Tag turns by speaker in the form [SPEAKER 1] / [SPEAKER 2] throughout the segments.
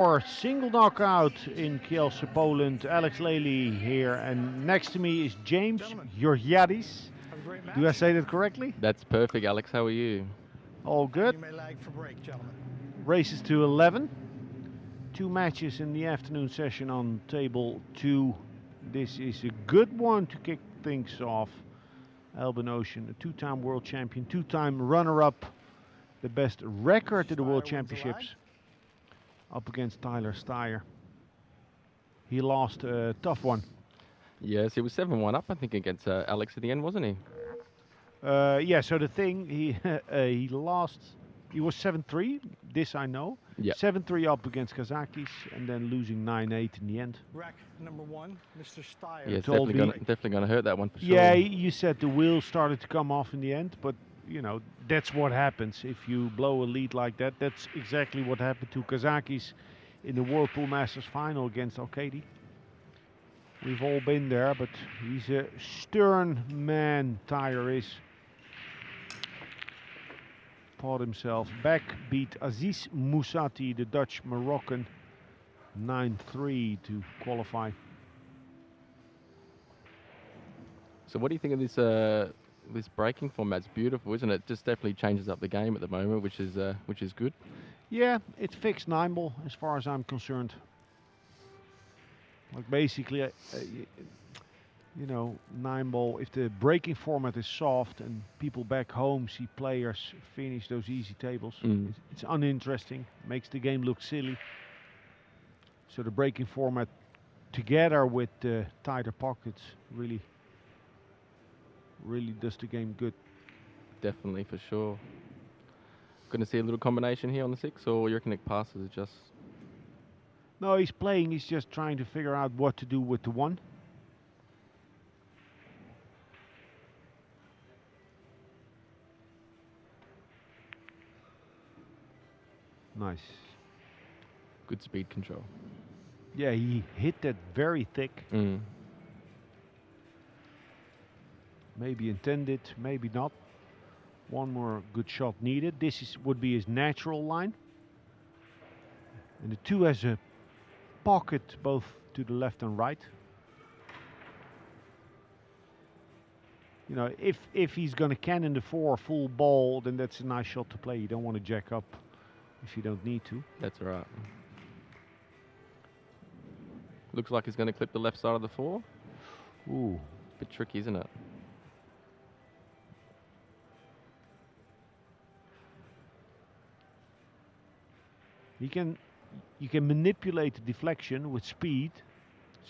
[SPEAKER 1] Or single knockout in Kielce, Poland. Alex Lely here, and next to me is James Georgiadis. Do I say that correctly?
[SPEAKER 2] That's perfect, Alex. How are you?
[SPEAKER 1] All good. Races to 11. Two matches in the afternoon session on table 2. This is a good one to kick things off. Albin Ocean, a two-time world champion, two-time runner-up, the best record at the World Championships, up against Tyler Steyer. He lost a tough one.
[SPEAKER 2] Yes, he was 7-1 up, I think, against Alex at the end, wasn't he?
[SPEAKER 1] Yeah, so the thing, he lost, he was 7-3, this I know.
[SPEAKER 2] Yeah.
[SPEAKER 1] 7-3 up against Kazakis, and then losing 9-8 in the end.
[SPEAKER 3] Rack number 1, Mr. Steyer.
[SPEAKER 2] Yeah, it's definitely gonna hurt that one for sure.
[SPEAKER 1] Yeah, you said the wheels started to come off in the end, but you know, that's what happens if you blow a lead like that. That's exactly what happened to Kazakis in the Whirlpool Masters final against Alkady. We've all been there, but he's a stern man, Tyre is. Fought himself back, beat Aziz Moussati, the Dutch Moroccan, 9-3 to qualify.
[SPEAKER 2] So what do you think of this this breaking format? It's beautiful, isn't it? Just definitely changes up the game at the moment, which is good.
[SPEAKER 1] Yeah, it's fixed 9-ball as far as I'm concerned. Like basically, you know, 9-ball, if the breaking format is soft and people back home see players finish those easy tables, it's uninteresting, makes the game look silly. So the breaking format together with the tighter pockets really does the game good.
[SPEAKER 2] Definitely, for sure. Going to see a little combination here on the 6, or you reckon it passes it just...
[SPEAKER 1] No, he's playing, he's just trying to figure out what to do with the 1. Nice.
[SPEAKER 2] Good speed control.
[SPEAKER 1] Yeah, he hit that very thick. Maybe intended, maybe not. One more good shot needed. This would be his natural line. And the 2 has a pocket both to the left and right. You know, if he's going to cannon the 4 full ball, then that's a nice shot to play. You don't want to jack up if you don't need to.
[SPEAKER 2] That's right. Looks like he's going to clip the left side of the 4.
[SPEAKER 1] Ooh.
[SPEAKER 2] Bit tricky, isn't it?
[SPEAKER 1] You can manipulate the deflection with speed.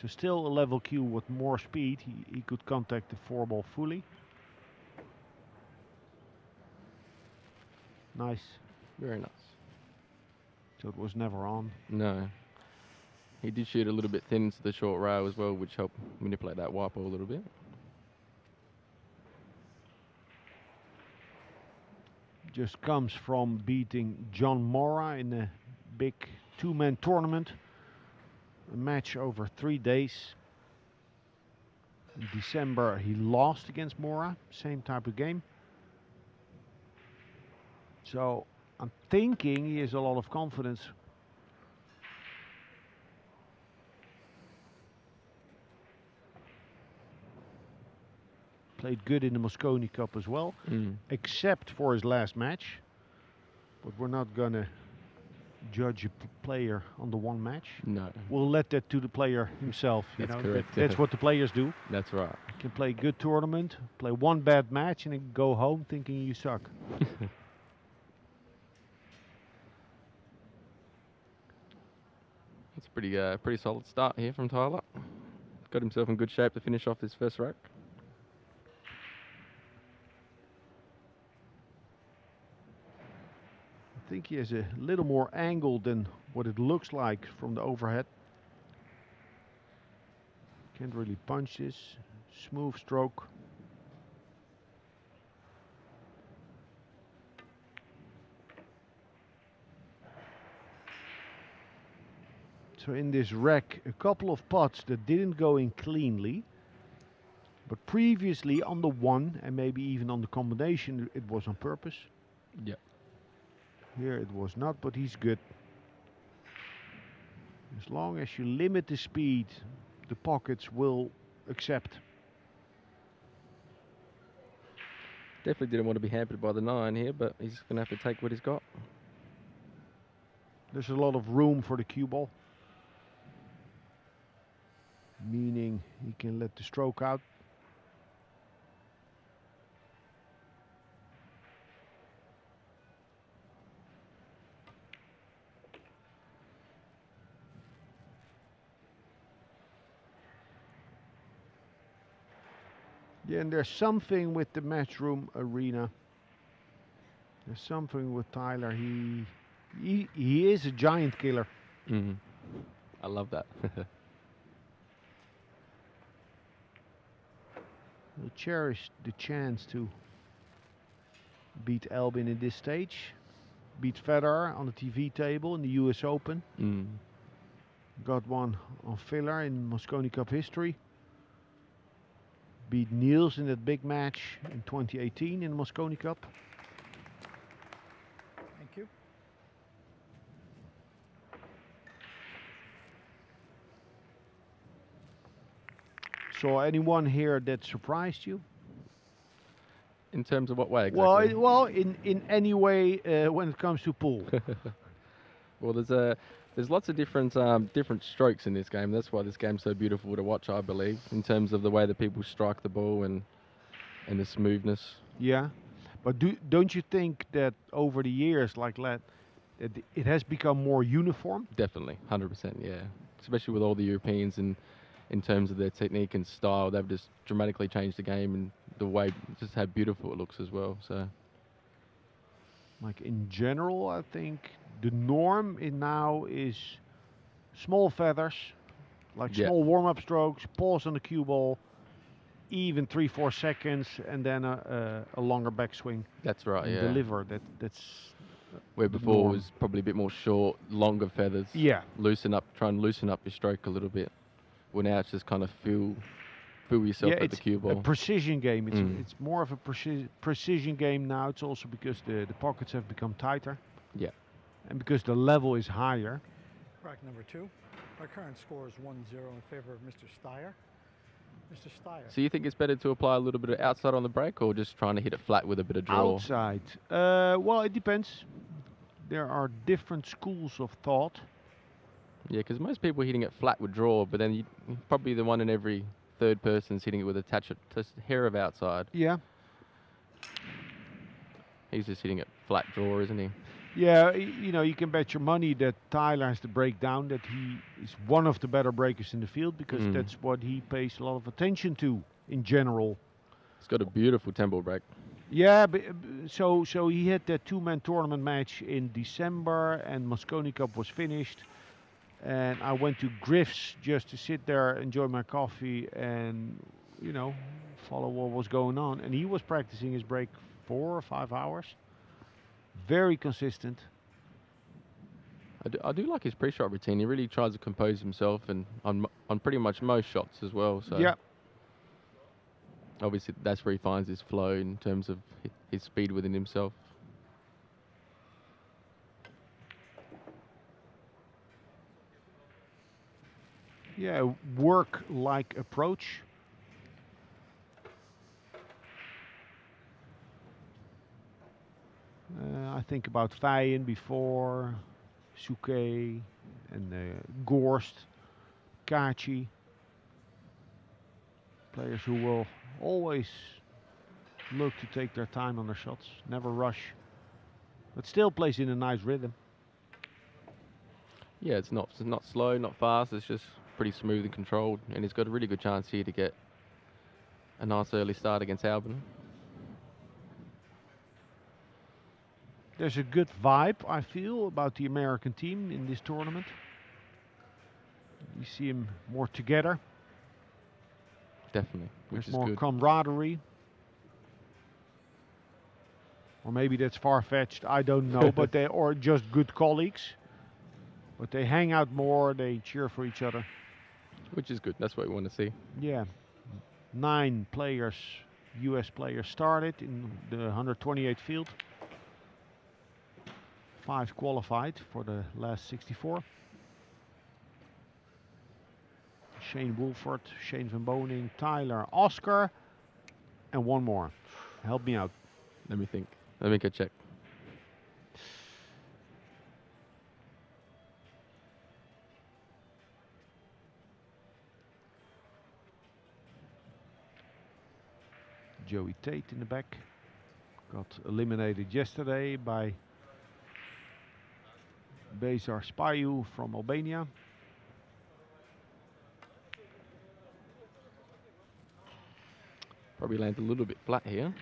[SPEAKER 1] So still a level cue with more speed. He could contact the 4 ball fully. Nice.
[SPEAKER 2] Very nice.
[SPEAKER 1] So it was never on.
[SPEAKER 2] No. He did shoot a little bit thin to the short rail as well, which helped manipulate that white ball a little bit.
[SPEAKER 1] Just comes from beating John Mora in a big 2-man tournament. A match over 3 days. In December he lost against Mora, same type of game. So I'm thinking he has a lot of confidence. Played good in the Mosconi Cup as well, except for his last match. But we're not gonna judge a player on the one match.
[SPEAKER 2] No.
[SPEAKER 1] We'll let that to the player himself.
[SPEAKER 2] That's
[SPEAKER 1] you know,
[SPEAKER 2] correct.
[SPEAKER 1] that's what the players do.
[SPEAKER 2] That's right.
[SPEAKER 1] You can play a good tournament, play one bad match, and then go home thinking you suck.
[SPEAKER 2] It's a pretty solid start here from Tyler. Got himself in good shape to finish off this first rack.
[SPEAKER 1] I think he has a little more angle than what it looks like from the overhead. Can't really punch this. Smooth stroke. So in this rack, a couple of putts that didn't go in cleanly. But previously on the 1 and maybe even on the combination, it was on purpose.
[SPEAKER 2] Yeah.
[SPEAKER 1] Here it was not, but he's good. As long as you limit the speed, the pockets will accept.
[SPEAKER 2] Definitely didn't want to be hampered by the 9 here, but he's going to have to take what he's got.
[SPEAKER 1] There's a lot of room for the cue ball, meaning he can let the stroke out. Yeah, and there's something with the Matchroom arena. There's something with Tyler. He is a giant killer.
[SPEAKER 2] Mm. I love that.
[SPEAKER 1] He'll cherish the chance to beat Albin in this stage. Beat Federer on the TV table in the US Open.
[SPEAKER 2] Mm.
[SPEAKER 1] Got one on filler in Mosconi Cup history. Beat Niels in that big match in 2018 in the Mosconi Cup.
[SPEAKER 3] Thank you.
[SPEAKER 1] So anyone here that surprised you?
[SPEAKER 2] In terms of what way exactly?
[SPEAKER 1] Well, in any way when it comes to pool.
[SPEAKER 2] Well, there's lots of different strokes in this game. That's why this game's so beautiful to watch, I believe, in terms of the way that people strike the ball and the smoothness.
[SPEAKER 1] Yeah, but don't you think that over the years, like that, it has become more uniform?
[SPEAKER 2] Definitely, 100%, yeah. Especially with all the Europeans and in terms of their technique and style, they've just dramatically changed the game and the way, just how beautiful it looks as well. So,
[SPEAKER 1] like in general, I think the norm now is small feathers, like small warm-up strokes, pause on the cue ball, even 3-4 seconds, and then a longer backswing.
[SPEAKER 2] That's right,
[SPEAKER 1] and
[SPEAKER 2] yeah.
[SPEAKER 1] Deliver. That's
[SPEAKER 2] where before it was probably a bit more short, longer feathers.
[SPEAKER 1] Yeah.
[SPEAKER 2] Try and loosen up your stroke a little bit. Well, now it's just kind of feel yourself at the cue ball.
[SPEAKER 1] It's a precision game. It's more of a precision game now. It's also because the pockets have become tighter.
[SPEAKER 2] Yeah.
[SPEAKER 1] And because the level is higher.
[SPEAKER 3] Rack number 2. Our current score is 1-0 in favor of Mr. Steyer. Mr. Steyer.
[SPEAKER 2] So you think it's better to apply a little bit of outside on the break or just trying to hit it flat with a bit of draw?
[SPEAKER 1] Outside. Well, it depends. There are different schools of thought.
[SPEAKER 2] Yeah, because most people are hitting it flat with draw, but then probably the one in every third person's hitting it with a touch a hair of outside.
[SPEAKER 1] Yeah.
[SPEAKER 2] He's just hitting it flat draw, isn't he?
[SPEAKER 1] Yeah, you can bet your money that Tyler has to break down, that he is one of the better breakers in the field, because that's what he pays a lot of attention to in general.
[SPEAKER 2] He's got a beautiful tempo break.
[SPEAKER 1] Yeah, but, so he had that 2-man tournament match in December, and Mosconi Cup was finished. And I went to Griff's just to sit there, enjoy my coffee, and follow what was going on. And he was practicing his break 4 or 5 hours. Very consistent.
[SPEAKER 2] I do like his pre-shot routine. He really tries to compose himself, and on pretty much most shots as well. So
[SPEAKER 1] yeah.
[SPEAKER 2] Obviously, that's where he finds his flow in terms of his speed within himself.
[SPEAKER 1] Yeah, work-like approach. I think about Vajen before, Souquet, and Gorst, Kachi. Players who will always look to take their time on their shots, never rush, but still plays in a nice rhythm.
[SPEAKER 2] Yeah, it's not slow, not fast. It's just pretty smooth and controlled, and he's got a really good chance here to get a nice early start against Albin.
[SPEAKER 1] There's a good vibe, I feel, about the American team in this tournament. You see them more together.
[SPEAKER 2] Definitely, which
[SPEAKER 1] There's
[SPEAKER 2] is
[SPEAKER 1] more
[SPEAKER 2] good.
[SPEAKER 1] camaraderie. Or maybe that's far-fetched, I don't know, but they are just good colleagues. But they hang out more, they cheer for each other.
[SPEAKER 2] Which is good, that's what we want to see.
[SPEAKER 1] Yeah. 9 players, US players started in the 128 field. 5 qualified for the last 64. Shane Wolford, Shane van Boning, Tyler, Oscar, and one more. Help me out.
[SPEAKER 2] Let me think. Let me go check.
[SPEAKER 1] Joey Tate in the back. Got eliminated yesterday by Bezar Spayu from Albania.
[SPEAKER 2] Probably lands a little bit flat here.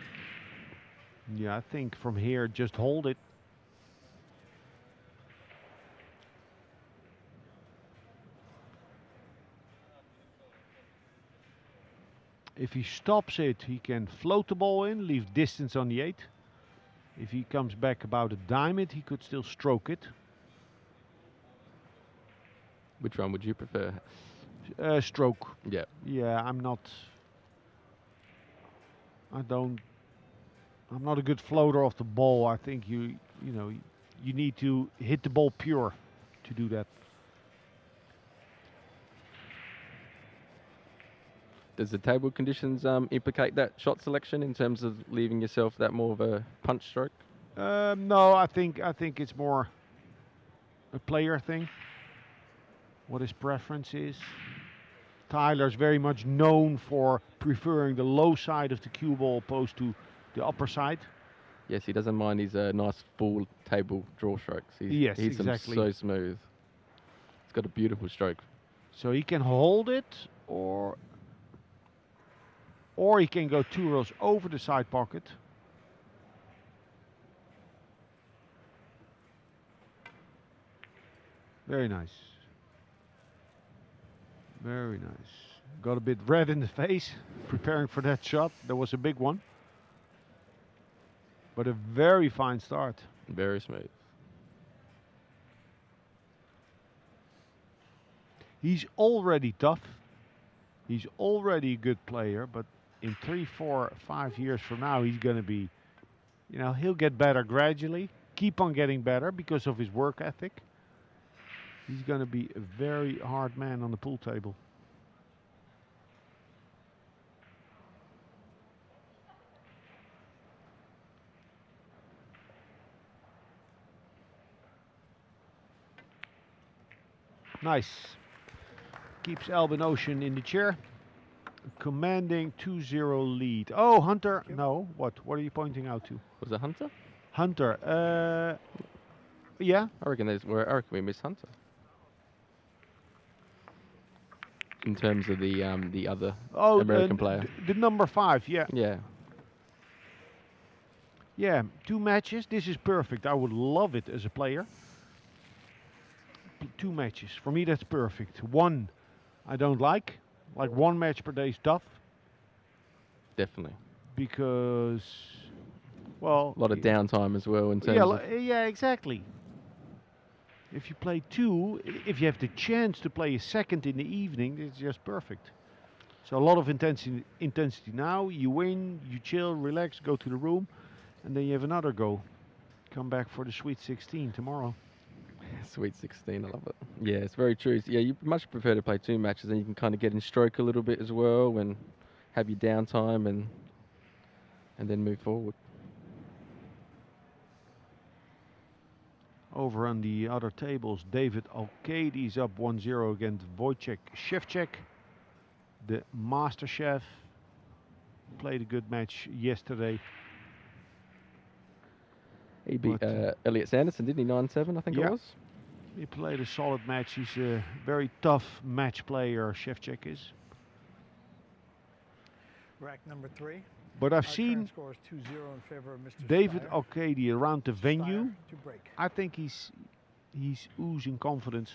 [SPEAKER 1] Yeah, I think from here, just hold it. If he stops it, he can float the ball in, leave distance on the 8. If he comes back about a diamond, he could still stroke it.
[SPEAKER 2] Which one would you prefer?
[SPEAKER 1] Stroke.
[SPEAKER 2] Yeah.
[SPEAKER 1] Yeah, I'm not a good floater off the ball. I think you need to hit the ball pure to do that.
[SPEAKER 2] Does the table conditions implicate that shot selection in terms of leaving yourself that more of a punch stroke?
[SPEAKER 1] No, I think it's more a player thing. What his preference is. Tyler's very much known for preferring the low side of the cue ball opposed to the upper side.
[SPEAKER 2] Yes, he doesn't mind his nice full table draw strokes.
[SPEAKER 1] Yes,
[SPEAKER 2] he hits them
[SPEAKER 1] exactly.
[SPEAKER 2] so smooth. It's got a beautiful stroke.
[SPEAKER 1] So he can hold it, or he can go 2 rows over the side pocket. Very nice. Very nice. Got a bit red in the face preparing for that shot. That was a big one. But a very fine start.
[SPEAKER 2] Very smooth.
[SPEAKER 1] He's already tough. He's already a good player, but in 3, 4, 5 years from now, he's going to be, he'll get better gradually, keep on getting better because of his work ethic. He's going to be a very hard man on the pool table. Nice. Keeps Albin Ocean in the chair. Commanding 2-0 lead. Oh, Hunter. No, what? What are you pointing out to?
[SPEAKER 2] Was it Hunter?
[SPEAKER 1] Hunter. Yeah.
[SPEAKER 2] I reckon we missed Hunter. In terms of the other American player.
[SPEAKER 1] The number 5, yeah.
[SPEAKER 2] Yeah.
[SPEAKER 1] Yeah, 2 matches. This is perfect. I would love it as a player. 2 matches. For me, that's perfect. 1, I don't like. Like 1 match per day is tough.
[SPEAKER 2] Definitely.
[SPEAKER 1] Because, well...
[SPEAKER 2] A lot of downtime as well in terms of...
[SPEAKER 1] Yeah, exactly. If you play 2, if you have the chance to play a second in the evening, it's just perfect. So a lot of intensity now. You win, you chill, relax, go to the room, and then you have another go. Come back for the Sweet 16 tomorrow.
[SPEAKER 2] Sweet 16, I love it. Yeah, it's very true. Yeah, you much prefer to play 2 matches, and you can kind of get in stroke a little bit as well, and have your downtime, and then move forward.
[SPEAKER 1] Over on the other tables, David Alkadi's up 1-0 against Wojciech Szewczak. The Master Chef played a good match yesterday.
[SPEAKER 2] He beat Elliot Sanderson, didn't he? 9-7, I think it was.
[SPEAKER 1] He played a solid match. He's a very tough match player, Szewczak is.
[SPEAKER 3] Rack number 3.
[SPEAKER 1] But I've seen
[SPEAKER 3] Score is 2-0 in favor of Mr.
[SPEAKER 1] David
[SPEAKER 3] Steyer.
[SPEAKER 1] Alkadi around the venue.
[SPEAKER 3] To break.
[SPEAKER 1] I think he's oozing confidence.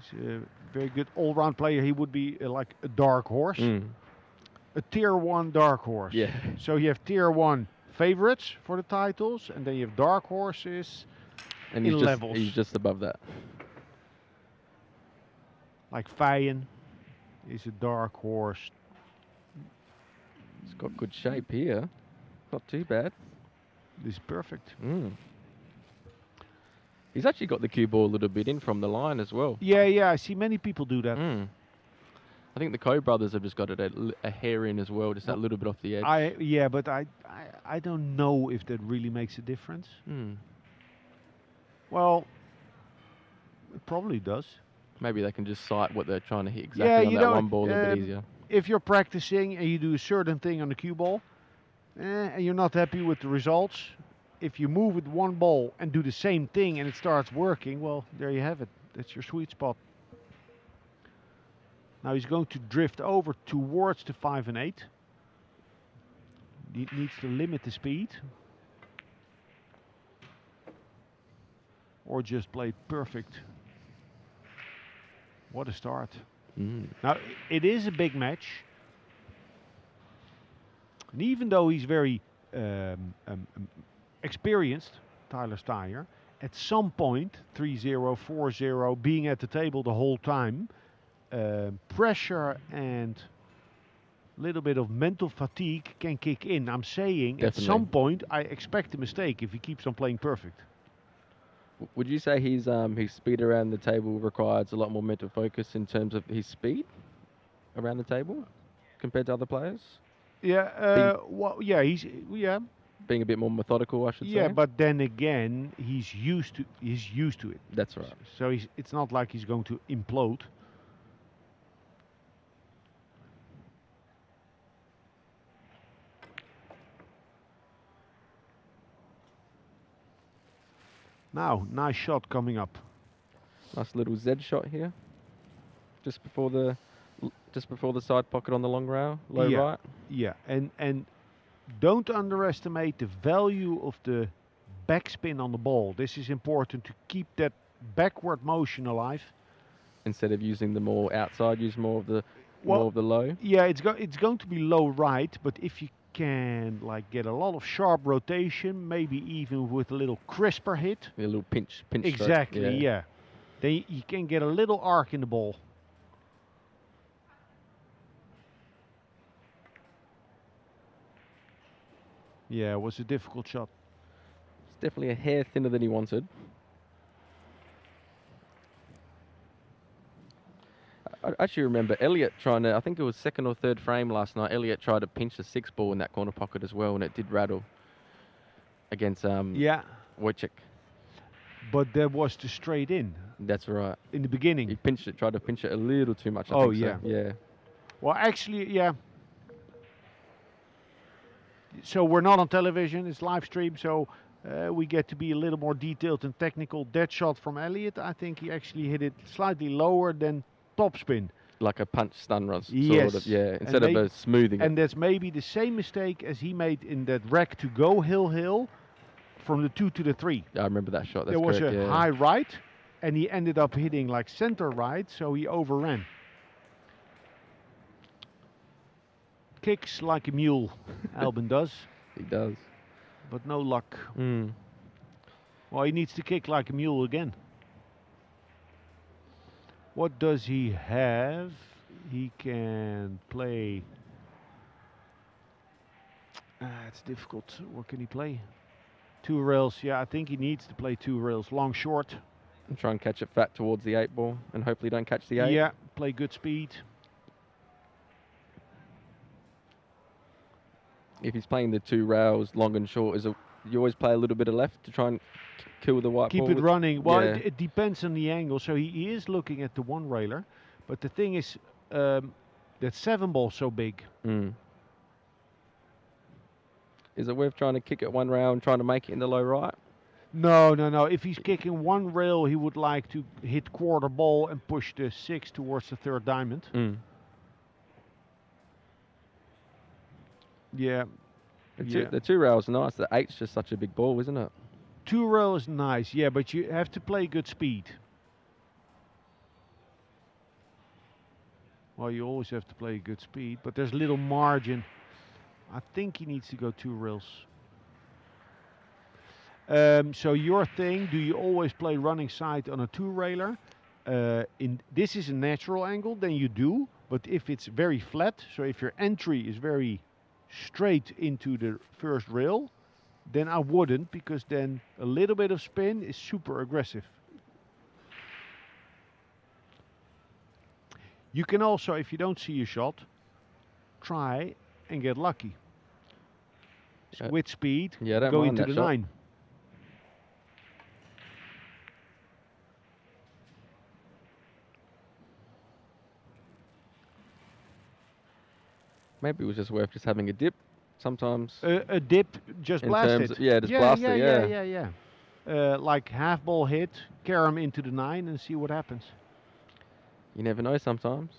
[SPEAKER 1] He's a very good all-round player. He would be like a dark horse. A tier 1 dark horse.
[SPEAKER 2] Yeah.
[SPEAKER 1] So you have tier 1 favorites for the titles, and then you have dark horses
[SPEAKER 2] and
[SPEAKER 1] in levels.
[SPEAKER 2] He's just above that.
[SPEAKER 1] Like Fayen is a dark horse.
[SPEAKER 2] It's got good shape here. Not too bad.
[SPEAKER 1] This is perfect.
[SPEAKER 2] He's actually got the cue ball a little bit in from the line as well.
[SPEAKER 1] Yeah, I see many people do that.
[SPEAKER 2] I think the Coe brothers have just got it a hair in as well, just that little bit off the edge.
[SPEAKER 1] Yeah, but I don't know if that really makes a difference. Well, it probably does.
[SPEAKER 2] Maybe they can just sight what they're trying to hit exactly on that one ball a little bit easier.
[SPEAKER 1] If you're practicing and you do a certain thing on the cue ball, and you're not happy with the results, if you move with one ball and do the same thing and it starts working, well, there you have it. That's your sweet spot. Now he's going to drift over towards the 5 and 8. He needs to limit the speed. Or just play perfect. What a start. Now, it is a big match. And even though he's very experienced, Tyler Steyer, at some point, 3-0, 4-0, being at the table the whole time, pressure and a little bit of mental fatigue can kick in. I'm saying
[SPEAKER 2] Definitely.
[SPEAKER 1] At some point I expect a mistake if he keeps on playing perfect.
[SPEAKER 2] Would you say his speed around the table requires a lot more mental focus in terms of his speed around the table compared to other players?
[SPEAKER 1] Yeah, he's
[SPEAKER 2] being a bit more methodical, I should say.
[SPEAKER 1] Yeah, but then again, he's used to it.
[SPEAKER 2] That's right.
[SPEAKER 1] So it's not like he's going to implode. Now, nice shot coming up.
[SPEAKER 2] Nice little Z shot here, just before the side pocket on the long rail, low right.
[SPEAKER 1] Yeah, and don't underestimate the value of the backspin on the ball. This is important to keep that backward motion alive.
[SPEAKER 2] Instead of using the more outside, use more of the low.
[SPEAKER 1] Yeah, it's going to be low right, but if you can get a lot of sharp rotation, maybe even with a little crisper hit.
[SPEAKER 2] A little pinch
[SPEAKER 1] Exactly,
[SPEAKER 2] stroke.
[SPEAKER 1] yeah. Then you can get a little arc in the ball. Yeah, it was a difficult shot.
[SPEAKER 2] It's definitely a hair thinner than he wanted. I actually remember Elliot trying to, I think it was second or third frame last night, Elliot tried to pinch the 6 ball in that corner pocket as well, and it did rattle against Wojciech.
[SPEAKER 1] But there was the straight in.
[SPEAKER 2] That's right.
[SPEAKER 1] In the beginning.
[SPEAKER 2] He tried to pinch it a little too much, I think
[SPEAKER 1] yeah.
[SPEAKER 2] So. Yeah.
[SPEAKER 1] Well, actually, yeah. So we're not on television, it's live stream, so we get to be a little more detailed and technical. That shot from Elliot, I think he actually hit it slightly lower than topspin.
[SPEAKER 2] Like a punch stun run,
[SPEAKER 1] yes.
[SPEAKER 2] Sort of, yeah, instead of a smoothing
[SPEAKER 1] and that's maybe the same mistake as he made in that rack to go hill from the 2 to the 3.
[SPEAKER 2] Yeah, I remember that shot. That's
[SPEAKER 1] there was
[SPEAKER 2] correct,
[SPEAKER 1] a high right, and he ended up hitting center right, so he overran. Kicks like a mule, Albin does.
[SPEAKER 2] He does.
[SPEAKER 1] But no luck. Well, he needs to kick like a mule again. What does he have? He can play... it's difficult. What can he play? 2 rails. Yeah, I think he needs to play 2 rails. Long, short.
[SPEAKER 2] And try and catch it fat towards the 8 ball, and hopefully don't catch the 8.
[SPEAKER 1] Yeah, play good speed.
[SPEAKER 2] If he's playing the 2 rails, long and short, you always play a little bit of left to try and kill the white ball?
[SPEAKER 1] Keep it running. Well,
[SPEAKER 2] yeah.
[SPEAKER 1] it depends on the angle. So he is looking at the 1 railer, but the thing is that 7 ball's so big.
[SPEAKER 2] Is it worth trying to kick it 1 rail and trying to make it in the low right?
[SPEAKER 1] No. If he's kicking 1 rail, he would like to hit quarter ball and push the 6 towards the 3rd diamond. Yeah.
[SPEAKER 2] The 2 rails are nice. The 8's just such a big ball, isn't it?
[SPEAKER 1] 2 rail is nice, yeah, but you have to play good speed. Well, you always have to play good speed, but there's little margin. I think he needs to go 2 rails. So your thing, do you always play running side on a 2 railer? This is a natural angle, then you do. But if it's very flat, so if your entry is very straight into the 1st rail, then I wouldn't, because then a little bit of spin is super aggressive. You can also, if you don't see a shot, try and get lucky. With speed,
[SPEAKER 2] Yeah, I don't
[SPEAKER 1] go
[SPEAKER 2] mind
[SPEAKER 1] into
[SPEAKER 2] that
[SPEAKER 1] the
[SPEAKER 2] shot.
[SPEAKER 1] 9.
[SPEAKER 2] Maybe it was just worth just having a dip sometimes.
[SPEAKER 1] A dip, just
[SPEAKER 2] In
[SPEAKER 1] blast
[SPEAKER 2] terms
[SPEAKER 1] it.
[SPEAKER 2] of- yeah, just blast it,
[SPEAKER 1] yeah. Like half ball hit, carry 'em into the 9 and see what happens.
[SPEAKER 2] You never know sometimes.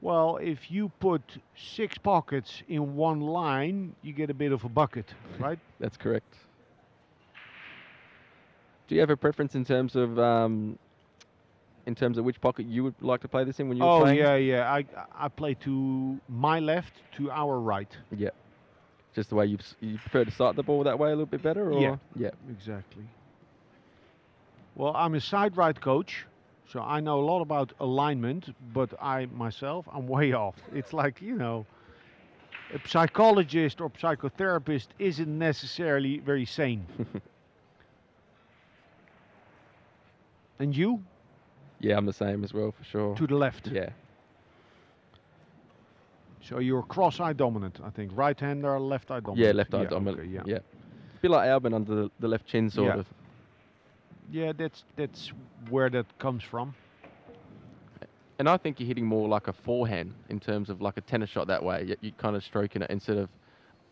[SPEAKER 1] Well, if you put 6 pockets in one line, you get a bit of a bucket, right?
[SPEAKER 2] That's correct. Do you have a preference in terms of which pocket you would like to play this in when you're
[SPEAKER 1] Oh
[SPEAKER 2] playing?
[SPEAKER 1] yeah. I play to my left, to our right.
[SPEAKER 2] Yeah. Just the way you prefer to sight the ball that way a little bit better, or
[SPEAKER 1] Yeah. Exactly. Well, I'm a side right coach, so I know a lot about alignment, but I myself, I'm way off. It's like, a psychologist or psychotherapist isn't necessarily very sane. And you?
[SPEAKER 2] Yeah, I'm the same as well for sure.
[SPEAKER 1] To the left.
[SPEAKER 2] Yeah.
[SPEAKER 1] So you're cross-eye dominant, I think. Right-hander, left-eye dominant.
[SPEAKER 2] Yeah, left eye dominant.
[SPEAKER 1] Okay, yeah.
[SPEAKER 2] Yeah. A bit like Albin under the left chin, sort
[SPEAKER 1] Yeah.
[SPEAKER 2] of.
[SPEAKER 1] Yeah, that's where that comes from.
[SPEAKER 2] And I think you're hitting more like a forehand in terms of like a tennis shot that way. You're kind of stroking it instead of,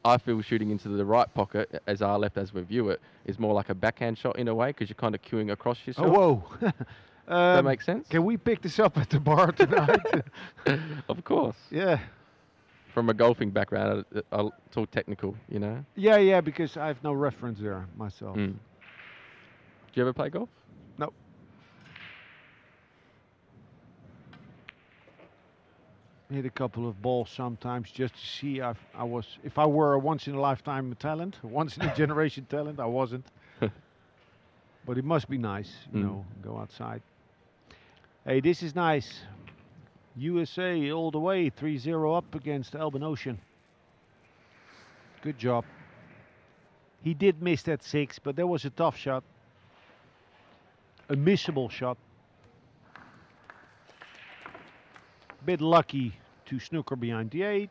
[SPEAKER 2] I feel shooting into the right pocket as our left as we view it is more like a backhand shot in a way because you're kind of queuing across yourself.
[SPEAKER 1] Oh, whoa.
[SPEAKER 2] That makes sense?
[SPEAKER 1] Can we pick this up at the bar tonight?
[SPEAKER 2] Of course.
[SPEAKER 1] Yeah.
[SPEAKER 2] From a golfing background, I'll talk technical, you know?
[SPEAKER 1] Yeah, because I have no reference there myself.
[SPEAKER 2] Mm. Do you ever play golf?
[SPEAKER 1] No. Hit a couple of balls sometimes just to see if I were a once in a lifetime talent, once in a generation talent, I wasn't. But it must be nice, go outside. Hey, this is nice. USA all the way, 3-0 up against Albin Ocean. Good job. He did miss that 6, but that was a tough shot. A missable shot. Bit lucky to snooker behind the 8.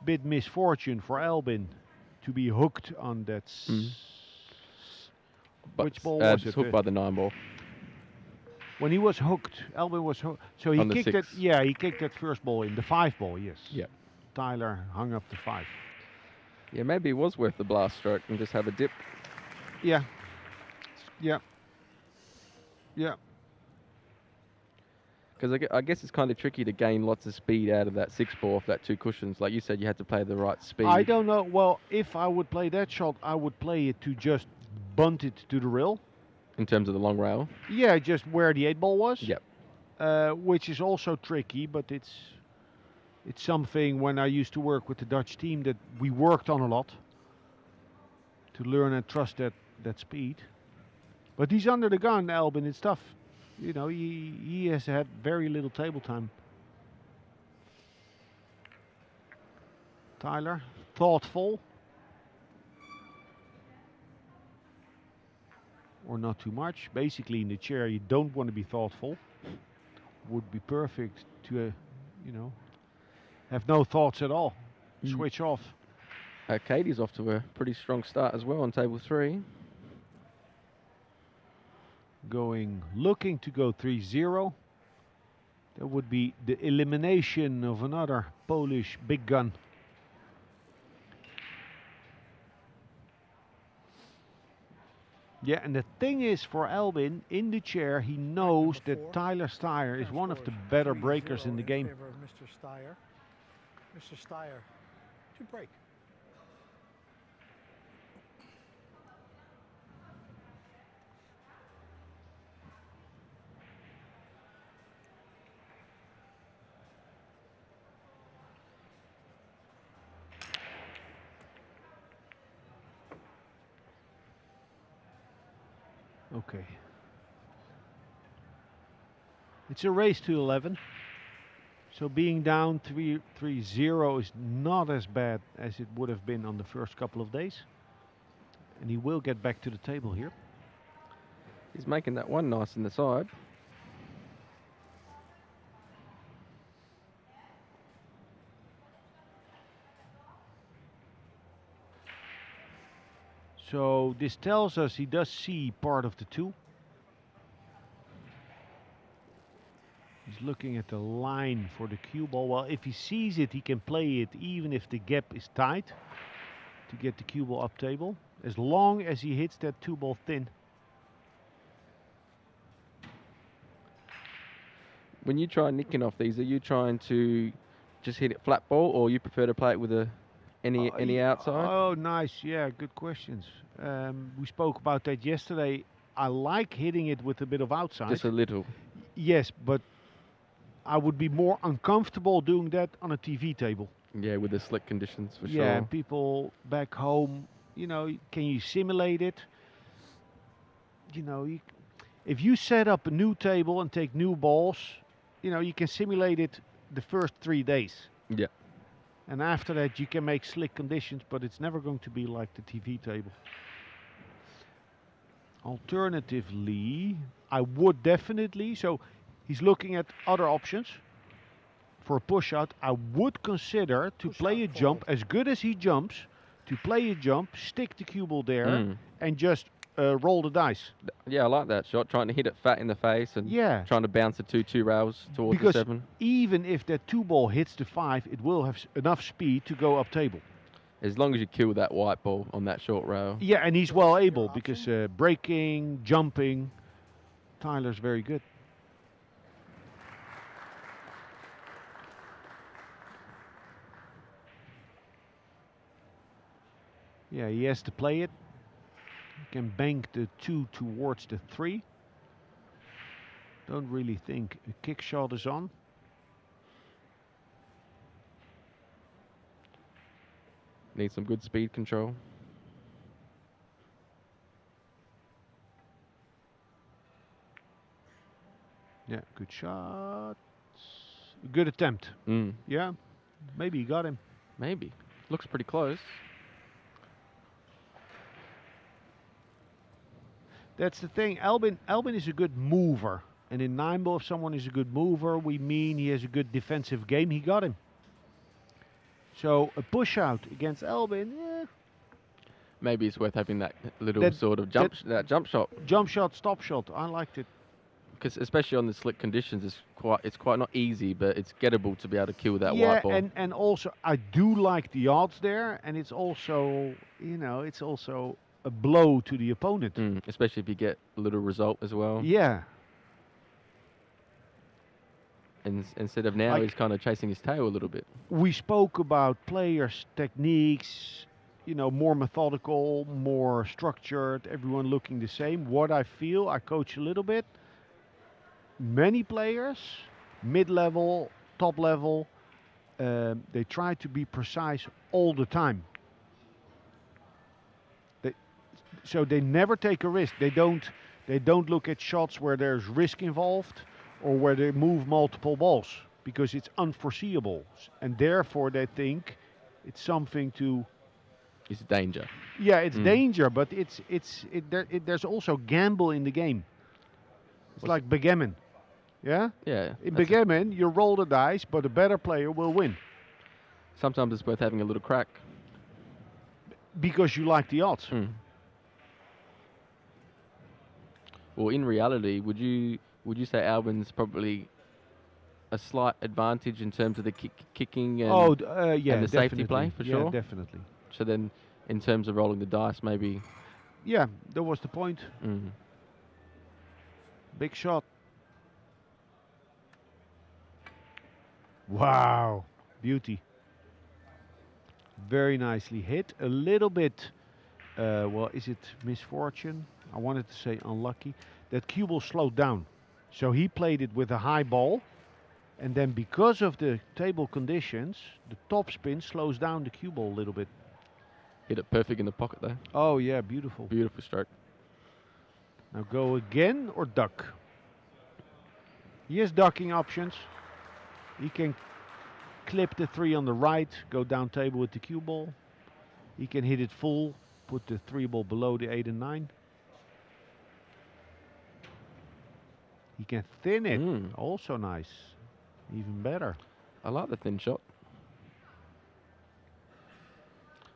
[SPEAKER 1] Bit misfortune for Albin to be hooked on that. Which ball was it?
[SPEAKER 2] Hooked by the 9 ball.
[SPEAKER 1] When he was hooked, Albin was hooked. So he
[SPEAKER 2] On the
[SPEAKER 1] kicked
[SPEAKER 2] 6.
[SPEAKER 1] that. Yeah, he kicked that first ball in the 5 ball. Yes.
[SPEAKER 2] Yeah.
[SPEAKER 1] Tyler hung up the 5.
[SPEAKER 2] Yeah, maybe it was worth the blast stroke and just have a dip.
[SPEAKER 1] Yeah.
[SPEAKER 2] Because I guess it's kind of tricky to gain lots of speed out of that 6 ball off that 2 cushions. Like you said, you had to play the right speed.
[SPEAKER 1] I don't know. Well, if I would play that shot, I would play it to just bunt it to the rail.
[SPEAKER 2] In terms of the long rail?
[SPEAKER 1] Yeah, just where the 8 ball was.
[SPEAKER 2] Yep.
[SPEAKER 1] Which is also tricky, but it's something when I used to work with the Dutch team that we worked on a lot to learn and trust that speed. But he's under the gun, Albin. It's tough. He has had very little table time. Tyler, thoughtful. Or not too much. Basically, in the chair, you don't want to be thoughtful. Would be perfect to, have no thoughts at all. Switch off.
[SPEAKER 2] Katie's off to a pretty strong start as well on table 3.
[SPEAKER 1] Looking to go 3-0. That would be the elimination of another Polish big gun. Yeah, and the thing is for Albin, in the chair, he knows that Tyler Steyer is one of the better breakers in the game.
[SPEAKER 3] In favor of Mr. Steyer. Mr. Steyer to break.
[SPEAKER 1] Okay. It's a race to 11. So being down 3-0 is not as bad as it would have been on the first couple of days. And he will get back to the table here.
[SPEAKER 2] He's making that one nice in the side.
[SPEAKER 1] So this tells us he does see part of the 2. He's looking at the line for the cue ball. Well, if he sees it, he can play it even if the gap is tight to get the cue ball up table, as long as he hits that 2 ball thin.
[SPEAKER 2] When you try nicking off these, are you trying to just hit it flat ball, or you prefer to play it with any outside?
[SPEAKER 1] Oh, nice. Yeah, good questions. We spoke about that yesterday. I like hitting it with a bit of outside.
[SPEAKER 2] Just a little.
[SPEAKER 1] Yes, but I would be more uncomfortable doing that on a TV table.
[SPEAKER 2] Yeah, with the slick conditions for
[SPEAKER 1] Yeah,
[SPEAKER 2] sure.
[SPEAKER 1] people back home, can you simulate it? If you set up a new table and take new balls, you can simulate it the first 3 days.
[SPEAKER 2] Yeah.
[SPEAKER 1] And after that, you can make slick conditions, but it's never going to be like the TV table. Alternatively, I would definitely, so he's looking at other options. For a push out, I would consider to play a jump, as good as he jumps, to play a jump, stick the cue ball there, and just roll the dice.
[SPEAKER 2] Yeah, I like that shot. Trying to hit it fat in the face and trying to bounce the 2 rails towards the 7.
[SPEAKER 1] Even if that 2 ball hits the 5, it will have enough speed to go up table.
[SPEAKER 2] As long as you kill that white ball on that short rail.
[SPEAKER 1] Yeah, and he's well able because braking, jumping, Tyler's very good. Yeah, he has to play it. He can bank the 2 towards the 3. Don't really think a kick shot is on.
[SPEAKER 2] Need some good speed control.
[SPEAKER 1] Yeah, good shot. Good attempt. Yeah, maybe he got him.
[SPEAKER 2] Maybe. Looks pretty close.
[SPEAKER 1] That's the thing. Albin is a good mover. And in 9-ball, if someone is a good mover, we mean he has a good defensive game. He got him. So a push out against Albin,
[SPEAKER 2] Maybe it's worth having that little sort of jump shot.
[SPEAKER 1] Jump shot, stop shot. I liked it.
[SPEAKER 2] Because especially on the slick conditions, it's quite not easy, but it's gettable to be able to kill that
[SPEAKER 1] Yeah,
[SPEAKER 2] white ball.
[SPEAKER 1] and also I do like the odds there, and it's also it's also a blow to the opponent.
[SPEAKER 2] Especially if you get a little result as well.
[SPEAKER 1] Yeah.
[SPEAKER 2] And instead of now, he's kind of chasing his tail a little bit.
[SPEAKER 1] We spoke about players' techniques, more methodical, more structured, everyone looking the same. What I feel, I coach a little bit. Many players, mid-level, top level, they try to be precise all the time. So they never take a risk. They don't look at shots where there's risk involved or where they move multiple balls because it's unforeseeable, and therefore they think it's something to.
[SPEAKER 2] It's danger.
[SPEAKER 1] Yeah, it's danger, but there's also gamble in the game. It's like backgammon. Yeah?
[SPEAKER 2] Yeah.
[SPEAKER 1] In backgammon, you roll the dice, but a better player will win.
[SPEAKER 2] Sometimes it's worth having a little crack.
[SPEAKER 1] Because you like the odds.
[SPEAKER 2] Well, in reality, would you say Albin's probably a slight advantage in terms of the kicking and, and the safety play, for sure?
[SPEAKER 1] Yeah, definitely.
[SPEAKER 2] So then, in terms of rolling the dice, maybe...
[SPEAKER 1] Yeah, that was the point. Big shot. Wow, beauty. Very nicely hit. A little bit, well, is it misfortune? I wanted to say unlucky. That cue ball slowed down. So he played it with a high ball. And then because of the table conditions, the top spin slows down the cue ball a little bit.
[SPEAKER 2] Hit it perfect in the pocket there.
[SPEAKER 1] Oh yeah, beautiful.
[SPEAKER 2] Beautiful stroke.
[SPEAKER 1] Now go again or duck? He has ducking options. He can clip the 3 on the right, go down table with the cue ball. He can hit it full, put the 3 ball below the 8 and 9. He can thin it, also nice. Even better.
[SPEAKER 2] I like the thin shot.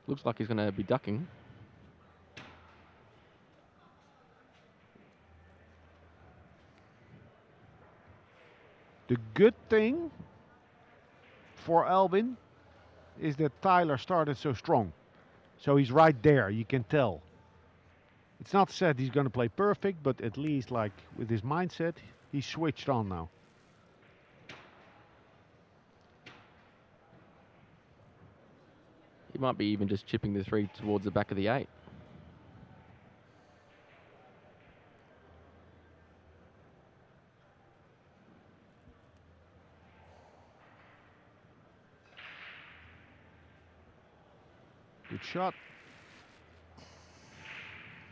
[SPEAKER 2] Looks like he's going to be ducking.
[SPEAKER 1] The good thing for Albin is that Tyler started so strong. So he's right there, you can tell. It's not said he's going to play perfect, but at least like with his mindset, he's switched on now.
[SPEAKER 2] He might be even just chipping the 3 towards the back of the 8.
[SPEAKER 1] Good shot.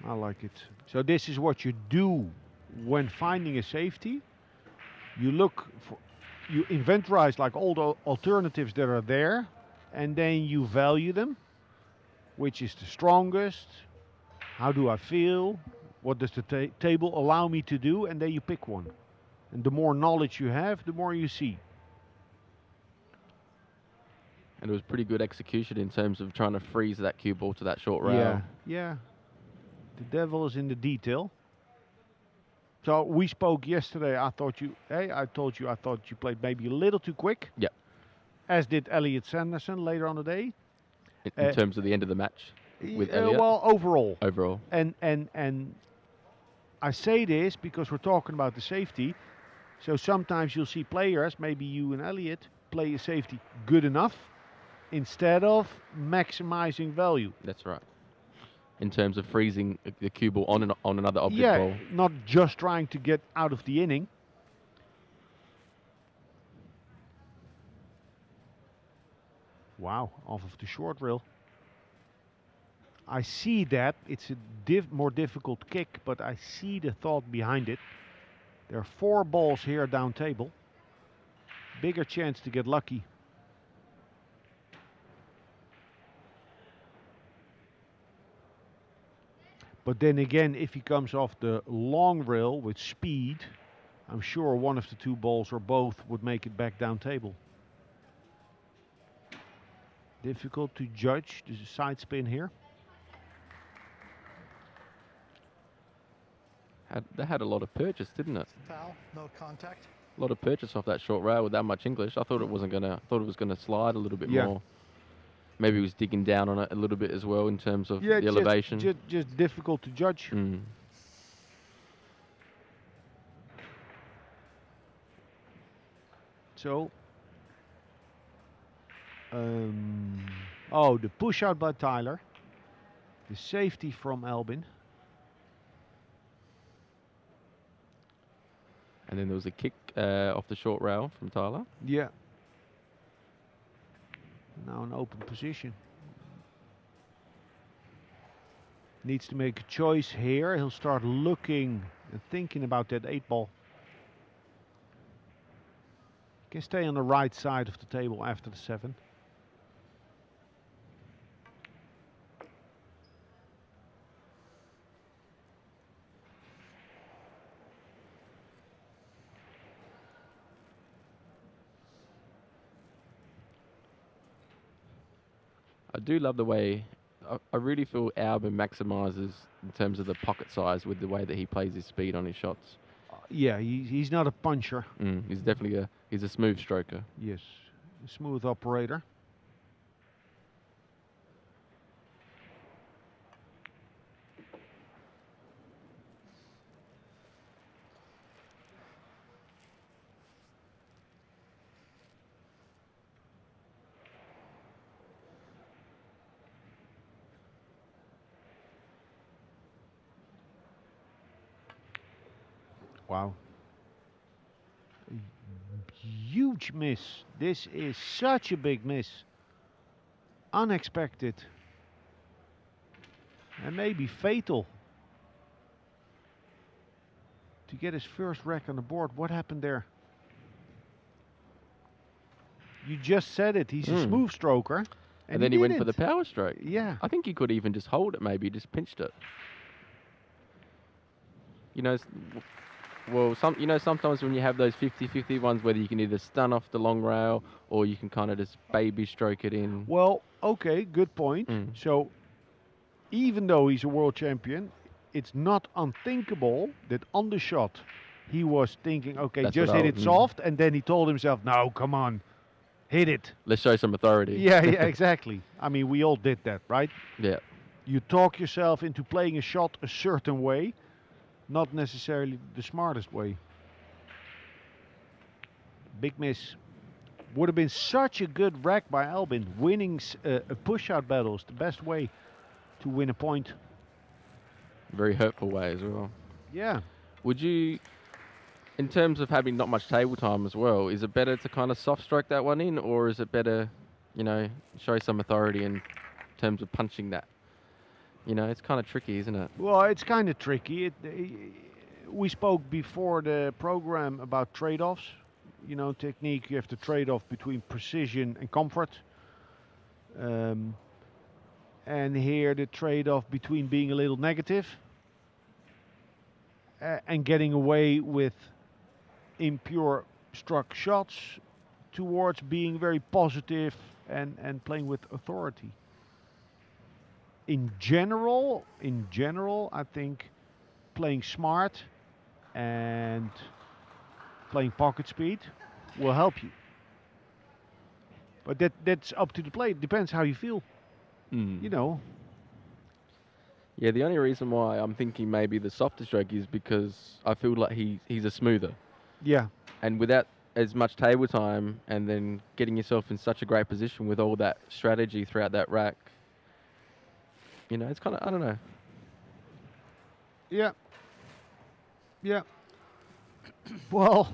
[SPEAKER 1] I like it. So this is what you do when finding a safety. You look for, you inventorize like all the alternatives that are there, and then you value them. Which is the strongest? How do I feel? What does the table allow me to do? And then you pick one. And the more knowledge you have, the more you see.
[SPEAKER 2] And it was pretty good execution in terms of trying to freeze that cue ball to that short rail.
[SPEAKER 1] Yeah, yeah. The devil is in the detail. So we spoke yesterday. I told you I thought you played maybe a little too quick.
[SPEAKER 2] Yep.
[SPEAKER 1] As did Elliot Sanderson later on the day.
[SPEAKER 2] In terms of the end of the match with Elliot?
[SPEAKER 1] Well, overall.
[SPEAKER 2] Overall.
[SPEAKER 1] And I say this because we're talking about the safety. So sometimes you'll see players, maybe you and Elliot, play a safety good enough instead of maximizing value.
[SPEAKER 2] That's right. In terms of freezing the cue ball on another object ball.
[SPEAKER 1] Not just trying to get out of the inning. Wow, off of the short rail. I see that. It's a more difficult kick, but I see the thought behind it. There are 4 balls here down table. Bigger chance to get lucky. But then again, if he comes off the long rail with speed, I'm sure one of the 2 balls or both would make it back down table. Difficult to judge. There's a side spin here.
[SPEAKER 2] They had a lot of purchase, didn't it?
[SPEAKER 3] Foul, no contact.
[SPEAKER 2] A lot of purchase off that short rail with that much English. I thought it was gonna slide a little bit more. Maybe he was digging down on it a little bit as well in terms of the elevation.
[SPEAKER 1] Just difficult to judge. So, the push out by Tyler. The safety from Albin.
[SPEAKER 2] And then there was a kick off the short rail from Tyler.
[SPEAKER 1] Yeah. Now an open position. Needs to make a choice here. He'll start looking and thinking about that 8 ball. Can stay on the right side of the table after the 7.
[SPEAKER 2] I do love the way, I really feel Albin maximises in terms of the pocket size with the way that he plays his speed on his shots.
[SPEAKER 1] Yeah, he's not a puncher.
[SPEAKER 2] He's definitely he's a smooth stroker.
[SPEAKER 1] Yes, a smooth operator. Wow. A huge miss. This is such a big miss. Unexpected. And maybe fatal. To get his first rack on the board. What happened there? You just said it. He's a smooth stroker.
[SPEAKER 2] And then he went for
[SPEAKER 1] didn't.
[SPEAKER 2] the power stroke.
[SPEAKER 1] Yeah.
[SPEAKER 2] I think he could even just hold it, maybe just pinched it. You know, well, sometimes when you have those 50-50 ones, whether you can either stun off the long rail or you can kind of just baby stroke it in.
[SPEAKER 1] Well, okay, good point. So, even though he's a world champion, it's not unthinkable that on the shot he was thinking, okay,
[SPEAKER 2] That's
[SPEAKER 1] just
[SPEAKER 2] what
[SPEAKER 1] hit
[SPEAKER 2] I
[SPEAKER 1] it
[SPEAKER 2] would-
[SPEAKER 1] soft, and then he told himself, no, come on, hit it.
[SPEAKER 2] Let's show some authority.
[SPEAKER 1] Yeah, exactly. I mean, we all did that, right?
[SPEAKER 2] Yeah.
[SPEAKER 1] You talk yourself into playing a shot a certain way, not necessarily the smartest way. Big miss. Would have been such a good rack by Albin. Winning a push-out battle is the best way to win a point.
[SPEAKER 2] Very hurtful way as well.
[SPEAKER 1] Yeah.
[SPEAKER 2] Would you, in terms of having not much table time as well, is it better to kind of soft stroke that one in, or is it better, show some authority in terms of punching that? It's kind of tricky, isn't it?
[SPEAKER 1] Well, it's kind of tricky. We spoke before the program about trade-offs. Technique, you have to trade off between precision and comfort. And here the trade-off between being a little negative and getting away with impure struck shots towards being very positive and playing with authority. In general, I think playing smart and playing pocket speed will help you. But that's up to the play. It depends how you feel.
[SPEAKER 2] Yeah, the only reason why I'm thinking maybe the softer stroke is because I feel like he's a smoother.
[SPEAKER 1] Yeah.
[SPEAKER 2] And without as much table time and then getting yourself in such a great position with all that strategy throughout that rack, it's kind of, I don't know.
[SPEAKER 1] Yeah. Yeah. Well,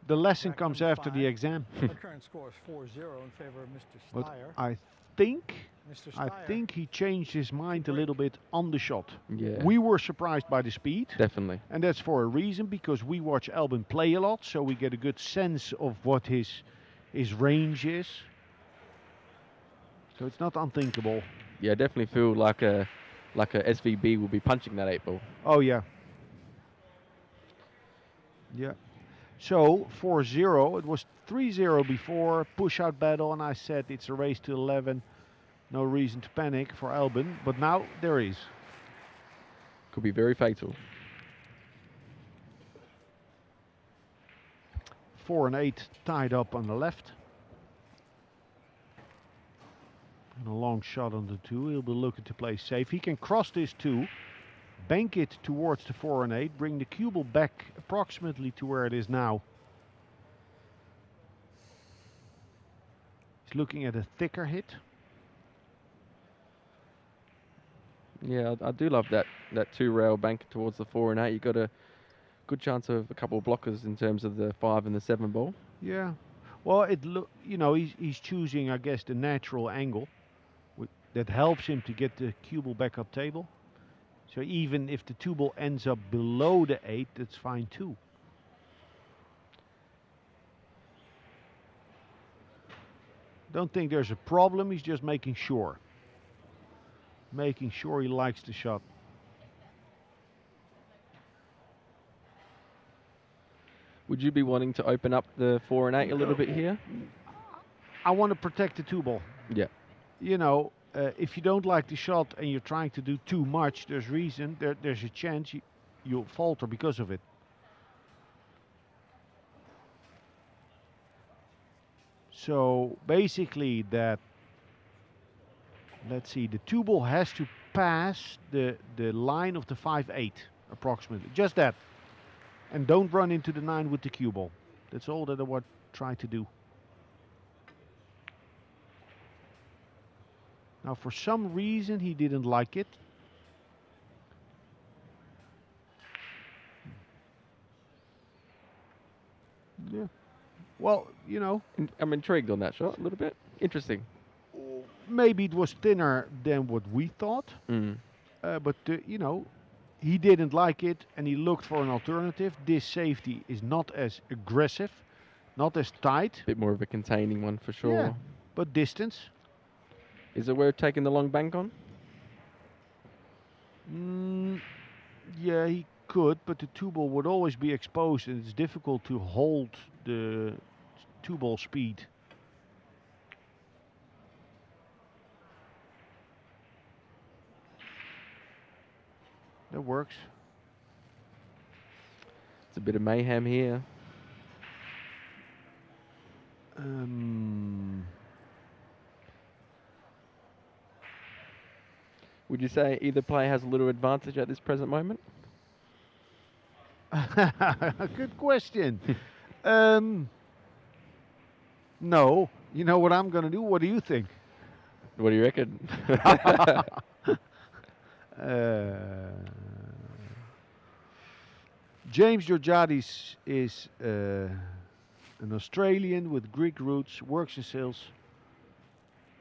[SPEAKER 1] the lesson
[SPEAKER 3] Rack
[SPEAKER 1] comes
[SPEAKER 3] number
[SPEAKER 1] after the
[SPEAKER 3] 5.
[SPEAKER 1] exam.
[SPEAKER 3] The current score is 4-0 in favor of Mr.
[SPEAKER 1] But
[SPEAKER 3] Steyer.
[SPEAKER 1] I think
[SPEAKER 3] Mr.
[SPEAKER 1] I
[SPEAKER 3] Steyer.
[SPEAKER 1] think he changed his mind a little bit on the shot.
[SPEAKER 2] Yeah.
[SPEAKER 1] We were surprised by the speed.
[SPEAKER 2] Definitely.
[SPEAKER 1] And that's for a reason, because we watch Albin play a lot, so we get a good sense of what his range is. So it's not unthinkable.
[SPEAKER 2] Yeah, I definitely feel like a SVB will be punching that 8-ball.
[SPEAKER 1] Oh yeah. Yeah. So 4-0. It was 3-0 before push-out battle, and I said it's a race to 11. No reason to panic for Albin, but now there is.
[SPEAKER 2] Could be very fatal.
[SPEAKER 1] 4 and 8 tied up on the left. And a long shot on the 2. He'll be looking to play safe. He can cross this 2, bank it towards the 4 and 8, bring the cue ball back approximately to where it is now. He's looking at a thicker hit.
[SPEAKER 2] Yeah, I do love that 2-rail bank towards the 4 and 8. You got a good chance of a couple of blockers in terms of the 5 and the 7 ball.
[SPEAKER 1] Yeah. Well, he's choosing, I guess, the natural angle that helps him to get the cue ball back up table. So even if the 2 ball ends up below the 8, that's fine too. Don't think there's a problem. He's just making sure. Making sure he likes the shot.
[SPEAKER 2] Would you be wanting to open up the 4 and 8 a little bit here?
[SPEAKER 1] I want to protect the 2 ball.
[SPEAKER 2] Yeah.
[SPEAKER 1] If you don't like the shot and you're trying to do too much, there's a chance you'll falter because of it. So basically let's see, the 2 ball has to pass the line of the 5-8 approximately, just that. And don't run into the 9 with the cue ball. That's all that I would try to do. Now for some reason he didn't like it. Yeah. Well,
[SPEAKER 2] I'm intrigued on that shot a little bit. Interesting.
[SPEAKER 1] maybe it was thinner than what we thought. But he didn't like it and he looked for an alternative. This safety is not as aggressive Not as tight,
[SPEAKER 2] Bit more of a containing one for sure.
[SPEAKER 1] Yeah. but distance.
[SPEAKER 2] Is it worth taking the long bank on?
[SPEAKER 1] Yeah, he could, but the two ball would always be exposed, and it's difficult to hold the two ball speed. That works.
[SPEAKER 2] It's a bit of mayhem here. Would you say either player has a little advantage at this present moment?
[SPEAKER 1] Good question. No. You know what I'm going to do? What do you think?
[SPEAKER 2] What do you reckon?
[SPEAKER 1] James Georgiadis is an Australian with Greek roots, works in sales.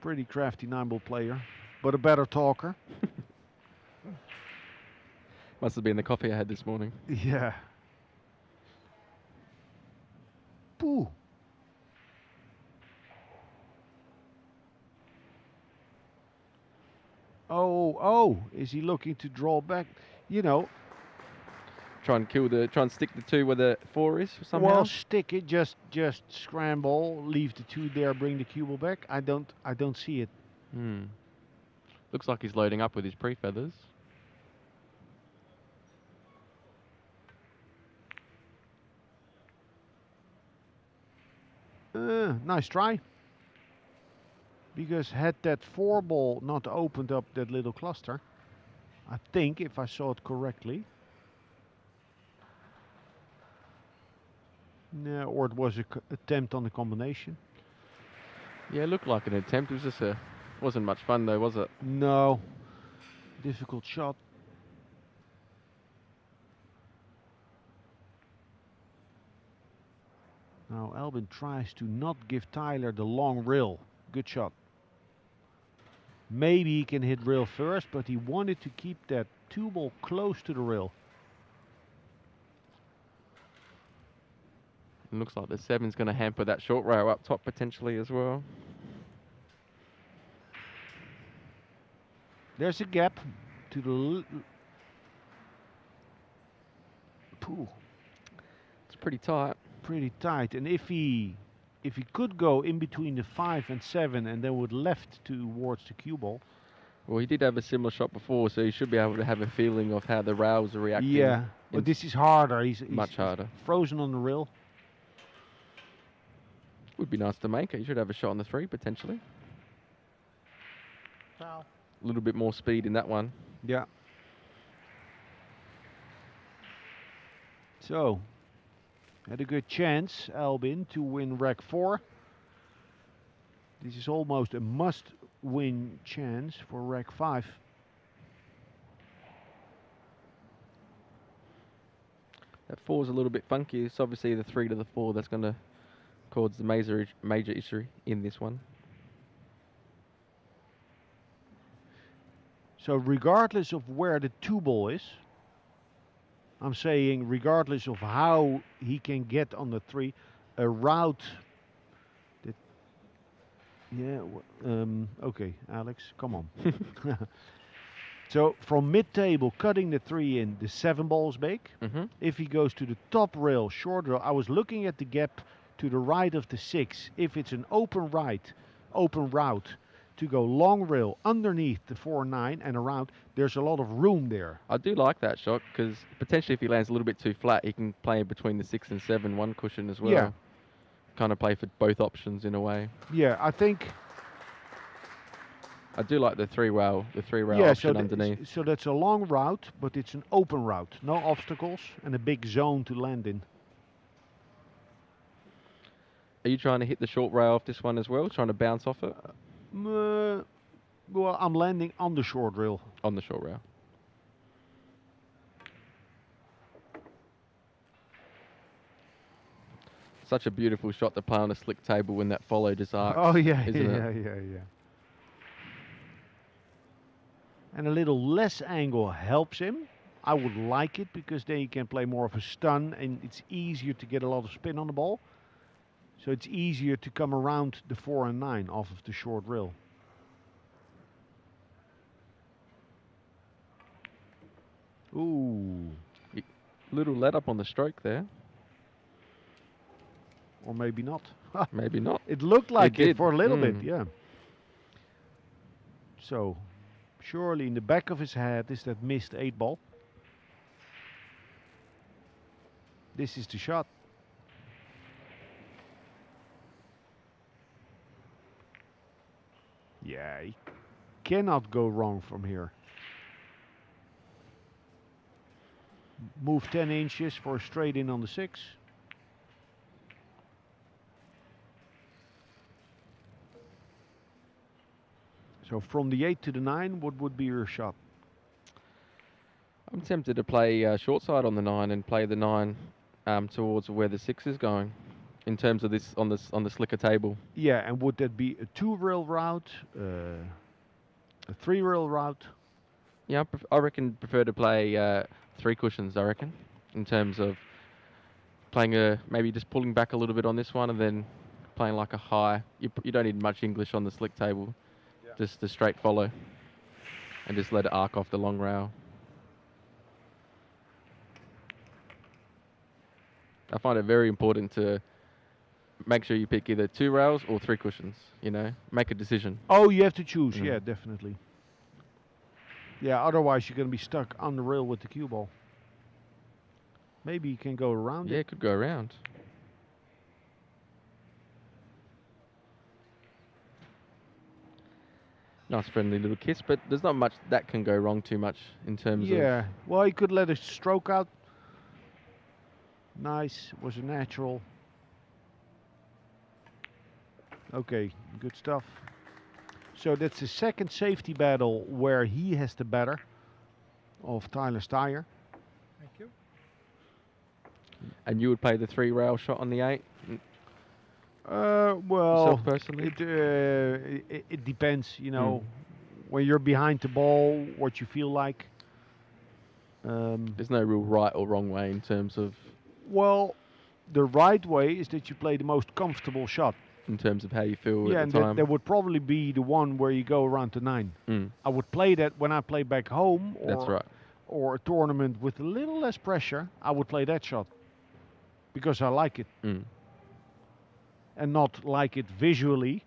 [SPEAKER 1] Pretty crafty 9-ball player, but a better talker.
[SPEAKER 2] Must have been the coffee I had this morning.
[SPEAKER 1] Yeah. Pooh. Oh, is he looking to draw back? You know,
[SPEAKER 2] Try and stick the 2 where the 4 is somehow.
[SPEAKER 1] well, stick it, just scramble, leave the 2 there, bring the cue ball back. I don't see it.
[SPEAKER 2] Looks like he's loading up with his pre-feathers.
[SPEAKER 1] Nice try. Because had that 4 ball not opened up that little cluster, I think, if I saw it correctly. No, or it was a attempt on the combination.
[SPEAKER 2] Yeah, it looked like an attempt. It was just wasn't much fun though, was it?
[SPEAKER 1] No. Difficult shot. Now Albin tries to not give Tyler the long rail. Good shot. Maybe he can hit rail first, but he wanted to keep that 2 ball close to the rail.
[SPEAKER 2] It looks like the 7's going to hamper that short rail up top potentially as well.
[SPEAKER 1] There's a gap to the... Pooh.
[SPEAKER 2] It's pretty tight.
[SPEAKER 1] Pretty tight. And if he could go in between the 5 and 7 and then would left towards the cue ball.
[SPEAKER 2] Well, he did have a similar shot before, so he should be able to have a feeling of how the rails are reacting.
[SPEAKER 1] Yeah, but this is harder. He's
[SPEAKER 2] much harder.
[SPEAKER 1] Frozen on the rail.
[SPEAKER 2] Would be nice to make it. You should have a shot on the 3 potentially.
[SPEAKER 3] Foul.
[SPEAKER 2] A little bit more speed in that one.
[SPEAKER 1] Yeah. So, had a good chance, Albin, to win rack 4. This is almost a must-win chance for rack 5.
[SPEAKER 2] That 4 is a little bit funky. It's obviously the 3 to the 4 that's going to cause the major issue in this one.
[SPEAKER 1] So regardless of where the 2 ball is, I'm saying regardless of how he can get on the 3, a route that... Yeah, okay, Alex, come on. So from mid-table, cutting the 3 in, the 7 ball is big. If he goes to the top rail, short rail, I was looking at the gap to the right of the 6. If it's an open route to go long rail underneath the 4-9 and around, there's a lot of room there.
[SPEAKER 2] I do like that shot because potentially if he lands a little bit too flat, he can play between the 6 and 7 one cushion as well.
[SPEAKER 1] Yeah.
[SPEAKER 2] Kind of play for both options in a way.
[SPEAKER 1] Yeah, I think...
[SPEAKER 2] I do like the 3 rail
[SPEAKER 1] yeah,
[SPEAKER 2] option underneath.
[SPEAKER 1] So that's a long route, but it's an open route. No obstacles and a big zone to land in.
[SPEAKER 2] Are you trying to hit the short rail off this one as well? Trying to bounce off it?
[SPEAKER 1] Well, I'm landing on the short rail.
[SPEAKER 2] On the short rail. Such a beautiful shot to play on a slick table when that follow just arcs.
[SPEAKER 1] Oh yeah,
[SPEAKER 2] isn't
[SPEAKER 1] yeah. And a little less angle helps him. I would like it because then you can play more of a stun and it's easier to get a lot of spin on the ball. So it's easier to come around the 4 and 9 off of the short rail. Ooh.
[SPEAKER 2] Little let up on the stroke there.
[SPEAKER 1] Or maybe not.
[SPEAKER 2] Maybe not.
[SPEAKER 1] It looked like it
[SPEAKER 2] did.
[SPEAKER 1] for a little bit,
[SPEAKER 2] Mm.
[SPEAKER 1] yeah. So, surely in the back of his head is that missed 8 ball. This is the shot. Yeah, he cannot go wrong from here. Move 10 inches for a straight in on the 6. So from the 8 to the 9, what would be your shot?
[SPEAKER 2] I'm tempted to play short side on the 9 and play the 9 towards where the 6 is going, in terms of this on the slicker table.
[SPEAKER 1] Yeah, and would that be a 2-rail route, a 3-rail route?
[SPEAKER 2] Yeah, I reckon prefer to play 3 cushions. I reckon, in terms of playing maybe just pulling back a little bit on this one and then playing like a high. You don't need much English on the slick table, just the straight follow, and just let it arc off the long rail. I find it very important to make sure you pick either 2 rails or 3 cushions. You know, make a decision.
[SPEAKER 1] Oh, you have to choose.
[SPEAKER 2] Mm.
[SPEAKER 1] Yeah, definitely. Yeah, otherwise you're going to be stuck on the rail with the cue ball. Maybe you can go around
[SPEAKER 2] Yeah,
[SPEAKER 1] it.
[SPEAKER 2] it could go around. Nice friendly little kiss, but there's not much that can go wrong too much in terms of...
[SPEAKER 1] Yeah, well, he could let it stroke out. Nice, was a natural. Okay, good stuff. So that's the second safety battle where he has the better of Tyler Steyer.
[SPEAKER 3] Thank you.
[SPEAKER 2] And you would play the 3 rail shot on the 8?
[SPEAKER 1] Well,
[SPEAKER 2] Yourself personally?
[SPEAKER 1] it depends, you know, when you're behind the ball, what you feel like.
[SPEAKER 2] There's no real right or wrong way in terms of...
[SPEAKER 1] Well, the right way is that you play the most comfortable shot.
[SPEAKER 2] In terms of how you feel
[SPEAKER 1] Yeah,
[SPEAKER 2] at
[SPEAKER 1] and
[SPEAKER 2] the time.
[SPEAKER 1] that would probably be the one where you go around the 9. I would play that when I play back home, or
[SPEAKER 2] That's right.
[SPEAKER 1] or a tournament with a little less pressure. I would play that shot because I like it, and not like it visually,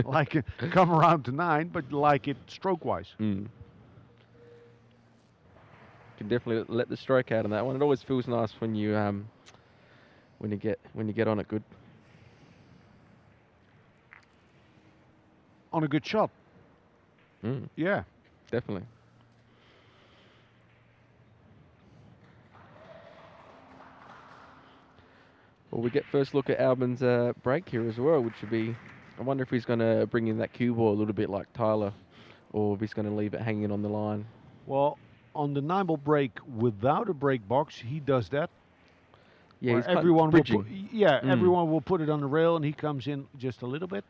[SPEAKER 1] like it come around the 9, but like it stroke-wise.
[SPEAKER 2] Can definitely let the stroke out on that one. It always feels nice when you get on it good.
[SPEAKER 1] On a good shot. Yeah.
[SPEAKER 2] Definitely. Well, we get first look at Albin's break here as well, which would be... I wonder if he's going to bring in that cue ball a little bit like Tyler, or if he's going to leave it hanging on the line.
[SPEAKER 1] Well, on the 9-ball break without a break box, he does that.
[SPEAKER 2] Yeah, he's
[SPEAKER 1] everyone will put,
[SPEAKER 2] bridging.
[SPEAKER 1] everyone will put it on the rail, and he comes in just a little bit.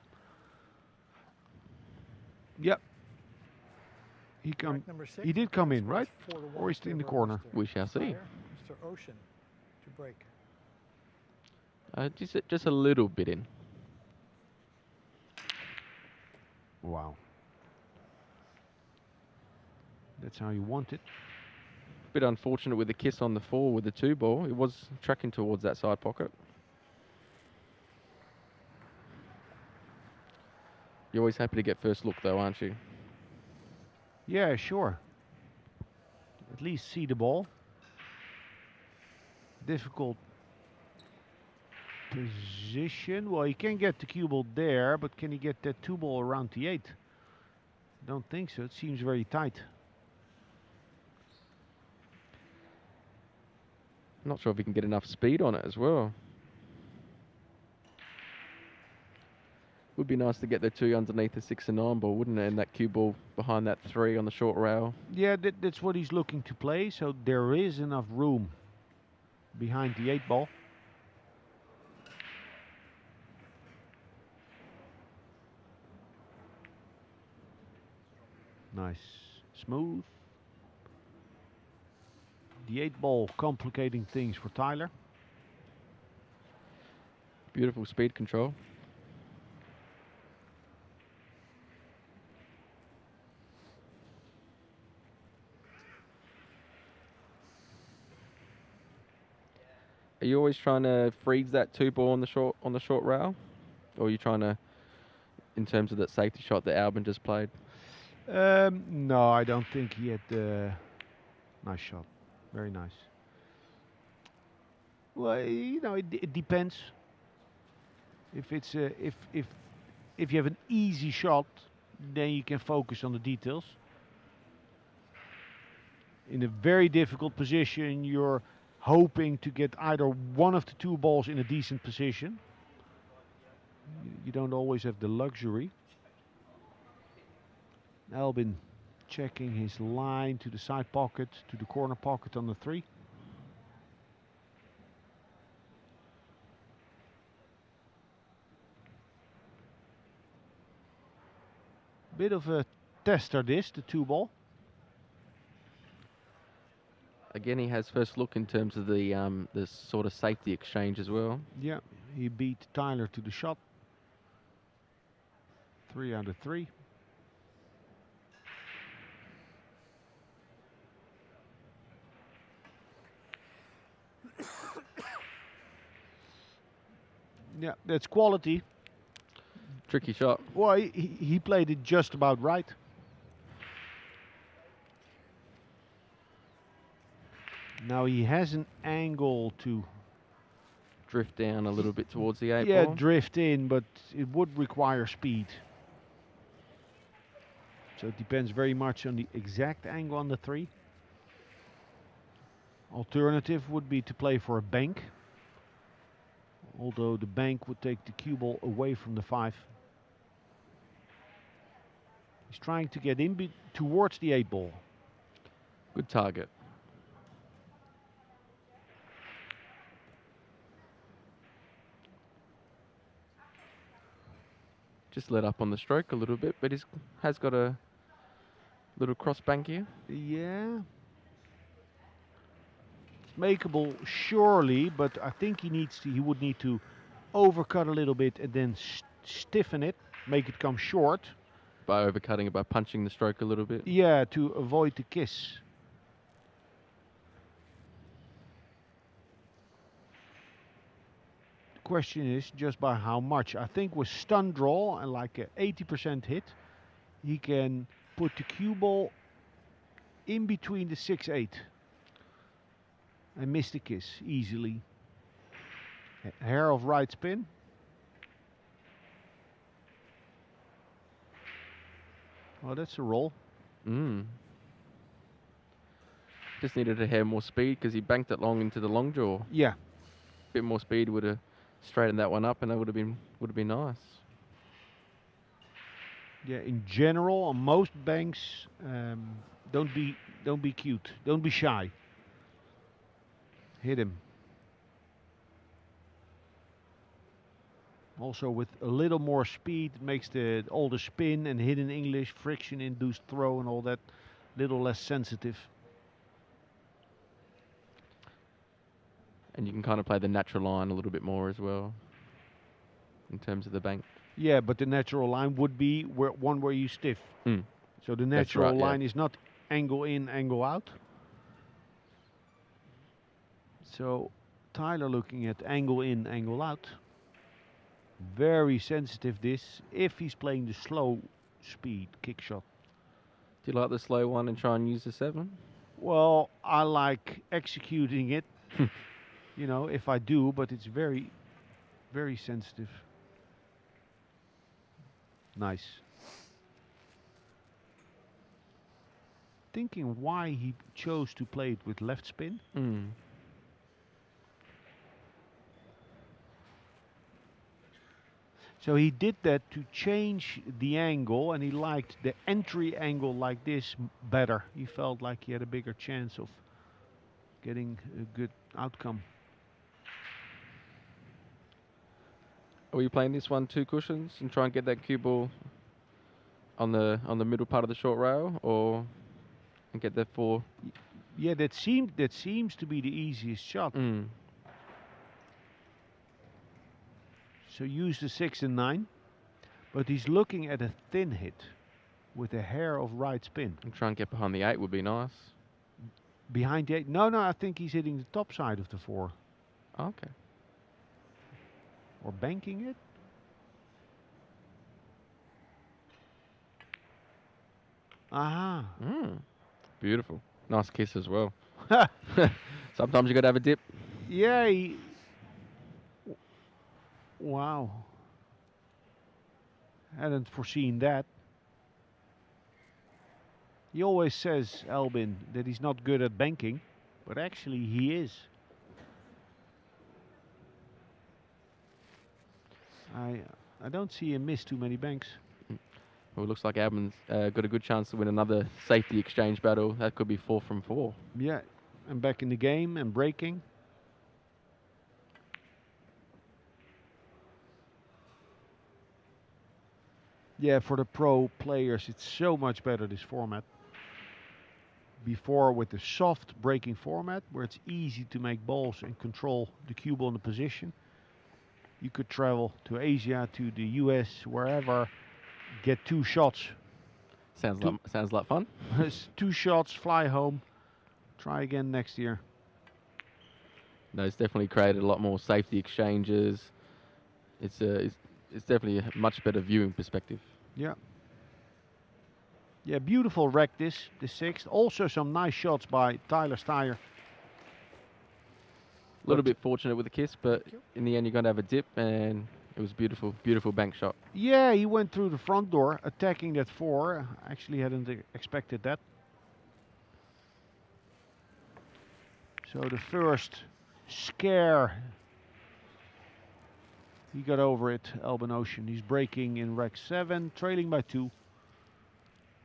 [SPEAKER 1] Yep. He did come in, right? Or is he in the corner?
[SPEAKER 2] We shall see.
[SPEAKER 3] Mr. Ocean to break.
[SPEAKER 2] Just a little bit in.
[SPEAKER 1] Wow. That's how you want it.
[SPEAKER 2] Bit unfortunate with the kiss on the 4 with the 2 ball. It was tracking towards that side pocket. You're always happy to get first look though, aren't you?
[SPEAKER 1] Yeah, sure. At least see the ball. Difficult position. Well, he can get the cue ball there, but can he get that 2 ball around the 8? Don't think so. It seems very tight.
[SPEAKER 2] Not sure if he can get enough speed on it as well. Would be nice to get the 2 underneath the 6 and 9 ball, wouldn't it? And that cue ball behind that 3 on the short rail.
[SPEAKER 1] Yeah, that's what he's looking to play. So there is enough room behind the 8 ball. Nice. Smooth. The 8 ball complicating things for Tyler.
[SPEAKER 2] Beautiful speed control. Are you always trying to freeze that 2-ball on the short rail, or are you trying to, in terms of that safety shot that Albin just played?
[SPEAKER 1] No, I don't think he had nice shot. Very nice. Well, you know, it depends. If it's if you have an easy shot, then you can focus on the details. In a very difficult position, you're hoping to get either one of the two balls in a decent position. You don't always have the luxury. Albin checking his line to the side pocket, to the corner pocket on the 3. Bit of a tester this, the 2-ball.
[SPEAKER 2] Again, he has first look in terms of the sort of safety exchange as well.
[SPEAKER 1] Yeah, he beat Tyler to the shot. 3 out of 3. Yeah, that's quality.
[SPEAKER 2] Tricky shot.
[SPEAKER 1] Well, he played it just about right. Now he has an angle to
[SPEAKER 2] Drift down a little bit towards the 8
[SPEAKER 1] yeah,
[SPEAKER 2] ball.
[SPEAKER 1] drift in, but it would require speed. So it depends very much on the exact angle on the 3. Alternative would be to play for a bank, although the bank would take the cue ball away from the 5. He's trying to get in towards the 8 ball.
[SPEAKER 2] Good target. Just let up on the stroke a little bit, but he has got a little cross bank here.
[SPEAKER 1] Yeah. It's makeable, surely, but I think he would need to overcut a little bit and then stiffen it, make it come short.
[SPEAKER 2] By overcutting it, by punching the stroke a little bit.
[SPEAKER 1] Yeah, to avoid the kiss. The question is just by how much. I think with stun draw and like a 80% hit, he can put the cue ball in between the 6-8 and miss the kiss easily. A hair of right spin. Oh, that's a roll.
[SPEAKER 2] Just needed to have more speed because he banked it long into the long jaw.
[SPEAKER 1] Yeah.
[SPEAKER 2] Bit more speed would have straightened that one up, and that would have been nice.
[SPEAKER 1] Yeah, in general, on most banks, don't be cute, don't be shy. Hit him. Also, with a little more speed, it makes all the spin and hidden English, friction-induced throw, and all that little less sensitive.
[SPEAKER 2] And you can kind of play the natural line a little bit more as well, in terms of the bank.
[SPEAKER 1] Yeah, but the natural line would be one where you stiff. So the natural
[SPEAKER 2] right,
[SPEAKER 1] line is not angle in, angle out. So Tyler looking at angle in, angle out. Very sensitive this, if he's playing the slow speed kick shot.
[SPEAKER 2] Do you like the slow one and try and use the 7?
[SPEAKER 1] Well, I like executing it, you know, if I do, but it's very, very sensitive. Nice. Thinking why he chose to play it with left spin. So he did that to change the angle, and he liked the entry angle like this better. He felt like he had a bigger chance of getting a good outcome.
[SPEAKER 2] Are you playing this one 2 cushions and try and get that cue ball on the middle part of the short rail, or and get that 4?
[SPEAKER 1] Yeah, that seems to be the easiest shot. So use the 6 and 9, but he's looking at a thin hit with a hair of right spin.
[SPEAKER 2] And try and get behind the 8 would be nice.
[SPEAKER 1] Behind the 8? No, I think he's hitting the top side of the 4.
[SPEAKER 2] Okay.
[SPEAKER 1] Or banking it. Aha.
[SPEAKER 2] Beautiful. Nice kiss as well. Sometimes you got to have a dip.
[SPEAKER 1] Yeah. Wow. Hadn't foreseen that. He always says, Albin, that he's not good at banking, but actually he is. I don't see him miss too many banks.
[SPEAKER 2] Well, it looks like Albin's got a good chance to win another safety exchange battle. That could be 4 from 4.
[SPEAKER 1] Yeah, and back in the game and breaking. Yeah, for the pro players, it's so much better, this format. Before, with the soft breaking format, where it's easy to make balls and control the cue ball in the position, you could travel to Asia, to the US, wherever, get 2 shots.
[SPEAKER 2] Sounds like fun.
[SPEAKER 1] 2 shots, fly home, try again next year.
[SPEAKER 2] No, it's definitely created a lot more safety exchanges. It's definitely a much better viewing perspective.
[SPEAKER 1] Yeah. Yeah, beautiful wreck the 6th. Also some nice shots by Tyler Steyer.
[SPEAKER 2] A little bit fortunate with the kiss, but in the end you're going to have a dip, and it was beautiful, beautiful bank shot.
[SPEAKER 1] Yeah, he went through the front door, attacking that 4. Actually hadn't expected that. So the first scare, he got over it, Albin Ocean. He's breaking in rack 7, trailing by 2.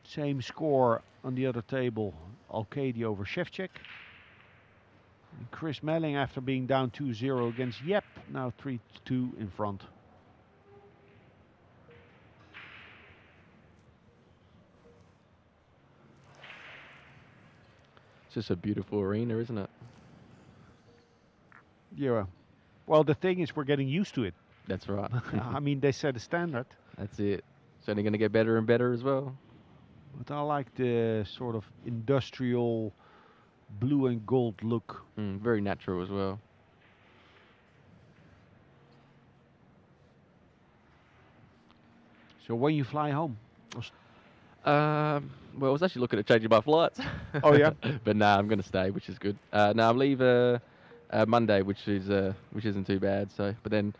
[SPEAKER 1] Same score on the other table, Alcadi over Shevchek. And Chris Melling, after being down 2-0 against Yep, now 3-2 in front.
[SPEAKER 2] It's just a beautiful arena, isn't it?
[SPEAKER 1] Yeah. Well, the thing is, we're getting used to it.
[SPEAKER 2] That's right.
[SPEAKER 1] I mean, they set a standard.
[SPEAKER 2] That's it. It's only going to get better and better as well.
[SPEAKER 1] But I like the sort of industrial blue and gold look.
[SPEAKER 2] Very natural as well.
[SPEAKER 1] So when you fly home?
[SPEAKER 2] Well, I was actually looking at changing my flights.
[SPEAKER 1] Oh yeah.
[SPEAKER 2] But nah, I'm going to stay, which is good. I leave Monday, which isn't too bad. So, but then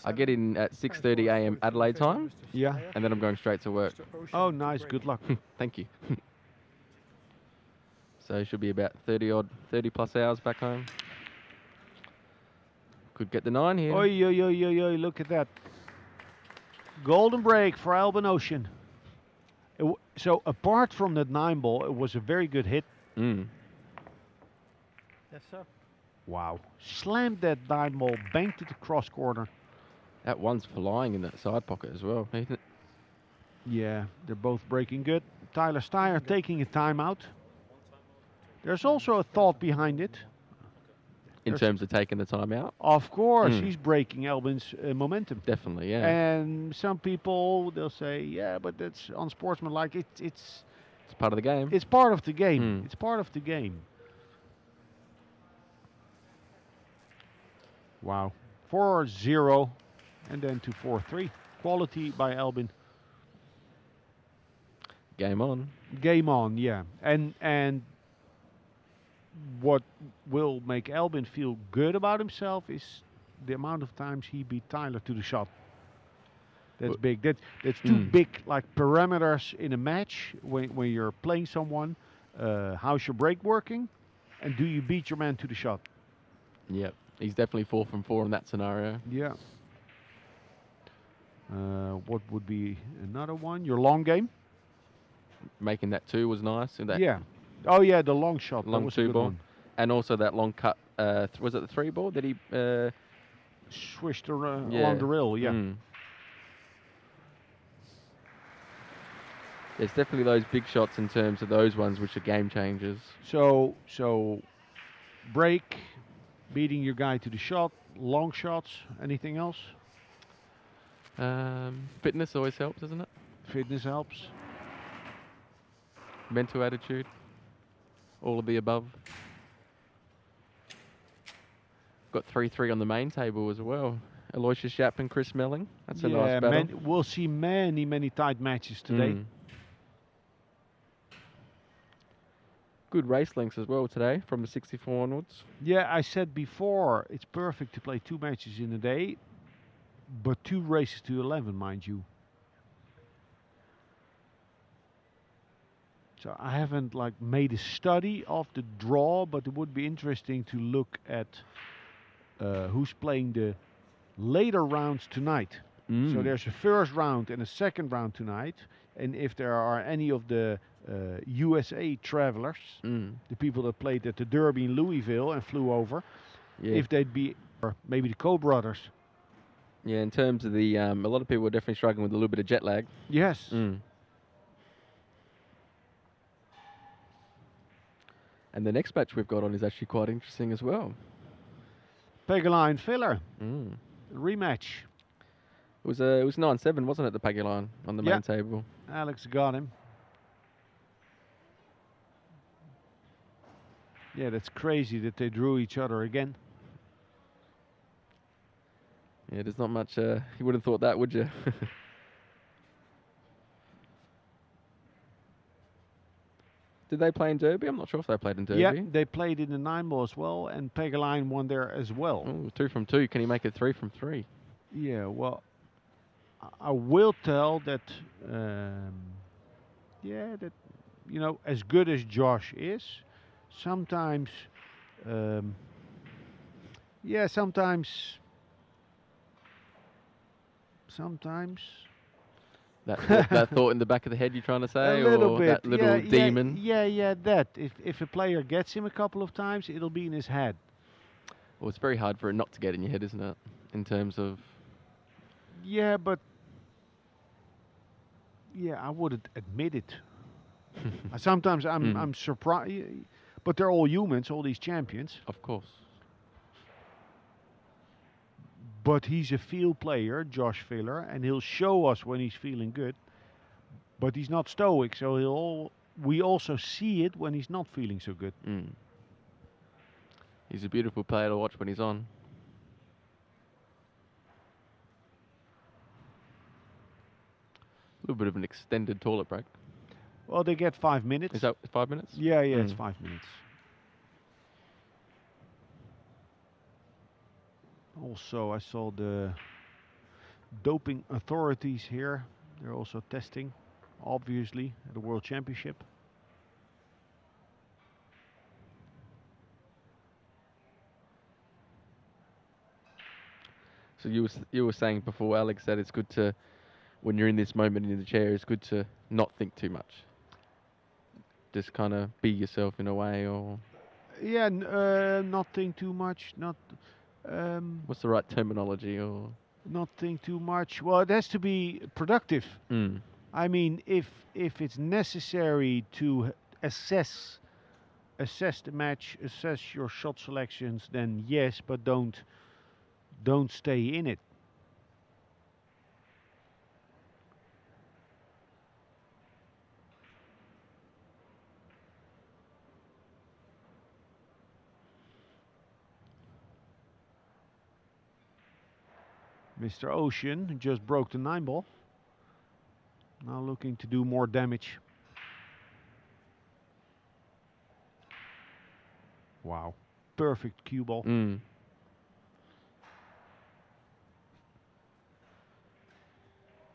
[SPEAKER 2] I get in at 6:30 a.m. Adelaide time.
[SPEAKER 1] Yeah.
[SPEAKER 2] And then I'm going straight to work.
[SPEAKER 1] Oh, nice. Good luck.
[SPEAKER 2] Thank you. So it should be about 30 plus hours back home. Could get the 9 here.
[SPEAKER 1] Oi, oi, oi, oi, oi, look at that. Golden break for Albin Ocean. So apart from that 9 ball, it was a very good hit.
[SPEAKER 3] Yes, sir.
[SPEAKER 1] Wow. Slammed that 9 ball, banked it across corner.
[SPEAKER 2] That one's flying in that side pocket as well, isn't it?
[SPEAKER 1] Yeah, they're both breaking good. Tyler Steyer taking a timeout. There's also a thought behind it.
[SPEAKER 2] In terms of taking the time out?
[SPEAKER 1] Of course, he's breaking Albin's momentum.
[SPEAKER 2] Definitely, yeah.
[SPEAKER 1] And some people, they'll say, yeah, but that's unsportsmanlike. It's
[SPEAKER 2] part of the game.
[SPEAKER 1] It's part of the game. It's part of the game. Wow. 4-0 and then to 4-3. Quality by Albin.
[SPEAKER 2] Game on.
[SPEAKER 1] Game on, yeah. And what will make Albin feel good about himself is the amount of times he beat Tyler to the shot. That's big. That's two big like parameters in a match when you're playing someone. How's your break working? And do you beat your man to the shot?
[SPEAKER 2] Yep. He's definitely 4 from 4 in that scenario.
[SPEAKER 1] Yeah. What would be another one? Your long game?
[SPEAKER 2] Making that 2 was nice. In that
[SPEAKER 1] Yeah. Oh yeah, the long shot.
[SPEAKER 2] long
[SPEAKER 1] that was
[SPEAKER 2] 2
[SPEAKER 1] a good
[SPEAKER 2] ball.
[SPEAKER 1] one.
[SPEAKER 2] And also that long cut. Was it the 3 ball that he
[SPEAKER 1] Swished along the rail, yeah.
[SPEAKER 2] There's definitely those big shots in terms of those ones which are game changers.
[SPEAKER 1] So break, beating your guy to the shot, long shots, anything else?
[SPEAKER 2] Fitness always helps, doesn't it?
[SPEAKER 1] Fitness helps.
[SPEAKER 2] Mental attitude. All of the above. Got 3-3 on the main table as well. Aloysius Yap and Chris Melling. That's a nice battle.
[SPEAKER 1] We'll see many tight matches today.
[SPEAKER 2] Mm. Good race lengths as well today from the 64 onwards.
[SPEAKER 1] Yeah, I said before, it's perfect to play 2 matches in a day, but 2 races to 11, mind you. So I haven't like made a study of the draw, but it would be interesting to look at who's playing the later rounds tonight. So there's a first round and a second round tonight, and if there are any of the USA travelers, the people that played at the Derby in Louisville and flew over, if they'd be, or maybe the Coe brothers.
[SPEAKER 2] Yeah, in terms of the, a lot of people are definitely struggling with a little bit of jet lag.
[SPEAKER 1] Yes.
[SPEAKER 2] And the next match we've got on is actually quite interesting as well.
[SPEAKER 1] Pegula and Filler. Rematch.
[SPEAKER 2] It was 9-7, wasn't it, the Pegula on the main table?
[SPEAKER 1] Alex got him. Yeah, that's crazy that they drew each other again.
[SPEAKER 2] Yeah, there's not much, you wouldn't have thought that, would you? Did they play in Derby? I'm not sure if they played in Derby.
[SPEAKER 1] Yeah, they played in the 9-ball as well, and Pegula won there as well.
[SPEAKER 2] Oh, 2 from 2. Can he make it 3 from 3?
[SPEAKER 1] Yeah, well, I will tell that, that, you know, as good as Josh is, sometimes, sometimes.
[SPEAKER 2] That thought in the back of the head you're trying to say?
[SPEAKER 1] A little
[SPEAKER 2] or
[SPEAKER 1] bit.
[SPEAKER 2] That little demon?
[SPEAKER 1] Yeah, that. If a player gets him a couple of times, it'll be in his head.
[SPEAKER 2] Well, it's very hard for it not to get in your head, isn't it? In terms of...
[SPEAKER 1] Yeah, but... Yeah, I wouldn't admit it. Sometimes I'm surprised. But they're all humans, all these champions.
[SPEAKER 2] Of course.
[SPEAKER 1] But he's a field player, Josh Filler, and he'll show us when he's feeling good. But he's not stoic, so we also see it when he's not feeling so good.
[SPEAKER 2] He's a beautiful player to watch when he's on. A little bit of an extended toilet break.
[SPEAKER 1] Well, they get 5 minutes.
[SPEAKER 2] Is that 5 minutes?
[SPEAKER 1] Yeah, it's 5 minutes. Also, I saw the doping authorities here. They're also testing, obviously, at the World Championship.
[SPEAKER 2] So you were saying before, Alex, that it's good to, when you're in this moment in the chair, it's good to not think too much. Just kind of be yourself in a way, or...
[SPEAKER 1] Yeah, not think too much, not...
[SPEAKER 2] what's the right terminology, or...
[SPEAKER 1] Not think too much. Well, it has to be productive. I mean, if it's necessary to assess the match, assess your shot selections, then yes, but don't stay in it. Mr. Ocean just broke the 9-ball. Now looking to do more damage. Wow. Perfect cue ball.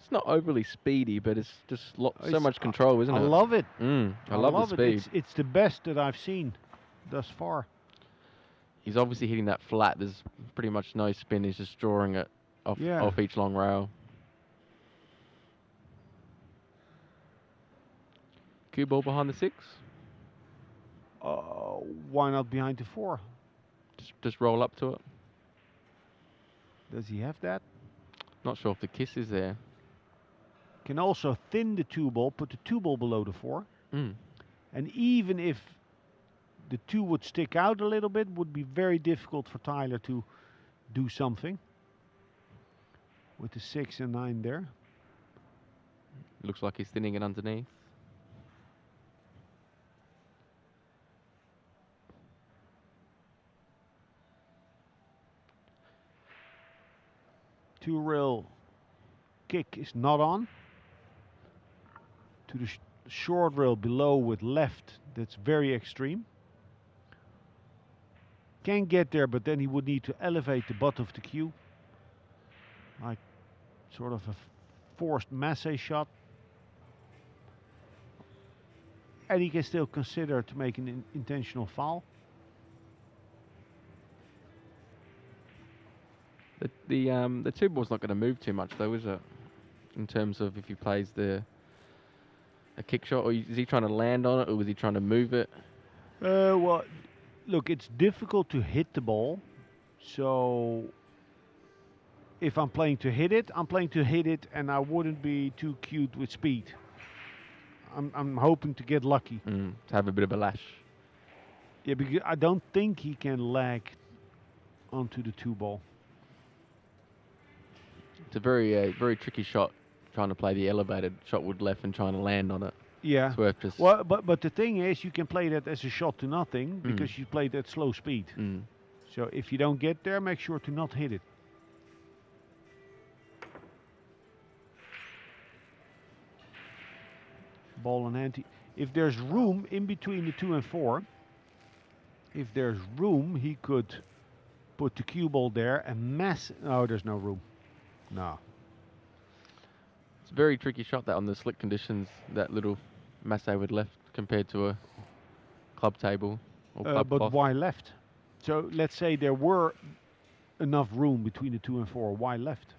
[SPEAKER 2] It's not overly speedy, but it's just so much control, isn't it?
[SPEAKER 1] I love it.
[SPEAKER 2] I love the speed.
[SPEAKER 1] It's the best that I've seen thus far.
[SPEAKER 2] He's obviously hitting that flat. There's pretty much no spin. He's just drawing it off each long rail. Cue ball behind the 6.
[SPEAKER 1] Why not behind the 4?
[SPEAKER 2] Just roll up to it.
[SPEAKER 1] Does he have that?
[SPEAKER 2] Not sure if the kiss is there.
[SPEAKER 1] Can also thin the 2-ball, put the 2-ball below the 4. And even if the 2 would stick out a little bit, would be very difficult for Tyler to do something. with the 6 and 9 there.
[SPEAKER 2] Looks like he's thinning it underneath.
[SPEAKER 1] Two rail kick is not on. To the short rail below with left, that's very extreme. Can get there, but then he would need to elevate the butt of the cue. Like sort of a forced masse shot. And he can still consider to make an intentional foul.
[SPEAKER 2] The two ball's not going to move too much though, is it? In terms of if he plays a kick shot, or is he trying to land on it, or was he trying to move it?
[SPEAKER 1] Well, look, it's difficult to hit the ball. So if I'm playing to hit it, I'm playing to hit it, and I wouldn't be too cute with speed. I'm hoping to get lucky.
[SPEAKER 2] To have a bit of a lash.
[SPEAKER 1] Yeah, because I don't think he can lag onto the 2 ball.
[SPEAKER 2] It's a very tricky shot, trying to play the elevated shot with left and trying to land on it.
[SPEAKER 1] Yeah.
[SPEAKER 2] Swerve just.
[SPEAKER 1] Well, but the thing is, you can play that as a shot to nothing because you played at slow speed. So if you don't get there, make sure to not hit it. Ball in hand. If there's room in between the 2 and 4, if there's room, he could put the cue ball there and mass. No, there's no room. No.
[SPEAKER 2] It's a very tricky shot that on the slick conditions, that little masse with left compared to a club table or club
[SPEAKER 1] But
[SPEAKER 2] cloth.
[SPEAKER 1] why left? So let's say there were enough room between the 2 and 4. Why left?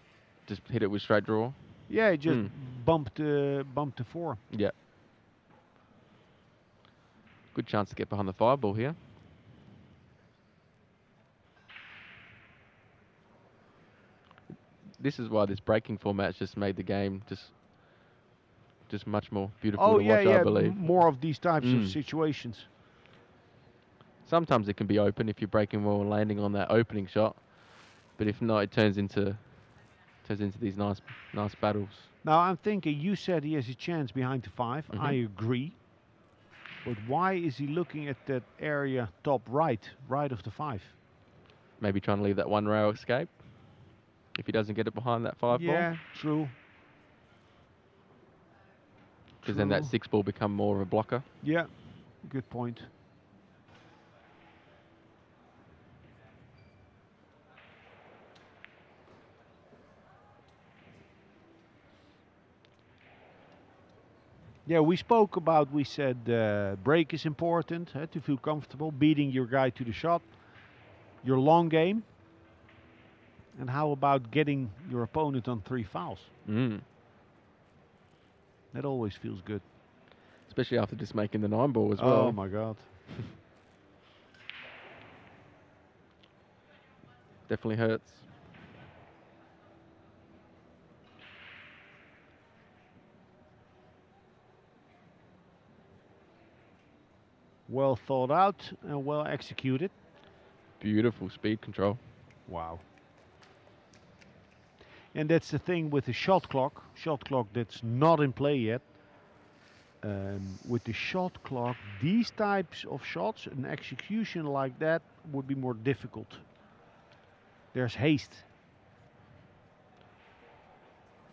[SPEAKER 2] Just hit it with straight draw.
[SPEAKER 1] Yeah, just bumped the 4.
[SPEAKER 2] Yeah. Good chance to get behind the 5 ball here. This is why this breaking format's just made the game just much more beautiful to watch, I believe.
[SPEAKER 1] More of these types of situations.
[SPEAKER 2] Sometimes it can be open if you're breaking well and landing on that opening shot, but if not, it turns into these nice battles.
[SPEAKER 1] Now I'm thinking, you said he has a chance behind the 5. I agree. But why is he looking at that area top right of the 5?
[SPEAKER 2] Maybe trying to leave that one rail escape if he doesn't get it behind that 5 ball.
[SPEAKER 1] Yeah, true.
[SPEAKER 2] Because then that 6 ball become more of a blocker.
[SPEAKER 1] Yeah, good point. Yeah, we spoke about, we said break is important to feel comfortable, beating your guy to the shot, your long game. And how about getting your opponent on 3 fouls? That always feels good.
[SPEAKER 2] Especially after just making the 9 ball as well.
[SPEAKER 1] Oh my God.
[SPEAKER 2] Definitely hurts.
[SPEAKER 1] Well thought out and well executed.
[SPEAKER 2] Beautiful speed control.
[SPEAKER 1] Wow. And that's the thing with the shot clock that's not in play yet. With the shot clock, these types of shots, an execution like that would be more difficult. There's haste.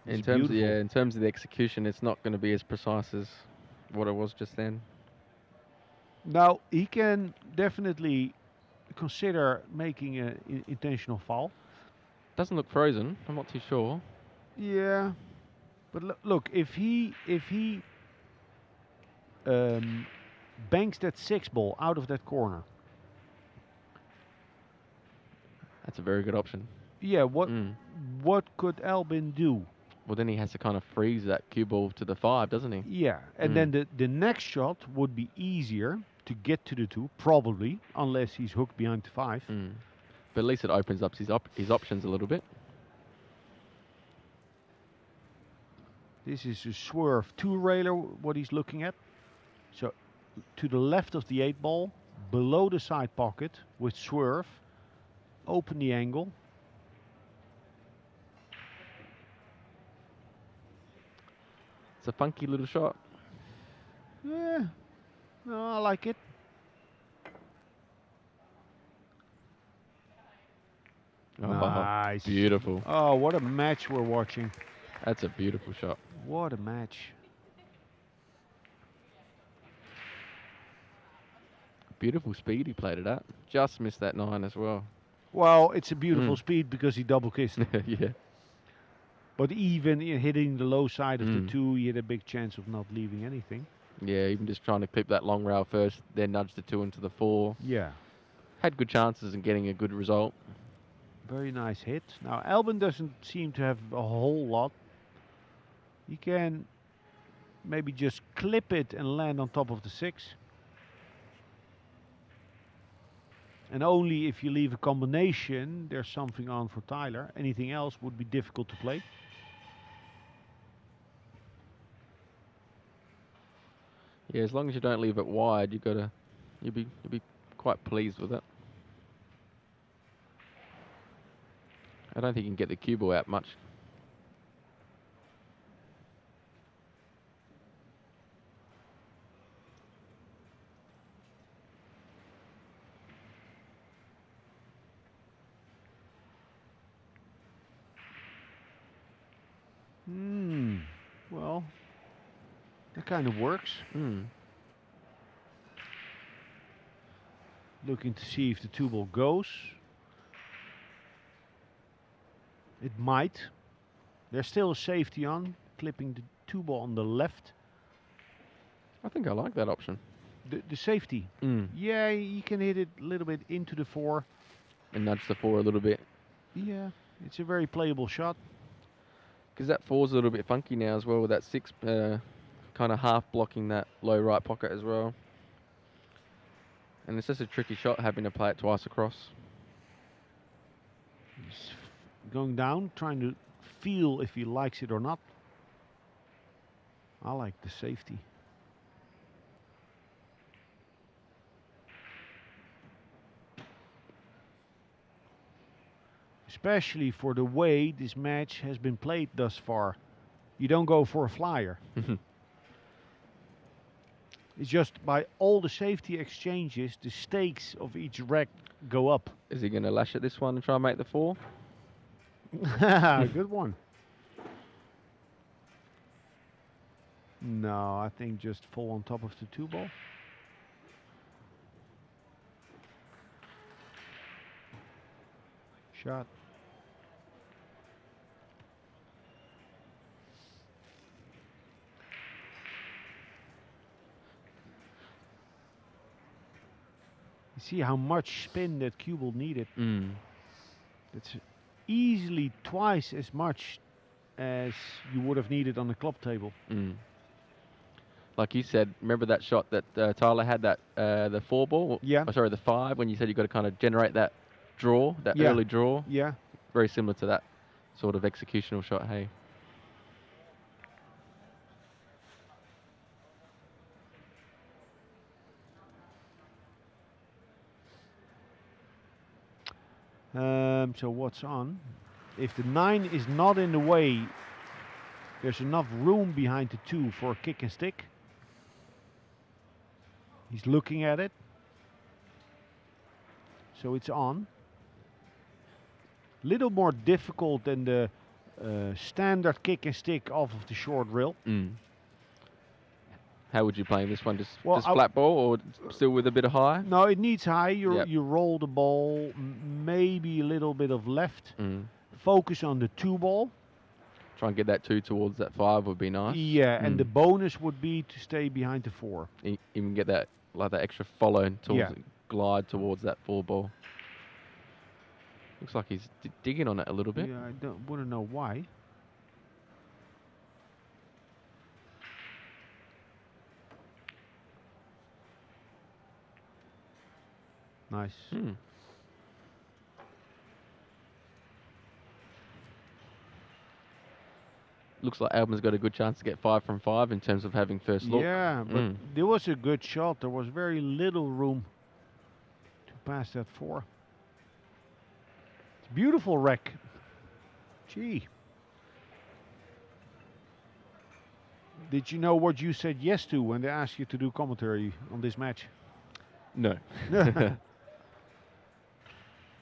[SPEAKER 2] In terms of the execution, it's not going to be as precise as what it was just then.
[SPEAKER 1] Now, he can definitely consider making an intentional foul.
[SPEAKER 2] Doesn't look frozen. I'm not too sure.
[SPEAKER 1] Yeah, but look, if he banks that 6 ball out of that corner.
[SPEAKER 2] That's a very good option.
[SPEAKER 1] Yeah, what could Albin do?
[SPEAKER 2] Well, then he has to kind of freeze that cue ball to the 5, doesn't he?
[SPEAKER 1] Yeah, and then the next shot would be easier to get to the 2, probably, unless he's hooked behind the 5.
[SPEAKER 2] But at least it opens up his options a little bit.
[SPEAKER 1] This is a swerve 2-railer, what he's looking at. So, to the left of the 8 ball, below the side pocket, with swerve, open the angle.
[SPEAKER 2] a funky little shot.
[SPEAKER 1] Yeah, no, I like it.
[SPEAKER 2] Oh,
[SPEAKER 1] Nice.
[SPEAKER 2] beautiful.
[SPEAKER 1] Oh, what a match we're watching.
[SPEAKER 2] That's a beautiful shot.
[SPEAKER 1] What a match.
[SPEAKER 2] Beautiful speed he played it at. Just missed that 9 as well.
[SPEAKER 1] Well, it's a beautiful speed because he double kissed.
[SPEAKER 2] Yeah.
[SPEAKER 1] But even hitting the low side of the 2, he had a big chance of not leaving anything.
[SPEAKER 2] Yeah, even just trying to clip that long rail first, then nudge the 2 into the 4.
[SPEAKER 1] Yeah.
[SPEAKER 2] Had good chances in getting a good result.
[SPEAKER 1] Very nice hit. Now, Albin doesn't seem to have a whole lot. He can maybe just clip it and land on top of the 6. And only if you leave a combination, there's something on for Tyler. Anything else would be difficult to play.
[SPEAKER 2] Yeah, as long as you don't leave it wide, you'll be quite pleased with it. I don't think you can get the cue ball out much.
[SPEAKER 1] Well, that kind of works. Looking to see if the 2 ball goes. It might. There's still a safety on, clipping the 2 ball on the left.
[SPEAKER 2] I think I like that option.
[SPEAKER 1] The safety. Yeah, you can hit it a little bit into the 4.
[SPEAKER 2] And nudge the 4 a little bit.
[SPEAKER 1] Yeah, it's a very playable shot.
[SPEAKER 2] Because that 4's a little bit funky now as well, with that 6 kind of half blocking that low right pocket as well. And it's just a tricky shot having to play it twice across.
[SPEAKER 1] He's going down, trying to feel if he likes it or not. I like the safety. Especially for the way this match has been played thus far. You don't go for a flyer. It's just by all the safety exchanges, the stakes of each rack go up.
[SPEAKER 2] Is he going to lash at this one and try and make the 4?
[SPEAKER 1] Good one. No, I think just fall on top of the 2 ball. Shot. You see how much spin that cue ball needed. It's easily twice as much as you would have needed on the club table.
[SPEAKER 2] Like you said, remember that shot that Tyler had, that the 4 ball?
[SPEAKER 1] Yeah.
[SPEAKER 2] Oh, sorry, the 5, when you said you got to kind of generate that draw, that early draw?
[SPEAKER 1] Yeah.
[SPEAKER 2] Very similar to that sort of executional shot, hey?
[SPEAKER 1] So what's on? If the 9 is not in the way, there's enough room behind the 2 for a kick and stick. He's looking at it. So it's on. Little more difficult than the standard kick and stick off of the short rail.
[SPEAKER 2] How would you play this one? Just
[SPEAKER 1] Well,
[SPEAKER 2] flat ball or still with a bit of high?
[SPEAKER 1] No, it needs high. You
[SPEAKER 2] Yep.
[SPEAKER 1] you roll the ball, maybe a little bit of left. Focus on the 2 ball.
[SPEAKER 2] Try and get that 2 towards that 5 would be nice.
[SPEAKER 1] Yeah, and the bonus would be to stay behind the 4.
[SPEAKER 2] Even get that, like that extra follow towards glide towards that 4 ball. Looks like he's digging on it a little bit.
[SPEAKER 1] Yeah, I want to know why. Nice.
[SPEAKER 2] Looks like Albin's got a good chance to get 5 from 5 in terms of having first look.
[SPEAKER 1] Yeah, but there was a good shot. There was very little room to pass that 4. It's a beautiful wreck. Gee. Did you know what you said yes to when they asked you to do commentary on this match?
[SPEAKER 2] No.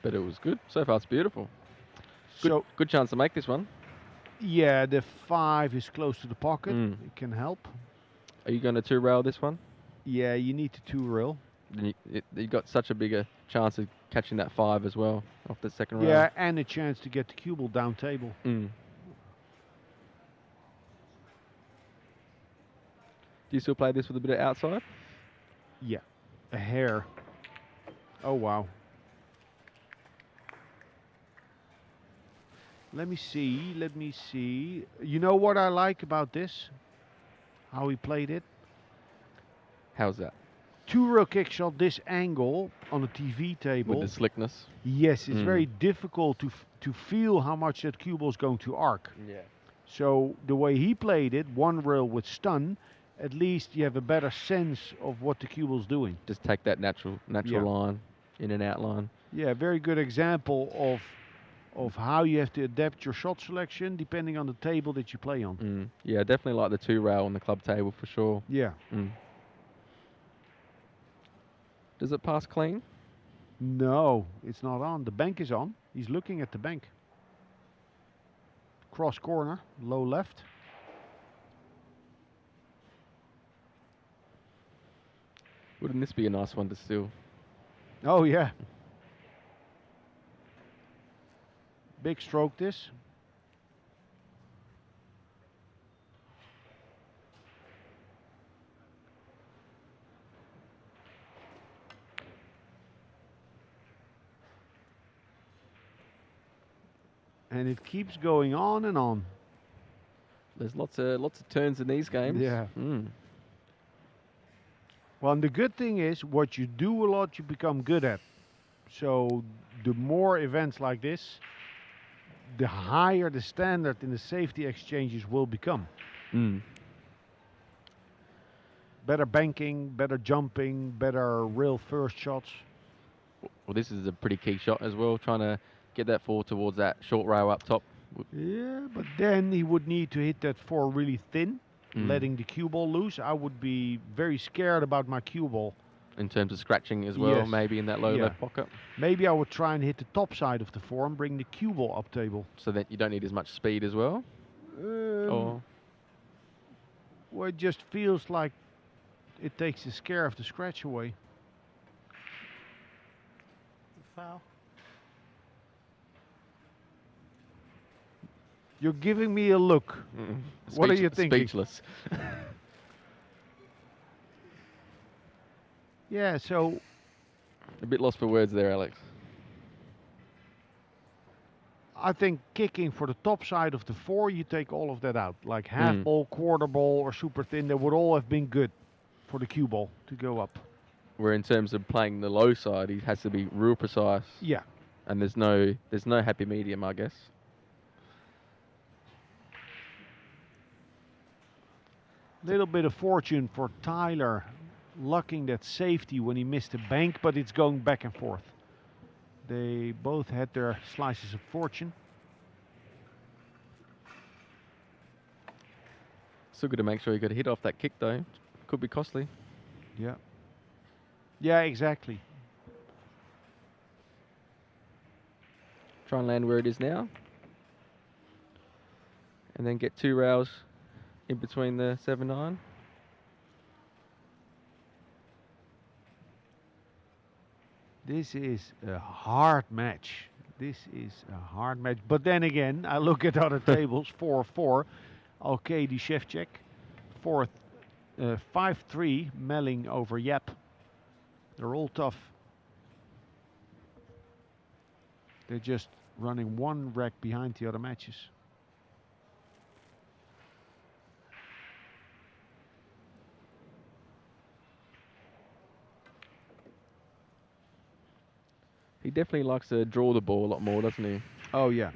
[SPEAKER 2] But it was good. So far, it's beautiful.
[SPEAKER 1] So,
[SPEAKER 2] Good chance to make this one.
[SPEAKER 1] yeah, the 5 is close to the pocket.
[SPEAKER 2] Mm.
[SPEAKER 1] It can help.
[SPEAKER 2] Are you going to 2-rail this one?
[SPEAKER 1] Yeah, you need to 2-rail.
[SPEAKER 2] Then you got such a bigger chance of catching that 5 as well off the second rail.
[SPEAKER 1] Yeah, and a chance to get the cue ball down table.
[SPEAKER 2] Mm. Do you still play this with a bit of outside?
[SPEAKER 1] Yeah, a hair. Oh, wow. Let me see, let me see. You know what I like about this? How he played it?
[SPEAKER 2] How's that?
[SPEAKER 1] 2-rail kick shot this angle on a TV table.
[SPEAKER 2] With the slickness?
[SPEAKER 1] Yes, it's very difficult to feel how much that cue ball is going to arc.
[SPEAKER 2] Yeah.
[SPEAKER 1] So the way he played it, 1 rail with stun, at least you have a better sense of what the cue ball is doing.
[SPEAKER 2] Just take that natural line, in and out line.
[SPEAKER 1] Yeah, very good example of how you have to adapt your shot selection depending on the table that you play on.
[SPEAKER 2] Mm. Yeah, definitely like the 2-rail on the club table for sure.
[SPEAKER 1] Yeah.
[SPEAKER 2] Mm. Does it pass clean?
[SPEAKER 1] No, it's not on. The bank is on. He's looking at the bank. Cross corner, low left.
[SPEAKER 2] Wouldn't this be a nice one to steal?
[SPEAKER 1] Oh, yeah. Big stroke this. And it keeps going on and on.
[SPEAKER 2] There's lots of turns in these games.
[SPEAKER 1] Yeah.
[SPEAKER 2] Mm.
[SPEAKER 1] Well, and the good thing is, what you do a lot, you become good at. So the more events like this, the higher the standard in the safety exchanges will become.
[SPEAKER 2] Mm.
[SPEAKER 1] Better banking, better jumping, better rail first shots.
[SPEAKER 2] Well, this is a pretty key shot as well, trying to get that 4 towards that short rail up top.
[SPEAKER 1] Yeah, but then he would need to hit that 4 really thin, letting the cue ball loose. I would be very scared about my cue ball.
[SPEAKER 2] In terms of scratching as well,
[SPEAKER 1] Yes.
[SPEAKER 2] maybe in that low left pocket.
[SPEAKER 1] Maybe I would try and hit the top side of the 4 and bring the cue ball up table.
[SPEAKER 2] So that you don't need as much speed as well? Or
[SPEAKER 1] Well, it just feels like it takes the scare of the scratch away.
[SPEAKER 3] Foul.
[SPEAKER 1] You're giving me a look. What are you thinking?
[SPEAKER 2] Speechless.
[SPEAKER 1] Yeah, so
[SPEAKER 2] A bit lost for words there, Alex.
[SPEAKER 1] I think kicking for the top side of the 4, you take all of that out. Like half ball, quarter ball, or super thin, that would all have been good for the cue ball to go up.
[SPEAKER 2] Where in terms of playing the low side, he has to be real precise.
[SPEAKER 1] Yeah.
[SPEAKER 2] And there's no happy medium, I guess.
[SPEAKER 1] Little bit of fortune for Tyler, lucking that safety when he missed the bank, but it's going back and forth. They both had their slices of fortune.
[SPEAKER 2] Still got to make sure you got a hit off that kick though. Could be costly.
[SPEAKER 1] Yeah. Yeah, exactly.
[SPEAKER 2] Try and land where it is now. And then get 2 rails in between the 7-9.
[SPEAKER 1] This is a hard match. This is a hard match. But then again, I look at other tables, 4-4. Okay, the chef check. 5-3, Melling over Yap. They're all tough. They're just running one rack behind the other matches.
[SPEAKER 2] He definitely likes to draw the ball a lot more, doesn't he?
[SPEAKER 1] Oh, yeah.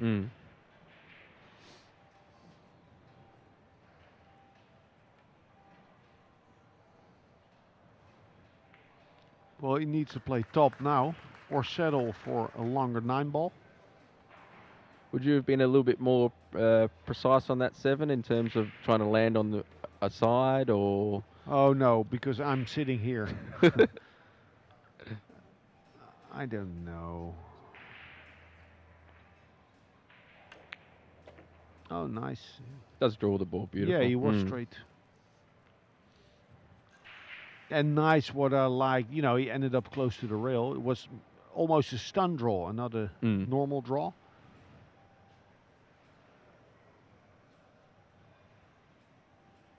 [SPEAKER 1] Well, he needs to play top now or settle for a longer 9 ball.
[SPEAKER 2] Would you have been a little bit more precise on that 7 in terms of trying to land on aside or?
[SPEAKER 1] Oh no, because I'm sitting here. I don't know. Oh, nice.
[SPEAKER 2] Does draw the ball beautiful.
[SPEAKER 1] Yeah, he was
[SPEAKER 2] Mm.
[SPEAKER 1] straight. And nice what I like, you know, he ended up close to the rail. It was almost a stun draw, another
[SPEAKER 2] Mm.
[SPEAKER 1] normal draw.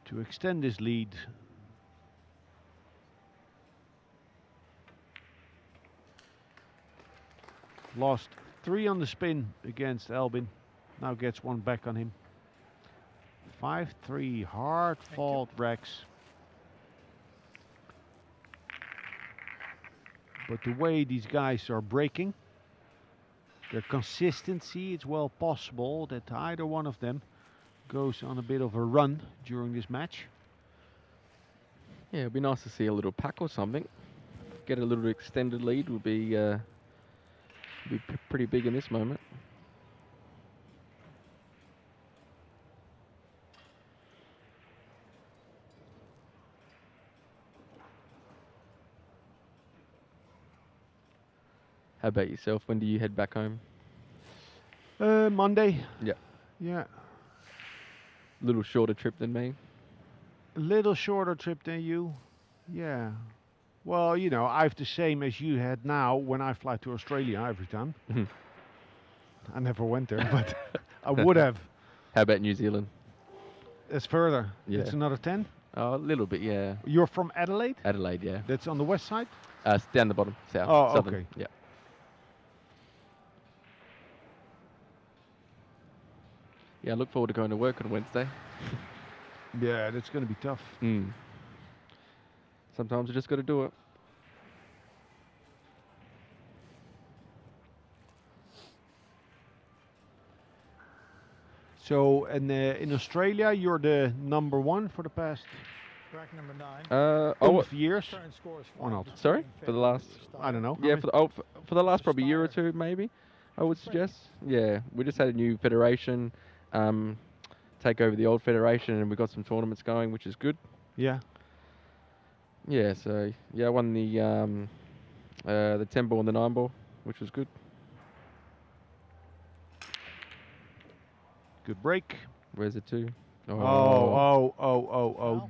[SPEAKER 1] To extend his lead. Lost 3 on the spin against Albin. Now gets 1 back on him. 5-3, hard fought Rex. But the way these guys are breaking, their consistency, it's well possible that either one of them goes on a bit of a run during this match.
[SPEAKER 2] Yeah, it'd be nice to see a little pack or something. Get a little extended lead would be pretty big in this moment. How about yourself? When do you head back home?
[SPEAKER 1] Monday.
[SPEAKER 2] Yeah.
[SPEAKER 1] Yeah.
[SPEAKER 2] A little shorter trip than me.
[SPEAKER 1] A little shorter trip than you. Yeah. Well, you know, I have the same as you had now when I fly to Australia every time. I never went there, but I would have.
[SPEAKER 2] How about New Zealand?
[SPEAKER 1] It's further.
[SPEAKER 2] Yeah.
[SPEAKER 1] It's another 10.
[SPEAKER 2] Oh, a little bit, yeah.
[SPEAKER 1] You're from Adelaide?
[SPEAKER 2] Adelaide, yeah.
[SPEAKER 1] That's on the west side?
[SPEAKER 2] It's down the bottom, south.
[SPEAKER 1] Oh,
[SPEAKER 2] southern.
[SPEAKER 1] okay.
[SPEAKER 2] Yeah. Yeah, I look forward to going to work on Wednesday.
[SPEAKER 1] Yeah, that's going to be tough.
[SPEAKER 2] Sometimes you just got to do it.
[SPEAKER 1] So, and in Australia, you're the number 1 for the past
[SPEAKER 3] Rack number 9.
[SPEAKER 1] years?
[SPEAKER 3] Current score is
[SPEAKER 1] Or not?
[SPEAKER 3] 5-3
[SPEAKER 2] Sorry?
[SPEAKER 3] in
[SPEAKER 2] For the
[SPEAKER 3] favor of
[SPEAKER 2] last-
[SPEAKER 3] Mr.
[SPEAKER 1] I don't know.
[SPEAKER 2] Yeah,
[SPEAKER 1] How
[SPEAKER 2] for the last probably year or
[SPEAKER 3] Steyr.
[SPEAKER 2] two, maybe, I would suggest. Yeah, we just had a new federation take over the old federation, and we got some tournaments going, which is good.
[SPEAKER 1] Yeah.
[SPEAKER 2] Yeah, so yeah, I won the 10 ball and the 9 ball, which was good.
[SPEAKER 1] Good break.
[SPEAKER 2] Where's the 2?
[SPEAKER 1] Oh,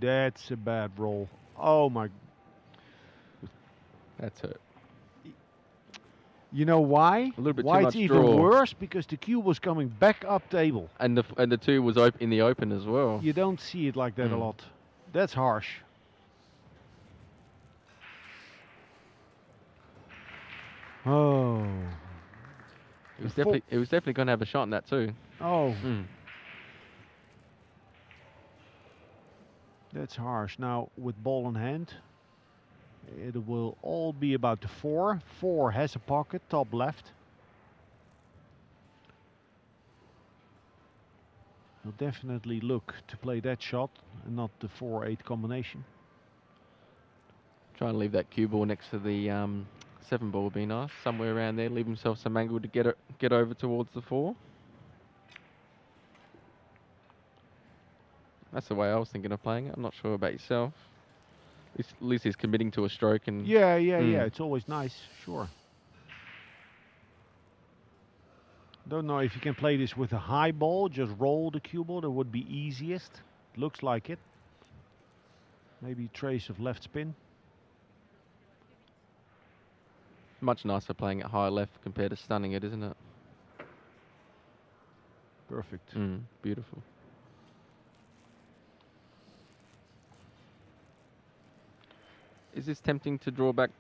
[SPEAKER 1] that's a bad roll. Oh my.
[SPEAKER 2] That's hurt.
[SPEAKER 1] You know why?
[SPEAKER 2] A little bit
[SPEAKER 1] why
[SPEAKER 2] too
[SPEAKER 1] it's
[SPEAKER 2] much
[SPEAKER 1] even
[SPEAKER 2] draw.
[SPEAKER 1] worse? Because the cube was coming back up table.
[SPEAKER 2] And the 2 was in the open as well.
[SPEAKER 1] You don't see it like that a lot. That's harsh. Oh.
[SPEAKER 2] It was definitely going to have a shot in that too.
[SPEAKER 1] Oh. That's harsh. Now with ball in hand, it will all be about the 4. 4 has a pocket, top left. He'll definitely look to play that shot and not the 4-8 combination.
[SPEAKER 2] Try and leave that cue ball next to the 7 ball would be nice. Somewhere around there, leave himself some angle to get over towards the 4. That's the way I was thinking of playing it. I'm not sure about yourself. At least he's committing to a stroke and
[SPEAKER 1] Yeah. It's always nice, sure. Don't know if you can play this with a high ball. Just roll the cue ball. That would be easiest. Looks like it. Maybe trace of left spin.
[SPEAKER 2] much nicer playing it high left compared to stunning it, isn't it?
[SPEAKER 1] Perfect.
[SPEAKER 2] Beautiful. Is this tempting to draw back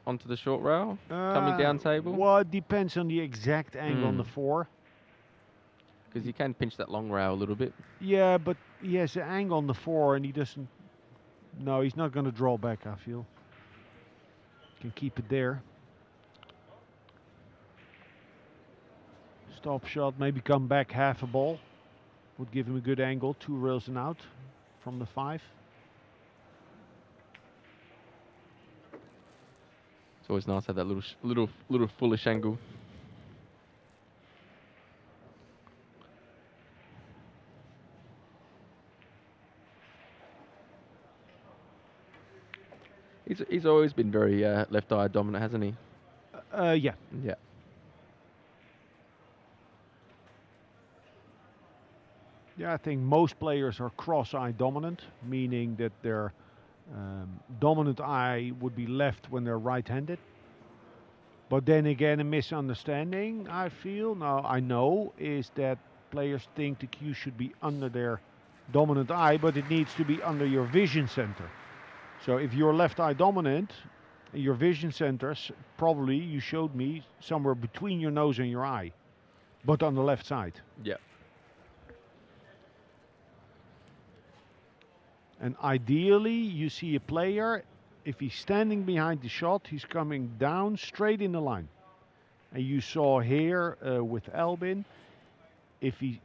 [SPEAKER 2] onto the short rail, coming down table?
[SPEAKER 1] Well, it depends on the exact angle on the 4.
[SPEAKER 2] Because you can pinch that long rail a little bit.
[SPEAKER 1] Yeah, but he has an angle on the 4 and he doesn't... No, he's not going to draw back, I feel. Can keep it there. Stop shot, maybe come back half a ball. Would give him a good angle, 2 rails and out from the 5.
[SPEAKER 2] It's always nice to have that little foolish angle. He's always been very left eye dominant, hasn't he?
[SPEAKER 1] Yeah.
[SPEAKER 2] Yeah.
[SPEAKER 1] Yeah, I think most players are cross-eye dominant, meaning that their dominant eye would be left when they're right-handed. But then again, a misunderstanding, I feel, now I know, is that players think the cue should be under their dominant eye, but it needs to be under your vision center. So if you're left eye dominant, your vision centers, probably you showed me somewhere between your nose and your eye, but on the left side.
[SPEAKER 2] Yeah.
[SPEAKER 1] And ideally, you see a player, if he's standing behind the shot, he's coming down straight in the line. And you saw here with Albin, if he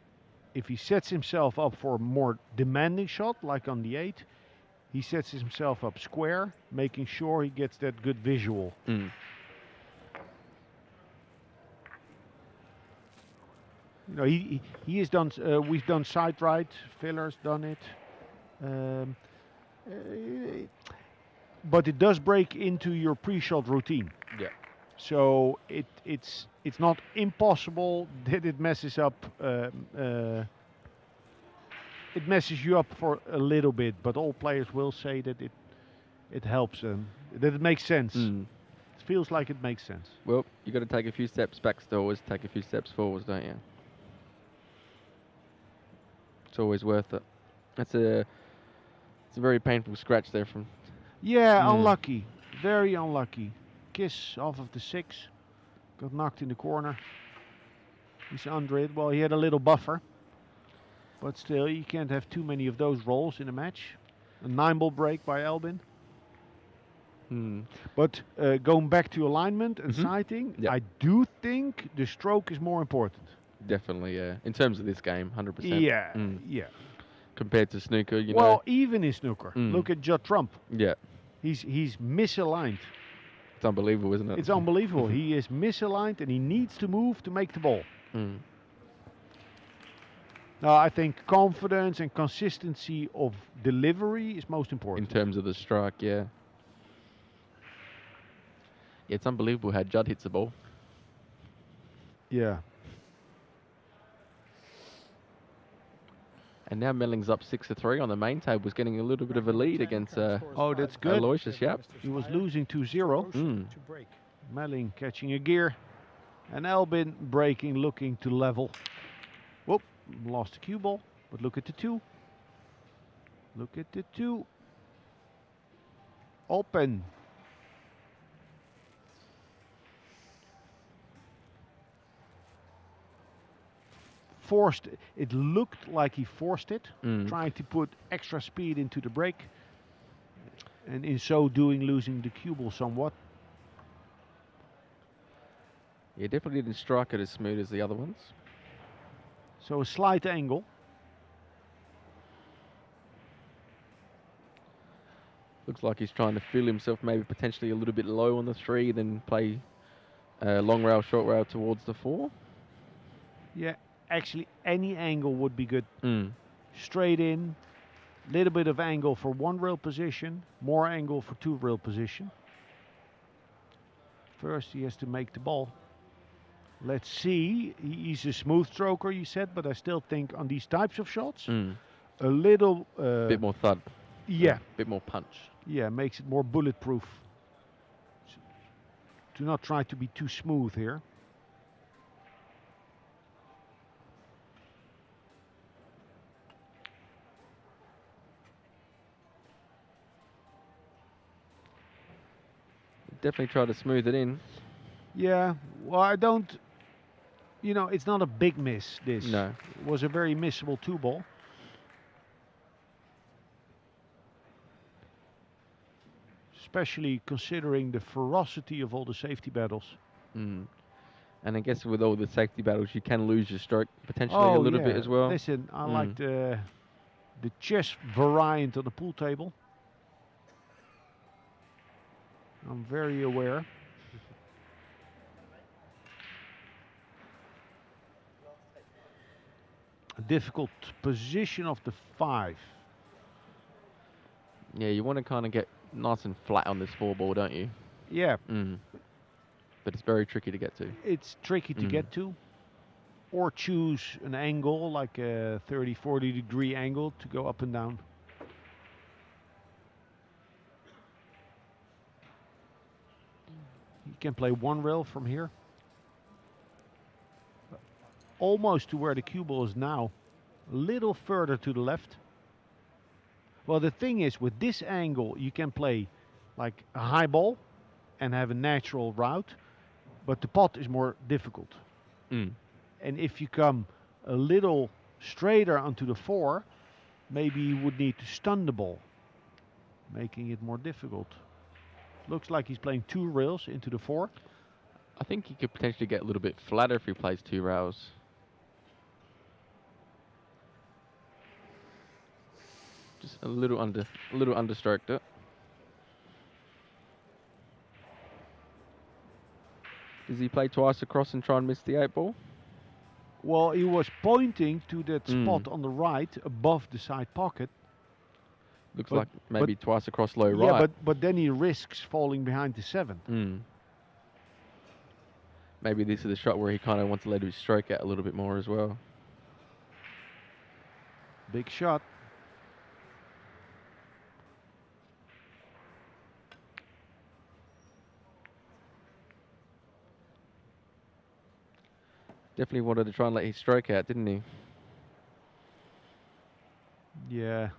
[SPEAKER 1] sets himself up for a more demanding shot, like on the 8, he sets himself up square, making sure he gets that good visual.
[SPEAKER 2] Mm.
[SPEAKER 1] You know, he has done. We've done side right. Filler's done it. But it does break into your pre-shot routine.
[SPEAKER 2] Yeah.
[SPEAKER 1] So it's not impossible that it messes up. It messes you up for a little bit, but all players will say that it helps them, that it makes sense.
[SPEAKER 2] Mm.
[SPEAKER 1] It feels like it makes sense.
[SPEAKER 2] Well, you got to take a few steps back to always take a few steps forwards, don't you? It's always worth it. It's a very painful scratch there from.
[SPEAKER 1] Yeah, unlucky, very unlucky. Kiss off of the 6, got knocked in the corner. He's under it. Well, he had a little buffer, but still, you can't have too many of those rolls in a match. A 9-ball break by Albin. But going back to alignment and sighting,
[SPEAKER 2] Yeah.
[SPEAKER 1] I do think the stroke is more important.
[SPEAKER 2] Definitely, yeah. In terms of this game, 100%.
[SPEAKER 1] Yeah, yeah.
[SPEAKER 2] Compared to snooker, you
[SPEAKER 1] Well,
[SPEAKER 2] know.
[SPEAKER 1] even in snooker, look at Judd Trump.
[SPEAKER 2] Yeah.
[SPEAKER 1] He's misaligned.
[SPEAKER 2] It's unbelievable, isn't it?
[SPEAKER 1] It's unbelievable. He is misaligned and he needs to move to make the ball. Now, I think confidence and consistency of delivery is most important.
[SPEAKER 2] In terms of the strike, yeah. Yeah, it's unbelievable how Judd hits the ball.
[SPEAKER 1] Yeah.
[SPEAKER 2] And now Melling's up 6-3 on the main table. Was getting a little bit of a lead against
[SPEAKER 1] Oh, that's good.
[SPEAKER 2] Aloysius, yep.
[SPEAKER 1] He was losing 2-0. Melling catching a gear. And Albin breaking, looking to level. Whoop, lost the cue ball. But look at the 2. Look at the 2. Open. Forced. It looked like he forced it, trying to put extra speed into the break, and in so doing losing the cue ball somewhat.
[SPEAKER 2] Yeah, definitely didn't strike it as smooth as the other ones.
[SPEAKER 1] So a slight angle.
[SPEAKER 2] Looks like he's trying to feel himself maybe potentially a little bit low on the 3, then play long rail, short rail towards the 4.
[SPEAKER 1] Yeah, actually any angle would be good. Straight in, little bit of angle for 1 rail position, more angle for 2 rail position. First he has to make the ball. Let's see, he's a smooth stroker, you said, but I still think on these types of shots, a little...
[SPEAKER 2] bit more thud.
[SPEAKER 1] Yeah.
[SPEAKER 2] Bit more punch.
[SPEAKER 1] Yeah, makes it more bulletproof. Do not try to be too smooth here.
[SPEAKER 2] Definitely try to smooth it in.
[SPEAKER 1] Yeah, well, I don't... You know, it's not a big miss, this.
[SPEAKER 2] No.
[SPEAKER 1] It was a very missable 2-ball. Especially considering the ferocity of all the safety battles.
[SPEAKER 2] And I guess with all the safety battles, you can lose your stroke potentially a little bit as well.
[SPEAKER 1] Listen, I like the chess variant on the pool table. I'm very aware. A difficult position of the 5.
[SPEAKER 2] Yeah, you want to kind of get nice and flat on this 4 ball, don't you?
[SPEAKER 1] Yeah,
[SPEAKER 2] But it's very tricky to get to.
[SPEAKER 1] it's tricky to get to. Or choose an angle, like a 30, 40 degree angle to go up and down. You can play one rail from here. Almost to where the cue ball is now. A little further to the left. Well, the thing is, with this angle, you can play like a high ball and have a natural route, but the pot is more difficult. And if you come a little straighter onto the 4, maybe you would need to stun the ball, making it more difficult. Looks like he's playing 2 rails into the 4.
[SPEAKER 2] I think he could potentially get a little bit flatter if he plays 2 rails. Just a little understroked it. Does he play twice across and try and miss the 8 ball?
[SPEAKER 1] Well, he was pointing to that spot on the right above the side pocket.
[SPEAKER 2] Looks like maybe twice across low right.
[SPEAKER 1] Yeah, but then he risks falling behind the 7.
[SPEAKER 2] Maybe this is the shot where he kind of wants to let his stroke out a little bit more as well.
[SPEAKER 1] Big shot.
[SPEAKER 2] Definitely wanted to try and let his stroke out, didn't he?
[SPEAKER 1] Yeah.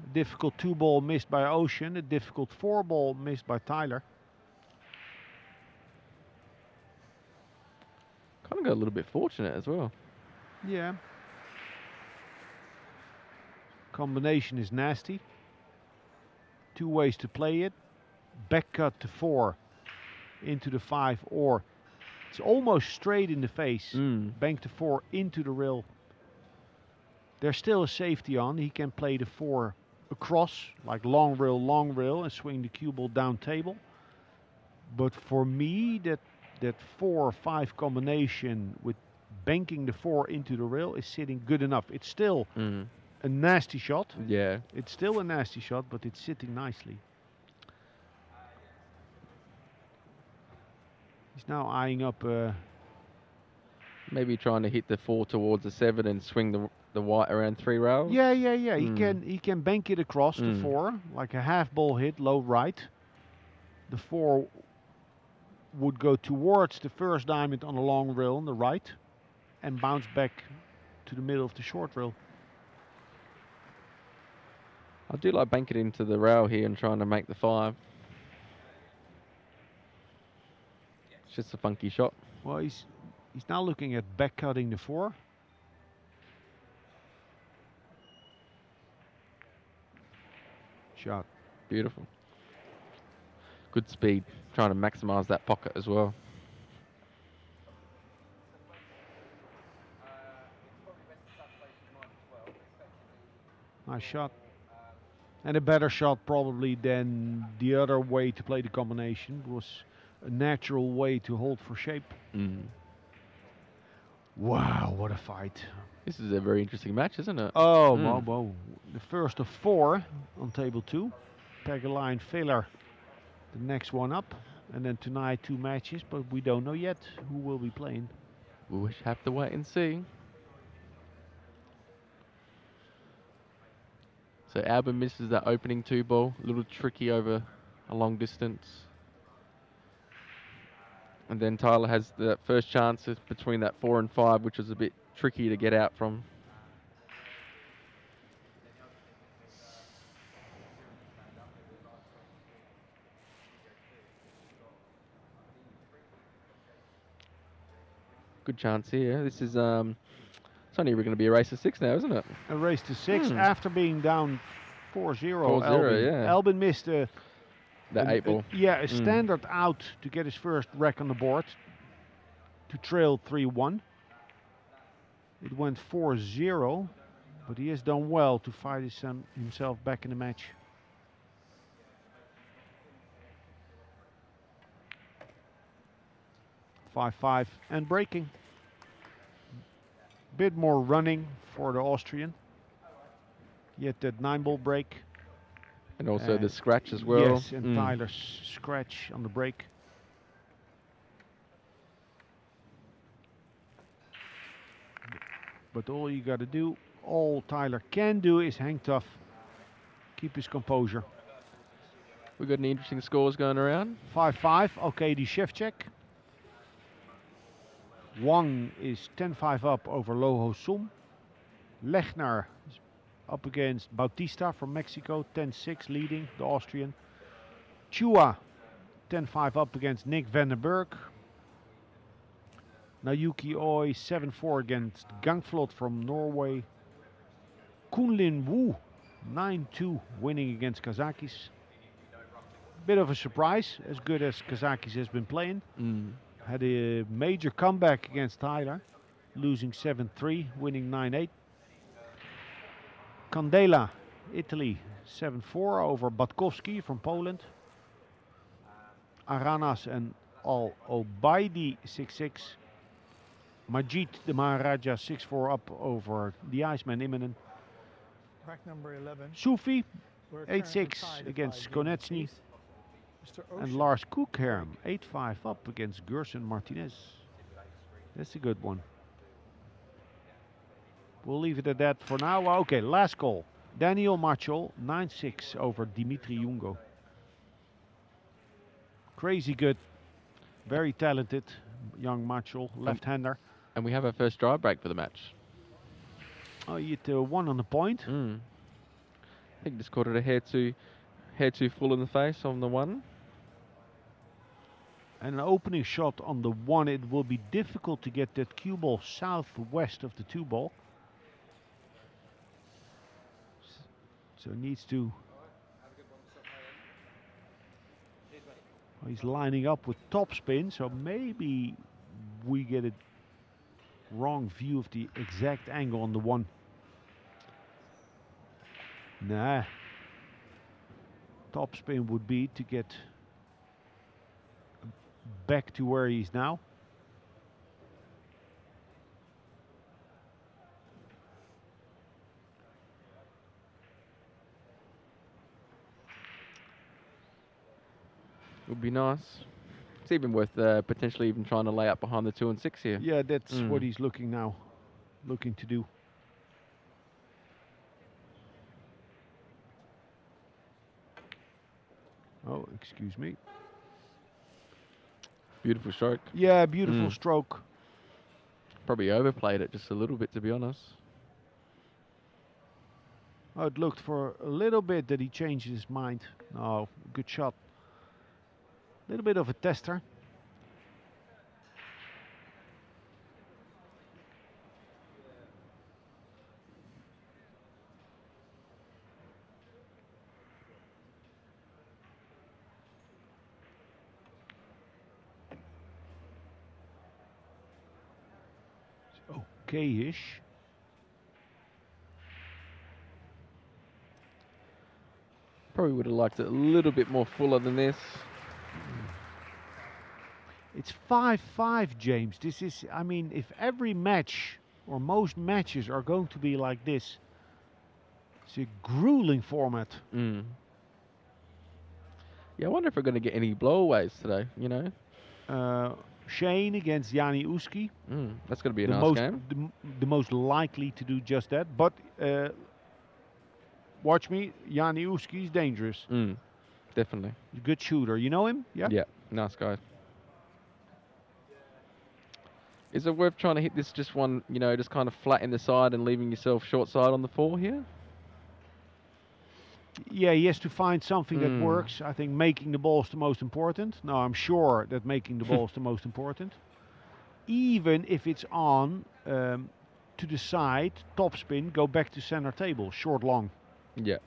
[SPEAKER 1] A difficult 2 ball missed by Ocean. A difficult 4 ball missed by Tyler.
[SPEAKER 2] Kind of got a little bit fortunate as well.
[SPEAKER 1] Yeah. Combination is nasty. 2 ways to play it. Back cut to 4 into the 5, or it's almost straight in the face. Bank to 4 into the rail. There's still a safety on. He can play the 4 across, like long rail, and swing the cue ball down table. But for me, that 4-5 combination with banking the 4 into the rail is sitting good enough. It's still a nasty shot.
[SPEAKER 2] Yeah.
[SPEAKER 1] It's still a nasty shot, but it's sitting nicely. He's now eyeing up.
[SPEAKER 2] Maybe trying to hit the 4 towards the 7 and swing the white around 3 rails.
[SPEAKER 1] Yeah. He can bank it across the 4 like a half ball hit, low right. The 4 would go towards the first diamond on a long rail on the right, and bounce back to the middle of the short rail.
[SPEAKER 2] I do like banking into the rail here and trying to make the 5. It's just a funky shot.
[SPEAKER 1] Well, he's now looking at back cutting the 4. Shot.
[SPEAKER 2] Beautiful. Good speed. Trying to maximize that pocket as well.
[SPEAKER 1] Nice shot. And a better shot probably than the other way to play the combination. It was a natural way to hold for shape. Wow, what a fight.
[SPEAKER 2] This is a very interesting match, isn't it?
[SPEAKER 1] Oh, whoa. The first of 4 on table 2. Peg a line filler. The next one up. And then tonight 2 matches, but we don't know yet who will be playing.
[SPEAKER 2] We'll have to wait and see. So Albin misses that opening 2 ball. A little tricky over a long distance. And then Tyler has that first chance between that 4 and 5, which was a bit tricky to get out from. Good chance here. This is it's only going to be a race to 6 now, isn't it?
[SPEAKER 1] A race to 6 after being down 4-0.
[SPEAKER 2] 4-0, yeah.
[SPEAKER 1] Albin missed
[SPEAKER 2] that 8 ball.
[SPEAKER 1] A standard out to get his first wreck on the board to trail 3-1. It went 4-0, but he has done well to fight himself back in the match. (5-5) and breaking. Bit more running for the Austrian. Yet that 9 ball break.
[SPEAKER 2] And also the
[SPEAKER 1] And
[SPEAKER 2] scratch as well.
[SPEAKER 1] Yes, and Tyler's scratch on the break. But all you got to do, all Tyler can do is hang tough, keep his composure.
[SPEAKER 2] We got any interesting scores going around?
[SPEAKER 1] 5-5, okay, the Shevchek. Wang is 10-5 up over Loho Sum. Lechner is up against Bautista from Mexico, 10-6 leading, the Austrian. Chua, 10-5 up against Nick Vandenberg. Nayuki Oi, 7-4 against Gangflot from Norway. Kunlin Wu, 9-2 winning against Kazakis. Bit of a surprise, as good as Kazakis has been playing. Had a major comeback against Tyler, losing 7-3, winning 9-8. Candela, Italy, 7-4 over Batkowski from Poland. Aranas and Al Obaidi, 6-6. Majid the Maharaja, 6-4 up over the Iceman Immonen.
[SPEAKER 3] Rack number 11.
[SPEAKER 1] Sufi,
[SPEAKER 3] We're currently
[SPEAKER 1] 8-6
[SPEAKER 3] tied at
[SPEAKER 1] against
[SPEAKER 3] 5 games
[SPEAKER 1] Konechny.
[SPEAKER 3] apiece. Mr.
[SPEAKER 1] And
[SPEAKER 3] Ocean,
[SPEAKER 1] Lars Koekherm, 8-5 up against Gerson Martinez. That's a good one. We'll leave it at that for now. Okay, last call. Daniel Machol, 9-6 over Dimitri Jungo. Crazy good. Very talented young Machol, left-hander.
[SPEAKER 2] And we have our first drive break for the match.
[SPEAKER 1] Oh, you hit one on the point.
[SPEAKER 2] I think just caught it a hair too full in the face on the one.
[SPEAKER 1] And an opening shot on the one. It will be difficult to get that cue ball southwest of the two ball. So he needs to. Oh, he's lining up with topspin, so maybe we get a wrong view of the exact angle on the one. Nah. Topspin would be to get back to where he is now.
[SPEAKER 2] Would be nice. It's even worth potentially even trying to lay up behind the 2 and 6 here.
[SPEAKER 1] Yeah, that's what he's looking to do. Oh, excuse me.
[SPEAKER 2] Beautiful stroke.
[SPEAKER 1] Yeah, beautiful stroke.
[SPEAKER 2] Probably overplayed it just a little bit, to be honest.
[SPEAKER 1] Oh, it looked for a little bit that he changed his mind. No, good shot. A little bit of a tester. Okay-ish.
[SPEAKER 2] Probably would have liked it a little bit more fuller than this.
[SPEAKER 1] It's 5-5, James. This is, I mean, if every match or most matches are going to be like this, it's a grueling format.
[SPEAKER 2] Yeah, I wonder if we're going to get any blowaways today, you know?
[SPEAKER 1] Shane against Jani Uski.
[SPEAKER 2] That's going to be a nice game.
[SPEAKER 1] The most likely to do just that. But watch me, Jani Uski is dangerous.
[SPEAKER 2] Definitely.
[SPEAKER 1] He's a good shooter. You know him? Yeah?
[SPEAKER 2] Yeah, nice guy. Is it worth trying to hit this just one, you know, just kind of flat in the side and leaving yourself short side on the 4 here?
[SPEAKER 1] Yeah, he has to find something that works. I think making the ball is the most important. No, I'm sure that making the ball is the most important. Even if it's on to the side, topspin, go back to center table, short long.
[SPEAKER 2] Yeah.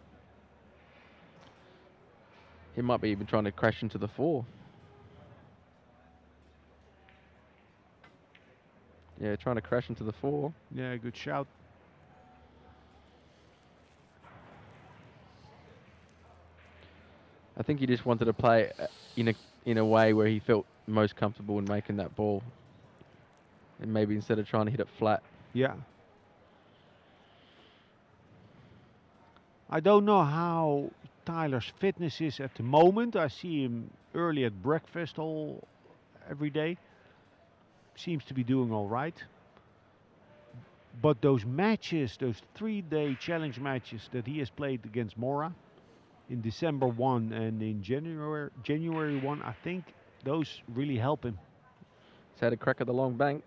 [SPEAKER 2] He might be even trying to crash into the 4. Yeah, trying to crash into the 4.
[SPEAKER 1] Yeah, good shout.
[SPEAKER 2] I think he just wanted to play in a way where he felt most comfortable in making that ball. And maybe instead of trying to hit it flat.
[SPEAKER 1] Yeah. I don't know how Tyler's fitness is at the moment. I see him early at breakfast every day. Seems to be doing all right. But those matches, those 3-day challenge matches that he has played against Mora in December 1 and in January 1, I think those really help him.
[SPEAKER 2] He's had a crack at the long bank.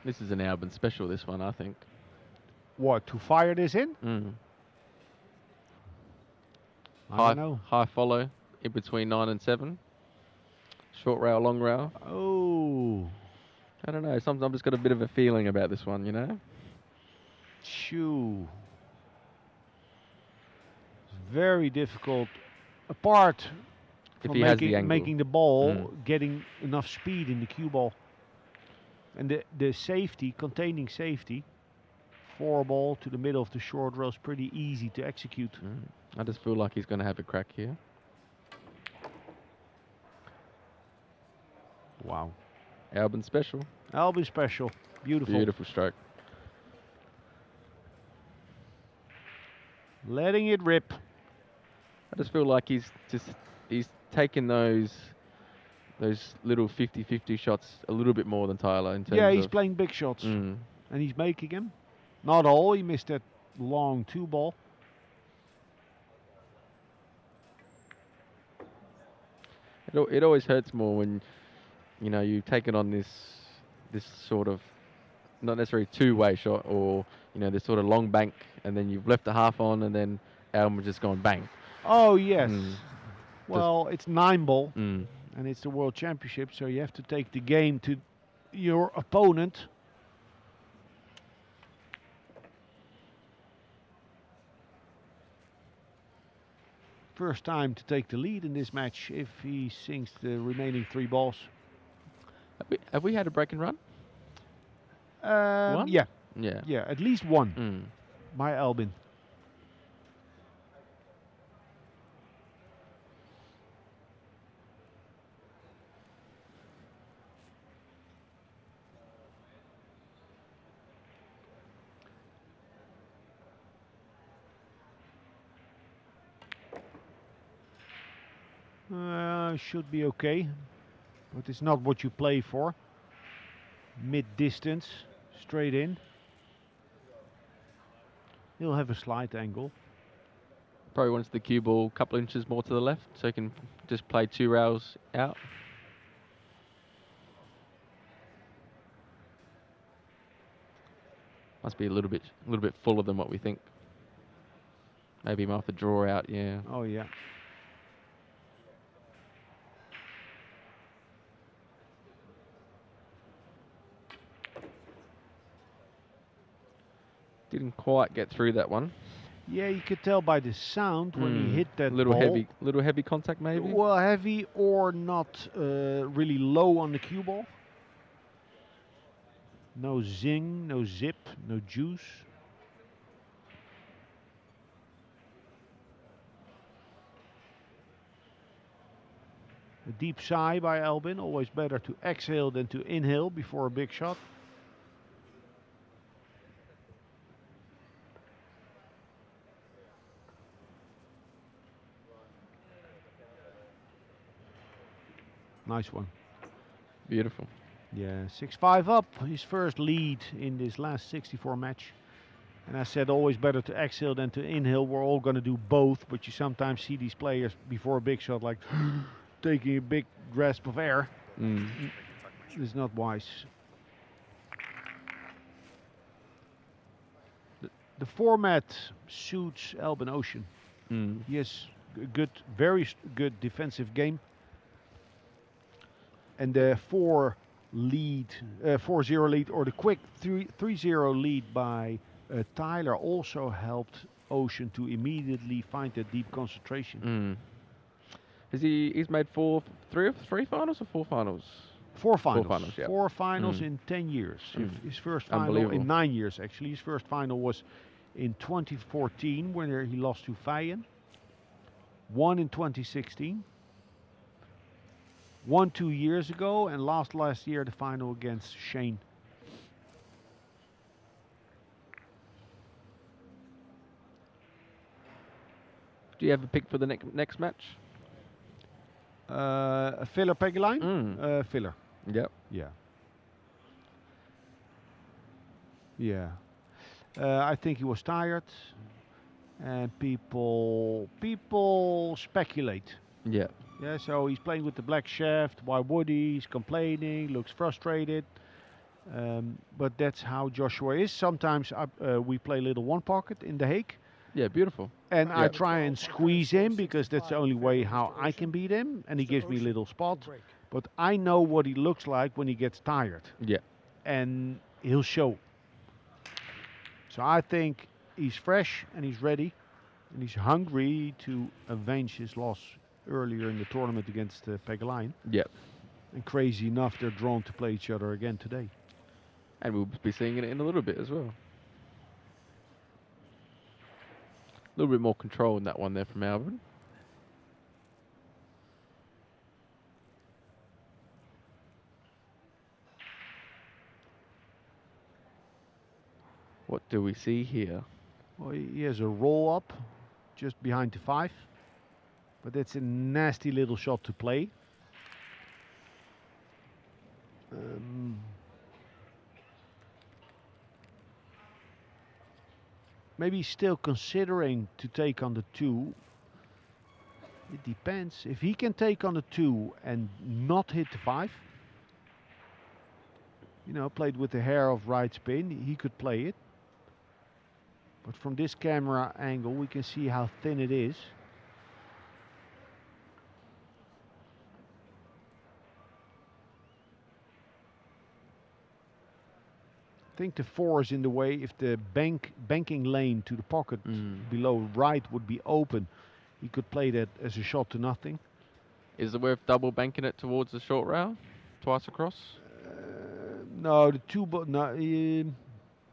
[SPEAKER 2] This is an Albin special, this one, I think.
[SPEAKER 1] What, to fire this in? I don't know.
[SPEAKER 2] High follow in between 9 and 7. Short rail, long rail.
[SPEAKER 1] Oh.
[SPEAKER 2] I don't know. Sometimes I've just got a bit of a feeling about this one, you know?
[SPEAKER 1] Shoo. Very difficult. Apart
[SPEAKER 2] If
[SPEAKER 1] from
[SPEAKER 2] he has the angle.
[SPEAKER 1] making the ball, getting enough speed in the cue ball. And the safety, containing safety, 4 ball to the middle of the short rail is pretty easy to execute.
[SPEAKER 2] I just feel like he's going to have a crack here.
[SPEAKER 1] Wow.
[SPEAKER 2] Albin special.
[SPEAKER 1] Albin special. Beautiful.
[SPEAKER 2] Beautiful stroke.
[SPEAKER 1] Letting it rip.
[SPEAKER 2] I just feel like he's taken those little 50-50 shots a little bit more than Tyler in terms
[SPEAKER 1] Yeah, he's
[SPEAKER 2] of
[SPEAKER 1] playing big shots. And he's making them. Not all. He missed that long 2 ball.
[SPEAKER 2] It always hurts more when, you know, you take it on this sort of, not necessarily 2-way shot, or, you know, this sort of long bank, and then you've left a half on, and then Albin just gone bang.
[SPEAKER 1] Oh, yes. Well, it's 9 ball, and it's the World Championship, so you have to take the game to your opponent. First time to take the lead in this match if he sinks the remaining 3 balls.
[SPEAKER 2] Have we had a break and run? One?
[SPEAKER 1] Yeah.
[SPEAKER 2] Yeah.
[SPEAKER 1] Yeah, at least 1 by Albin. Should be okay, but it's not what you play for. Mid-distance, straight in. He'll have a slight angle.
[SPEAKER 2] Probably wants the cue ball a couple inches more to the left, so he can just play 2 rails out. Must be a little bit fuller than what we think. Maybe he might have to draw out, yeah.
[SPEAKER 1] Oh yeah.
[SPEAKER 2] Didn't quite get through that one.
[SPEAKER 1] Yeah, you could tell by the sound when he hit that
[SPEAKER 2] little
[SPEAKER 1] ball.
[SPEAKER 2] heavy contact maybe.
[SPEAKER 1] Well, heavy or not really low on the cue ball. No zing, no zip, no juice. A deep sigh by Albin. Always better to exhale than to inhale before a big shot. Nice one.
[SPEAKER 2] Beautiful.
[SPEAKER 1] Yeah, 6-5 up. His first lead in this last 64 match. And I said always better to exhale than to inhale. We're all going to do both, but you sometimes see these players before a big shot like taking a big grasp of air. It's not wise. The format suits Albin Ocean. He has a good, very good defensive game. And the 4-0 lead, or the quick 3-0 lead by Tyler also helped Ocean to immediately find that deep concentration.
[SPEAKER 2] He's made three finals or 4 finals?
[SPEAKER 1] 4 finals.
[SPEAKER 2] 4 finals, yeah.
[SPEAKER 1] 4 finals in 10 years. His first final in 9 years, actually. His first final was in 2014 when he lost to Fayen. 1 in 2016. Won 2 years ago and lost last year the final against Shane.
[SPEAKER 2] Do you have a pick for the next match?
[SPEAKER 1] A filler peg line? Filler.
[SPEAKER 2] Yep.
[SPEAKER 1] Yeah. Yeah. I think he was tired, and people speculate.
[SPEAKER 2] Yeah.
[SPEAKER 1] Yeah, so he's playing with the black shaft. Why would he? He's complaining, looks frustrated. But that's how Joshua is. Sometimes we play little one pocket in the Hague.
[SPEAKER 2] Yeah, beautiful.
[SPEAKER 1] And I
[SPEAKER 2] Yep.
[SPEAKER 1] try and squeeze him because that's the only way how I can beat him. And he gives me little spots. But I know what he looks like when he gets tired.
[SPEAKER 2] Yeah.
[SPEAKER 1] And he'll show. So I think he's fresh and he's ready. And he's hungry to avenge his loss earlier in the tournament against Pegelein.
[SPEAKER 2] Yep.
[SPEAKER 1] And crazy enough, they're drawn to play each other again today.
[SPEAKER 2] And we'll be seeing it in a little bit as well. A little bit more control in that one there from Albin. What do we see here?
[SPEAKER 1] Well, he has a roll up just behind the 5. But that's a nasty little shot to play. Maybe he's still considering to take on the 2. It depends. If he can take on the 2 and not hit the 5, you know, played with the hair of right spin, he could play it. But from this camera angle, we can see how thin it is. I think the 4 is in the way. If the banking lane to the pocket below right would be open, he could play that as a shot to nothing.
[SPEAKER 2] Is it worth double banking it towards the short rail? Twice across?
[SPEAKER 1] No, the 2 ball, no,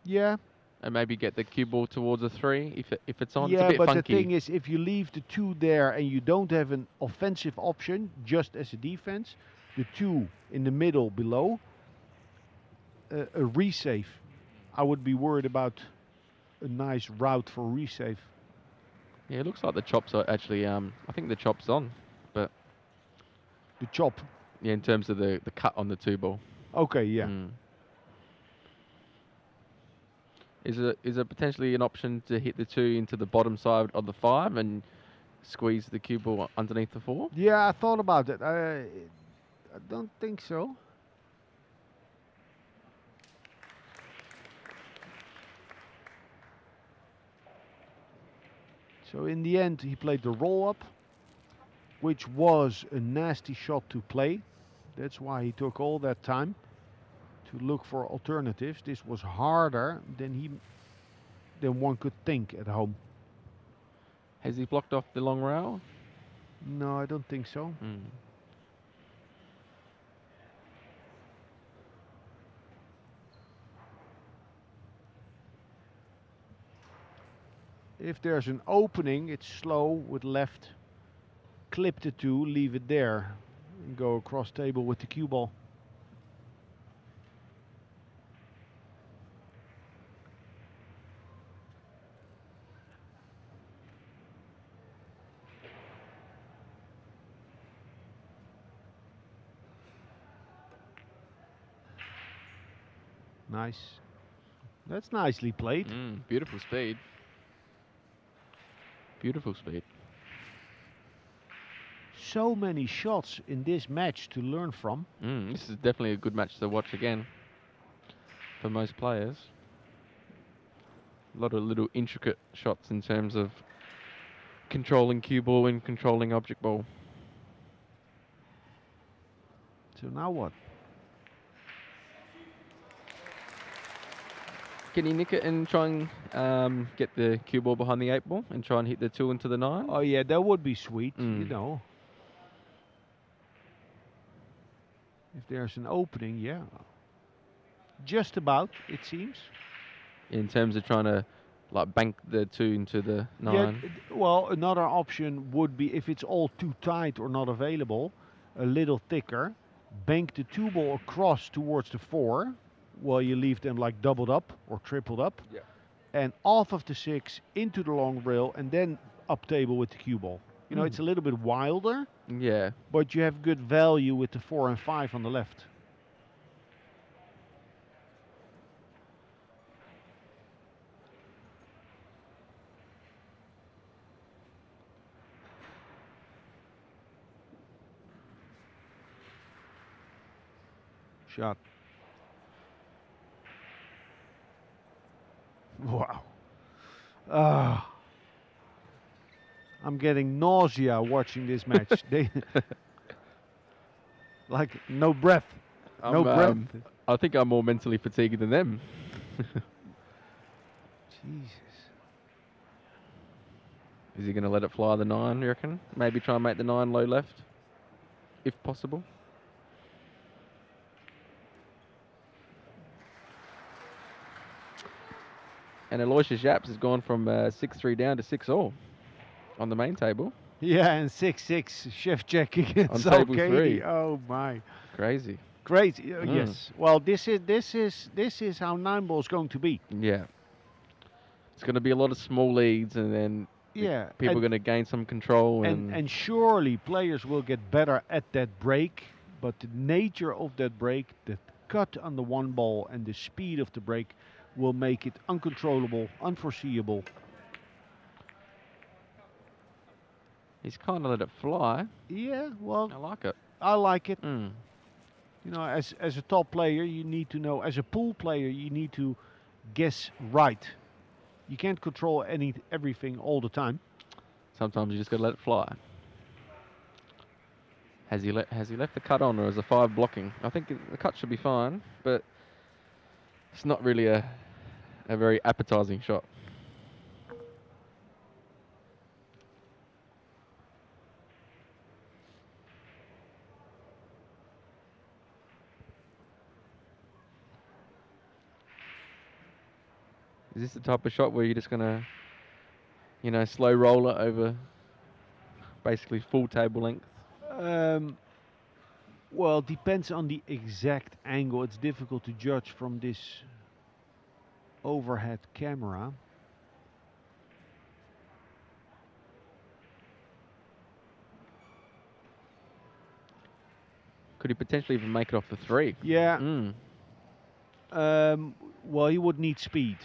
[SPEAKER 1] yeah.
[SPEAKER 2] And maybe get the cue ball towards a 3 if it's on.
[SPEAKER 1] Yeah,
[SPEAKER 2] it's a bit
[SPEAKER 1] but
[SPEAKER 2] funky.
[SPEAKER 1] the thing is, if you leave the 2 there and you don't have an offensive option, just as a defense, the 2 in the middle below, a resave. I would be worried about a nice route for resave.
[SPEAKER 2] Yeah, it looks like the chops are actually, I think the chop's on, but...
[SPEAKER 1] The chop?
[SPEAKER 2] Yeah, in terms of the cut on the 2 ball.
[SPEAKER 1] Okay, yeah.
[SPEAKER 2] Is it potentially an option to hit the 2 into the bottom side of the 5 and squeeze the cue ball underneath the 4?
[SPEAKER 1] Yeah, I thought about it. I don't think so. So in the end, he played the roll-up, which was a nasty shot to play. That's why he took all that time to look for alternatives. This was harder than one could think at home.
[SPEAKER 2] Has he blocked off the long rail?
[SPEAKER 1] No, I don't think so. If there's an opening, it's slow with left. Clip the 2, leave it there, and go across table with the cue ball. Nice. That's nicely played.
[SPEAKER 2] Beautiful speed. Beautiful speed.
[SPEAKER 1] So many shots in this match to learn from.
[SPEAKER 2] This is definitely a good match to watch again for most players. A lot of little intricate shots in terms of controlling cue ball and controlling object ball.
[SPEAKER 1] So now what?
[SPEAKER 2] Can he nick it and try and get the cue ball behind the 8 ball and try and hit the 2 into the 9?
[SPEAKER 1] Oh yeah, that would be sweet, you know. If there's an opening, yeah. Just about, it seems.
[SPEAKER 2] In terms of trying to like bank the 2 into the 9.
[SPEAKER 1] Yeah, well, another option would be if it's all too tight or not available, a little thicker, bank the 2 ball across towards the 4, while you leave them like doubled up or tripled up,
[SPEAKER 2] Yeah.
[SPEAKER 1] and off of the 6 into the long rail, and then up table with the cue ball. You know, it's a little bit wilder,
[SPEAKER 2] Yeah.
[SPEAKER 1] but you have good value with the 4 and 5 on the left. Shot. Wow. I'm getting nausea watching this match. They like no breath. No breath.
[SPEAKER 2] I think I'm more mentally fatigued than them.
[SPEAKER 1] Jesus.
[SPEAKER 2] Is he going to let it fly the 9, you reckon? Maybe try and make the 9 low left, if possible. And Aloysius Yaps has gone from 6-3 down to 6-all on the main table.
[SPEAKER 1] Yeah, and 6-6 chef check against
[SPEAKER 2] On table
[SPEAKER 1] Al-Kaidi.
[SPEAKER 2] 3.
[SPEAKER 1] Oh my.
[SPEAKER 2] Crazy.
[SPEAKER 1] Great. Yes. Well, this is how 9 ball is going to be.
[SPEAKER 2] Yeah. It's going to be a lot of small leads, and then
[SPEAKER 1] Yeah.
[SPEAKER 2] people are going to gain some control.
[SPEAKER 1] And surely players will get better at that break, but the nature of that break, the cut on the 1 ball and the speed of the break will make it uncontrollable, unforeseeable.
[SPEAKER 2] he's kind of let it fly.
[SPEAKER 1] Yeah, well,
[SPEAKER 2] I like it.
[SPEAKER 1] I like it.
[SPEAKER 2] Mm.
[SPEAKER 1] You know, as a top player, you need to know. As a pool player, you need to guess right. You can't control everything all the time.
[SPEAKER 2] Sometimes you just got to let it fly. Has he left the cut on, or is the 5 blocking? I think the cut should be fine, but it's not really a very appetizing shot. Is this the type of shot where you're just gonna, slow roller over basically full table length?
[SPEAKER 1] Well, it depends on the exact angle. It's difficult to judge from this overhead camera.
[SPEAKER 2] Could he potentially even make it off the 3?
[SPEAKER 1] Yeah.
[SPEAKER 2] Mm.
[SPEAKER 1] Well, he would need speed.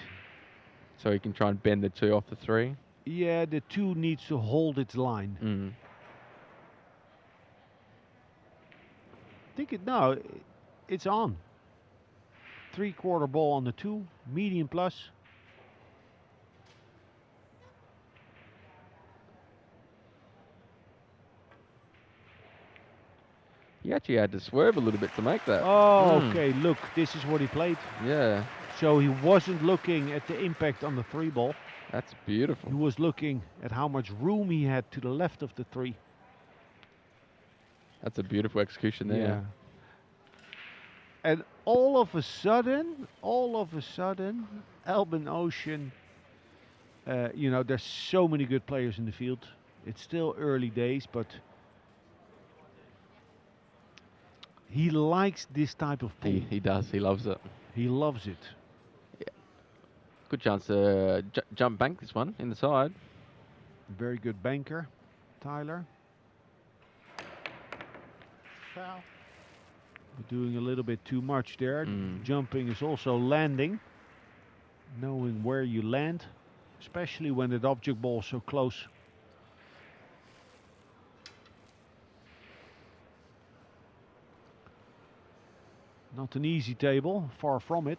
[SPEAKER 2] So he can try and bend the 2 off the 3?
[SPEAKER 1] Yeah, the 2 needs to hold its line.
[SPEAKER 2] Mm.
[SPEAKER 1] No, it's on. 3/4 ball on the 2, medium plus.
[SPEAKER 2] He actually had to swerve a little bit to make that.
[SPEAKER 1] Oh, okay, look, this is what he played.
[SPEAKER 2] Yeah,
[SPEAKER 1] So he wasn't looking at the impact on the 3 ball.
[SPEAKER 2] that's beautiful.
[SPEAKER 1] He was looking at how much room he had to the left of the 3.
[SPEAKER 2] That's a beautiful execution there.
[SPEAKER 1] Yeah. And all of a sudden, Albin Ocean, there's so many good players in the field. It's still early days, but he likes this type of pool.
[SPEAKER 2] He does. He loves it.
[SPEAKER 1] He loves it.
[SPEAKER 2] Good chance to jump bank this one in the side.
[SPEAKER 1] Very good banker, Tyler.
[SPEAKER 3] Foul.
[SPEAKER 1] Doing a little bit too much there.
[SPEAKER 2] Mm.
[SPEAKER 1] Jumping is also landing. Knowing where you land, especially when that object ball is so close. Not an easy table, far from it.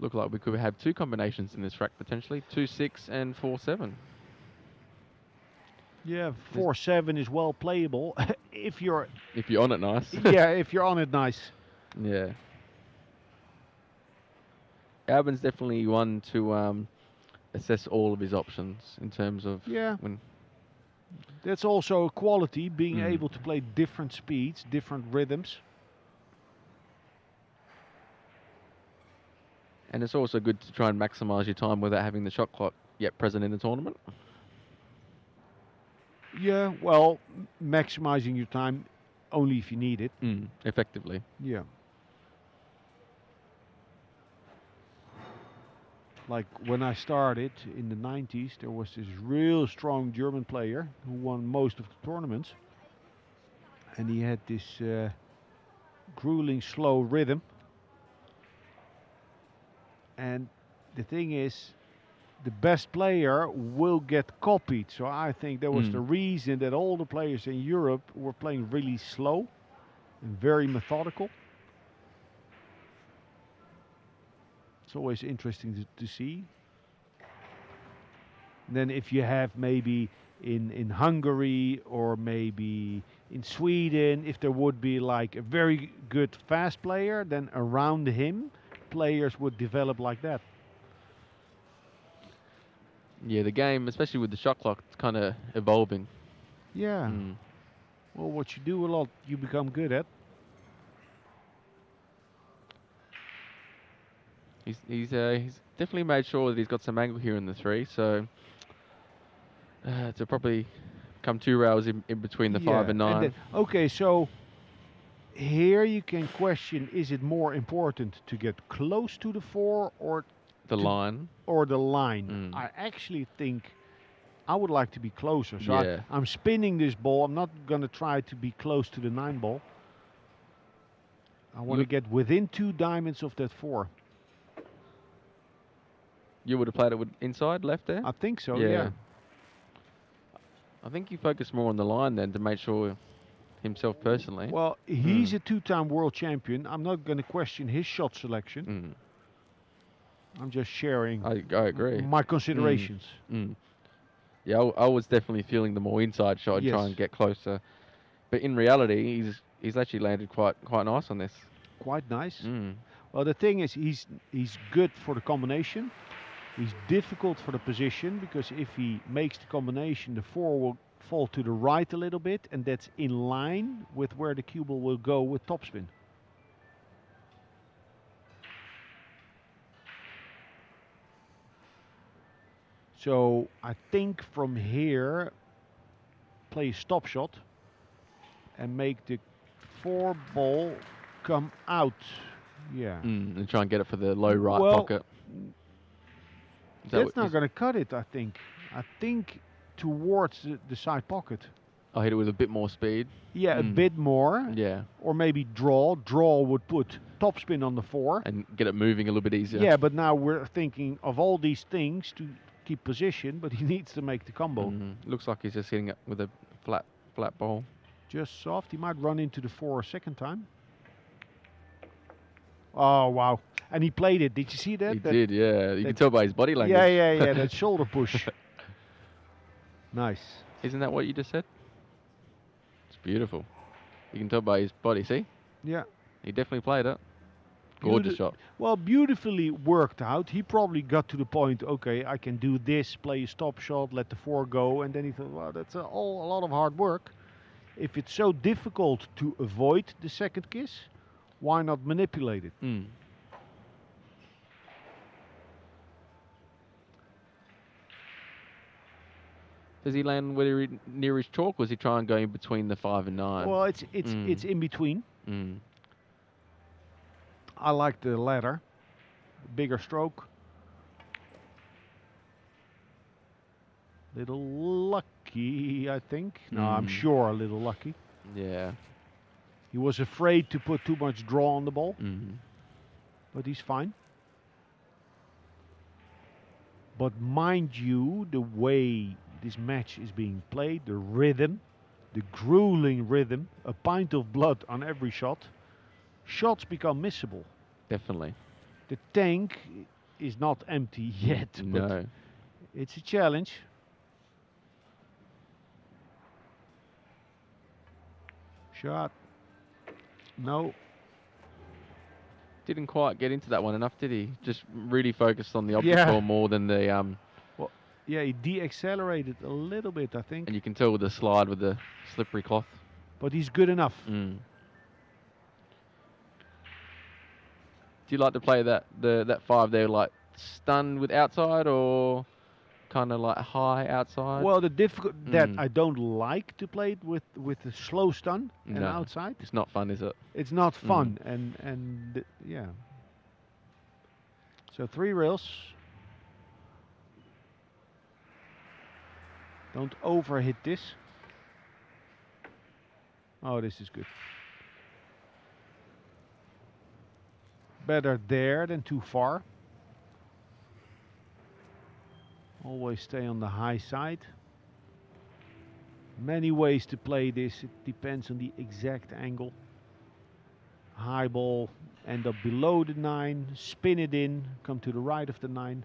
[SPEAKER 2] Look like we could have 2 combinations in this rack potentially. 2-6 and 4-7.
[SPEAKER 1] Yeah, 4-7 is well playable if you're
[SPEAKER 2] on it nice.
[SPEAKER 1] yeah, if you're on it nice.
[SPEAKER 2] Yeah. Albin's definitely one to assess all of his options in terms of when.
[SPEAKER 1] That's also a quality, being able to play different speeds, different rhythms.
[SPEAKER 2] And it's also good to try and maximize your time without having the shot clock, yet present in the tournament.
[SPEAKER 1] Yeah, well, maximizing your time only if you need it.
[SPEAKER 2] Effectively.
[SPEAKER 1] Yeah. Like when I started in the 90s, there was this real strong German player who won most of the tournaments. And he had this grueling slow rhythm. And the thing is, the best player will get copied. So I think that was the reason that all the players in Europe were playing really slow and very methodical. It's always interesting to see. Then if you have maybe in Hungary or maybe in Sweden, if there would be like a very good fast player, then around him players would develop like that.
[SPEAKER 2] Yeah, the game, especially with the shot clock, it's kind of evolving.
[SPEAKER 1] Yeah. Well, what you do a lot, you become good at.
[SPEAKER 2] He's definitely made sure that he's got some angle here in the 3, so to probably come 2 rails in between the 5 and 9.
[SPEAKER 1] then, okay, so here you can question: is it more important to get close to the 4 or
[SPEAKER 2] the line?
[SPEAKER 1] Or the line? I actually think I would like to be closer. So I'm spinning this ball. I'm not going to try to be close to the 9 ball. I want to get within 2 diamonds of that 4.
[SPEAKER 2] You would have played it with inside left there?
[SPEAKER 1] I think so, yeah.
[SPEAKER 2] I think you focus more on the line then to make sure himself personally.
[SPEAKER 1] Well, he's a 2-time world champion. I'm not going to question his shot selection. I'm just sharing
[SPEAKER 2] I agree.
[SPEAKER 1] my considerations.
[SPEAKER 2] Yeah, I was definitely feeling the more inside shot and try and get closer. But in reality, he's actually landed quite nice on this.
[SPEAKER 1] Quite nice. Well, the thing is, he's good for the combination. He's difficult for the position because if he makes the combination, the 4 will fall to the right a little bit, and that's in line with where the cue ball will go with topspin. So I think from here, play a stop shot and make the 4 ball come out. Yeah.
[SPEAKER 2] And try and get it for the low right pocket.
[SPEAKER 1] That's not going to cut it, I think. I think towards the side pocket.
[SPEAKER 2] I'll hit it with a bit more speed.
[SPEAKER 1] Yeah, a bit more.
[SPEAKER 2] Yeah.
[SPEAKER 1] Or maybe draw. Draw would put topspin on the 4.
[SPEAKER 2] And get it moving a little bit easier.
[SPEAKER 1] Yeah, but now we're thinking of all these things to keep position, but he needs to make the combo.
[SPEAKER 2] Looks like he's just hitting it with a flat ball.
[SPEAKER 1] Just soft. He might run into the 4 a second time. Oh, wow. And he played it. Did you see that?
[SPEAKER 2] He did, yeah. You can tell by his body language.
[SPEAKER 1] Yeah. That shoulder push. Nice.
[SPEAKER 2] Isn't that what you just said? It's beautiful. You can tell by his body, see?
[SPEAKER 1] Yeah.
[SPEAKER 2] He definitely played it. Gorgeous shot.
[SPEAKER 1] Well, beautifully worked out. He probably got to the point, okay, I can do this, play a stop shot, let the 4 go. And then he thought, well, that's a lot of hard work. If it's so difficult to avoid the second kiss, why not manipulate it?
[SPEAKER 2] Does he land near his chalk, or is he trying going between the 5 and 9?
[SPEAKER 1] Well, it's in between. I like the latter. Bigger stroke. Little lucky, I think. No, I'm sure a little lucky.
[SPEAKER 2] Yeah.
[SPEAKER 1] He was afraid to put too much draw on the ball. But he's fine. But mind you, the way this match is being played, the rhythm, the grueling rhythm, a pint of blood on every shot, shots become missable.
[SPEAKER 2] Definitely.
[SPEAKER 1] The tank is not empty yet, but it's a challenge. Shot. No.
[SPEAKER 2] Didn't quite get into that one enough, did he? Just really focused on the obstacle more than the
[SPEAKER 1] Yeah, he de-accelerated a little bit, I think.
[SPEAKER 2] And you can tell with the slide with the slippery cloth.
[SPEAKER 1] But he's good enough.
[SPEAKER 2] Do you like to play that 5 there, like stunned with outside or kind of like high outside.
[SPEAKER 1] Well, the difficult that
[SPEAKER 2] Mm.
[SPEAKER 1] I don't like to play it with a slow stun and
[SPEAKER 2] No.
[SPEAKER 1] outside.
[SPEAKER 2] It's not fun, is it?
[SPEAKER 1] It's not fun, yeah. So 3 rails. Don't overhit this. Oh, this is good. Better there than too far. Always stay on the high side. Many ways to play this. It depends on the exact angle. High ball, end up below the 9, spin it in, come to the right of the 9.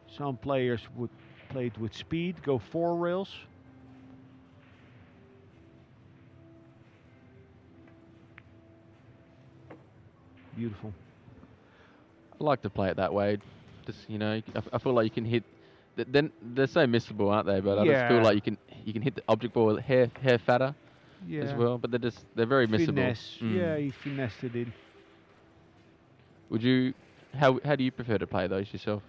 [SPEAKER 1] Some players would play it with speed, go 4 rails. Beautiful.
[SPEAKER 2] I like to play it that way. Just I feel like you can hit. Then they're so missable, aren't they? But I just feel
[SPEAKER 1] Yeah.
[SPEAKER 2] like you can hit the object ball with hair fatter
[SPEAKER 1] Yeah.
[SPEAKER 2] as well. But they're very missable.
[SPEAKER 1] Finesse.
[SPEAKER 2] Mm.
[SPEAKER 1] Yeah, he finessed it in.
[SPEAKER 2] Would you? How do you prefer to play those yourself?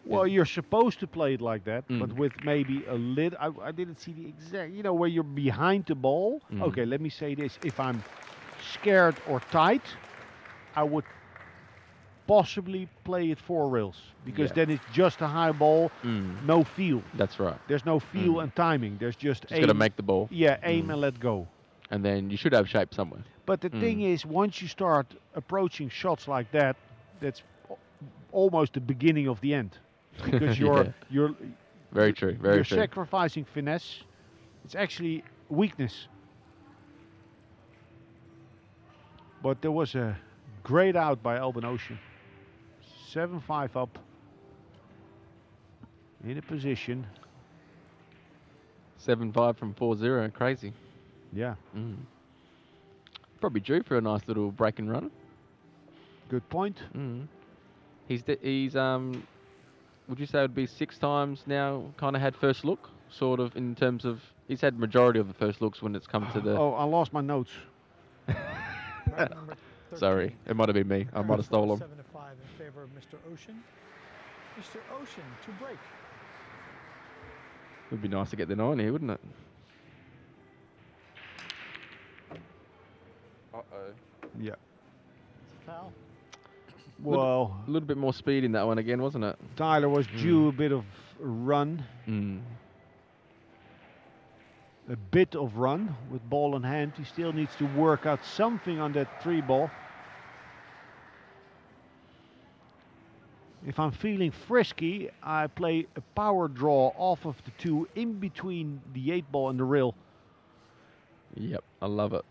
[SPEAKER 1] Well, you're supposed to play it like that, but
[SPEAKER 2] Mm.
[SPEAKER 1] with maybe a little. I didn't see the exact. Where you're behind the ball.
[SPEAKER 2] Mm.
[SPEAKER 1] Okay, let me say this: if I'm scared or tight, I would possibly play it 4 rails because
[SPEAKER 2] Yeah.
[SPEAKER 1] then it's just a high ball,
[SPEAKER 2] Mm.
[SPEAKER 1] no feel.
[SPEAKER 2] That's right.
[SPEAKER 1] There's no feel
[SPEAKER 2] Mm.
[SPEAKER 1] and timing. There's just
[SPEAKER 2] Just got to make the ball.
[SPEAKER 1] Yeah, aim
[SPEAKER 2] Mm.
[SPEAKER 1] and let go.
[SPEAKER 2] And then you should have shape somewhere.
[SPEAKER 1] But the thing
[SPEAKER 2] Mm.
[SPEAKER 1] is, once you start approaching shots like that, that's almost the beginning of the end because
[SPEAKER 2] Yeah.
[SPEAKER 1] you're
[SPEAKER 2] Very true. Very
[SPEAKER 1] you're
[SPEAKER 2] true.
[SPEAKER 1] sacrificing finesse. It's actually weakness. But there was a great out by Albin Ocean. 7-5 up. In a position.
[SPEAKER 2] 7-5 from 4-0. Crazy.
[SPEAKER 1] Yeah,
[SPEAKER 2] Mm. Probably due for a nice little break and run.
[SPEAKER 1] good point.
[SPEAKER 2] Mm. He's would you say it would be 6 times now kind of had first look, sort of, in terms of, he's had majority of the first looks when it's come to the,
[SPEAKER 1] Oh, I lost my notes.
[SPEAKER 3] Round number 13.
[SPEAKER 2] sorry, it might have been me, I might have stolen.
[SPEAKER 3] 7-5 in favor of Mr. Ocean. Mr. Ocean to break.
[SPEAKER 2] Would be nice to get the 9 here, wouldn't it? Uh-oh.
[SPEAKER 1] Yeah.
[SPEAKER 3] It's a foul.
[SPEAKER 1] Well,
[SPEAKER 2] A little bit more speed in that one again, wasn't it?
[SPEAKER 1] Tyler was due a bit of run.
[SPEAKER 2] Mm.
[SPEAKER 1] A bit of run with ball in hand. He still needs to work out something on that 3 ball. If I'm feeling frisky, I play a power draw off of the 2 in between the 8 ball and the rail.
[SPEAKER 2] Yep, I love it.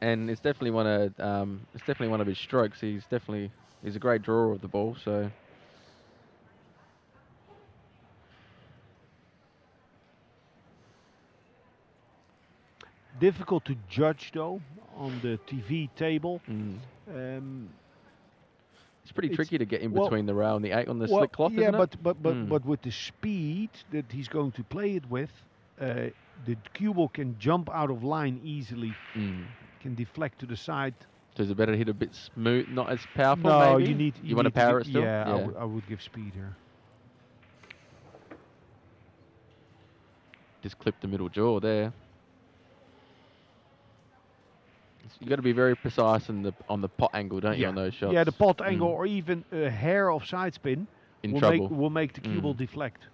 [SPEAKER 2] And it's definitely one of his strokes. He's a great drawer of the ball. So
[SPEAKER 1] Difficult to judge though on the TV table.
[SPEAKER 2] it's pretty
[SPEAKER 1] It's-
[SPEAKER 2] tricky to get in
[SPEAKER 1] well-
[SPEAKER 2] between the rail and the 8 on the
[SPEAKER 1] Well,
[SPEAKER 2] slick cloth,
[SPEAKER 1] yeah,
[SPEAKER 2] isn't it?
[SPEAKER 1] but with the speed that he's going to play it with, the cue ball can jump out of line easily,
[SPEAKER 2] Mm.
[SPEAKER 1] can deflect to the side.
[SPEAKER 2] So is it better to hit a bit smooth, not as powerful?
[SPEAKER 1] No,
[SPEAKER 2] maybe?
[SPEAKER 1] you need.
[SPEAKER 2] You want to
[SPEAKER 1] need
[SPEAKER 2] power
[SPEAKER 1] gi-
[SPEAKER 2] it still?
[SPEAKER 1] Yeah, I would give speed here.
[SPEAKER 2] Just clip the middle jaw there. You got to be very precise on the pot angle, don't you, on those shots?
[SPEAKER 1] Yeah, the pot angle
[SPEAKER 2] Mm.
[SPEAKER 1] or even a hair of side spin
[SPEAKER 2] In
[SPEAKER 1] will
[SPEAKER 2] trouble.
[SPEAKER 1] will make the cue ball
[SPEAKER 2] Mm.
[SPEAKER 1] deflect.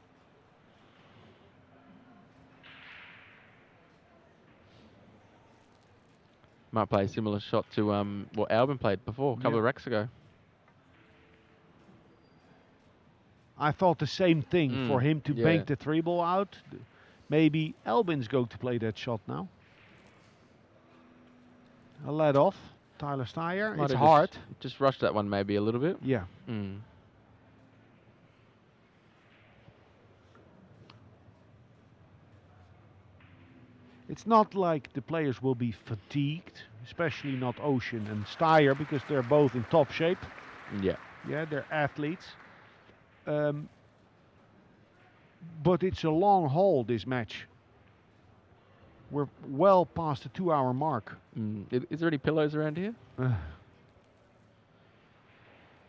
[SPEAKER 2] Might play a similar shot to what Albin played before, a couple
[SPEAKER 1] Yeah.
[SPEAKER 2] of racks ago.
[SPEAKER 1] I thought the same thing
[SPEAKER 2] Mm,
[SPEAKER 1] for him to
[SPEAKER 2] yeah.
[SPEAKER 1] bank the 3 ball out. Maybe Albin's going to play that shot now. A let off, Tyler Steyer.
[SPEAKER 2] Might
[SPEAKER 1] It's
[SPEAKER 2] have
[SPEAKER 1] hard.
[SPEAKER 2] Just rushed that one maybe a little bit.
[SPEAKER 1] Yeah.
[SPEAKER 2] Mm.
[SPEAKER 1] It's not like the players will be fatigued, especially not Ocean and Steyer, because they're both in top shape.
[SPEAKER 2] Yeah.
[SPEAKER 1] Yeah, they're athletes. But it's a long haul, this match. We're well past the 2-hour mark.
[SPEAKER 2] Mm. Is there any pillows around here?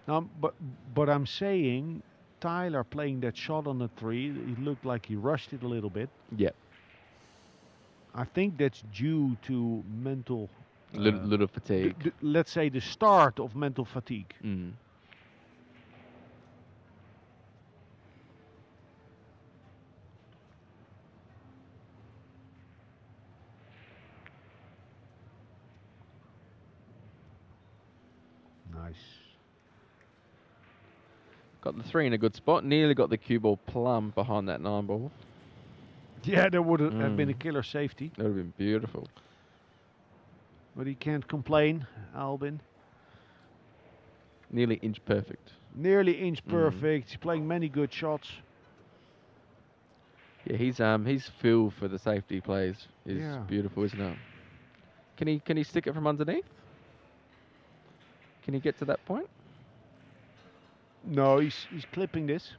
[SPEAKER 1] Now, but I'm saying Tyler playing that shot on the 3, it looked like he rushed it a little bit.
[SPEAKER 2] Yeah.
[SPEAKER 1] I think that's due to mental,
[SPEAKER 2] Little fatigue.
[SPEAKER 1] let's say the start of mental fatigue.
[SPEAKER 2] Mm.
[SPEAKER 1] Nice.
[SPEAKER 2] Got the 3 in a good spot. Nearly got the cue ball plumb behind that 9 ball.
[SPEAKER 1] Yeah, that would have been a killer safety.
[SPEAKER 2] That would have been beautiful.
[SPEAKER 1] But he can't complain, Albin.
[SPEAKER 2] Nearly inch perfect.
[SPEAKER 1] Nearly inch perfect. He's playing many good shots.
[SPEAKER 2] Yeah, his feel for the safety plays is beautiful, isn't it? Can he stick it from underneath? Can he get to that point?
[SPEAKER 1] No, he's clipping this.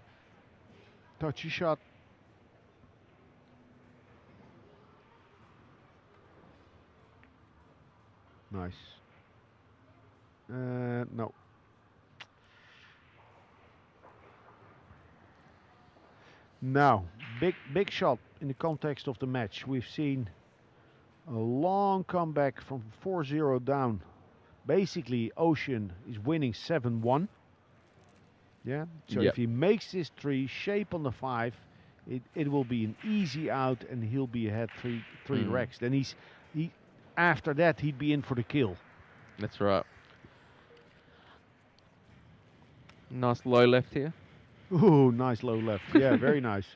[SPEAKER 1] Touchy shot. Nice. No. Now, big shot in the context of the match. We've seen a long comeback from 4-0 down. Basically, Ocean is winning 7-1. Yeah. So if he makes this 3, shape on the 5, it will be an easy out, and he'll be ahead three racks. Then after that he'd be in for the kill.
[SPEAKER 2] That's right. Nice low left here.
[SPEAKER 1] Ooh, nice low left. Yeah, very nice.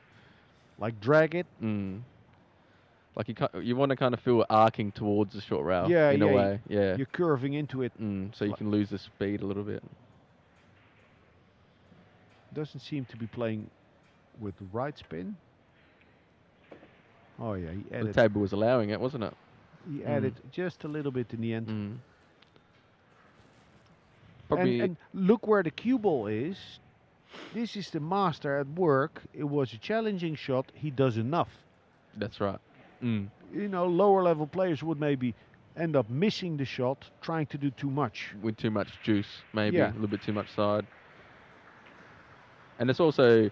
[SPEAKER 1] Like drag it.
[SPEAKER 2] Like you want to kind of feel it arcing towards the short rail.
[SPEAKER 1] Yeah,
[SPEAKER 2] in a way. Yeah.
[SPEAKER 1] You're curving into it.
[SPEAKER 2] So you can lose the speed a little bit.
[SPEAKER 1] Doesn't seem to be playing with right spin. Oh yeah, he added.
[SPEAKER 2] The table was allowing it, wasn't it?
[SPEAKER 1] He added just a little bit in the end.
[SPEAKER 2] Probably.
[SPEAKER 1] And look where the cue ball is. This is the master at work. It was a challenging shot. He does enough.
[SPEAKER 2] That's right.
[SPEAKER 1] You know, lower level players would maybe end up missing the shot, trying to do too much.
[SPEAKER 2] With too much juice, maybe. A little bit too much side. And it's also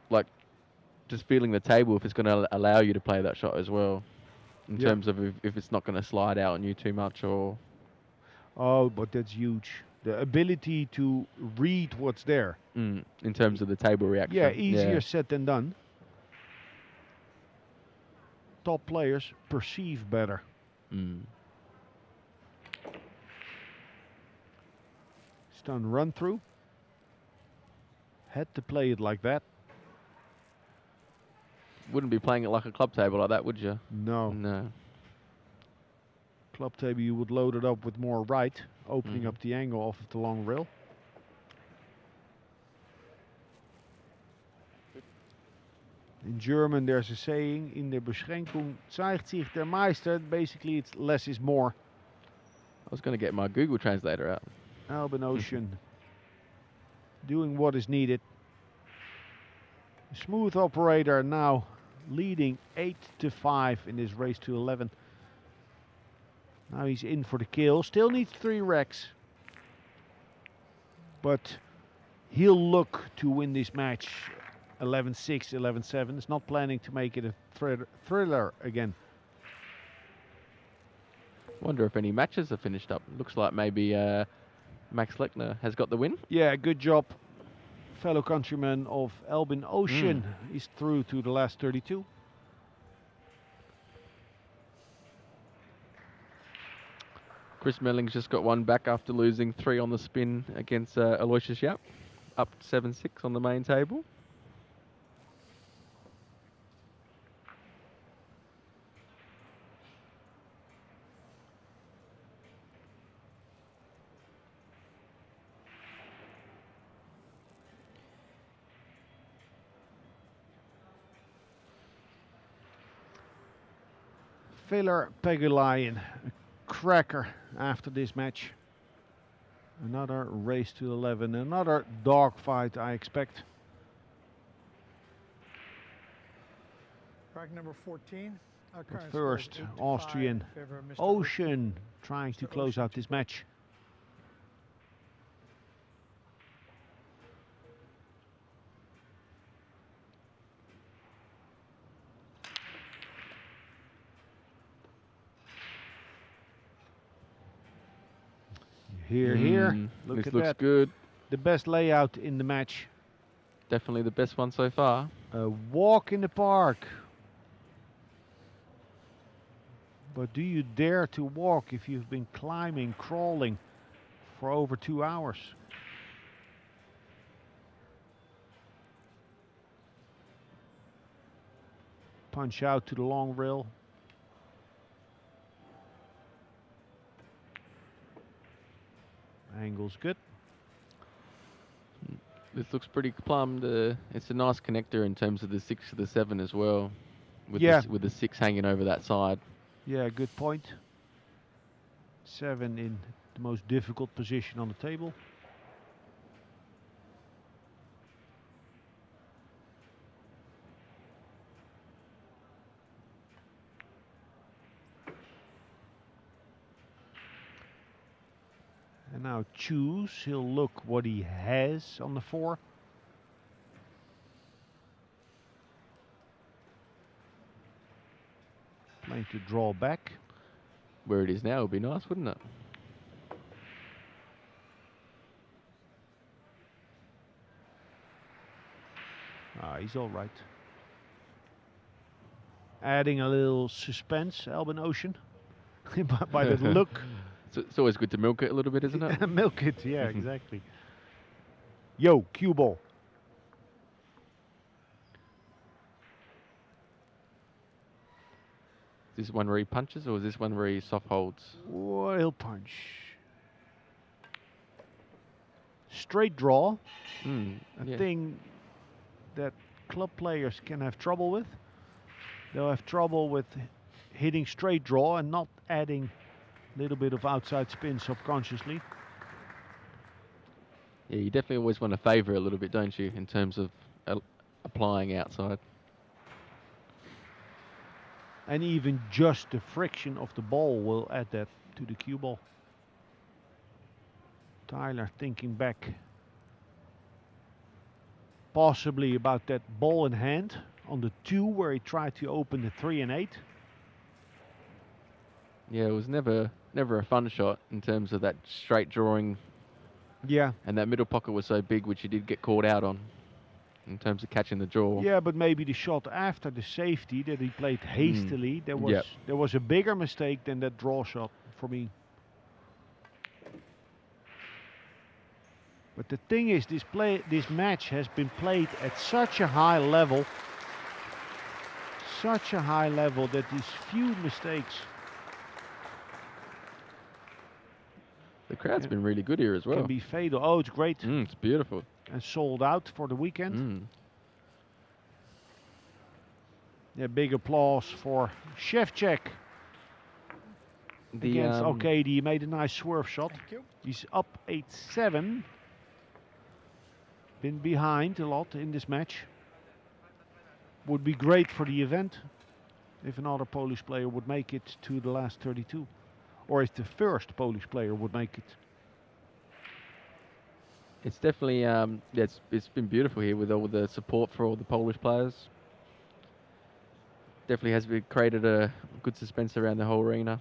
[SPEAKER 2] like just feeling the table if it's going to allow you to play that shot as well. In terms of if it's not going to slide out on you too much or...
[SPEAKER 1] Oh, but that's huge. The ability to read what's there.
[SPEAKER 2] In terms of the table reaction.
[SPEAKER 1] Yeah, easier said than done. Top players perceive better. Stun run through. Had to play it like that.
[SPEAKER 2] Wouldn't be playing it like a club table like that, would you?
[SPEAKER 1] No.
[SPEAKER 2] No.
[SPEAKER 1] Club table, you would load it up with more right, opening up the angle off of the long rail. In German, there's a saying, in der Beschränkung zeigt sich der Meister. Basically, it's less is more.
[SPEAKER 2] I was going to get my Google Translator out.
[SPEAKER 1] Albin Ocean doing what is needed. Smooth operator now leading 8-5 in this race to 11. Now he's in for the kill. Still needs 3 racks. But he'll look to win this match 11-6, 11-7. He's not planning to make it a thriller again.
[SPEAKER 2] Wonder if any matches are finished up. Looks like maybe Max Lechner has got the win.
[SPEAKER 1] Yeah, good job. Fellow countryman of Albin Ocean is through to the last 32.
[SPEAKER 2] Chris Melling's just got one back after losing 3 on the spin against Aloysius Yap. Up 7-6 on the main table.
[SPEAKER 1] Filler Pegulayan, a cracker after this match. Another race to 11, another dogfight, I expect.
[SPEAKER 3] Track number 14. Our
[SPEAKER 1] But
[SPEAKER 3] current score is
[SPEAKER 1] first,
[SPEAKER 3] 8-5
[SPEAKER 1] Austrian
[SPEAKER 3] in favor of Mr.
[SPEAKER 1] Ocean trying to
[SPEAKER 3] Mr.
[SPEAKER 1] close
[SPEAKER 3] Ocean
[SPEAKER 1] out this match. Here. Look
[SPEAKER 2] This
[SPEAKER 1] at
[SPEAKER 2] looks
[SPEAKER 1] that.
[SPEAKER 2] good.
[SPEAKER 1] The best layout in the match.
[SPEAKER 2] Definitely the best one so far.
[SPEAKER 1] A walk in the park. But do you dare to walk if you've been climbing, crawling for over 2 hours? Punch out to the long rail. Angle's good.
[SPEAKER 2] This looks pretty plumbed. It's a nice connector in terms of the 6 to the 7 as well. With
[SPEAKER 1] Yeah.
[SPEAKER 2] with the 6 hanging over that side.
[SPEAKER 1] Yeah, good point. 7 in the most difficult position on the table. And now choose. He'll look what he has on the 4. Playing to draw back.
[SPEAKER 2] Where it is now would be nice, wouldn't it?
[SPEAKER 1] He's all right. Adding a little suspense, Albin Ocean, by the look.
[SPEAKER 2] It's always good to milk it a little bit, isn't it?
[SPEAKER 1] Milk it, yeah, exactly. Yo, cue ball.
[SPEAKER 2] Is this one where he punches, or is this one where he soft holds?
[SPEAKER 1] Well, he'll punch. Straight draw. A
[SPEAKER 2] Yeah.
[SPEAKER 1] thing that club players can have trouble with. They'll have trouble with hitting straight draw and not adding a little bit of outside spin subconsciously.
[SPEAKER 2] Yeah, you definitely always want to favour a little bit, don't you, in terms of applying outside.
[SPEAKER 1] And even just the friction of the ball will add that to the cue ball. Tyler thinking back possibly about that ball in hand on the 2 where he tried to open the 3 and 8.
[SPEAKER 2] Yeah, it was never a fun shot in terms of that straight drawing.
[SPEAKER 1] Yeah.
[SPEAKER 2] And that middle pocket was so big, which he did get caught out on in terms of catching the draw.
[SPEAKER 1] Yeah, but maybe the shot after the safety that he played hastily, there was a bigger mistake than that draw shot for me. But the thing is, this match has been played at such a high level that these few mistakes.
[SPEAKER 2] The crowd's been really good here as well.
[SPEAKER 1] Can be fatal. Oh, it's great.
[SPEAKER 2] It's beautiful.
[SPEAKER 1] And sold out for the weekend. Yeah, big applause for Shevchek. Against Alkady. He made a nice swerve shot.
[SPEAKER 3] Thank you.
[SPEAKER 1] He's up 8-7. Been behind a lot in this match. Would be great for the event if another Polish player would make it to the last 32. Or if the first Polish player would make it.
[SPEAKER 2] It's definitely, it's been beautiful here with all the support for all the Polish players. Definitely has created a good suspense around the whole arena.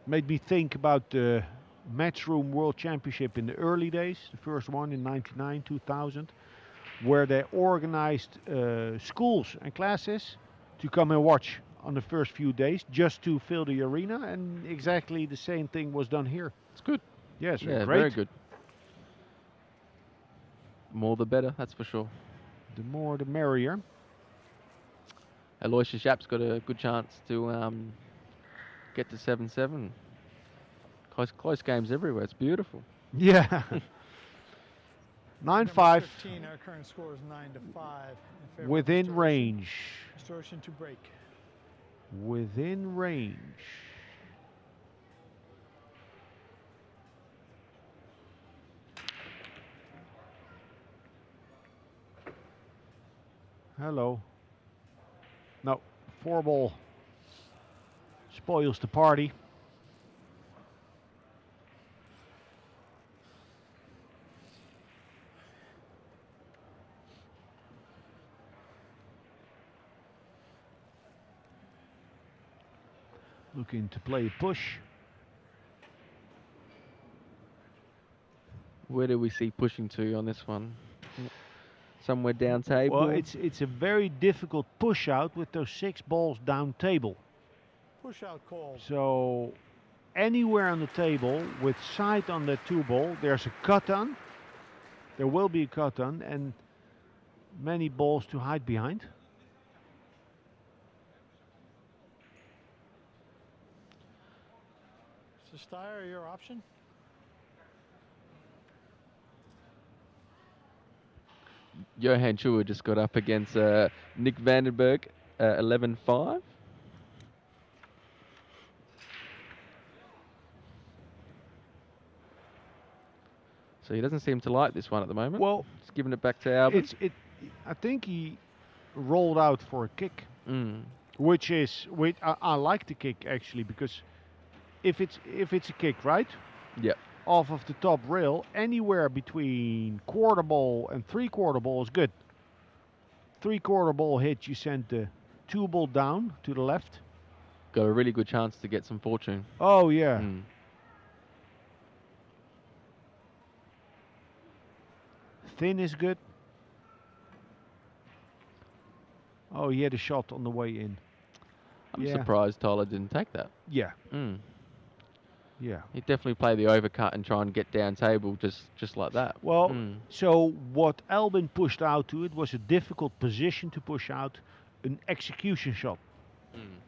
[SPEAKER 1] Made me think about the Matchroom World Championship in the early days, the first one in 99, 2000, where they organized schools and classes to come and watch on the first few days just to fill the arena, and exactly the same thing was done here.
[SPEAKER 2] It's good.
[SPEAKER 1] Yes,
[SPEAKER 2] Yeah,
[SPEAKER 1] great.
[SPEAKER 2] very good. More the better, that's for sure.
[SPEAKER 1] The more the merrier.
[SPEAKER 2] Aloysius Yap's got a good chance to get to 7-7. Close games everywhere. It's beautiful.
[SPEAKER 1] Yeah. 9-5.
[SPEAKER 3] 15, our current score is 9-5. in favor of
[SPEAKER 1] Within
[SPEAKER 3] Mr.
[SPEAKER 1] range.
[SPEAKER 3] Mr. Ocean to break.
[SPEAKER 1] Within range. Hello. No, 4-ball spoils the party. Looking to play a push.
[SPEAKER 2] Where do we see pushing to on this one? Somewhere down table.
[SPEAKER 1] Well, it's a very difficult push out with those 6 balls down table.
[SPEAKER 3] Push out call.
[SPEAKER 1] So anywhere on the table with sight on that 2 ball, there's a cut on. There will be a cut on and many balls to hide behind.
[SPEAKER 3] So Steyer, your option?
[SPEAKER 2] Johan Chua just got up against Nick Vandenberg, 11-5. So he doesn't seem to like this one at the moment.
[SPEAKER 1] Well,
[SPEAKER 2] just giving it back to Albin.
[SPEAKER 1] I think he rolled out for a kick, which I like the kick actually, because if it's a kick, right?
[SPEAKER 2] Yep.
[SPEAKER 1] Off of the top rail, anywhere between quarter ball and 3/4 ball is good. 3/4 ball hit, you send the 2 ball down to the left.
[SPEAKER 2] Got a really good chance to get some fortune.
[SPEAKER 1] Oh yeah. Thin is good. Oh, he had a shot on the way in.
[SPEAKER 2] I'm surprised Tyler didn't take that.
[SPEAKER 1] Yeah. Yeah.
[SPEAKER 2] He definitely played the overcut and try and get down table just like that.
[SPEAKER 1] Well, so what Albin pushed out to, it was a difficult position to push out, an execution shot.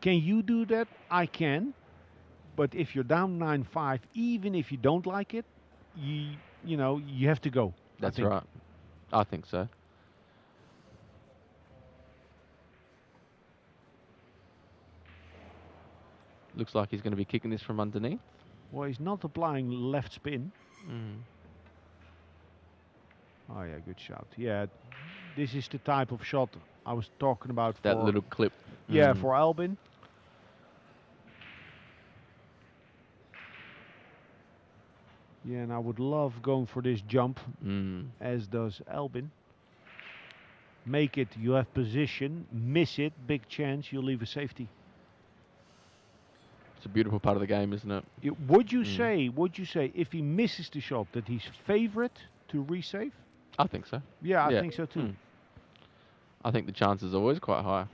[SPEAKER 1] Can you do that? I can. But if you're down 9-5, even if you don't like it, you have to go.
[SPEAKER 2] That's right. I think so. Looks like he's going to be kicking this from underneath.
[SPEAKER 1] Well, he's not applying left spin. Oh yeah, good shot. Yeah, this is the type of shot I was talking about.
[SPEAKER 2] That little clip.
[SPEAKER 1] Yeah, for Albin. Yeah, and I would love going for this jump, as does Albin. Make it, you have position, miss it, big chance, you'll leave a safety.
[SPEAKER 2] It's a beautiful part of the game, isn't it?
[SPEAKER 1] Would you say if he misses the shot that he's favorite to resave?
[SPEAKER 2] I think so.
[SPEAKER 1] Yeah, I think so too.
[SPEAKER 2] I think the chances are always quite high.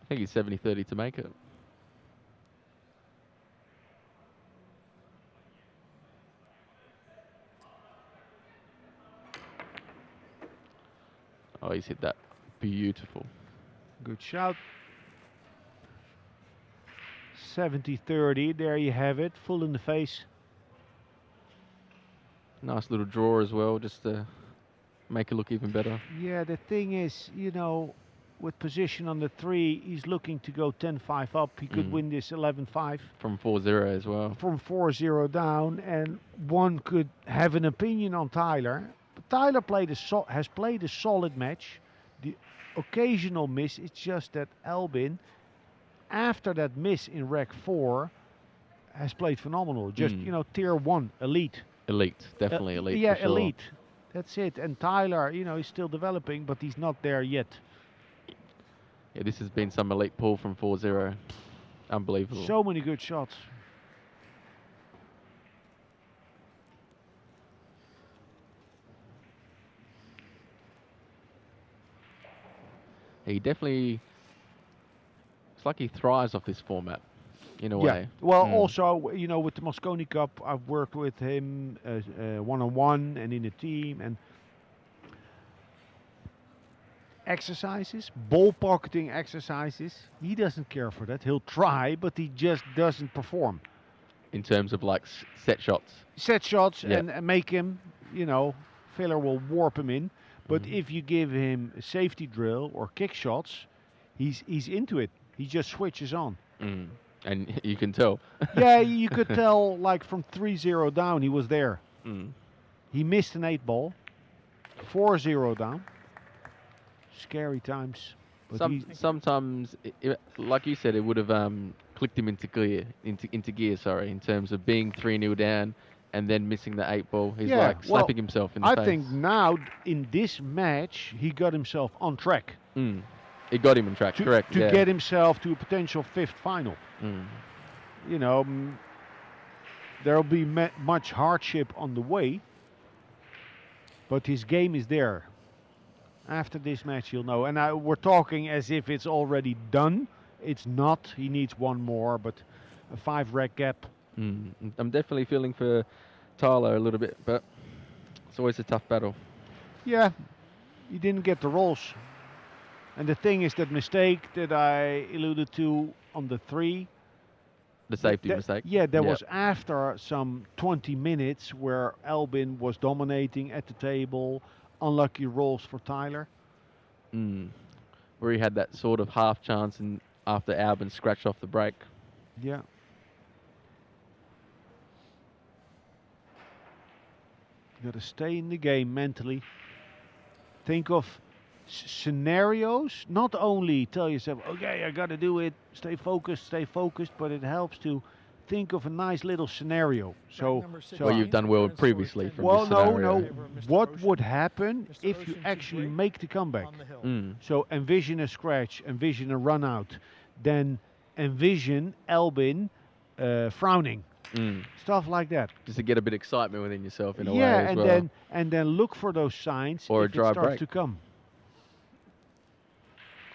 [SPEAKER 2] I think he's 70-30 to make it. Oh, he's hit that. Beautiful.
[SPEAKER 1] Good shout. 70-30, there you have it, full in the face.
[SPEAKER 2] Nice little draw as well, just to make it look even better.
[SPEAKER 1] Yeah, the thing is, with position on the 3, he's looking to go 10-5 up. He could win this 11-5.
[SPEAKER 2] From 4-0 as well.
[SPEAKER 1] From 4-0 down, and one could have an opinion on Tyler. But Tyler has played a solid match. The occasional miss, it's just that Albin, after that miss in Rec 4, has played phenomenal. Just, tier 1, elite.
[SPEAKER 2] Elite, definitely elite.
[SPEAKER 1] Yeah,
[SPEAKER 2] for sure.
[SPEAKER 1] elite. That's it. And Tyler, he's still developing, but he's not there yet.
[SPEAKER 2] Yeah, this has been some elite pull from 4-0. Unbelievable.
[SPEAKER 1] So many good shots.
[SPEAKER 2] He definitely, it's like he thrives off this format, in a way.
[SPEAKER 1] Well, also, with the Mosconi Cup, I've worked with him one-on-one and in a team, and exercises, ball pocketing exercises, he doesn't care for that. He'll try, but he just doesn't perform.
[SPEAKER 2] In terms of like set shots.
[SPEAKER 1] Set shots and make him, Filler will warp him in. But if you give him a safety drill or kick shots, he's into it. He just switches on.
[SPEAKER 2] And you can tell.
[SPEAKER 1] Yeah, you could tell, like from 3-0 down, he was there. He missed an 8 ball. 4-0 down. Scary times. But
[SPEAKER 2] sometimes, like you said, it would have clicked him into gear. In terms of being 3-0 down and then missing the 8 ball. He's like slapping himself in the face.
[SPEAKER 1] I think now in this match he got himself on track.
[SPEAKER 2] It got him in track, correct?
[SPEAKER 1] to
[SPEAKER 2] Yeah.
[SPEAKER 1] get himself to a potential 5th final.
[SPEAKER 2] Mm.
[SPEAKER 1] You know, there'll be much hardship on the way, but his game is there. After this match, you'll know. And we're talking as if it's already done. It's not. He needs one more, but a 5-rack gap.
[SPEAKER 2] Mm. I'm definitely feeling for Tyler a little bit, but it's always a tough battle.
[SPEAKER 1] Yeah, he didn't get the rolls. And the thing is that mistake that I alluded to on the 3.
[SPEAKER 2] The safety mistake.
[SPEAKER 1] Yeah, that was after some 20 minutes where Albin was dominating at the table. Unlucky rolls for Tyler.
[SPEAKER 2] Where he had that sort of half chance and after Albin scratched off the break.
[SPEAKER 1] Yeah. You got to stay in the game mentally. Think of scenarios. Not only tell yourself, okay, I got to do it. Stay focused, but it helps to think of a nice little scenario. So
[SPEAKER 2] well, you've done well previously from
[SPEAKER 1] well,
[SPEAKER 2] this
[SPEAKER 1] no,
[SPEAKER 2] scenario.
[SPEAKER 1] no. What would happen if you actually make the comeback? So envision a scratch, envision a run out, then envision Albin frowning. Stuff like that.
[SPEAKER 2] Just to get a bit of excitement within yourself in a way
[SPEAKER 1] Yeah,
[SPEAKER 2] as well.
[SPEAKER 1] and then look for those signs
[SPEAKER 2] Or a
[SPEAKER 1] if it
[SPEAKER 2] dry
[SPEAKER 1] starts
[SPEAKER 2] break.
[SPEAKER 1] to come.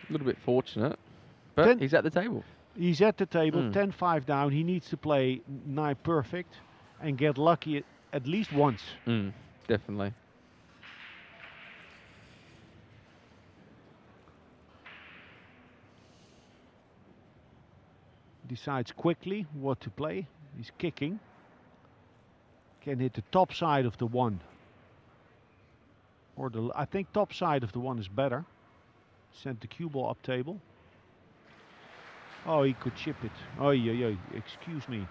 [SPEAKER 2] A little bit fortunate, but he's at the table.
[SPEAKER 1] He's at the table, 10-5 down. He needs to play nigh perfect and get lucky at least once.
[SPEAKER 2] Definitely.
[SPEAKER 1] Decides quickly what to play. He's kicking. Can hit the top side of the 1. Or I think top side of the 1 is better. Send the cue ball up table. Oh, he could chip it. Oh, yeah, excuse me.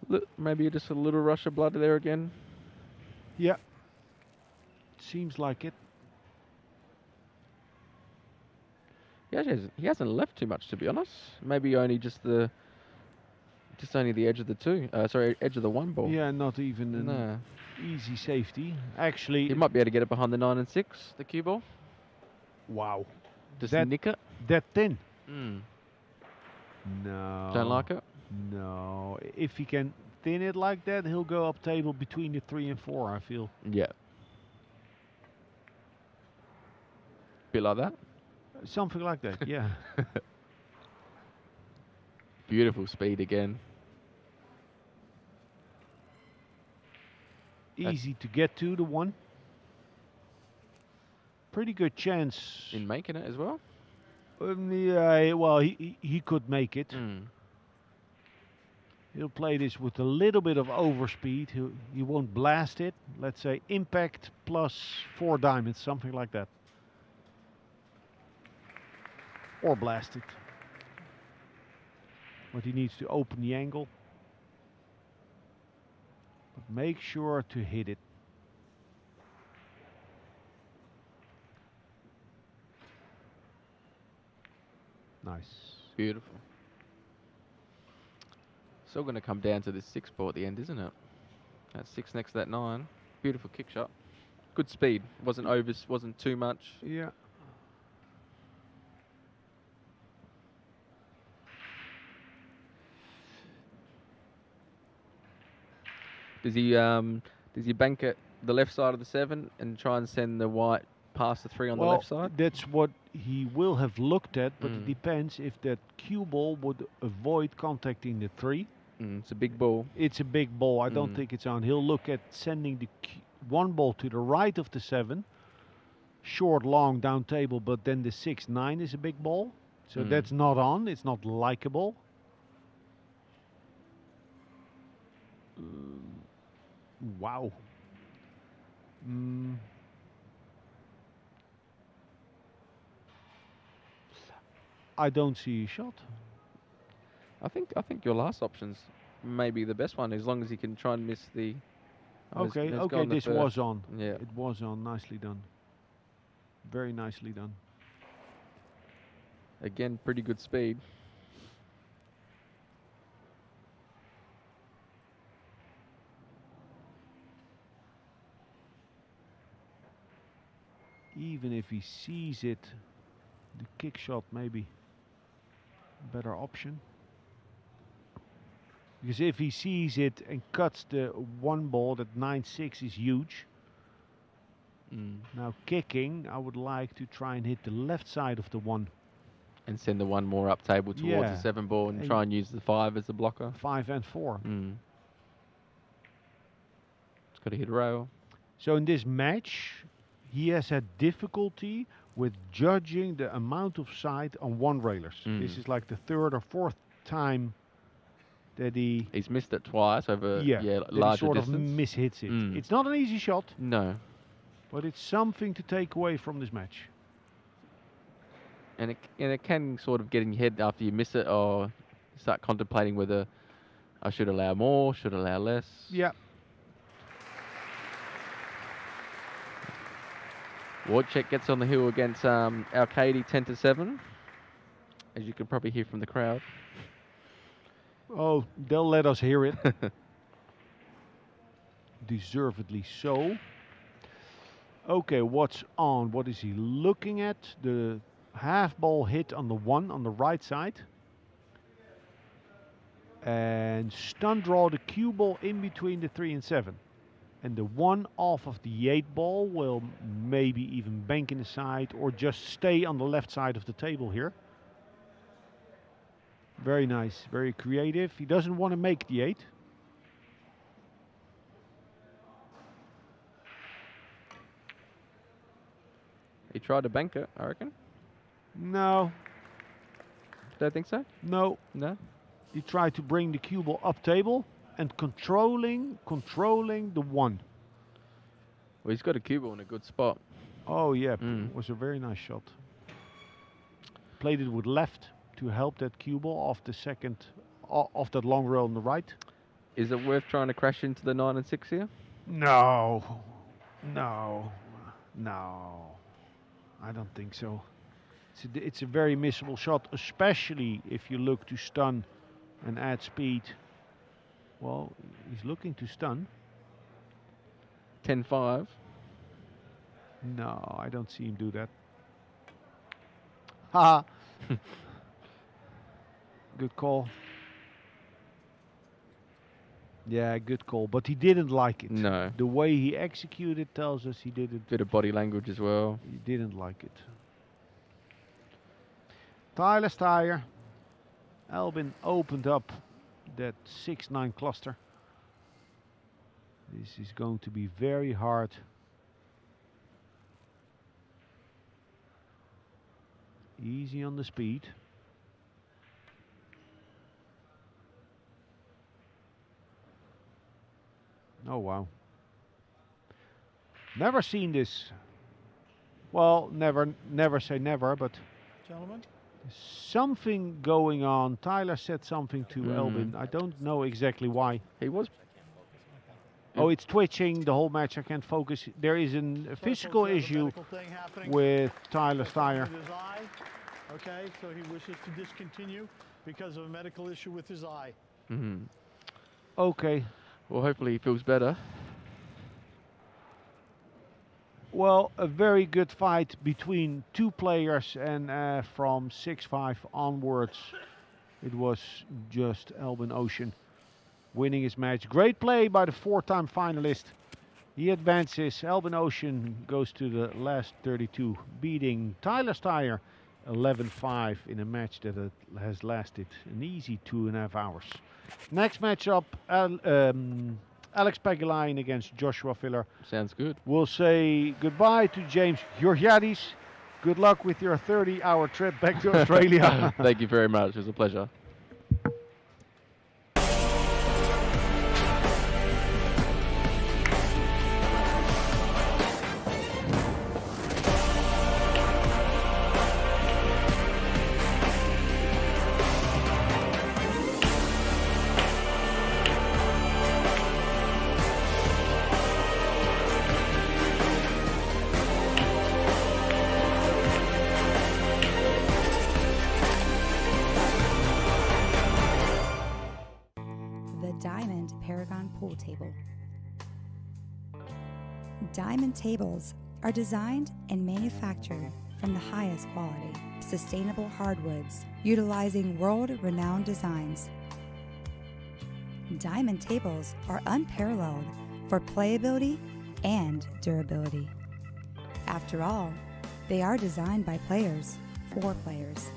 [SPEAKER 2] Look, maybe just a little rush of blood there again.
[SPEAKER 1] Yeah. Seems like it.
[SPEAKER 2] He hasn't left too much, to be honest. Maybe only only the edge of the 2. Sorry, edge of the 1 ball.
[SPEAKER 1] Yeah, not even an easy safety. Actually,
[SPEAKER 2] He might be able to get it behind the 9 and 6, the cue ball.
[SPEAKER 1] wow.
[SPEAKER 2] Just nick it.
[SPEAKER 1] That thin. No.
[SPEAKER 2] Don't like it?
[SPEAKER 1] No. If he can thin it like that, he'll go up table between the 3 and 4, I feel.
[SPEAKER 2] Yeah. Bit like that?
[SPEAKER 1] Something like that, yeah.
[SPEAKER 2] Beautiful speed again.
[SPEAKER 1] Easy to get to the 1. Pretty good chance.
[SPEAKER 2] In making it as well?
[SPEAKER 1] Yeah, well, he could make it. He'll play this with a little bit of overspeed. He won't blast it. Let's say impact plus 4 diamonds, something like that. Or blast it. But he needs to open the angle. But make sure to hit it. Nice.
[SPEAKER 2] Beautiful. Still going to come down to this 6 ball at the end, isn't it? That 6 next to that 9. Beautiful kick shot. Good speed. Wasn't too much.
[SPEAKER 1] Yeah.
[SPEAKER 2] Does he bank at the left side of the 7 and try and send the white past the 3 on the left side?
[SPEAKER 1] That's what he will have looked at, but it depends if that cue ball would avoid contacting the 3.
[SPEAKER 2] It's a big ball.
[SPEAKER 1] It's a big ball. I don't think it's on. He'll look at sending the 1 ball to the right of the 7. Short, long, down table, but then the 6-9 is a big ball. So that's not on. It's not likable. Wow. I don't see a shot.
[SPEAKER 2] I think your last option's maybe the best one, as long as he can try and miss the.
[SPEAKER 1] Okay, this was on.
[SPEAKER 2] Yeah.
[SPEAKER 1] It was on. Nicely done. Very nicely done.
[SPEAKER 2] Again, pretty good speed.
[SPEAKER 1] Even if he sees it, the kick shot maybe a better option. Because if he sees it and cuts the one ball, that 9-6 is huge. Now kicking, I would like to try and hit the left side of the one.
[SPEAKER 2] And send the one more up table towards the 7 ball and try and use the 5 as a blocker.
[SPEAKER 1] 5 and 4.
[SPEAKER 2] It's got to hit a rail.
[SPEAKER 1] So in this match, he has had difficulty with judging the amount of side on one railers. This is like the 3rd or 4th time that he's
[SPEAKER 2] missed it twice over
[SPEAKER 1] sort
[SPEAKER 2] larger
[SPEAKER 1] of
[SPEAKER 2] distance.
[SPEAKER 1] mishits it. It's not an easy shot.
[SPEAKER 2] No.
[SPEAKER 1] But it's something to take away from this match.
[SPEAKER 2] And it can sort of get in your head after you miss it, or start contemplating whether I should allow more, should allow less.
[SPEAKER 1] Yeah.
[SPEAKER 2] Wojciech gets on the hill against Arcady 10-7, as you can probably hear from the crowd.
[SPEAKER 1] Oh, they'll let us hear it. Deservedly so. Okay, what's on? What is he looking at? The half ball hit on the 1 on the right side. And stun draw the cue ball in between the 3 and 7. And the 1 off of the 8 ball will maybe even bank in the side or just stay on the left side of the table here. Very nice, very creative. He doesn't want to make the 8.
[SPEAKER 2] He tried to bank it, I reckon.
[SPEAKER 1] No.
[SPEAKER 2] Don't think so?
[SPEAKER 1] No.
[SPEAKER 2] No?
[SPEAKER 1] He tried to bring the cue ball up table and controlling the 1.
[SPEAKER 2] Well, he's got a cue ball in a good spot.
[SPEAKER 1] Oh yeah, it was a very nice shot. Played it with left to help that cue ball off the second, off that long rail on the right.
[SPEAKER 2] Is it worth trying to crash into the 9 and 6 here?
[SPEAKER 1] No. No. No. I don't think so. It's a very missable shot, especially if you look to stun and add speed. Well, he's looking to stun.
[SPEAKER 2] 10-5.
[SPEAKER 1] No, I don't see him do that. Haha. Good call. Yeah, good call. But he didn't like it.
[SPEAKER 2] No.
[SPEAKER 1] The way he executed tells us he didn't.
[SPEAKER 2] Bit of body language as well.
[SPEAKER 1] He didn't like it. Tyler Steyer. Albin opened up that 6-9 cluster. This is going to be very hard. Easy on the speed. Oh wow. Never seen this. Well, never say never, but
[SPEAKER 3] Gentlemen?
[SPEAKER 1] something going on. Tyler said something to Albin. I don't know exactly why.
[SPEAKER 2] He was.
[SPEAKER 1] Oh, it's twitching the whole match. I can't focus. There is a physical issue with Tyler Steyer.
[SPEAKER 3] Okay, so he wishes to discontinue because of a medical issue with his eye.
[SPEAKER 1] Okay.
[SPEAKER 2] Well, hopefully he feels better.
[SPEAKER 1] Well, a very good fight between two players, and from 6-5 onwards, it was just Albin Ocean winning his match. Great play by the 4-time finalist. He advances. Albin Ocean goes to the last 32, beating Tyler Steyer 11-5 in a match that has lasted an easy 2.5 hours. Next matchup, Alex Pagulayan against Joshua Filler.
[SPEAKER 2] Sounds good.
[SPEAKER 1] We'll say goodbye to James Georgiadis. Good luck with your 30-hour trip back to Australia.
[SPEAKER 2] Thank you very much. It was a pleasure.
[SPEAKER 4] Diamond tables are designed and manufactured from the highest quality, sustainable hardwoods, utilizing world-renowned designs. Diamond tables are unparalleled for playability and durability. After all, they are designed by players for players.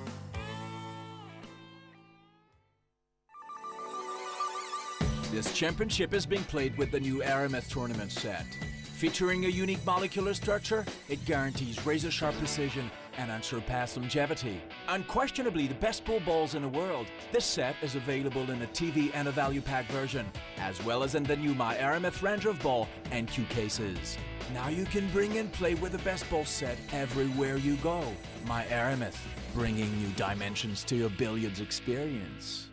[SPEAKER 5] This championship is being played with the new Aramith tournament set. Featuring a unique molecular structure, it guarantees razor-sharp precision and unsurpassed longevity. Unquestionably the best pool balls in the world, this set is available in a TV and a value pack version, as well as in the new My Aramith Ranger of Ball and cue cases. Now you can bring and play with the best ball set everywhere you go. My Aramith, bringing new dimensions to your billiards experience.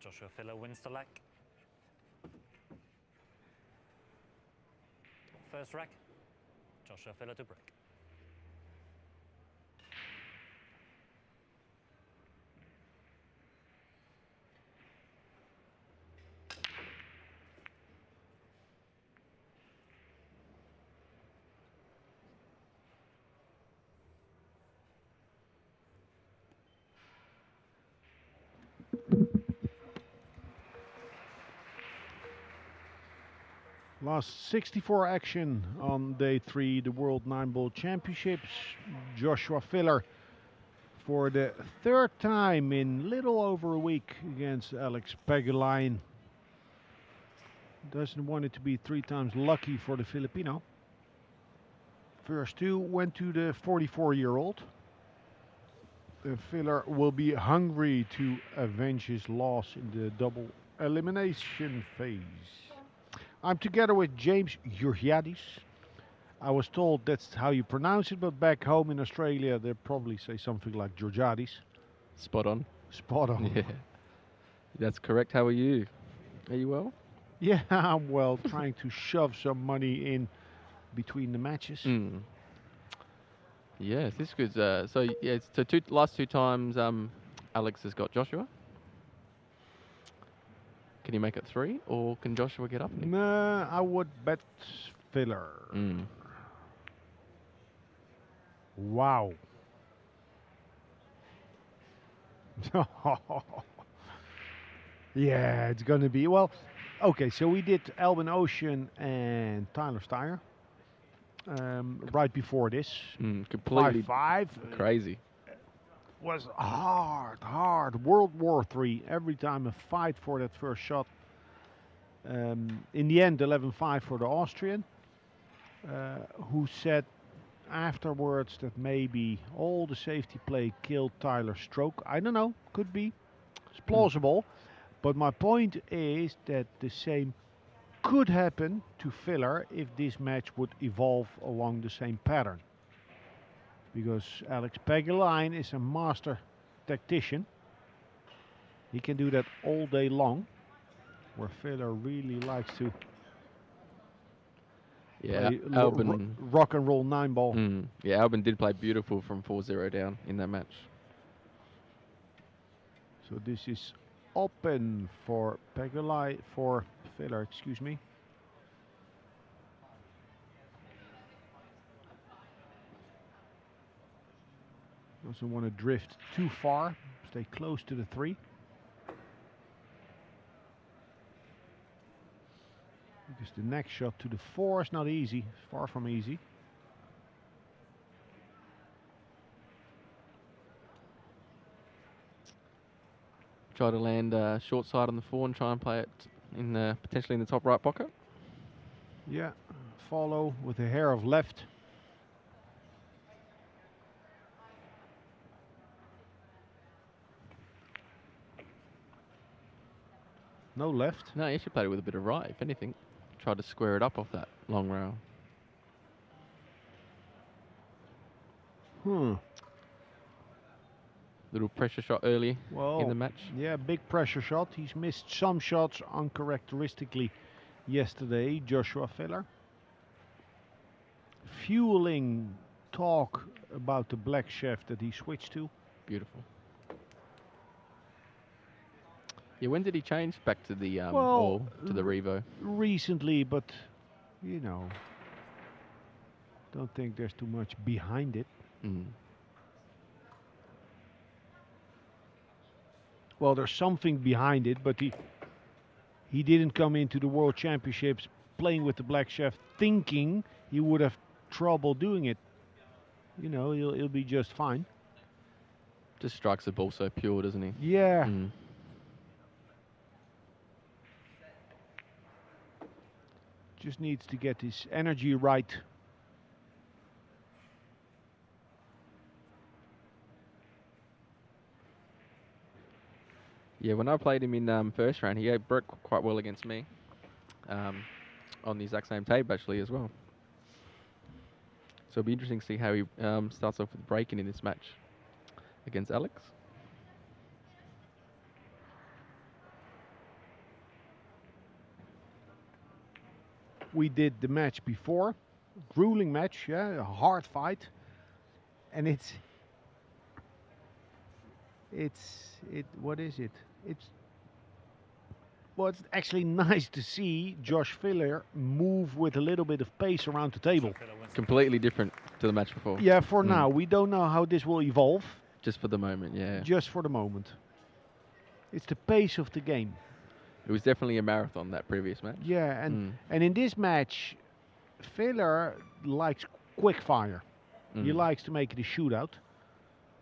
[SPEAKER 6] Joshua Filler wins to lack. First rack, Joshua Filler to break.
[SPEAKER 1] Last 64 action on day 3, the World 9-Ball Championships. Joshua Filler for the 3rd time in little over a week against Alex Pagulayan. Doesn't want it to be 3 times lucky for the Filipino. First 2 went to the 44-year-old. The Filler will be hungry to avenge his loss in the double elimination phase. I'm together with James Georgiadis. I was told that's how you pronounce it, but back home in Australia they probably say something like Georgiadis.
[SPEAKER 2] Spot on.
[SPEAKER 1] Spot on.
[SPEAKER 2] Yeah, that's correct. How are you? Are you well?
[SPEAKER 1] Yeah, I'm well. Trying to shove some money in between the matches.
[SPEAKER 2] Yes, this is so yeah. So last 2 times, Alex has got Joshua. Can he make it 3, or can Joshua get up?
[SPEAKER 1] Nah, I would bet Filler. Wow. Yeah, it's gonna be, well, okay, so we did Albin Ocean and Tyler Steyer right before this.
[SPEAKER 2] Completely
[SPEAKER 1] 5-5.
[SPEAKER 2] crazy.
[SPEAKER 1] Was hard. World War III. Every time a fight for that first shot. In the end, 11-5 for the Austrian, who said afterwards that maybe all the safety play killed Tyler's stroke. I don't know. Could be. It's plausible. But my point is that the same could happen to Filler if this match would evolve along the same pattern. Because Alex Pagulayan is a master tactician. He can do that all day long, where Filler really likes to play
[SPEAKER 2] Albin
[SPEAKER 1] rock and roll 9-ball.
[SPEAKER 2] Yeah, Albin did play beautiful from 4-0 down in that match.
[SPEAKER 1] So this is open for Pagulayan, for Filler, excuse me. Doesn't want to drift too far. Stay close to the 3. Because the next shot to the 4 is not easy. Far from easy.
[SPEAKER 2] Try to land short side on the 4 and try and play it in potentially in the top right pocket.
[SPEAKER 1] Yeah, follow with a hair of left. No left.
[SPEAKER 2] No, you should play it with a bit of right, if anything. Try to square it up off that long rail. Little pressure shot early in the match.
[SPEAKER 1] Yeah, big pressure shot. He's missed some shots uncharacteristically yesterday, Joshua Filler. Fueling talk about the black chef that he switched to.
[SPEAKER 2] Beautiful. Yeah, when did he change back to the or to the Revo?
[SPEAKER 1] Recently, but you know, don't think there's too much behind it. Well, there's something behind it, but he didn't come into the World Championships playing with the black chef thinking he would have trouble doing it. You know, he'll be just fine.
[SPEAKER 2] Just strikes the ball so pure, doesn't he?
[SPEAKER 1] Yeah. Just needs to get his energy right.
[SPEAKER 2] Yeah, when I played him in first round, he broke quite well against me on the exact same tape actually as well. So it'll be interesting to see how he starts off with breaking in this match against Alex.
[SPEAKER 1] we did the match before. Grueling match, yeah, a hard fight. And what is it? Well, it's actually nice to see Josh Filler move with a little bit of pace around the table.
[SPEAKER 6] Filler wins the
[SPEAKER 2] Completely different to the match before.
[SPEAKER 1] Yeah, for
[SPEAKER 2] Mm.
[SPEAKER 1] now. We don't know how this will evolve.
[SPEAKER 2] Just for the moment, yeah.
[SPEAKER 1] Just for the moment. It's the pace of the game.
[SPEAKER 2] It was definitely a marathon, that previous match.
[SPEAKER 1] Yeah,
[SPEAKER 2] Mm.
[SPEAKER 1] and in this match, Filler likes quick fire. He
[SPEAKER 2] Mm.
[SPEAKER 1] likes to make it a shootout,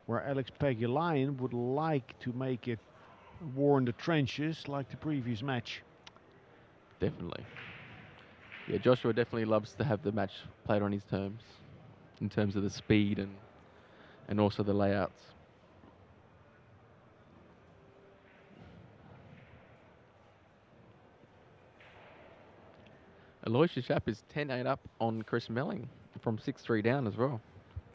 [SPEAKER 1] where Alex Pagulayan would like to make it war in the trenches like the previous match.
[SPEAKER 2] Definitely. Yeah, Joshua definitely loves to have the match played on his terms, in terms of the speed and also the layouts. Aloysius Schapp is 10-8 up on Chris Melling from 6-3 down as well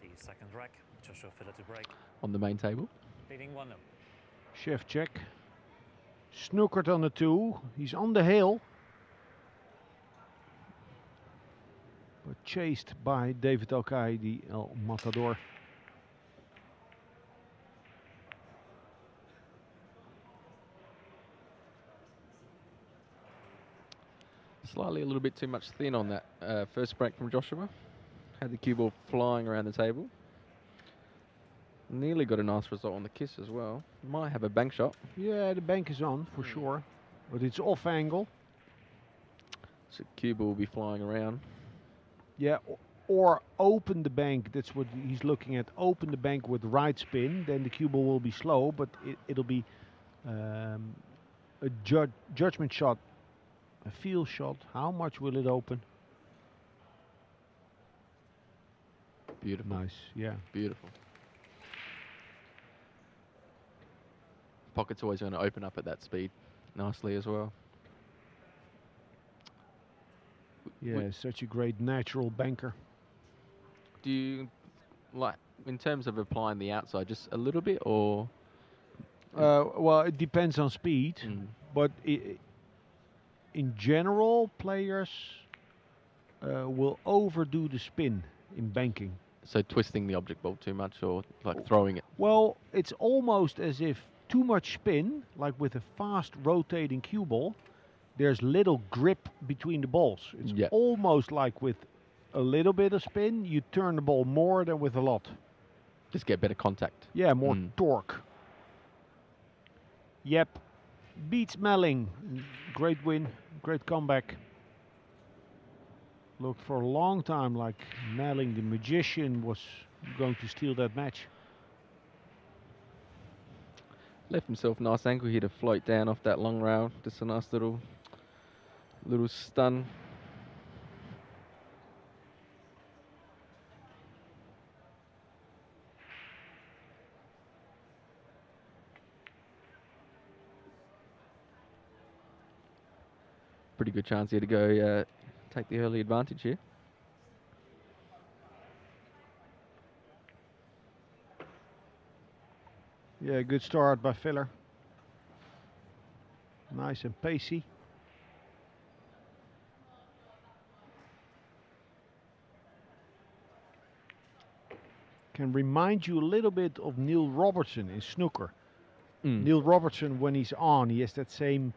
[SPEAKER 6] The second rack, Joshua Filler to break,
[SPEAKER 2] on the main table.
[SPEAKER 6] leading 1-0.
[SPEAKER 1] Chef check. Snookered on the 2. He's on the hill. But chased by David Alkai, the El Matador.
[SPEAKER 2] Slightly a little bit too much thin on that first break from Joshua. Had the cue ball flying around the table. Nearly got a nice result on the kiss as well. Might have a bank shot.
[SPEAKER 1] Yeah, the bank is on for sure. But it's off angle.
[SPEAKER 2] So cue ball will be flying around.
[SPEAKER 1] Yeah, or open the bank. That's what he's looking at. Open the bank with right spin. Then the cue ball will be slow, but it'll be a judgment shot. A feel shot. How much will it open?
[SPEAKER 2] Beautiful.
[SPEAKER 1] Nice, yeah.
[SPEAKER 2] Beautiful. Pocket's always going to open up at that speed nicely as well.
[SPEAKER 1] Yeah, such a great natural banker.
[SPEAKER 2] Do you, like, in terms of applying the outside, just a little bit, or?
[SPEAKER 1] Well, it depends on speed,
[SPEAKER 2] Mm.
[SPEAKER 1] but in general, players will overdo the spin in banking.
[SPEAKER 2] So twisting the object ball too much, or like throwing it?
[SPEAKER 1] Well, it's almost as if too much spin, like with a fast rotating cue ball, there's little grip between the balls. It's
[SPEAKER 2] Yeah.
[SPEAKER 1] almost like with a little bit of spin, you turn the ball more than with a lot.
[SPEAKER 2] Just get better contact.
[SPEAKER 1] Yeah, more
[SPEAKER 2] Mm.
[SPEAKER 1] torque. Yep. Beats Melling. Great win. Great comeback. Looked for a long time like Melling, the magician, was going to steal that match.
[SPEAKER 2] Left himself a nice angle here to float down off that long rail. Just a nice little stun. Pretty good chance here to go take the early advantage here.
[SPEAKER 1] Yeah, good start by Filler. Nice and pacey. Can remind you a little bit of Neil Robertson in snooker.
[SPEAKER 2] Mm.
[SPEAKER 1] Neil Robertson, when he's on, he has that same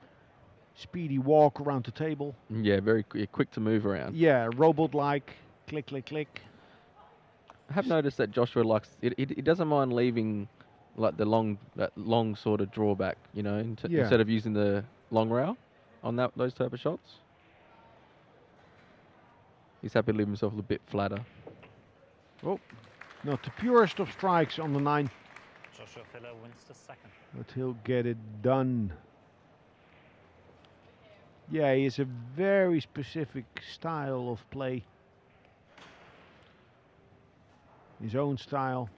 [SPEAKER 1] speedy walk around the table.
[SPEAKER 2] Yeah, very quick to move around.
[SPEAKER 1] Yeah, robot-like. Click, click, click.
[SPEAKER 2] I have noticed that Joshua likes it. He doesn't mind leaving like that long sort of drawback, you know,
[SPEAKER 1] Yeah.
[SPEAKER 2] instead of using the long rail on those type of shots. He's happy to leave himself a little bit flatter.
[SPEAKER 1] Oh, not the purest of strikes on the 9,
[SPEAKER 6] Joshua Filler wins the second.
[SPEAKER 1] but he'll get it done. Yeah, he has a very specific style of play. His own style,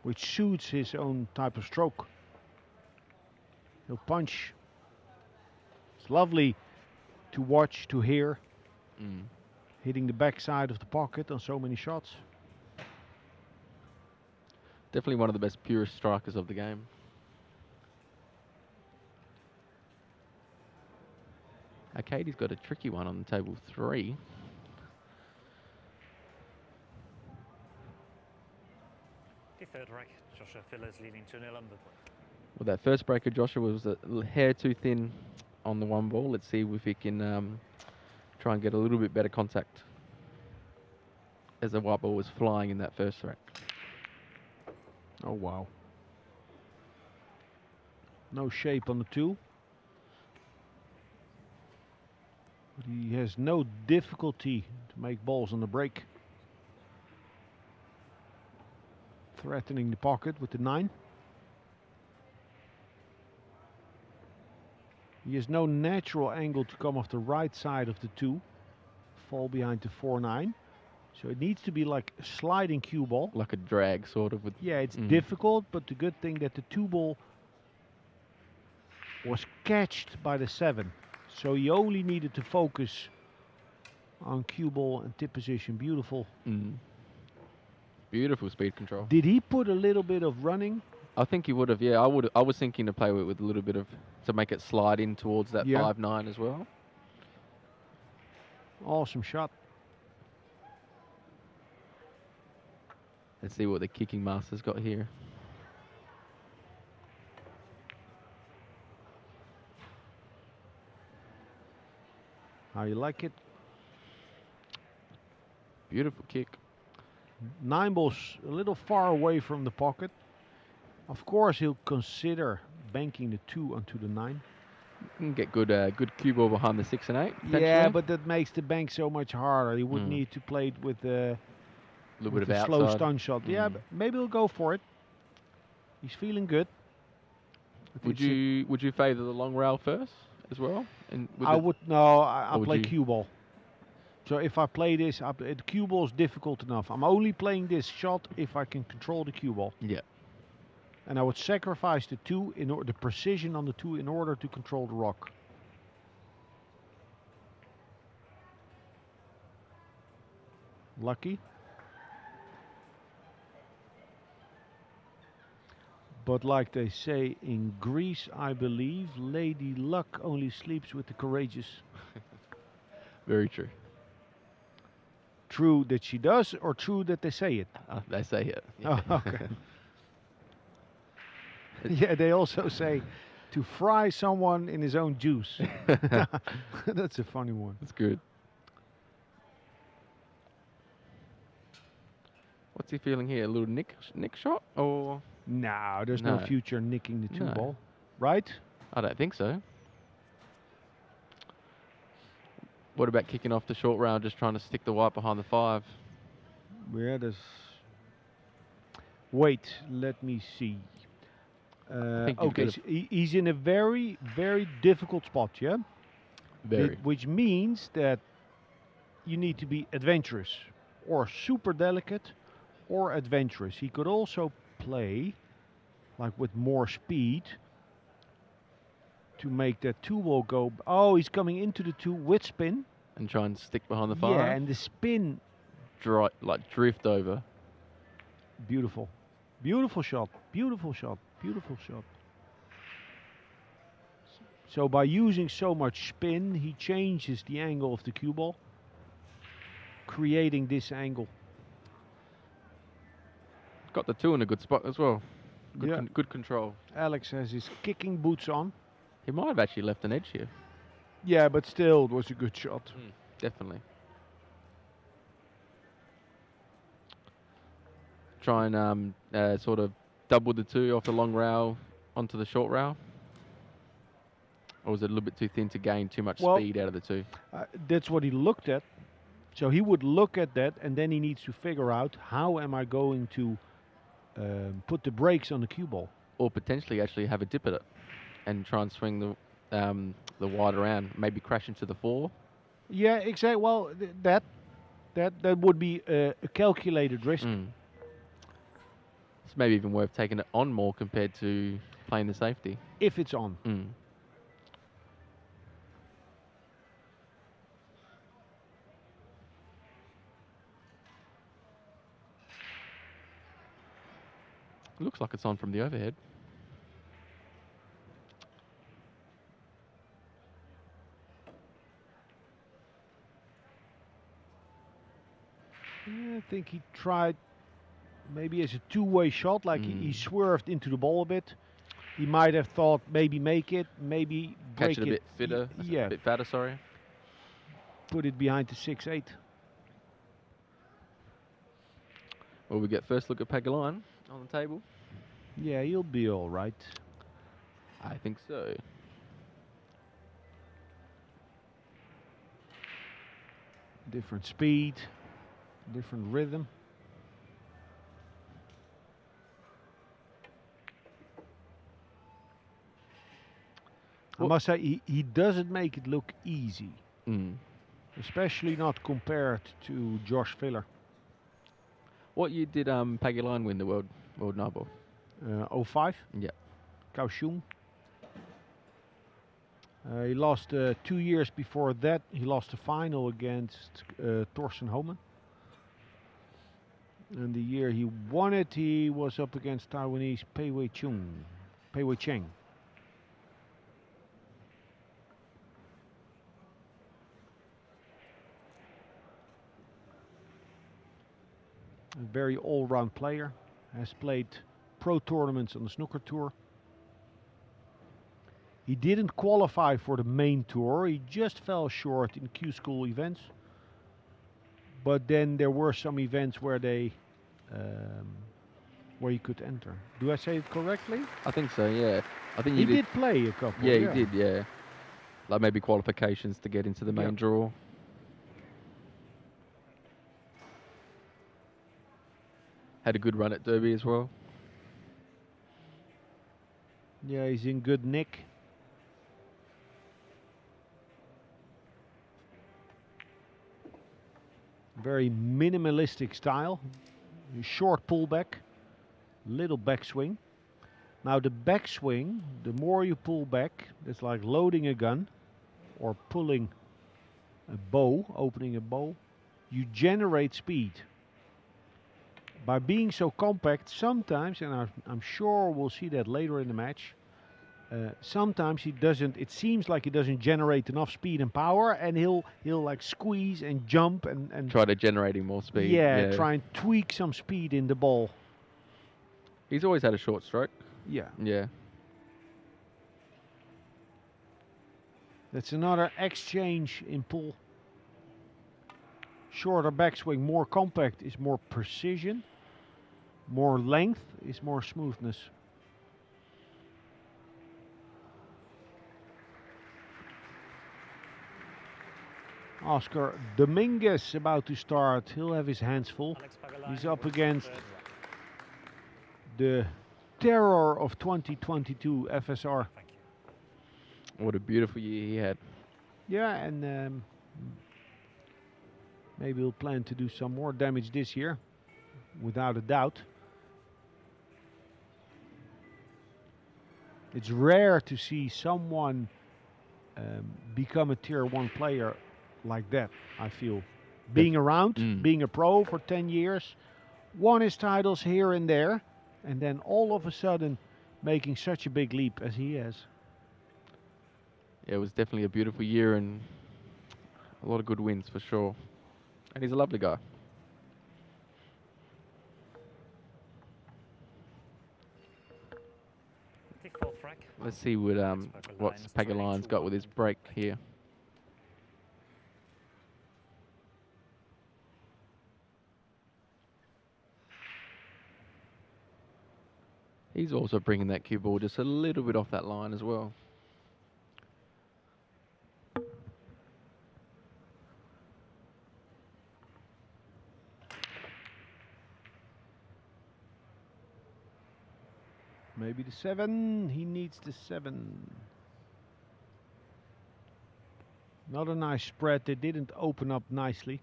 [SPEAKER 1] which suits his own type of stroke. He'll punch. It's lovely to watch, to hear.
[SPEAKER 2] Mm.
[SPEAKER 1] Hitting the backside of the pocket on so many shots.
[SPEAKER 2] Definitely one of the best purest strikers of the game. Katie's got a tricky one on table 3.
[SPEAKER 6] The third rack, Joshua Filler is leading 2-0 on the break.
[SPEAKER 2] Well, that first breaker, Joshua, was a hair too thin on the one ball. Let's see if he can try and get a little bit better contact as the white ball was flying in that first rack.
[SPEAKER 1] Oh, wow. No shape on the 2. But he has no difficulty to make balls on the break. Threatening the pocket with the 9. He has no natural angle to come off the right side of the 2. Fall behind the 4-9. So it needs to be like a sliding cue ball.
[SPEAKER 2] Like a drag, sort of. With
[SPEAKER 1] Yeah, it's difficult, but the good thing that the 2 ball was catched by the 7. So he only needed to focus on cue ball and tip position. Beautiful.
[SPEAKER 2] Beautiful speed control.
[SPEAKER 1] Did he put a little bit of running?
[SPEAKER 2] I think he would have, yeah. I was thinking to play with a little bit of, to make it slide in towards that 5-9 as well.
[SPEAKER 1] Awesome shot.
[SPEAKER 2] Let's see what the kicking master's got here.
[SPEAKER 1] How you like it?
[SPEAKER 2] Beautiful kick.
[SPEAKER 1] 9 ball's a little far away from the pocket. Of course, he'll consider banking the 2 onto the 9.
[SPEAKER 2] You can get good cue ball behind the 6 and 8.
[SPEAKER 1] Yeah, but that makes the bank so much harder. He would need to play it with a
[SPEAKER 2] little bit of
[SPEAKER 1] slow
[SPEAKER 2] outside
[SPEAKER 1] stun shot. Yeah, but maybe he'll go for it. He's feeling good.
[SPEAKER 2] Would you favour the long rail first as well?
[SPEAKER 1] I'll play cue ball. So if I play this, the cue ball is difficult enough. I'm only playing this shot if I can control the cue ball.
[SPEAKER 2] Yeah.
[SPEAKER 1] And I would sacrifice the 2 the precision on the 2 in order to control the rock. Lucky. But like they say in Greece, I believe, Lady Luck only sleeps with the courageous.
[SPEAKER 2] Very true.
[SPEAKER 1] True that she does, or true that they say it?
[SPEAKER 2] They say it.
[SPEAKER 1] Yeah. Oh, okay. Yeah, they also say to fry someone in his own juice. That's a funny one.
[SPEAKER 2] That's good. What's he feeling here? A little nick shot, or?
[SPEAKER 1] No, there's no future nicking the 2 ball, right?
[SPEAKER 2] I don't think so. What about kicking off the short round, just trying to stick the white behind the 5?
[SPEAKER 1] Yeah, there's... Wait, let me see. Okay, so he's in a very, very difficult spot, yeah?
[SPEAKER 2] Very.
[SPEAKER 1] Which means that you need to be adventurous, or super delicate, or adventurous. He could also play, like with more speed, to make that 2 ball go. Oh, he's coming into the 2 with spin.
[SPEAKER 2] And try and stick behind the 5?
[SPEAKER 1] Yeah, and the spin.
[SPEAKER 2] Drift over.
[SPEAKER 1] Beautiful. Beautiful shot. Beautiful shot. Beautiful shot. So by using so much spin, he changes the angle of the cue ball, creating this angle.
[SPEAKER 2] Got the 2 in a good spot as well. Good control.
[SPEAKER 1] Alex has his kicking boots on.
[SPEAKER 2] He might have actually left an edge here.
[SPEAKER 1] Yeah, but still, it was a good shot.
[SPEAKER 2] Definitely. Try and sort of double the 2 off the long rail onto the short rail. Or was it a little bit too thin to gain too much speed out of the 2?
[SPEAKER 1] That's what he looked at. So he would look at that, and then he needs to figure out, how am I going to put the brakes on the cue ball?
[SPEAKER 2] Or potentially actually have a dip at it and try and swing the wide around, maybe crash into the 4.
[SPEAKER 1] Yeah, exactly. Well, that would be a calculated risk.
[SPEAKER 2] It's maybe even worth taking it on more compared to playing the safety.
[SPEAKER 1] If it's on.
[SPEAKER 2] Looks like it's on from the overhead.
[SPEAKER 1] I think he tried maybe as a two-way shot, like he swerved into the ball a bit. He might have thought maybe make it, maybe break
[SPEAKER 2] Catch it a bit fitter,
[SPEAKER 1] Yeah,
[SPEAKER 2] a bit fatter, sorry.
[SPEAKER 1] put it behind the 6-8.
[SPEAKER 2] Well, we get first look at Pagaline on the table.
[SPEAKER 1] Yeah, he'll be all right.
[SPEAKER 2] I think so.
[SPEAKER 1] Different speed, different rhythm. I must say, he doesn't make it look easy. Especially not compared to Josh Filler.
[SPEAKER 2] What year did Pagaline win the World Nightball?
[SPEAKER 1] 05.
[SPEAKER 2] Yeah.
[SPEAKER 1] Kaohsiung. He lost 2 years before that. He lost the final against Thorsten Homan. And the year he won it, he was up against Taiwanese Pei Wei Cheng. A very all-round player. Has played pro tournaments on the snooker tour. He didn't qualify for the main tour. He just fell short in Q School events. But then there were some events where they, where he could enter. Do I say it correctly?
[SPEAKER 2] I think so. Yeah. I think
[SPEAKER 1] he did play a couple.
[SPEAKER 2] Yeah, he did. Yeah. Like maybe qualifications to get into the main draw. Had a good run at Derby as well.
[SPEAKER 1] Yeah, he's in good nick. Very minimalistic style. Short pullback, little backswing. Now the backswing, the more you pull back, it's like loading a gun or pulling a bow, opening a bow. You generate speed. By being so compact, sometimes, and I'm sure we'll see that later in the match, sometimes he doesn't, it seems like he doesn't generate enough speed and power, and he'll like squeeze and jump and
[SPEAKER 2] try to generating more speed.
[SPEAKER 1] Yeah, try and tweak some speed in the ball.
[SPEAKER 2] He's always had a short stroke.
[SPEAKER 1] Yeah.
[SPEAKER 2] Yeah.
[SPEAKER 1] That's another exchange in pull. Shorter backswing, more compact is more precision. More length is more smoothness. Oscar Dominguez about to start. He'll have his hands full. He's up against the terror of 2022 FSR.
[SPEAKER 2] What a beautiful year he had.
[SPEAKER 1] Yeah, and maybe he'll plan to do some more damage this year, without a doubt. It's rare to see someone become a tier 1 player like that, I feel. Being around, being a pro for 10 years, won his titles here and there, and then all of a sudden making such a big leap as he has.
[SPEAKER 2] Yeah, it was definitely a beautiful year and a lot of good wins for sure. And he's a lovely guy. Let's see what Pagaline's got with his break here. He's also bringing that cue ball just a little bit off that line as well.
[SPEAKER 1] Maybe the 7. He needs the 7. Not a nice spread. They didn't open up nicely.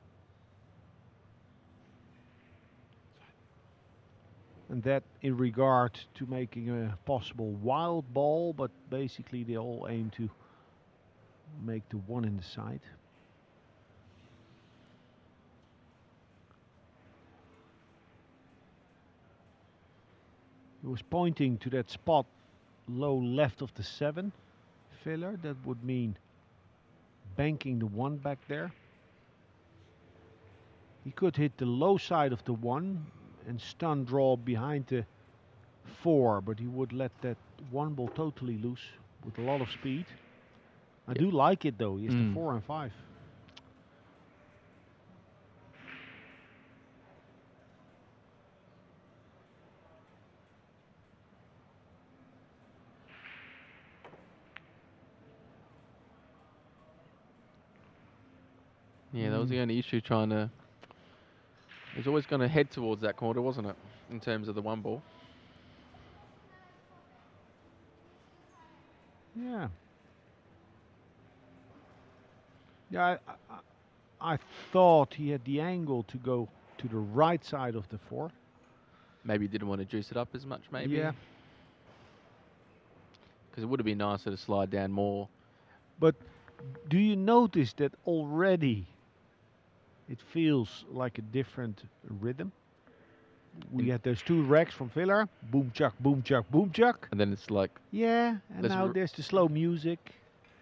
[SPEAKER 1] And that in regard to making a possible wild ball, but basically they all aim to make the 1 in the side. He was pointing to that spot low left of the 7 filler. That would mean banking the 1 back there. He could hit the low side of the 1 and stun draw behind the 4, but he would let that 1 ball totally loose with a lot of speed. I do like it though. He has the 4 and 5.
[SPEAKER 2] Yeah, that was the only issue trying to... He was always going to head towards that corner, wasn't it? In terms of the 1 ball.
[SPEAKER 1] Yeah. Yeah, I thought he had the angle to go to the right side of the 4.
[SPEAKER 2] Maybe he didn't want to juice it up as much, maybe.
[SPEAKER 1] Yeah.
[SPEAKER 2] Because it would have been nicer to slide down more.
[SPEAKER 1] But do you notice that already it feels like a different rhythm? We had those 2 racks from Villa, boom chuck, boom chuck, boom chuck.
[SPEAKER 2] And then it's like,
[SPEAKER 1] Yeah, and
[SPEAKER 2] Let's
[SPEAKER 1] now there's the slow music.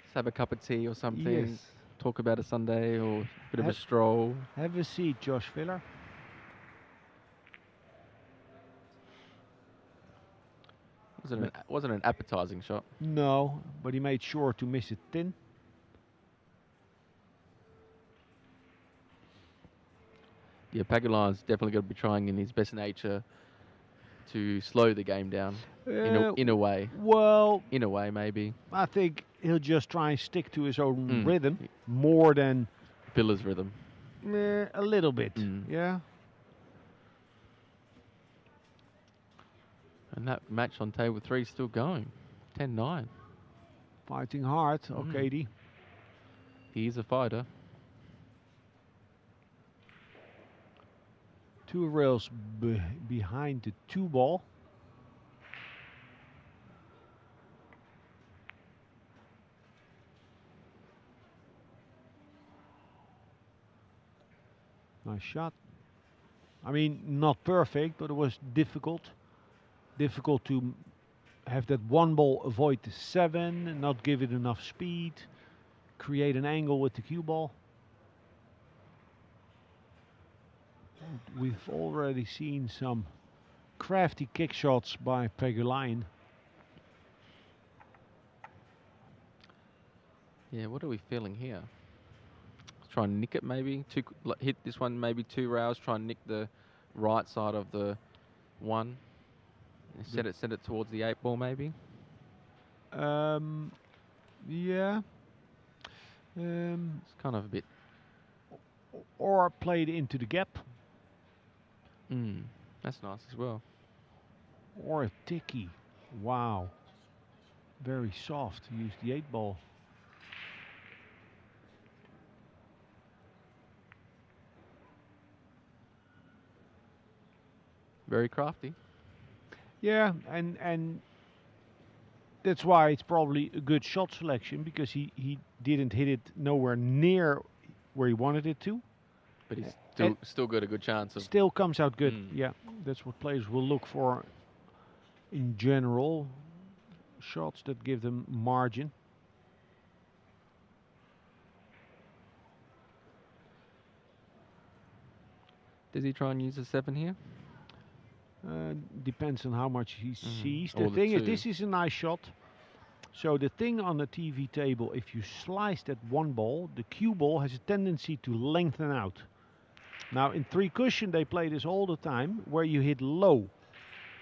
[SPEAKER 2] let's have a cup of tea or something.
[SPEAKER 1] Yes.
[SPEAKER 2] Talk about a Sunday or a bit of a
[SPEAKER 1] Have-
[SPEAKER 2] stroll.
[SPEAKER 1] Have a seat, Josh Villa.
[SPEAKER 2] Wasn't an appetizing shot.
[SPEAKER 1] No, but he made sure to miss it thin.
[SPEAKER 2] Yeah, Paguline's definitely going to be trying in his best nature to slow the game down. In a way.
[SPEAKER 1] Well,
[SPEAKER 2] In a way, maybe.
[SPEAKER 1] I think he'll just try and stick to his own
[SPEAKER 2] Mm.
[SPEAKER 1] rhythm more than
[SPEAKER 2] Villa's rhythm.
[SPEAKER 1] a little bit.
[SPEAKER 2] Mm.
[SPEAKER 1] Yeah.
[SPEAKER 2] And that match on table 3 is still going. 10-9.
[SPEAKER 1] Fighting hard. Okay,
[SPEAKER 2] He is a fighter.
[SPEAKER 1] 2 rails behind the 2 ball. Nice shot. I mean, not perfect, but it was difficult. Difficult to have that 1 ball avoid the 7, not give it enough speed, create an angle with the cue ball. We've already seen some crafty kick shots by Paguline.
[SPEAKER 2] Yeah, what are we feeling here? Try and nick it maybe. Hit this one maybe 2 rails. Try and nick the right side of the 1. And set it towards the 8 ball maybe.
[SPEAKER 1] Yeah.
[SPEAKER 2] It's kind of a bit.
[SPEAKER 1] Or played into the gap.
[SPEAKER 2] That's nice as well.
[SPEAKER 1] Or a ticky. Wow. Very soft. Use the 8 ball.
[SPEAKER 2] Very crafty.
[SPEAKER 1] Yeah, and that's why it's probably a good shot selection, because he didn't hit it nowhere near where he wanted it to.
[SPEAKER 2] But he's
[SPEAKER 1] And
[SPEAKER 2] still got a good chance of.
[SPEAKER 1] still comes out good. Yeah, that's what players will look for in general. Shots that give them margin.
[SPEAKER 2] Does he try and use a 7 here?
[SPEAKER 1] Depends on how much he sees.
[SPEAKER 2] Or
[SPEAKER 1] The
[SPEAKER 2] the
[SPEAKER 1] thing is,
[SPEAKER 2] 2.
[SPEAKER 1] this is a nice shot. So the thing on the TV table, if you slice that 1 ball, the cue ball has a tendency to lengthen out. Now in 3 cushion they play this all the time, where you hit low.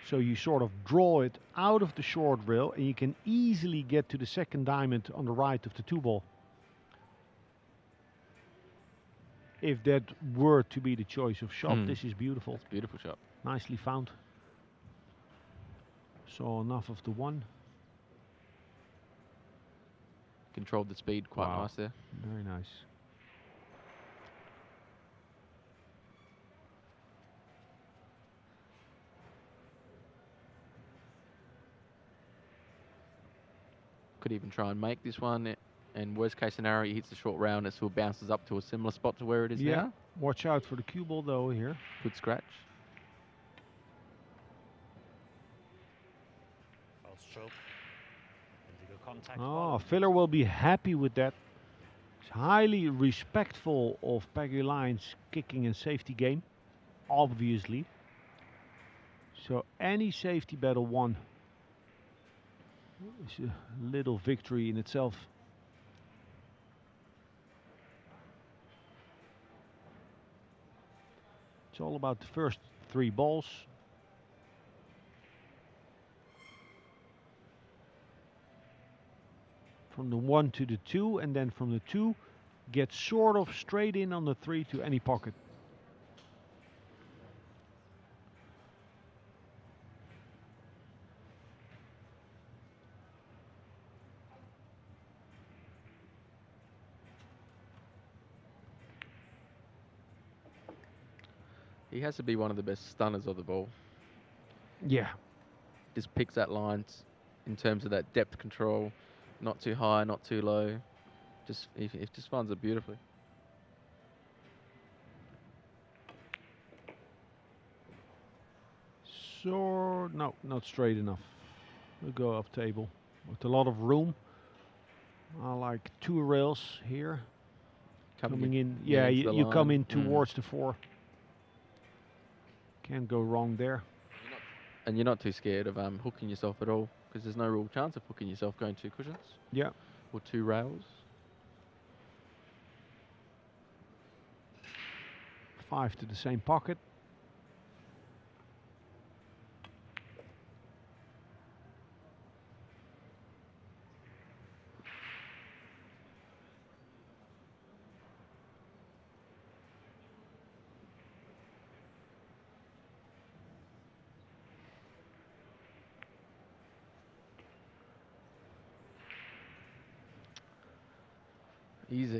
[SPEAKER 1] So you sort of draw it out of the short rail and you can easily get to the second diamond on the right of the 2 ball. If that were to be the choice of shot, this is beautiful.
[SPEAKER 2] That's a beautiful shot.
[SPEAKER 1] Nicely found. Saw enough of the 1.
[SPEAKER 2] Controlled the speed quite
[SPEAKER 1] Wow.
[SPEAKER 2] nice there.
[SPEAKER 1] Very nice.
[SPEAKER 2] Could even try and make this one. And worst case scenario, he hits the short rail and it still bounces up to a similar spot to where it is
[SPEAKER 1] Yeah.
[SPEAKER 2] now.
[SPEAKER 1] Watch out for the cue ball though here.
[SPEAKER 2] Good scratch.
[SPEAKER 6] False stroke. Illegal contact.
[SPEAKER 1] Oh,
[SPEAKER 6] ball.
[SPEAKER 1] Filler will be happy with that. He's highly respectful of Peggy Lyon's kicking and safety game, obviously. So any safety battle won is a little victory in itself. It's all about the first 3 balls. From the 1 to the 2, and then from the 2 get sort of straight in on the 3 to any pocket.
[SPEAKER 2] He has to be one of the best stunners of the ball.
[SPEAKER 1] Yeah.
[SPEAKER 2] Just picks that line in terms of that depth control, not too high, not too low. He just finds it beautifully.
[SPEAKER 1] So no, not straight enough. We'll go off table with a lot of room. I like 2 rails here. Coming in. Yeah,
[SPEAKER 2] into the
[SPEAKER 1] you come
[SPEAKER 2] line.
[SPEAKER 1] in towards the 4. Can't go wrong there.
[SPEAKER 2] And you're not too scared of hooking yourself at all, because there's no real chance of hooking yourself going 2 cushions.
[SPEAKER 1] Yeah.
[SPEAKER 2] Or 2 rails.
[SPEAKER 1] 5 to the same pocket.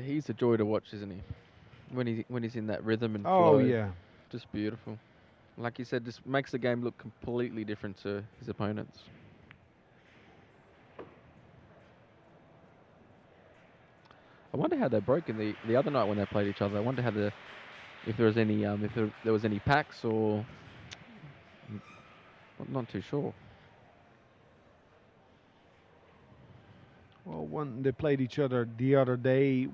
[SPEAKER 2] He's a joy to watch, isn't he? When he's in that rhythm and
[SPEAKER 1] Oh
[SPEAKER 2] flow.
[SPEAKER 1] yeah.
[SPEAKER 2] Just beautiful. Like you said, just makes the game look completely different to his opponents. I wonder how they broke in the other night when they played each other. I wonder how if there was any there was any packs or not too sure.
[SPEAKER 1] Well, when they played each other the other day,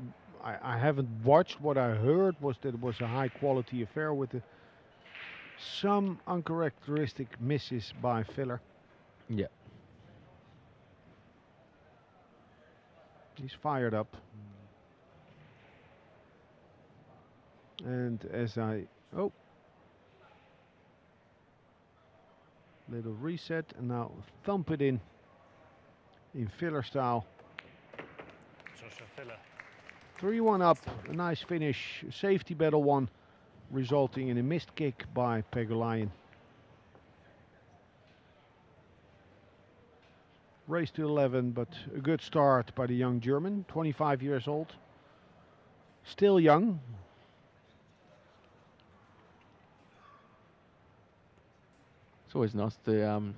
[SPEAKER 1] I haven't watched. What I heard was that it was a high quality affair with some uncharacteristic misses by Filler.
[SPEAKER 2] Yeah.
[SPEAKER 1] He's fired up. And as little reset, and now thump it in Filler style. 3-1 up, a nice finish, safety battle 1, resulting in a missed kick by Pegulayan. Race to 11, but a good start by the young German, 25 years old. Still young.
[SPEAKER 2] It's always nice to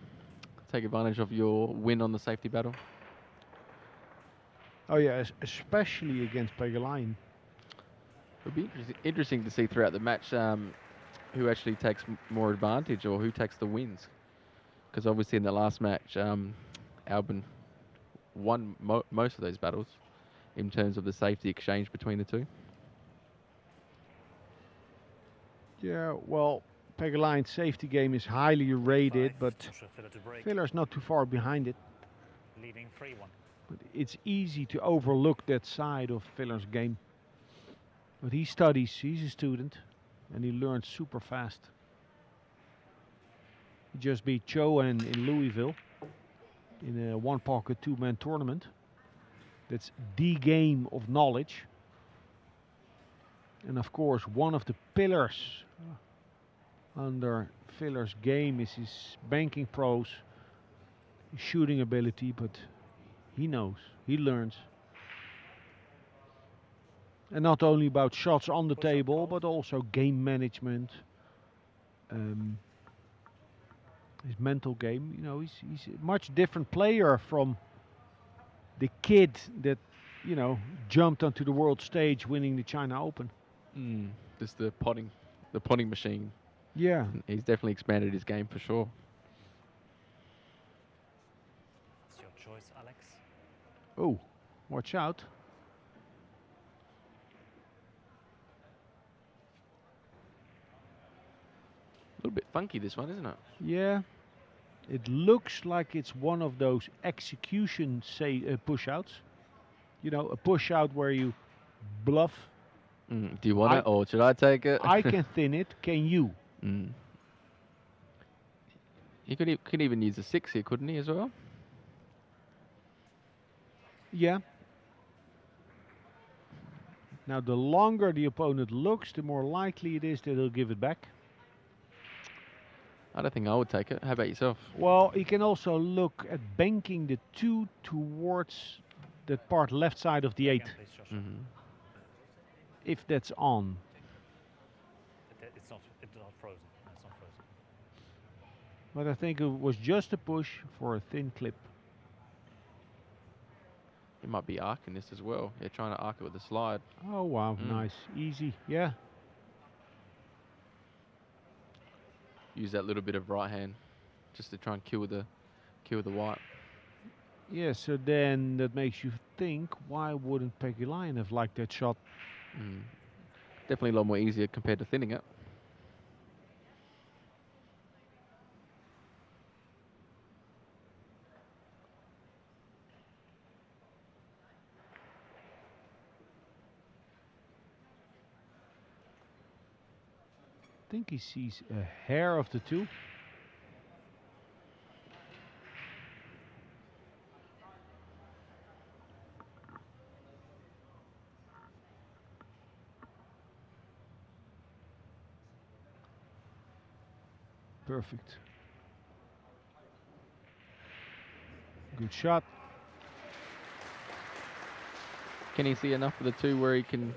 [SPEAKER 2] take advantage of your win on the safety battle.
[SPEAKER 1] Oh yeah, especially against Pegulayan.
[SPEAKER 2] It would be interesting to see throughout the match who actually takes more advantage or who takes the wins. Because obviously in the last match, Albin won most of those battles in terms of the safety exchange between the 2.
[SPEAKER 1] Yeah, well, Pegulayan's safety game is highly rated, but Filler's not too far behind it.
[SPEAKER 6] Leading 3-1.
[SPEAKER 1] But it's easy to overlook that side of Filler's game. But he studies, he's a student, and he learns super fast. He just beat Cho in Louisville in a 1-pocket 2-man tournament. That's the game of knowledge. And of course, one of the pillars under Filler's game is his banking pros, his shooting ability, but he knows, he learns. And not only about shots on the table, but also game management, his mental game. You know, he's a much different player from the kid that, you know, jumped onto the world stage winning the China Open.
[SPEAKER 2] Just the potting machine.
[SPEAKER 1] Yeah.
[SPEAKER 2] He's definitely expanded his game for sure.
[SPEAKER 6] It's your choice, Alex.
[SPEAKER 1] Oh, watch out.
[SPEAKER 2] little bit funky, this one, isn't it?
[SPEAKER 1] Yeah. It looks like it's one of those execution push outs. You know, a push out where you bluff.
[SPEAKER 2] Do you want it, or should I take it?
[SPEAKER 1] I can thin it. Can you?
[SPEAKER 2] He could even use a 6 here, couldn't he, as well?
[SPEAKER 1] Yeah. Now, the longer the opponent looks, the more likely it is that he'll give it back.
[SPEAKER 2] I don't think I would take it. How about yourself?
[SPEAKER 1] Well, he can also look at banking the 2 towards that part left side of the 8,
[SPEAKER 6] Again, please, Joshua.
[SPEAKER 1] if that's on.
[SPEAKER 6] It's not frozen. No, it's not frozen.
[SPEAKER 1] But I think it was just a push for a thin clip.
[SPEAKER 2] He might be arcing this as well. Yeah, trying to arc it with a slide.
[SPEAKER 1] Oh, wow, nice. Easy, yeah.
[SPEAKER 2] Use that little bit of right hand just to try and kill the white.
[SPEAKER 1] Yeah, so then that makes you think, why wouldn't Peggy Lyon have liked that shot?
[SPEAKER 2] Definitely a lot more easier compared to thinning it.
[SPEAKER 1] I think he sees a hair of the 2. Perfect. Good shot.
[SPEAKER 2] Can he see enough of the 2 where he can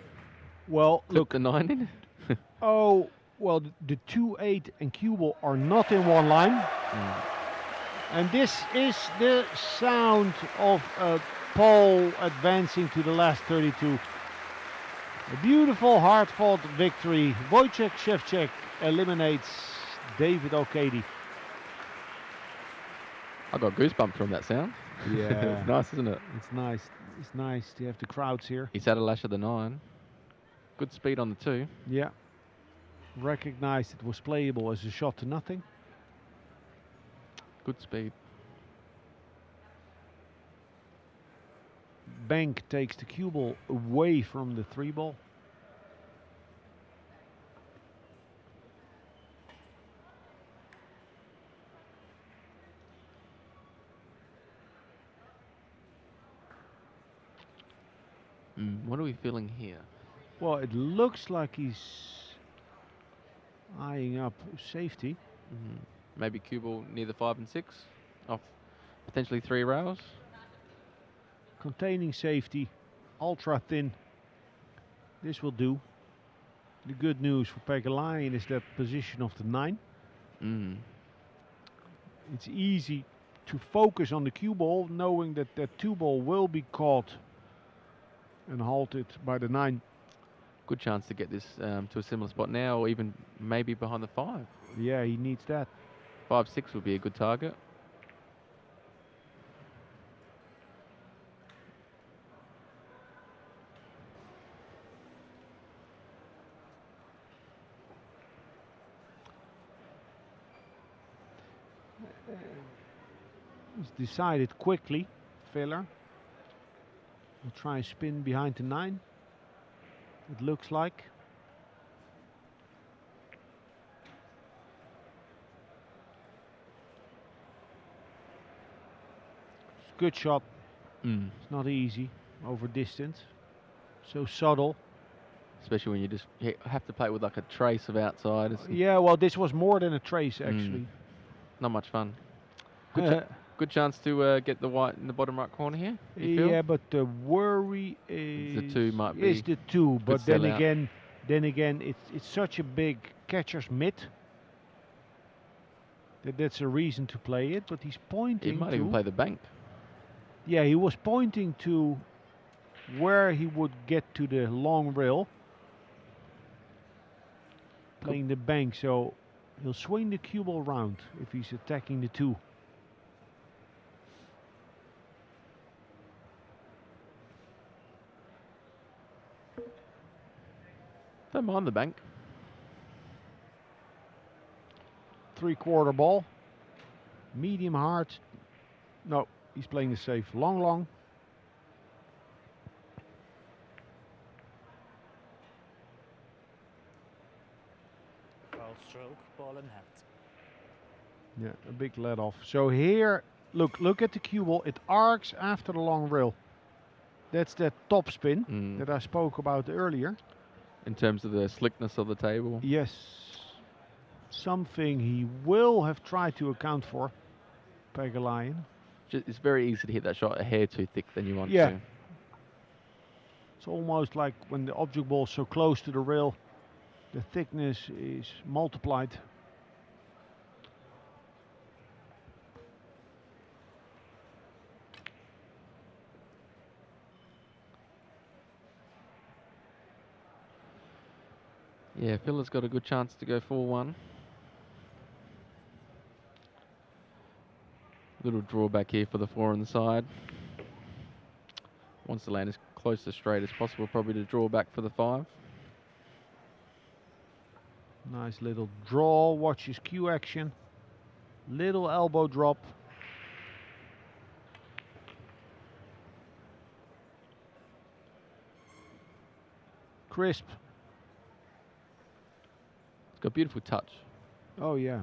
[SPEAKER 1] Well,
[SPEAKER 2] clip
[SPEAKER 1] look.
[SPEAKER 2] the 9 in?
[SPEAKER 1] Oh, well, the 2, 8 and cue ball are not in one line. And this is the sound of a pole advancing to the last 32. A beautiful, hard-fought victory. Wojciech Szewczak eliminates David O'Cady.
[SPEAKER 2] I got goosebumps from that sound.
[SPEAKER 1] Yeah.
[SPEAKER 2] It's nice, isn't it?
[SPEAKER 1] It's nice. It's nice to have the crowds here.
[SPEAKER 2] He's had a lash of the 9. Good speed on the 2.
[SPEAKER 1] Yeah. Recognized it was playable as a shot to nothing.
[SPEAKER 2] Good speed.
[SPEAKER 1] Bank takes the cue ball away from the 3 ball.
[SPEAKER 2] What are we feeling here?
[SPEAKER 1] Well, it looks like he's eyeing up safety.
[SPEAKER 2] Maybe cue ball near the 5 and 6 off potentially 3 rails.
[SPEAKER 1] Containing safety, ultra thin. This will do. The good news for Peggy Lyon is that position of the 9. It's easy to focus on the cue ball, knowing that that 2 ball will be caught and halted by the 9.
[SPEAKER 2] Good chance to get this to a similar spot now, or even maybe behind the 5.
[SPEAKER 1] Yeah, he needs that.
[SPEAKER 2] 5, 6 would be a good target.
[SPEAKER 1] He's decided quickly, Filler. He'll try and spin behind the 9. It looks like. It's a good shot. It's not easy over distance. So subtle.
[SPEAKER 2] Especially when you just have to play with like a trace of outside.
[SPEAKER 1] Yeah, well, this was more than a trace actually.
[SPEAKER 2] Not much fun. Good chance to get the white in the bottom right corner here.
[SPEAKER 1] Yeah, but the worry is
[SPEAKER 2] the 2 might be
[SPEAKER 1] the 2. But then
[SPEAKER 2] sell out.
[SPEAKER 1] again, it's such a big catcher's mitt that's a reason to play it. But he's pointing.
[SPEAKER 2] He might
[SPEAKER 1] to,
[SPEAKER 2] even play the bank.
[SPEAKER 1] Yeah, he was pointing to where he would get to the long rail, playing the bank. So he'll swing the cue ball round if he's attacking the 2.
[SPEAKER 2] Don't mind the bank.
[SPEAKER 1] 3/4 ball. Medium hard. No, he's playing the safe. Long, long.
[SPEAKER 6] Foul stroke, ball in hand.
[SPEAKER 1] Yeah, a big let off. So here, look at the cue ball. It arcs after the long rail. That's that top spin that I spoke about earlier.
[SPEAKER 2] In terms of the slickness of the table.
[SPEAKER 1] Yes. Something he will have tried to account for, Pegalion.
[SPEAKER 2] It's very easy to hit that shot a hair too thick than you want
[SPEAKER 1] Yeah.
[SPEAKER 2] to.
[SPEAKER 1] It's almost like when the object ball is so close to the rail, the thickness is multiplied.
[SPEAKER 2] Yeah, Phil's got a good chance to go 4-1. Little drawback here for the 4 on the side. Wants to land as close to straight as possible, probably to draw back for the 5.
[SPEAKER 1] Nice little draw, watch his cue action. Little elbow drop. Crisp.
[SPEAKER 2] It's got beautiful touch.
[SPEAKER 1] Oh yeah.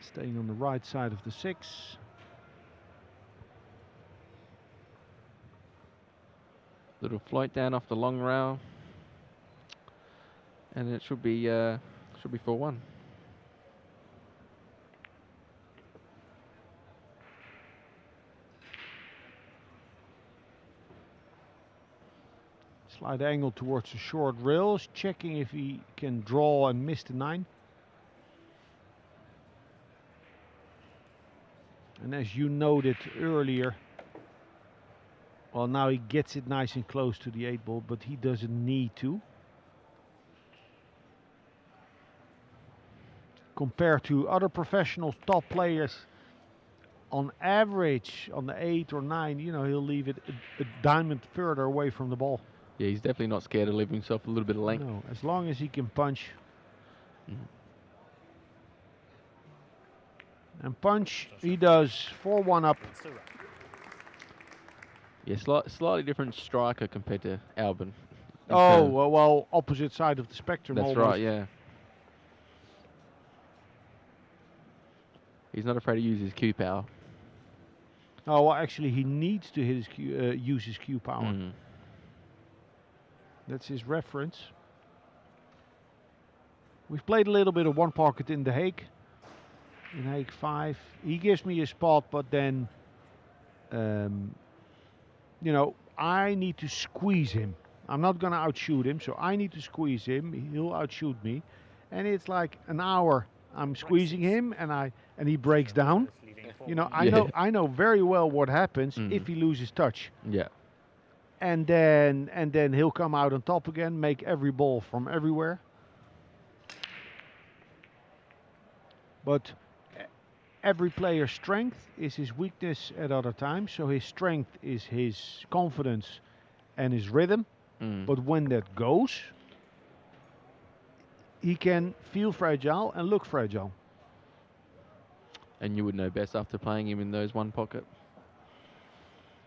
[SPEAKER 1] Staying on the right side of the 6.
[SPEAKER 2] Little float down off the long rail. And it should be 4-1.
[SPEAKER 1] Slight angle towards the short rails, checking if he can draw and miss the 9. And as you noted earlier, well, now he gets it nice and close to the 8 ball, but he doesn't need to. Compared to other professional top players, on average, on the 8 or 9, you know, he'll leave it a diamond further away from the ball.
[SPEAKER 2] Yeah, he's definitely not scared to leave himself a little bit of length.
[SPEAKER 1] No, as long as he can punch. And punch, he does 4-1 up.
[SPEAKER 6] It's the right.
[SPEAKER 2] Yeah, slightly different striker compared to Albin.
[SPEAKER 1] Oh, well, opposite side of the spectrum.
[SPEAKER 2] That's
[SPEAKER 1] almost.
[SPEAKER 2] right, yeah. He's not afraid to use his Q power.
[SPEAKER 1] Oh, well, actually, he needs to hit his use his Q power. That's his reference. We've played a little bit of one pocket in The Hague. In Hague 5. He gives me a spot, but then, you know, I need to squeeze him. I'm not going to outshoot him, so I need to squeeze him. He'll outshoot me. And it's like an hour I'm squeezing him, and he breaks down. You know, I know very well what happens if he loses touch.
[SPEAKER 2] Yeah.
[SPEAKER 1] And then he'll come out on top again, make every ball from everywhere. But every player's strength is his weakness at other times. So his strength is his confidence and his rhythm. But when that goes, he can feel fragile and look fragile.
[SPEAKER 2] And you would know best after playing him in those one pocket.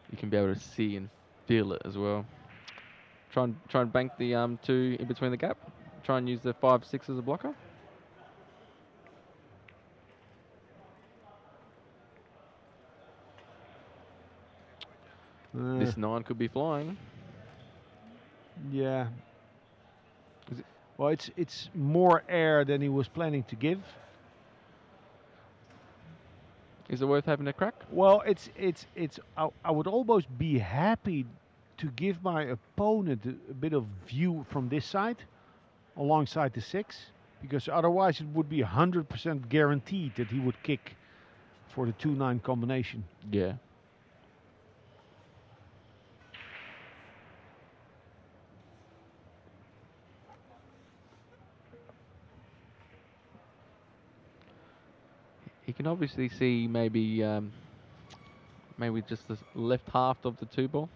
[SPEAKER 2] You can be able to see and feel it as well. Try and bank the 2 in between the gap. Try and use the 5-6 as a blocker. This 9 could be flying.
[SPEAKER 1] Yeah. Well, it's more air than he was planning to give.
[SPEAKER 2] Is it worth having a crack?
[SPEAKER 1] Well, I would almost be happy to give my opponent a bit of view from this side, alongside the 6, because otherwise it would be 100% guaranteed that he would kick for the 2-9 combination.
[SPEAKER 2] Yeah. You can obviously see maybe just the left half of the 2 ball.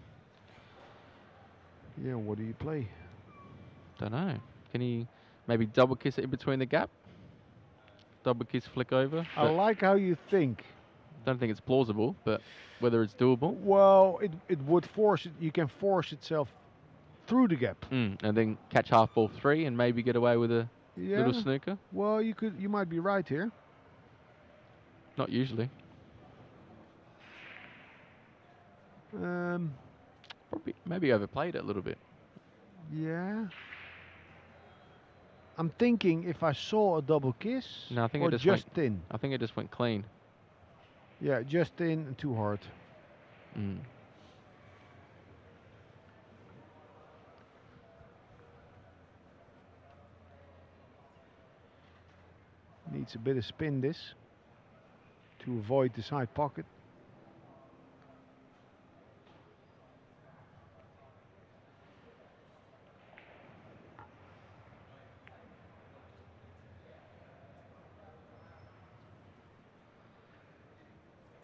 [SPEAKER 1] Yeah, what do you play?
[SPEAKER 2] Don't know. Can he maybe double kiss it in between the gap? Double kiss flick over?
[SPEAKER 1] I like how you think.
[SPEAKER 2] Don't think it's plausible, but whether it's doable.
[SPEAKER 1] Well, it would force it. You can force itself through the gap.
[SPEAKER 2] And then catch half ball 3 and maybe get away with a
[SPEAKER 1] Yeah.
[SPEAKER 2] little snooker.
[SPEAKER 1] Well, you might be right here.
[SPEAKER 2] Not usually. Probably maybe overplayed it a little bit.
[SPEAKER 1] Yeah. I'm thinking if I saw a double kiss,
[SPEAKER 2] No, I think
[SPEAKER 1] or
[SPEAKER 2] it just
[SPEAKER 1] just
[SPEAKER 2] went,
[SPEAKER 1] thin.
[SPEAKER 2] I think it just went clean.
[SPEAKER 1] Yeah, just thin and too hard. Needs a bit of spin this to avoid the side pocket.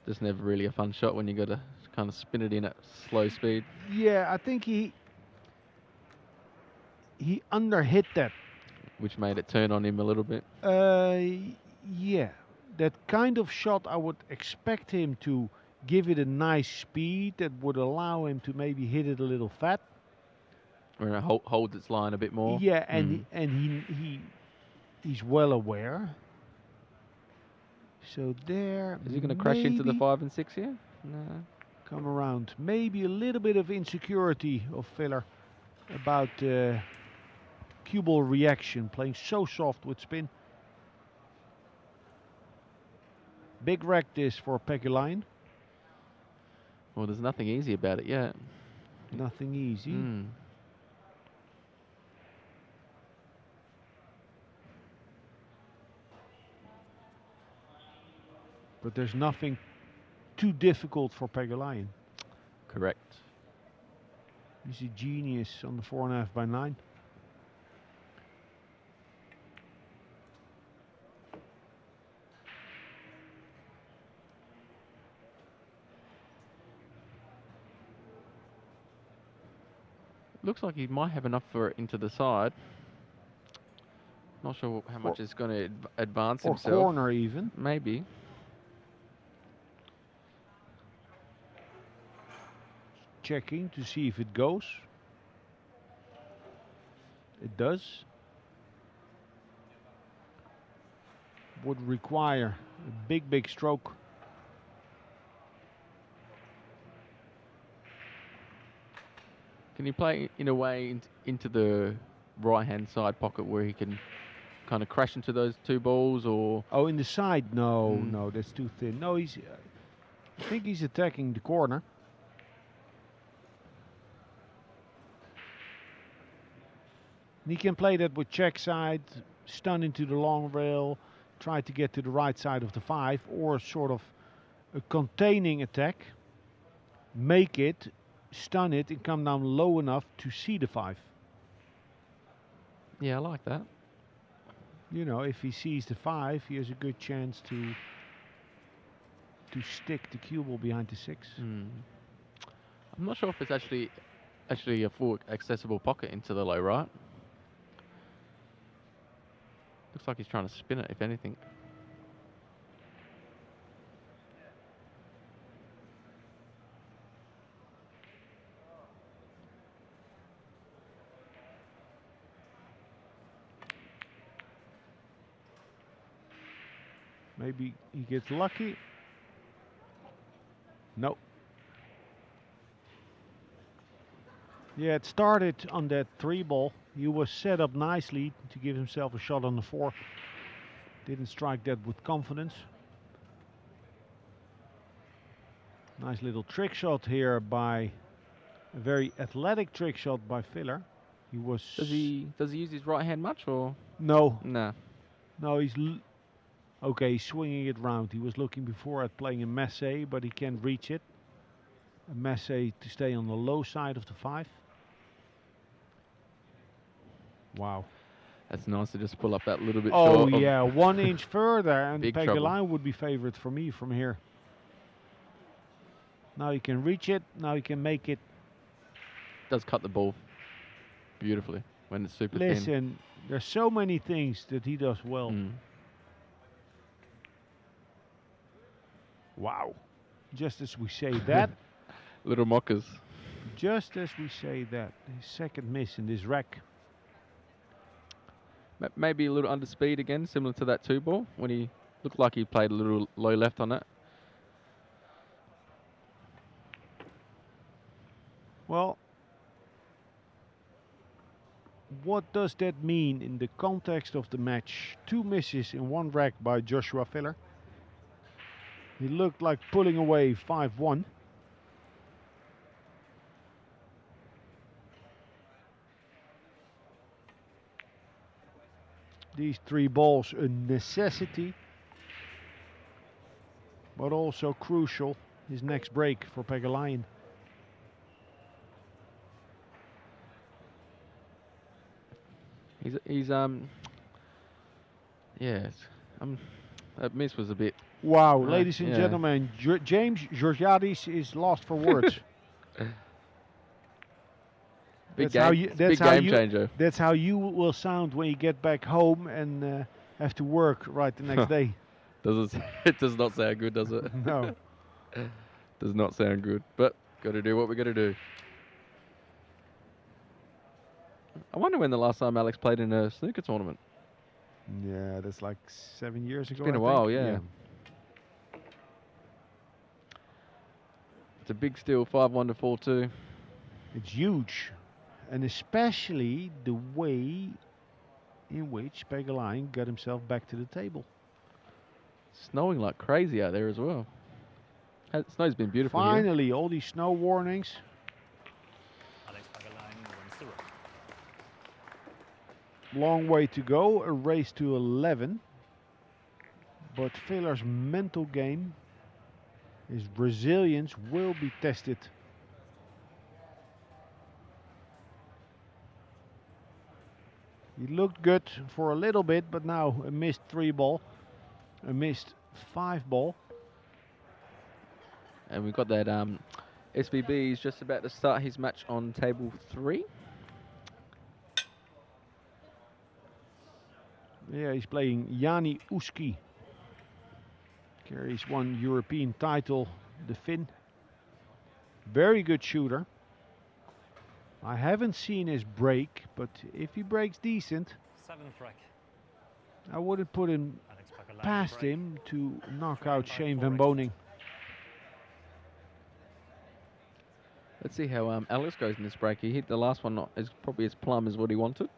[SPEAKER 2] Just never really a fun shot when you got to kind of spin it in at slow speed.
[SPEAKER 1] Yeah, I think he underhit that.
[SPEAKER 2] Which made it turn on him a little bit.
[SPEAKER 1] Yeah, that kind of shot I would expect him to give it a nice speed that would allow him to maybe hit it a little fat.
[SPEAKER 2] Where it holds its line a bit more.
[SPEAKER 1] Yeah, and he's well aware. So there.
[SPEAKER 2] Is he going to crash into the 5 and 6 here? No.
[SPEAKER 1] Come around. Maybe a little bit of insecurity of Filler about cue ball reaction, playing so soft with spin. Big wreck this for Pekka.
[SPEAKER 2] Well, there's nothing easy about it yet.
[SPEAKER 1] Nothing easy. But there's nothing too difficult for Pekka.
[SPEAKER 2] Correct.
[SPEAKER 1] He's a genius on the 4.5 by 9.
[SPEAKER 2] Looks like he might have enough for it into the side. Not sure how much it's going to advance
[SPEAKER 1] or
[SPEAKER 2] himself.
[SPEAKER 1] Or corner even.
[SPEAKER 2] Maybe.
[SPEAKER 1] Checking to see if it goes. It does. Would require a big stroke.
[SPEAKER 2] Can he play in a way into the right-hand side pocket where he can kind of crash into those two balls, or?
[SPEAKER 1] Oh, in the side? No, no, that's too thin. No, he's. I think he's attacking the corner. And he can play that with check side, stun into the long rail, try to get to the right side of the 5, or sort of a containing attack. Make it, stun it, and come down low enough to see the 5.
[SPEAKER 2] Yeah, I like that.
[SPEAKER 1] You know, if he sees the 5, he has a good chance to stick the cue ball behind the 6.
[SPEAKER 2] I'm not sure if it's actually a full accessible pocket into the low right. Looks like he's trying to spin it, if anything.
[SPEAKER 1] Maybe he gets lucky. No. Yeah, it started on that 3 ball. He was set up nicely to give himself a shot on the 4. Didn't strike that with confidence. Nice little trick shot here by a very athletic trick shot by Filler. He was.
[SPEAKER 2] Does he use his right hand much, or?
[SPEAKER 1] No.
[SPEAKER 2] Nah.
[SPEAKER 1] No, he's okay. He's swinging it round. He was looking before at playing a masse, but he can't reach it. A masse to stay on the low side of the 5. Wow.
[SPEAKER 2] That's nice to just pull up that little bit
[SPEAKER 1] Oh
[SPEAKER 2] short.
[SPEAKER 1] yeah, 1 inch further, and
[SPEAKER 2] Big
[SPEAKER 1] Pekka would be favored for me from here. Now he can reach it. Now he can make it.
[SPEAKER 2] Does cut the ball beautifully when it's super thin.
[SPEAKER 1] Listen, there's so many things that he does well.
[SPEAKER 2] Mm.
[SPEAKER 1] Wow. Just as we say that,
[SPEAKER 2] Little mockers.
[SPEAKER 1] just as we say that, his second miss in this rack.
[SPEAKER 2] Maybe a little under speed again, similar to that 2-ball when he looked like he played a little low left on that.
[SPEAKER 1] Well, what does that mean in the context of the match? 2 misses in 1 rack by Joshua Filler. He looked like pulling away 5-1. These 3 balls a necessity, but also crucial. His next break for Pegalayan.
[SPEAKER 2] He's yes, that miss was a bit.
[SPEAKER 1] Wow, ladies and
[SPEAKER 2] yeah.
[SPEAKER 1] gentlemen, James Georgiadis is lost for words.
[SPEAKER 2] Big
[SPEAKER 1] That's
[SPEAKER 2] game changer.
[SPEAKER 1] That's how you will sound when you get back home and have to work right the next day.
[SPEAKER 2] It does not sound good, does it?
[SPEAKER 1] No.
[SPEAKER 2] Does not sound good, but got to do what we got to do. I wonder when the last time Alex played in a snooker tournament.
[SPEAKER 1] Yeah, that's like 7 years ago.
[SPEAKER 2] It's been a while, yeah. It's a big steal, 5-1 to 4-2.
[SPEAKER 1] It's huge. And especially the way in which Pegalayan got himself back to the table.
[SPEAKER 2] Snowing like crazy out there as well. Snow's been beautiful here.
[SPEAKER 1] Finally, all these snow warnings.
[SPEAKER 6] Alex Pagalainen wins the rack.
[SPEAKER 1] Long way to go, a race to 11. But Filler's mental game, his resilience will be tested. He looked good for a little bit, but now a missed 3-ball, a missed 5-ball.
[SPEAKER 2] And we've got that SVB is just about to start his match on table 3.
[SPEAKER 1] Yeah, he's playing Jani Uski. Carries 1 European title, the Finn. Very good shooter. I haven't seen his break, but if he breaks decent,
[SPEAKER 6] 7th rack.
[SPEAKER 1] I wouldn't put him
[SPEAKER 6] Alex Pagalainen
[SPEAKER 1] past
[SPEAKER 6] break.
[SPEAKER 1] him to knock
[SPEAKER 6] Trained
[SPEAKER 1] out
[SPEAKER 6] by
[SPEAKER 1] Shane
[SPEAKER 6] 4
[SPEAKER 1] Van
[SPEAKER 6] races.
[SPEAKER 1] Boning.
[SPEAKER 2] Let's see how Alex goes in this break. He hit the last one, not as probably as plumb as what he wanted.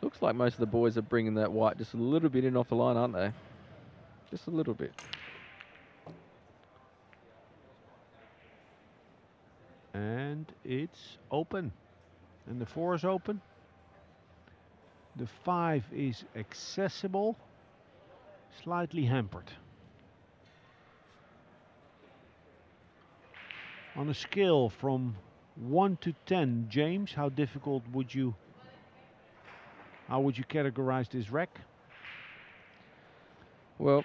[SPEAKER 2] Looks like most of the boys are bringing that white just a little bit in off the line, aren't they? Just a little bit.
[SPEAKER 1] And it's open. And the 4 is open. The 5 is accessible, slightly hampered. On a scale from 1 to 10, James, how difficult would you categorize this rack?
[SPEAKER 2] Well,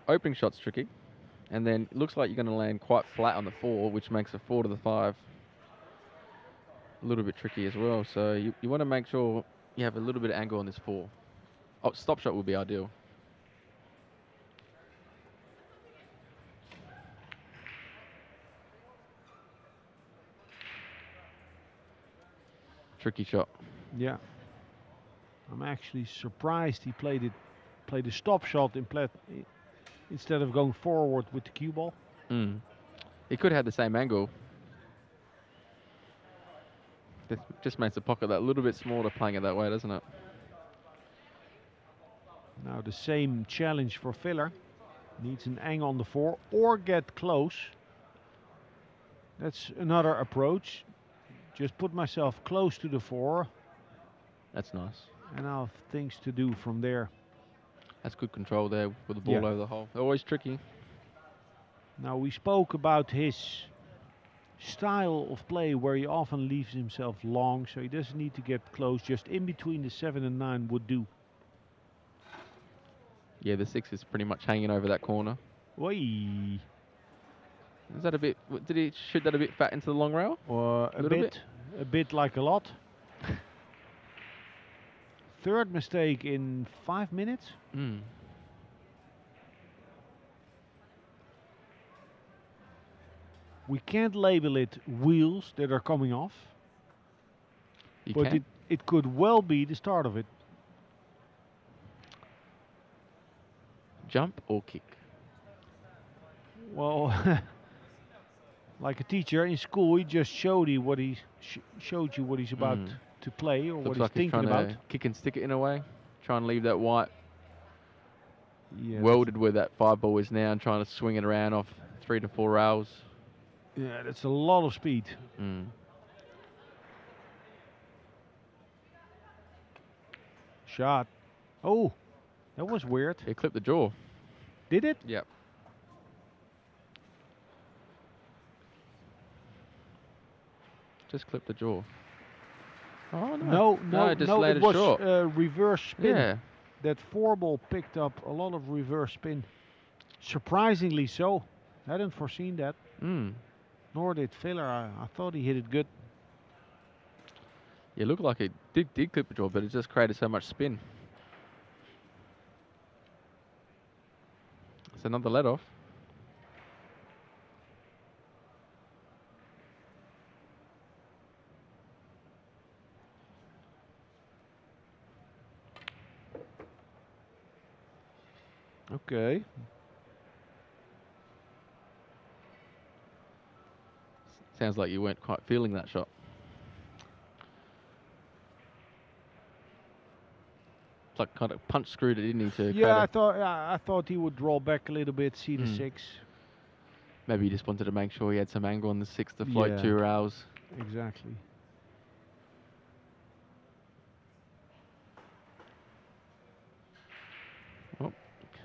[SPEAKER 2] opening shot's tricky. And then it looks like you're going to land quite flat on the 4, which makes a 4 to the 5 a little bit tricky as well. So you want to make sure you have a little bit of angle on this 4. Oh, stop shot would be ideal. Tricky shot.
[SPEAKER 1] Yeah. I'm actually surprised he played a stop shot instead of going forward with the cue ball.
[SPEAKER 2] Mm. He could have had the same angle. This just makes the pocket that little bit smaller playing it that way, doesn't it?
[SPEAKER 1] Now the same challenge for Filler. Needs an angle on the 4 or get close. That's another approach. Just put myself close to the 4.
[SPEAKER 2] That's nice.
[SPEAKER 1] And I'll have things to do from there.
[SPEAKER 2] That's good control there with the ball
[SPEAKER 1] Yeah.
[SPEAKER 2] over the hole. They're always tricky.
[SPEAKER 1] Now we spoke about his style of play where he often leaves himself long, so he doesn't need to get close. Just in between the 7 and 9 would do.
[SPEAKER 2] Yeah, the 6 is pretty much hanging over that corner.
[SPEAKER 1] Oi.
[SPEAKER 2] Is that a bit? Did he shoot that a bit fat into the long rail?
[SPEAKER 1] Or a
[SPEAKER 2] Little
[SPEAKER 1] bit like a lot. Third mistake in 5 minutes.
[SPEAKER 2] Mm.
[SPEAKER 1] We can't label it wheels that are coming off,
[SPEAKER 2] You
[SPEAKER 1] but
[SPEAKER 2] can.
[SPEAKER 1] it could well be the start of it.
[SPEAKER 2] Jump or kick?
[SPEAKER 1] Well, like a teacher in school, he just showed you what showed you what he's about to play or what
[SPEAKER 2] Looks
[SPEAKER 1] he's
[SPEAKER 2] like he's
[SPEAKER 1] thinking
[SPEAKER 2] trying
[SPEAKER 1] about.
[SPEAKER 2] to kick and stick it in a way. Try and leave that white
[SPEAKER 1] Yeah,
[SPEAKER 2] welded where that 5 ball is now and trying to swing it around off 3 to 4 rails.
[SPEAKER 1] yeah, that's a lot of speed.
[SPEAKER 2] Mm.
[SPEAKER 1] Shot. Oh, that was weird.
[SPEAKER 2] He clipped the jaw.
[SPEAKER 1] Did it?
[SPEAKER 2] Yep. Just clipped the jaw. Oh no. Just laid
[SPEAKER 1] it
[SPEAKER 2] it
[SPEAKER 1] was
[SPEAKER 2] short.
[SPEAKER 1] reverse spin.
[SPEAKER 2] Yeah.
[SPEAKER 1] That 4 ball picked up a lot of reverse spin. Surprisingly so. I hadn't foreseen that.
[SPEAKER 2] Mm.
[SPEAKER 1] Nor did Filler. I thought he hit it good.
[SPEAKER 2] It looked like it did clip the jaw, but it just created so much spin. It's another let off.
[SPEAKER 1] Okay.
[SPEAKER 2] Sounds like you weren't quite feeling that shot. It's like kind of punch screwed it, didn't he? To
[SPEAKER 1] Yeah, I
[SPEAKER 2] create
[SPEAKER 1] thought he would draw back a little bit, see the
[SPEAKER 2] Mm.
[SPEAKER 1] 6.
[SPEAKER 2] maybe he just wanted to make sure he had some angle on the 6 to float
[SPEAKER 1] Yeah.
[SPEAKER 2] 2 rails.
[SPEAKER 1] Exactly.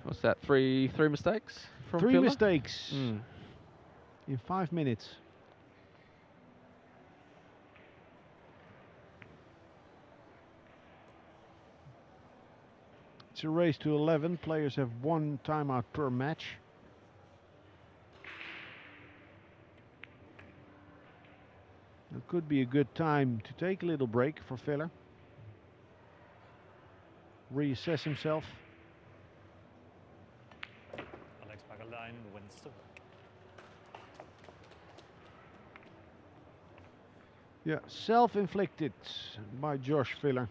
[SPEAKER 2] What's that? Three mistakes from
[SPEAKER 1] 3
[SPEAKER 2] Filler?
[SPEAKER 1] mistakes
[SPEAKER 2] Mm.
[SPEAKER 1] in 5 minutes. It's a race to 11. Players have 1 timeout per match. It could be a good time to take a little break for Filler. Reassess himself.
[SPEAKER 6] Alex Pagelain wins the
[SPEAKER 1] Yeah, self-inflicted by Josh Filler.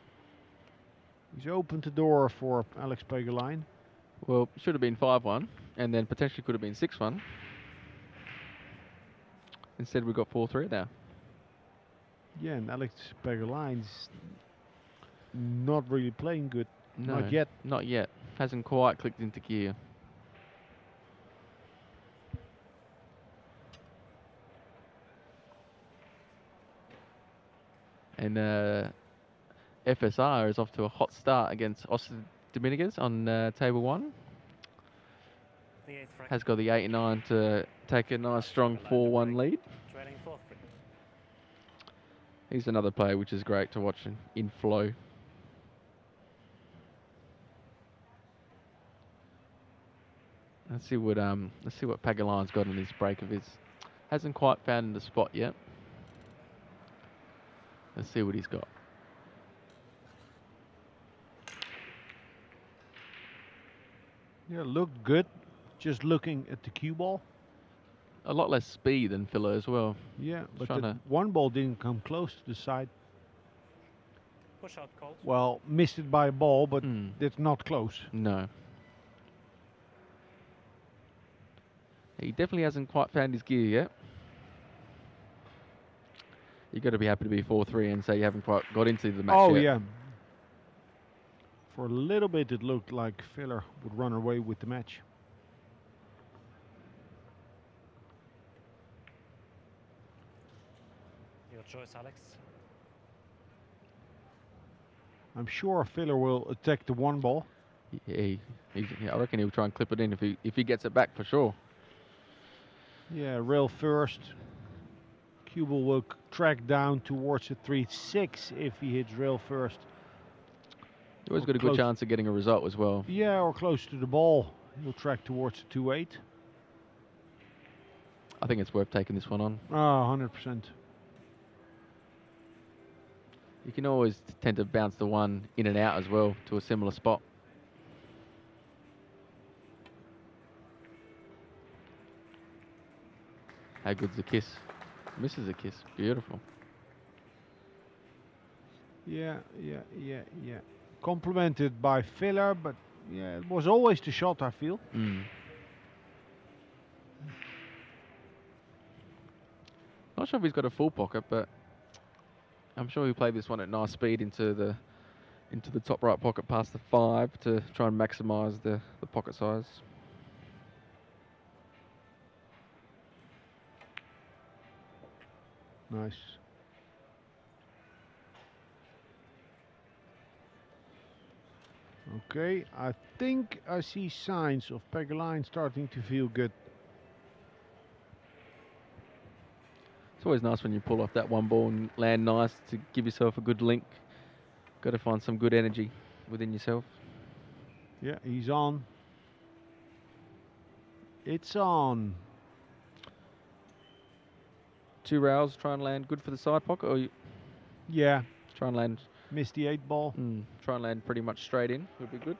[SPEAKER 1] He's opened the door for Alex Pagelain.
[SPEAKER 2] Well, should have been 5-1, and then potentially could have been 6-1. Instead, we got 4-3 now.
[SPEAKER 1] Yeah, and Alex Pagelain's not really playing good.
[SPEAKER 2] No,
[SPEAKER 1] Not yet.
[SPEAKER 2] Not yet. Hasn't quite clicked into gear. And FSR is off to a hot start against Austin Dominguez on table 1.
[SPEAKER 6] the 8th rack.
[SPEAKER 2] Has got the 8-9 to take a nice strong 4-1 lead.
[SPEAKER 6] Trailing 4-3.
[SPEAKER 2] He's another player which is great to watch in flow. Let's see what Pagelain's got in this break of his. Hasn't quite found the spot yet. Let's see what he's got.
[SPEAKER 1] Yeah, looked good. Just looking at the cue ball.
[SPEAKER 2] A lot less speed than Filler as well.
[SPEAKER 1] Yeah, but
[SPEAKER 2] Trying
[SPEAKER 1] the
[SPEAKER 2] to-
[SPEAKER 1] 1 ball didn't come close to the side.
[SPEAKER 6] Push out called.
[SPEAKER 1] Well, missed it by a ball, but
[SPEAKER 2] Mm.
[SPEAKER 1] it's not close.
[SPEAKER 2] No. He definitely hasn't quite found his gear yet. You've got to be happy to be 4-3 and say you haven't quite got into the match
[SPEAKER 1] Oh,
[SPEAKER 2] yet.
[SPEAKER 1] yeah. For a little bit, it looked like Filler would run away with the match.
[SPEAKER 6] Your choice, Alex.
[SPEAKER 1] I'm sure Filler will attack the 1 ball.
[SPEAKER 2] Yeah, I reckon he'll try and clip it in if he gets it back for sure.
[SPEAKER 1] Yeah, rail first. Cue ball will track down towards the 3-6 if he hits rail first.
[SPEAKER 2] He always
[SPEAKER 1] Or
[SPEAKER 2] got a good
[SPEAKER 1] close.
[SPEAKER 2] chance of getting a result as well.
[SPEAKER 1] Yeah, or close to the ball. He'll track towards the 2-8.
[SPEAKER 2] I think it's worth taking this one on.
[SPEAKER 1] Oh, 100%.
[SPEAKER 2] You can always tend to bounce the one in and out as well to a similar spot. How good's the kiss? Misses a kiss. Beautiful.
[SPEAKER 1] Yeah. Complimented by Filler, but yeah, it was always the shot, I feel.
[SPEAKER 2] Not sure if he's got a full pocket, but I'm sure he played this one at nice speed into the top right pocket past the 5 to try and maximise the pocket size.
[SPEAKER 1] Nice. Okay, I think I see signs of Pegline starting to feel good.
[SPEAKER 2] It's always nice when you pull off that one ball and land nice to give yourself a good link. Got to find some good energy within yourself.
[SPEAKER 1] Yeah, he's on. It's on.
[SPEAKER 2] 2 rails, try and land good for the side pocket, or you
[SPEAKER 1] Yeah,
[SPEAKER 2] try and land.
[SPEAKER 1] missed the 8 ball.
[SPEAKER 2] Try and land pretty much straight in. Would be good.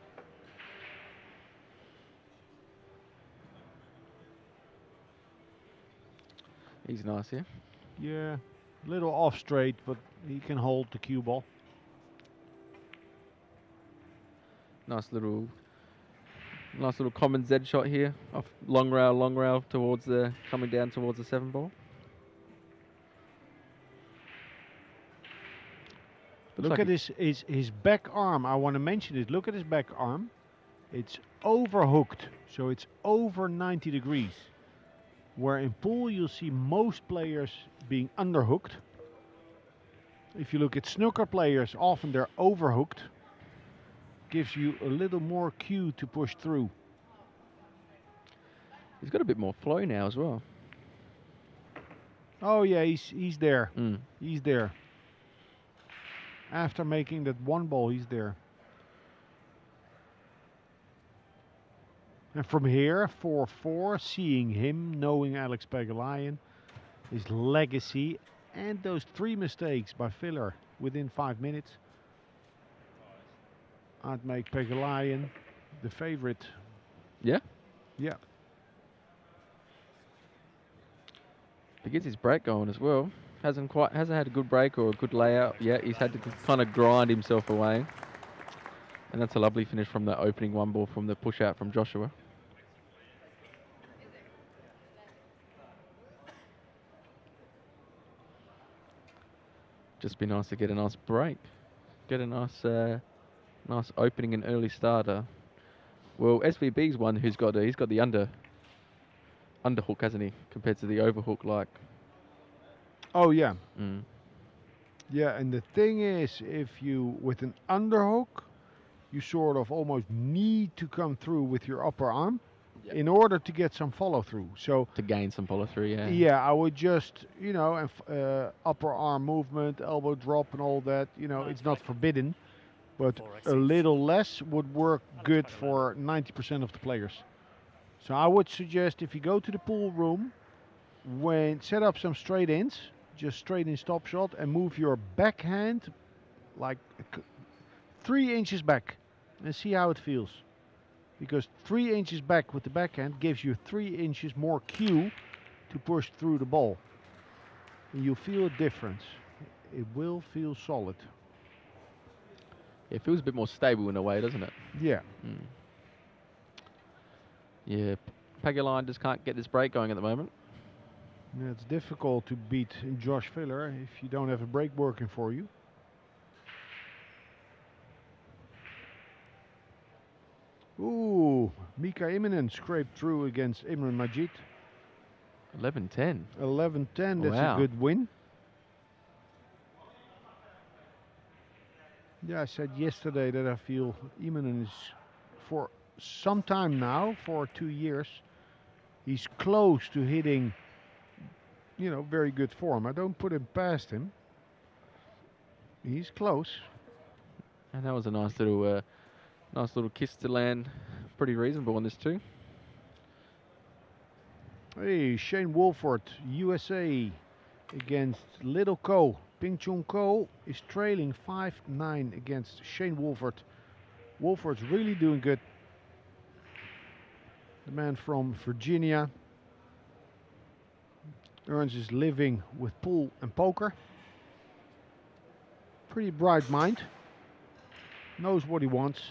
[SPEAKER 2] He's nice here.
[SPEAKER 1] Yeah, little off straight, but he can hold the cue ball.
[SPEAKER 2] Nice little common Z shot here. Off long rail towards the coming down towards the 7 ball.
[SPEAKER 1] Look at his back arm. I want to mention it. Look at his back arm. It's overhooked, so it's over 90 degrees. Where in pool you'll see most players being underhooked. If you look at snooker players, often they're overhooked. Gives you a little more cue to push through.
[SPEAKER 2] He's got a bit more flow now as well.
[SPEAKER 1] Oh yeah, he's there. He's there. After making that 1 ball, he's there. And from here, 4-4, seeing him, knowing Alex Pegulayan, his legacy, and those 3 mistakes by Filler within 5 minutes, I'd make Pegulayan the favorite.
[SPEAKER 2] Yeah?
[SPEAKER 1] Yeah.
[SPEAKER 2] He gets his break going as well. Hasn't had a good break or a good layout yet. He's had to kind of grind himself away. And that's a lovely finish from the opening 1 ball from the push out from Joshua. Just be nice to get a nice break. Get a nice nice opening and early starter. Well, SVB's one who's got he's got the underhook, hasn't he, compared to the overhook like.
[SPEAKER 1] Oh yeah. Yeah, and the thing is, if you with an underhook, you sort of almost need to come through with your upper arm in order to get some follow through. So
[SPEAKER 2] to gain some follow through, yeah.
[SPEAKER 1] Yeah, I would just, you know, upper arm movement, elbow drop and all that, you know, it's not forbidden, but a little less would work good for 90% of the players. So I would suggest if you go to the pool room, set up some straight ins, just straight in stop shot, and move your backhand like 3 inches back and see how it feels. Because 3 inches back with the backhand gives you 3 inches more cue to push through the ball. And you'll feel a difference. It will feel solid.
[SPEAKER 2] It feels a bit more stable in a way, doesn't it?
[SPEAKER 1] Yeah.
[SPEAKER 2] Yeah, Pegulayan just can't get this break going at the moment.
[SPEAKER 1] Yeah, it's difficult to beat Josh Filler if you don't have a break working for you. Ooh, Mika Immonen scraped through against Imran Majid.
[SPEAKER 2] 11-10.
[SPEAKER 1] 11-10, that's
[SPEAKER 2] Wow.
[SPEAKER 1] a good win. Yeah, I said yesterday that I feel Immonen is, for some time now, for 2 years, he's close to hitting, you know, very good form. I don't put him past him. He's close.
[SPEAKER 2] And that was a nice little kiss to land. Pretty reasonable on this too.
[SPEAKER 1] Hey, Shane Wolford, USA against Little Ko. Ping Chung Ko is trailing 5-9 against Shane Wolford. Wolford's really doing good. The man from Virginia earns his living with pool and poker. Pretty bright mind. Knows what he wants.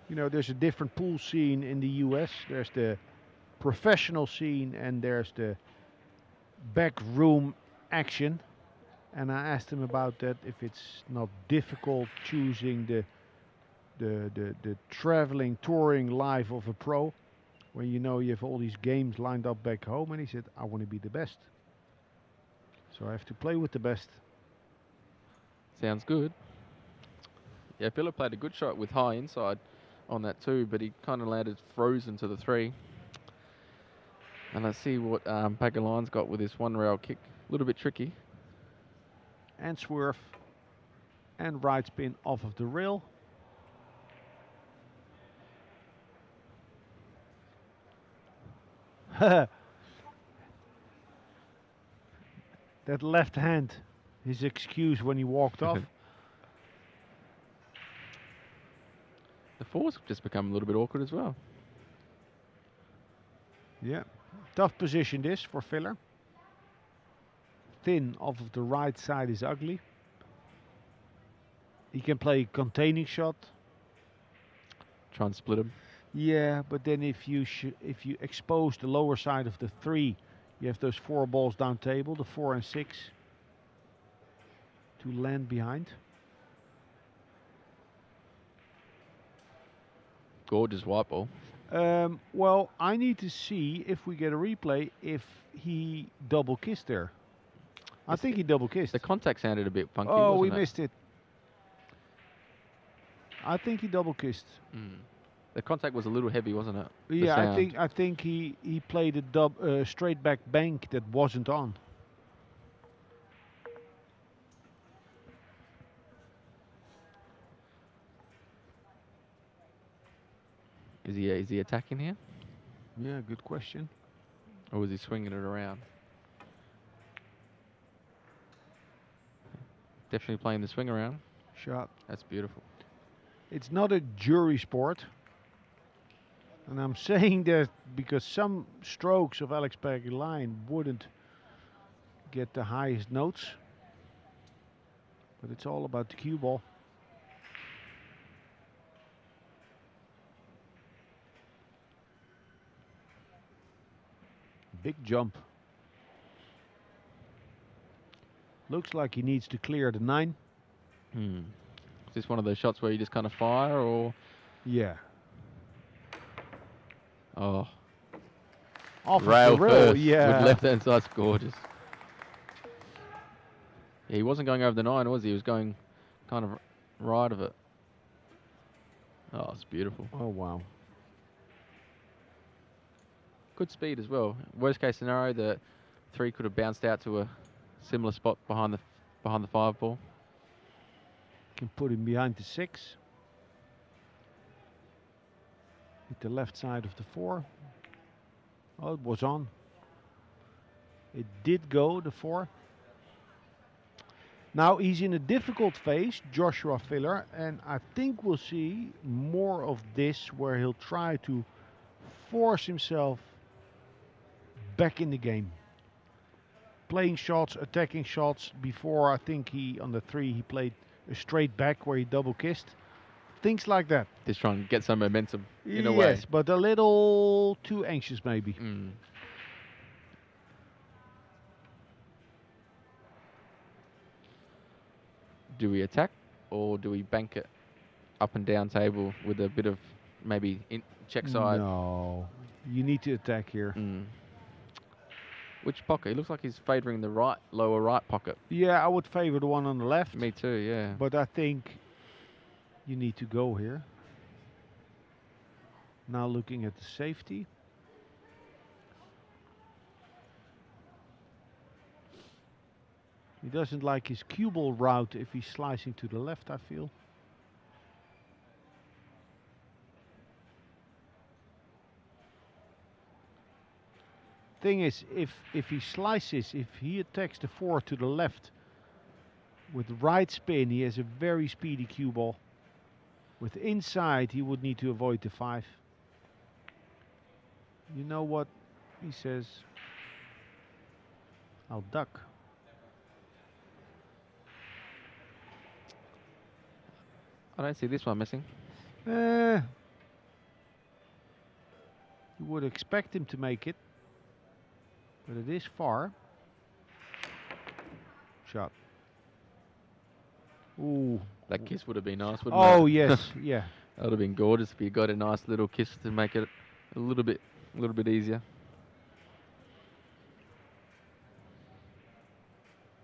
[SPEAKER 1] You know, there's a different pool scene in the US. There's the professional scene and there's the backroom action. And I asked him about that, if it's not difficult choosing the traveling, touring life of a pro when you know you have all these games lined up back home. And he said, I want to be the best. So I have to play with the best.
[SPEAKER 2] Sounds good. Yeah, Philip played a good shot with high inside on that too, but he kind of landed frozen to the 3. And let's see what Pagaline's got with this one rail kick. A little bit tricky.
[SPEAKER 1] And swerve. And right spin off of the rail. That left hand, his excuse when he walked off.
[SPEAKER 2] The 4's just become a little bit awkward as well.
[SPEAKER 1] Yeah, tough position this for Filler. Thin off of the right side is ugly. He can play containing shot.
[SPEAKER 2] Try and split him.
[SPEAKER 1] Yeah, but then if you expose the lower side of the 3, you have those 4 balls down table, the 4 and 6, to land behind.
[SPEAKER 2] Gorgeous white ball.
[SPEAKER 1] Well, I need to see if we get a replay if he double kissed there. I think he double kissed.
[SPEAKER 2] The contact sounded a bit funky.
[SPEAKER 1] Oh, we
[SPEAKER 2] wasn't it?
[SPEAKER 1] missed it. I think he double kissed.
[SPEAKER 2] The contact was a little heavy, wasn't it? The
[SPEAKER 1] Yeah,
[SPEAKER 2] sound.
[SPEAKER 1] I think he played a straight back bank that wasn't on.
[SPEAKER 2] Is he attacking here,
[SPEAKER 1] Yeah, good question.
[SPEAKER 2] or was he swinging it around? Definitely playing the swing around.
[SPEAKER 1] Shot.
[SPEAKER 2] That's beautiful.
[SPEAKER 1] It's not a jury sport. And I'm saying that because some strokes of Alex Pagulain wouldn't get the highest notes. But it's all about the cue ball. Big jump. Looks like he needs to clear the 9.
[SPEAKER 2] Is this one of those shots where you just kind of fire, or?
[SPEAKER 1] Yeah.
[SPEAKER 2] Oh,
[SPEAKER 1] Off of
[SPEAKER 2] rail
[SPEAKER 1] the rail,
[SPEAKER 2] first
[SPEAKER 1] yeah.
[SPEAKER 2] with left hand side's gorgeous. Yeah, he wasn't going over the 9, was he? He was going kind of right of it. Oh, it's beautiful.
[SPEAKER 1] Oh, wow.
[SPEAKER 2] Good speed as well. Worst case scenario, the 3 could have bounced out to a similar spot behind the 5 ball.
[SPEAKER 1] Can put him behind the 6. Hit the left side of the 4. Oh, it was on. It did go, the 4. Now he's in a difficult phase, Joshua Filler, and I think we'll see more of this where he'll try to force himself back in the game. Playing shots, attacking shots. Before, I think on the 3 he played a straight back where he double kissed. Things like that.
[SPEAKER 2] Just trying to get some momentum in a way.
[SPEAKER 1] Yes, but a little too anxious maybe.
[SPEAKER 2] Do we attack, or do we bank it up and down table with a bit of maybe check side?
[SPEAKER 1] No, you need to attack here.
[SPEAKER 2] Which pocket? He looks like he's favouring the right, lower right pocket.
[SPEAKER 1] Yeah, I would favor the one on the left.
[SPEAKER 2] Me too, yeah.
[SPEAKER 1] But I think you need to go here. Now looking at the safety. He doesn't like his cue ball route if he's slicing to the left, I feel. thing is, if he slices, if he attacks the 4 to the left with right spin, he has a very speedy cue ball. With inside, he would need to avoid the 5. You know what he says? I'll duck.
[SPEAKER 2] I don't see this one missing.
[SPEAKER 1] You would expect him to make it, but it is far. Shot. Ooh.
[SPEAKER 2] That kiss would have been nice, wouldn't it?
[SPEAKER 1] Oh yes, yeah.
[SPEAKER 2] That would have been gorgeous if you got a nice little kiss to make it a little bit easier.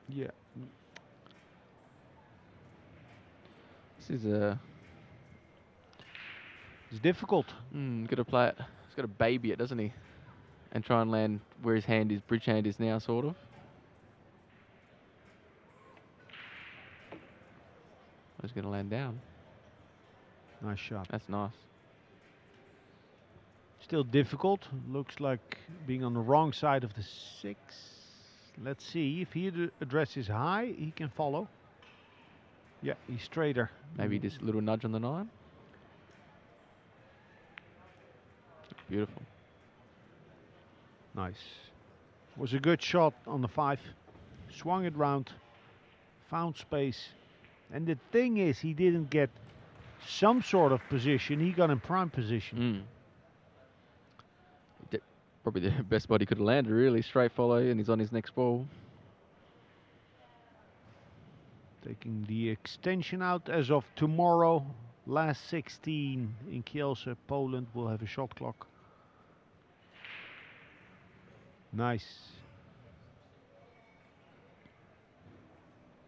[SPEAKER 1] Yeah.
[SPEAKER 2] This is
[SPEAKER 1] It's difficult.
[SPEAKER 2] got to play it. He's got to baby it, doesn't he? And try and land where his bridge hand is now, sort of. He's going to land down.
[SPEAKER 1] Nice shot.
[SPEAKER 2] That's nice.
[SPEAKER 1] Still difficult. Looks like being on the wrong side of the 6. Let's see if he addresses high, he can follow. Yeah, he's straighter.
[SPEAKER 2] Maybe just a little nudge on the 9. Beautiful.
[SPEAKER 1] Nice. Was a good shot on the 5. Swung it round. Found space. And the thing is, he didn't get some sort of position. He got in prime position.
[SPEAKER 2] Probably the best spot he could have landed, really. Straight follow, and he's on his next ball.
[SPEAKER 1] Taking the extension out as of tomorrow. Last 16 in Kielce, Poland will have a shot clock. Nice.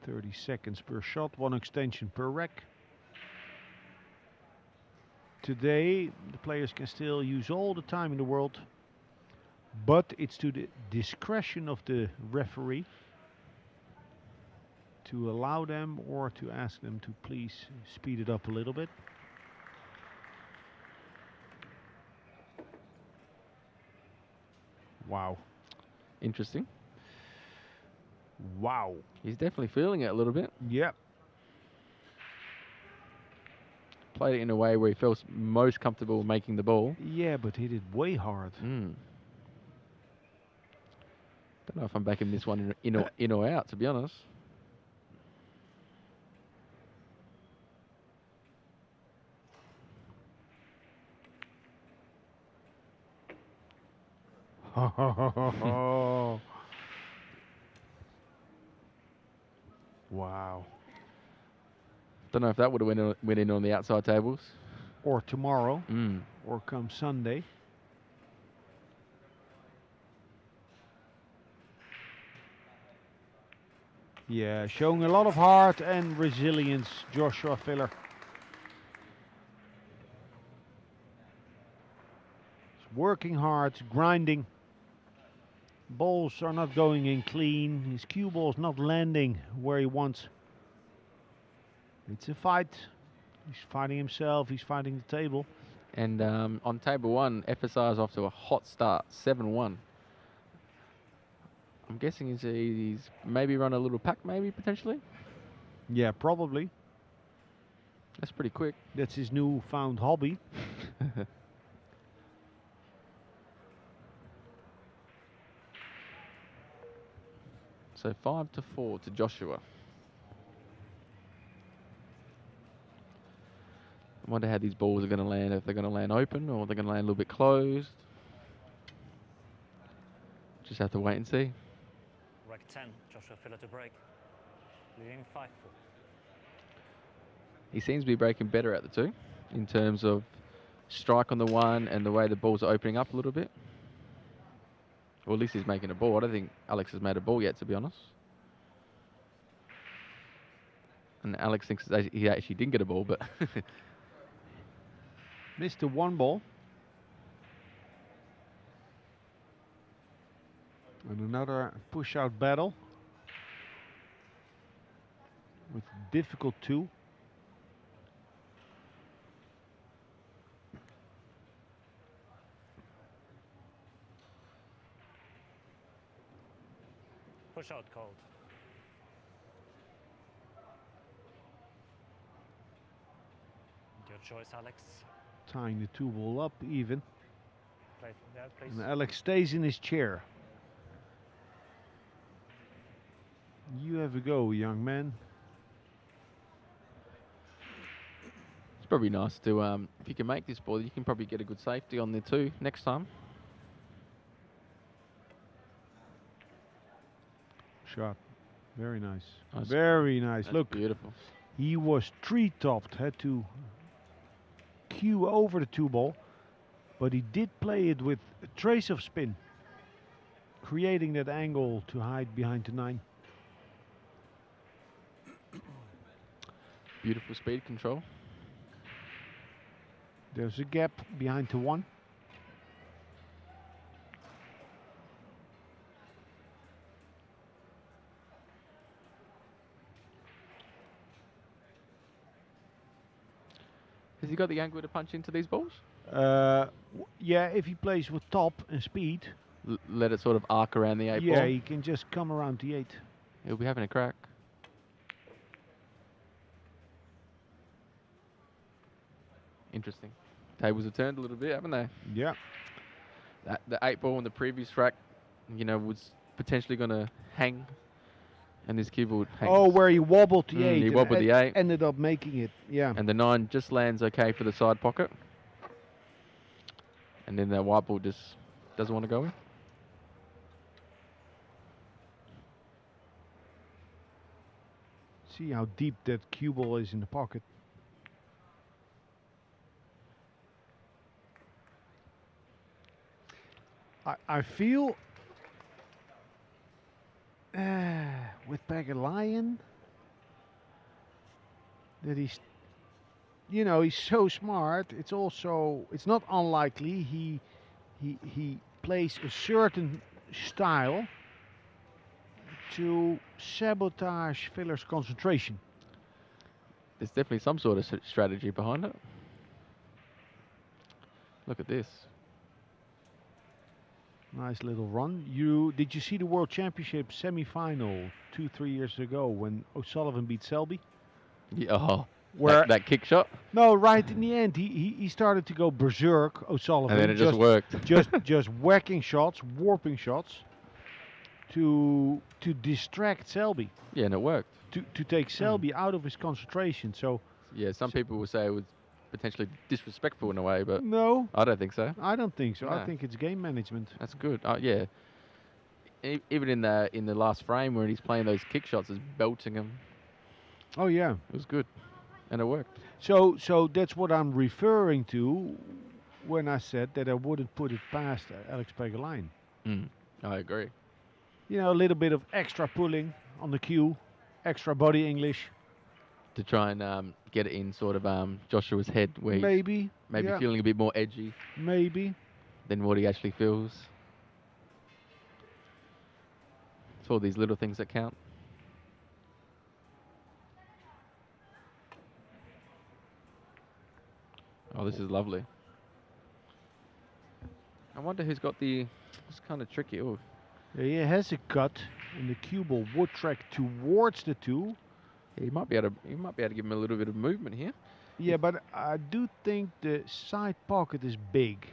[SPEAKER 1] 30 seconds per shot, 1 extension per rack. Today, the players can still use all the time in the world, but it's to the discretion of the referee to allow them or to ask them to please speed it up a little bit. Wow.
[SPEAKER 2] Interesting.
[SPEAKER 1] Wow.
[SPEAKER 2] He's definitely feeling it a little bit.
[SPEAKER 1] Yep.
[SPEAKER 2] Played it in a way where he feels most comfortable making the ball.
[SPEAKER 1] Yeah, but hit it way hard.
[SPEAKER 2] Don't know if I'm backing this one in or out, to be honest.
[SPEAKER 1] Wow.
[SPEAKER 2] Don't know if that would have went in on the outside tables.
[SPEAKER 1] Or tomorrow, or come Sunday. Yeah, showing a lot of heart and resilience, Joshua Filler. He's working hard, grinding. Balls are not going in clean. His cue ball's not landing where he wants. It's a fight. He's fighting himself. He's fighting the table.
[SPEAKER 2] And on table 1, FSR is off to a hot start, 7-1. I'm guessing he's maybe run a little pack, maybe potentially.
[SPEAKER 1] Yeah, probably.
[SPEAKER 2] That's pretty quick.
[SPEAKER 1] That's his newfound hobby.
[SPEAKER 2] So 5-4 to Joshua. I wonder how these balls are going to land, if they're going to land open or they're going to land a little bit closed. Just have to wait and see.
[SPEAKER 6] Rack 10, Joshua Filler to break. Leading 5-4.
[SPEAKER 2] He seems to be breaking better at the 2 in terms of strike on the 1 and the way the balls are opening up a little bit. Well, at least he's making a ball. I don't think Alex has made a ball yet, to be honest. And Alex thinks that he actually didn't get a ball, but...
[SPEAKER 1] Missed the 1 ball. And another push-out battle. With difficult 2.
[SPEAKER 6] push out called. Your choice, Alex.
[SPEAKER 1] Tying the 2-ball up even.
[SPEAKER 6] Play, yeah, please.
[SPEAKER 1] And Alex stays in his chair. You have a go, young man.
[SPEAKER 2] It's probably nice to, if you can make this ball, you can probably get a good safety on there too next time.
[SPEAKER 1] Shot. Very nice.
[SPEAKER 2] That's-
[SPEAKER 1] Very nice.
[SPEAKER 2] That's
[SPEAKER 1] Look,
[SPEAKER 2] beautiful.
[SPEAKER 1] he was tree-topped. Had to cue over the 2-ball. But he did play it with a trace of spin. Creating that angle to hide behind the 9.
[SPEAKER 2] Beautiful speed control.
[SPEAKER 1] There's a gap behind the 1.
[SPEAKER 2] Has he got the angle to punch into these balls?
[SPEAKER 1] Yeah, if he plays with top and speed,
[SPEAKER 2] Let it sort of arc around the 8
[SPEAKER 1] yeah,
[SPEAKER 2] ball?
[SPEAKER 1] he can just come around the 8.
[SPEAKER 2] He'll be having a crack. Interesting. Tables have turned a little bit, haven't they?
[SPEAKER 1] Yeah.
[SPEAKER 2] The 8 ball in the previous rack, you know, was potentially going to hang, and this cue ball hangs.
[SPEAKER 1] Oh, where he wobbled the 8.
[SPEAKER 2] He
[SPEAKER 1] and
[SPEAKER 2] wobbled the 8.
[SPEAKER 1] Ended up making it, yeah.
[SPEAKER 2] And the 9 just lands okay for the side pocket. And then that white ball just doesn't want to go in.
[SPEAKER 1] See how deep that cue ball is in the pocket. I feel with Pagalion that he's, you know, he's so smart. It's also, it's not unlikely he plays a certain style to sabotage Viller's concentration.
[SPEAKER 2] There's definitely some sort of strategy behind it. Look at this.
[SPEAKER 1] Nice little run. Did you see the World Championship semi-final 2-3 years ago when O'Sullivan beat Selby?
[SPEAKER 2] Yeah, oh,
[SPEAKER 1] Where
[SPEAKER 2] that kick shot,
[SPEAKER 1] no, right in the end he started to go berserk, O'Sullivan,
[SPEAKER 2] and then it just worked.
[SPEAKER 1] just whacking shots, warping shots to distract Selby,
[SPEAKER 2] Yeah, and it worked.
[SPEAKER 1] to take Selby out of his concentration. So
[SPEAKER 2] Yeah, some people will say it was potentially disrespectful in a way, but
[SPEAKER 1] no,
[SPEAKER 2] I don't think so.
[SPEAKER 1] I don't think so. I
[SPEAKER 2] No.
[SPEAKER 1] think it's game management.
[SPEAKER 2] That's good. Yeah. Even in the last frame where he's playing those kick shots, is belting them.
[SPEAKER 1] Oh yeah.
[SPEAKER 2] It was good, and it worked.
[SPEAKER 1] So that's what I'm referring to when I said that I wouldn't put it past Alex Pagalion.
[SPEAKER 2] I agree.
[SPEAKER 1] You know, a little bit of extra pulling on the cue, extra body English.
[SPEAKER 2] To try and get it in sort of Joshua's head, where he's
[SPEAKER 1] Maybe.
[SPEAKER 2] maybe
[SPEAKER 1] Yeah.
[SPEAKER 2] feeling a bit more edgy
[SPEAKER 1] Maybe.
[SPEAKER 2] than what he actually feels. It's all these little things that count. Oh, this is lovely. I wonder who's got the... It's kind of tricky. Oh,
[SPEAKER 1] Yeah, he has a cut, and the cue ball would track towards the 2.
[SPEAKER 2] he might be able to give him a little bit of movement here
[SPEAKER 1] Yeah, but I do think the side pocket is big.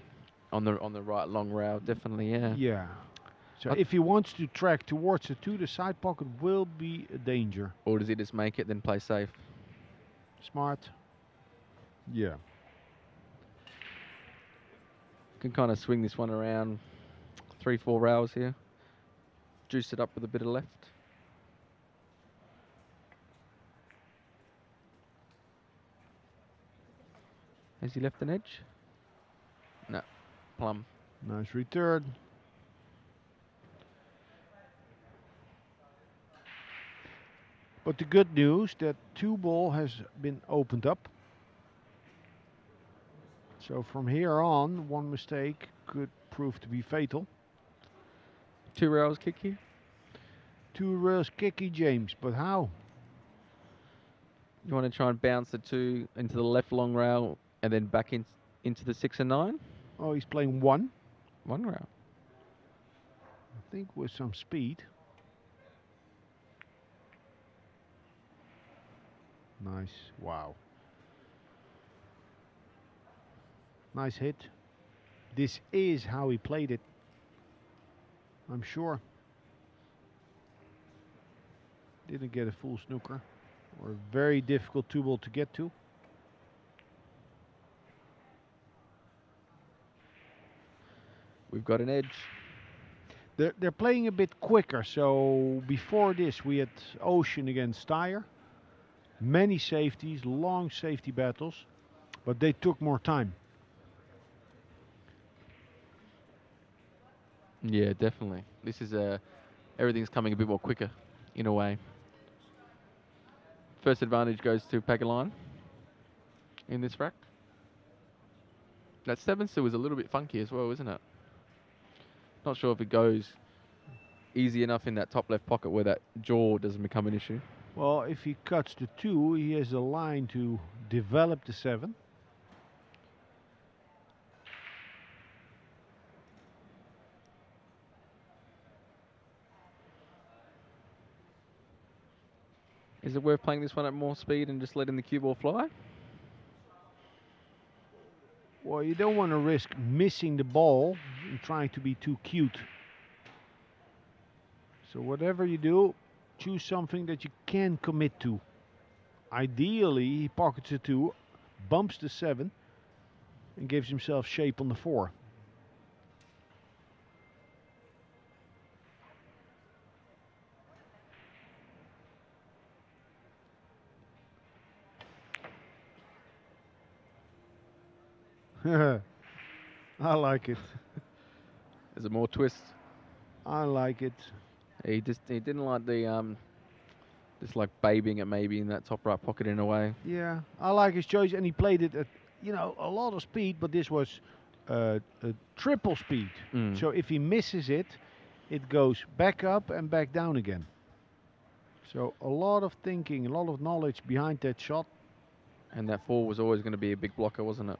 [SPEAKER 2] on the right long rail. Definitely, yeah.
[SPEAKER 1] Yeah. So
[SPEAKER 2] I-
[SPEAKER 1] if he wants to track towards the 2, the side pocket will be a danger.
[SPEAKER 2] Or does he just make it then play safe?
[SPEAKER 1] Smart. Yeah.
[SPEAKER 2] Can kind of swing this one around 3-4 rails here. Juice it up with a bit of left. Has he left an edge? No. Plum.
[SPEAKER 1] Nice return. But the good news, that 2 ball has been opened up. So from here on, one mistake could prove to be fatal.
[SPEAKER 2] 2 rails kick here.
[SPEAKER 1] 2 rails kicky, James, but how?
[SPEAKER 2] You want to try and bounce the 2 into the left long rail and then back into the 6 and 9?
[SPEAKER 1] Oh, he's playing 1.
[SPEAKER 2] 1 rail.
[SPEAKER 1] I think with some speed. Nice. Wow. Nice hit. This is how he played it, I'm sure. Didn't get a full snooker. Or a very difficult 2-ball to get to.
[SPEAKER 2] We've got an edge.
[SPEAKER 1] They're playing a bit quicker. So before this we had Ocean against Steyer. Many safeties, long safety battles. But they took more time.
[SPEAKER 2] Yeah, definitely. This is everything's coming a bit more quicker, in a way. First advantage goes to Pagaline in this rack. That 7 still is a little bit funky as well, isn't it? Not sure if it goes easy enough in that top left pocket where that jaw doesn't become an issue.
[SPEAKER 1] Well, if he cuts the 2, he has a line to develop the 7.
[SPEAKER 2] Is it worth playing this one at more speed and just letting the cue ball fly?
[SPEAKER 1] Well, you don't want to risk missing the ball and trying to be too cute. So whatever you do, choose something that you can commit to. Ideally, he pockets a 2, bumps the 7, and gives himself shape on the 4. I like it.
[SPEAKER 2] Is it more twist?
[SPEAKER 1] I like it.
[SPEAKER 2] He didn't like the just like babying it maybe in that top right pocket in a way.
[SPEAKER 1] Yeah, I like his choice, and he played it at, you know, a lot of speed, but this was a triple speed. So if he misses it, it goes back up and back down again. So a lot of thinking, a lot of knowledge behind that shot.
[SPEAKER 2] And that 4 was always going to be a big blocker, wasn't it?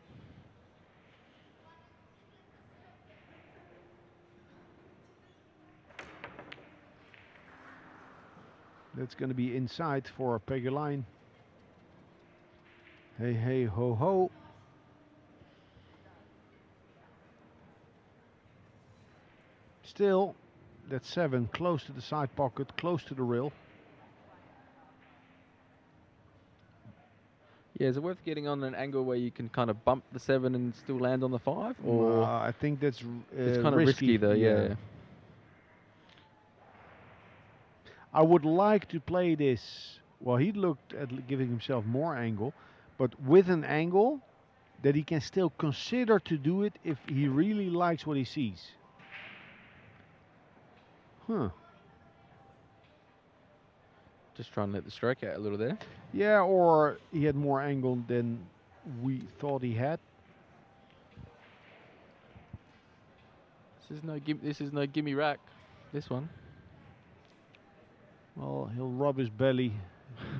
[SPEAKER 1] That's going to be inside for Pagaline. Hey, hey, ho, ho. Still, that 7 close to the side pocket, close to the rail.
[SPEAKER 2] Yeah, is it worth getting on an angle where you can kind of bump the 7 and still land on the 5? Or
[SPEAKER 1] I think that's
[SPEAKER 2] it's kind of risky though, yeah.
[SPEAKER 1] I would like to play this. Well, he looked at giving himself more angle, but with an angle that he can still consider to do it if he really likes what he sees. Huh.
[SPEAKER 2] Just trying to let the stroke out a little there.
[SPEAKER 1] Yeah, or he had more angle than we thought he had.
[SPEAKER 2] This is no gimme rack. This one.
[SPEAKER 1] Well, he'll rub his belly.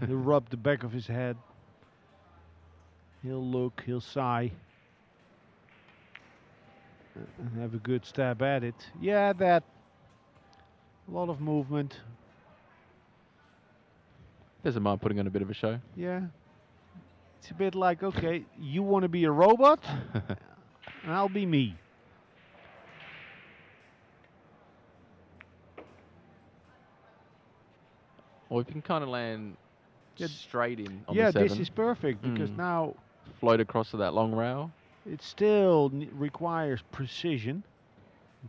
[SPEAKER 1] He'll rub the back of his head. He'll look, he'll sigh. And have a good stab at it. Yeah, that. A lot of movement.
[SPEAKER 2] Doesn't mind putting on a bit of a show.
[SPEAKER 1] Yeah. It's a bit like, okay, you want to be a robot? And I'll be me.
[SPEAKER 2] Or you can kind of land straight in on
[SPEAKER 1] yeah,
[SPEAKER 2] the 7.
[SPEAKER 1] this is perfect because now
[SPEAKER 2] float across to that long rail.
[SPEAKER 1] it still requires precision,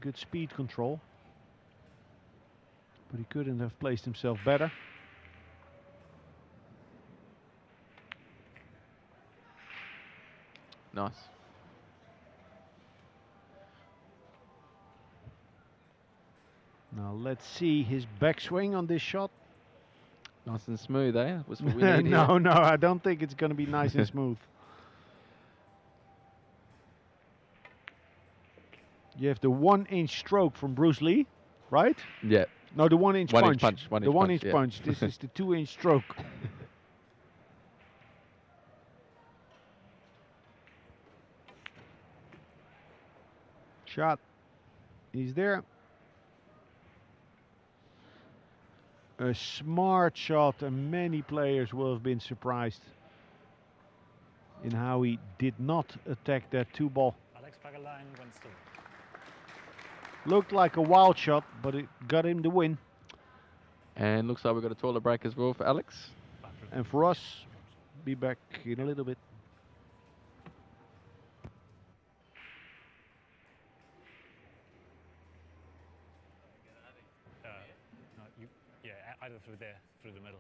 [SPEAKER 1] good speed control. But he couldn't have placed himself better.
[SPEAKER 2] Nice.
[SPEAKER 1] Now let's see his backswing on this shot.
[SPEAKER 2] Nice and smooth, eh? That's what we need here.
[SPEAKER 1] No, I don't think it's going to be nice and smooth. You have the 1-inch stroke from Bruce Lee, right?
[SPEAKER 2] Yeah.
[SPEAKER 1] No, the 1-inch punch. The 1-inch
[SPEAKER 2] yeah.
[SPEAKER 1] punch. This is the 2-inch stroke. Shot. He's there. A smart shot, and many players will have been surprised in how he did not attack that 2-ball.
[SPEAKER 6] Alex Baggerlein wins two.
[SPEAKER 1] Looked like a wild shot, but it got him the win.
[SPEAKER 2] And looks like we've got a toilet break as well for Alex.
[SPEAKER 1] And for us, be back in a little bit.
[SPEAKER 6] No, yeah, either through there, through the middle.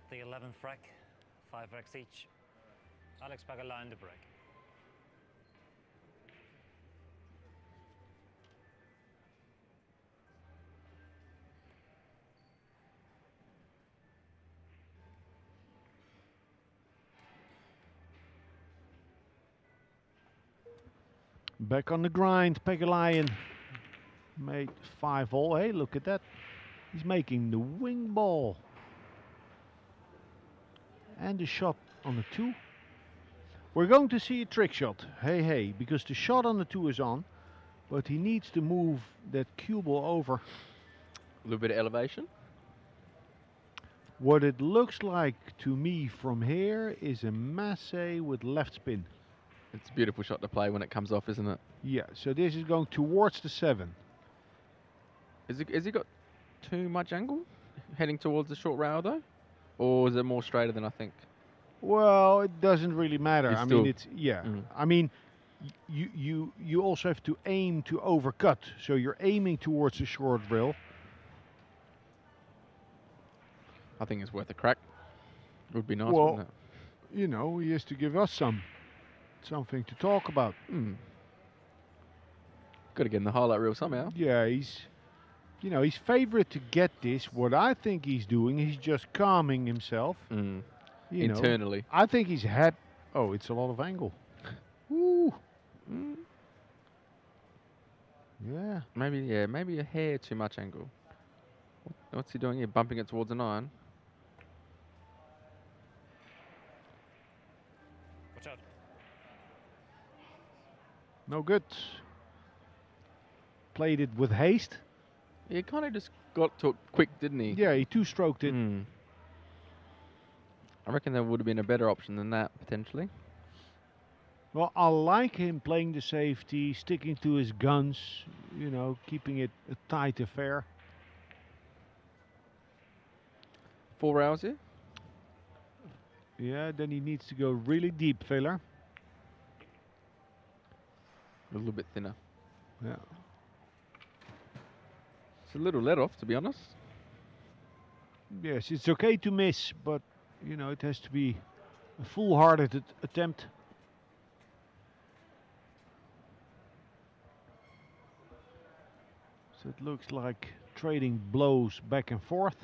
[SPEAKER 6] The 11th rack, 5 racks each. Alex Baggerlein the break.
[SPEAKER 1] Back on the grind, Pegalion made 5-all. Hey, look at that. He's making the wing ball. And the shot on the 2. We're going to see a trick shot. Hey, hey, because the shot on the 2 is on, but he needs to move that cue ball over.
[SPEAKER 2] A little bit of elevation.
[SPEAKER 1] What it looks like to me from here is a masse with left spin.
[SPEAKER 2] It's a beautiful shot to play when it comes off, isn't it?
[SPEAKER 1] Yeah, so this is going towards the 7.
[SPEAKER 2] Has he got too much angle heading towards the short rail though? Or is it more straighter than I think?
[SPEAKER 1] Well, it doesn't really matter.
[SPEAKER 2] It's
[SPEAKER 1] I
[SPEAKER 2] still-
[SPEAKER 1] mean, it's, yeah.
[SPEAKER 2] Mhm.
[SPEAKER 1] I mean, you also have to aim to overcut. So you're aiming towards the short rail.
[SPEAKER 2] I think it's worth a crack. Would be nice,
[SPEAKER 1] Well,
[SPEAKER 2] wouldn't it?
[SPEAKER 1] You know, he has to give us something to talk about.
[SPEAKER 2] Got to get in the highlight reel somehow.
[SPEAKER 1] Yeah, he's favorite to get this. What I think he's doing, he's just calming himself. You know.
[SPEAKER 2] Internally.
[SPEAKER 1] I think he's had. Oh, it's a lot of angle. Woo. Yeah.
[SPEAKER 2] Maybe a hair too much angle. What's he doing here? Bumping it towards a 9.
[SPEAKER 6] Watch out.
[SPEAKER 1] No good. Played it with haste.
[SPEAKER 2] He kind of just got to it quick, didn't he?
[SPEAKER 1] Yeah, he two-stroked it.
[SPEAKER 2] Hmm. I reckon there would have been a better option than that, potentially.
[SPEAKER 1] Well, I like him playing the safety, sticking to his guns, you know, keeping it a tight affair.
[SPEAKER 2] 4 hours here?
[SPEAKER 1] Yeah, then he needs to go really deep, filler.
[SPEAKER 2] A little bit thinner.
[SPEAKER 1] Yeah.
[SPEAKER 2] It's a little let off, to be honest.
[SPEAKER 1] Yes, it's okay to miss, but, you know, it has to be a full-hearted attempt. So it looks like trading blows back and forth.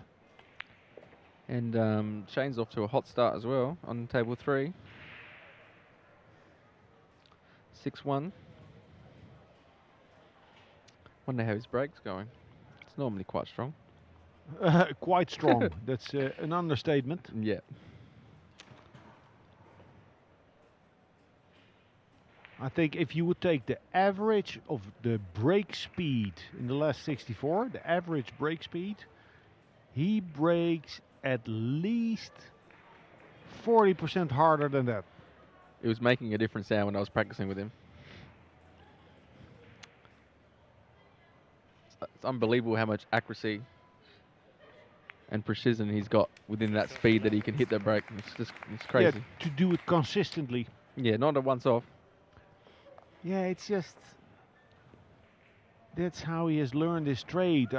[SPEAKER 2] And Shane's off to a hot start as well on table 3. 6-1. Wonder how his break's going. It's normally quite strong.
[SPEAKER 1] Quite strong. That's an understatement.
[SPEAKER 2] Yeah.
[SPEAKER 1] I think if you would take the average of the break speed in the last 64, the average break speed, he breaks at least 40% harder than that.
[SPEAKER 2] It was making a different sound when I was practicing with him. It's unbelievable how much accuracy and precision he's got within that speed that he can hit that break. It's crazy.
[SPEAKER 1] Yeah, to do it consistently.
[SPEAKER 2] Yeah, not a once off.
[SPEAKER 1] Yeah, it's just that's how he has learned his trade.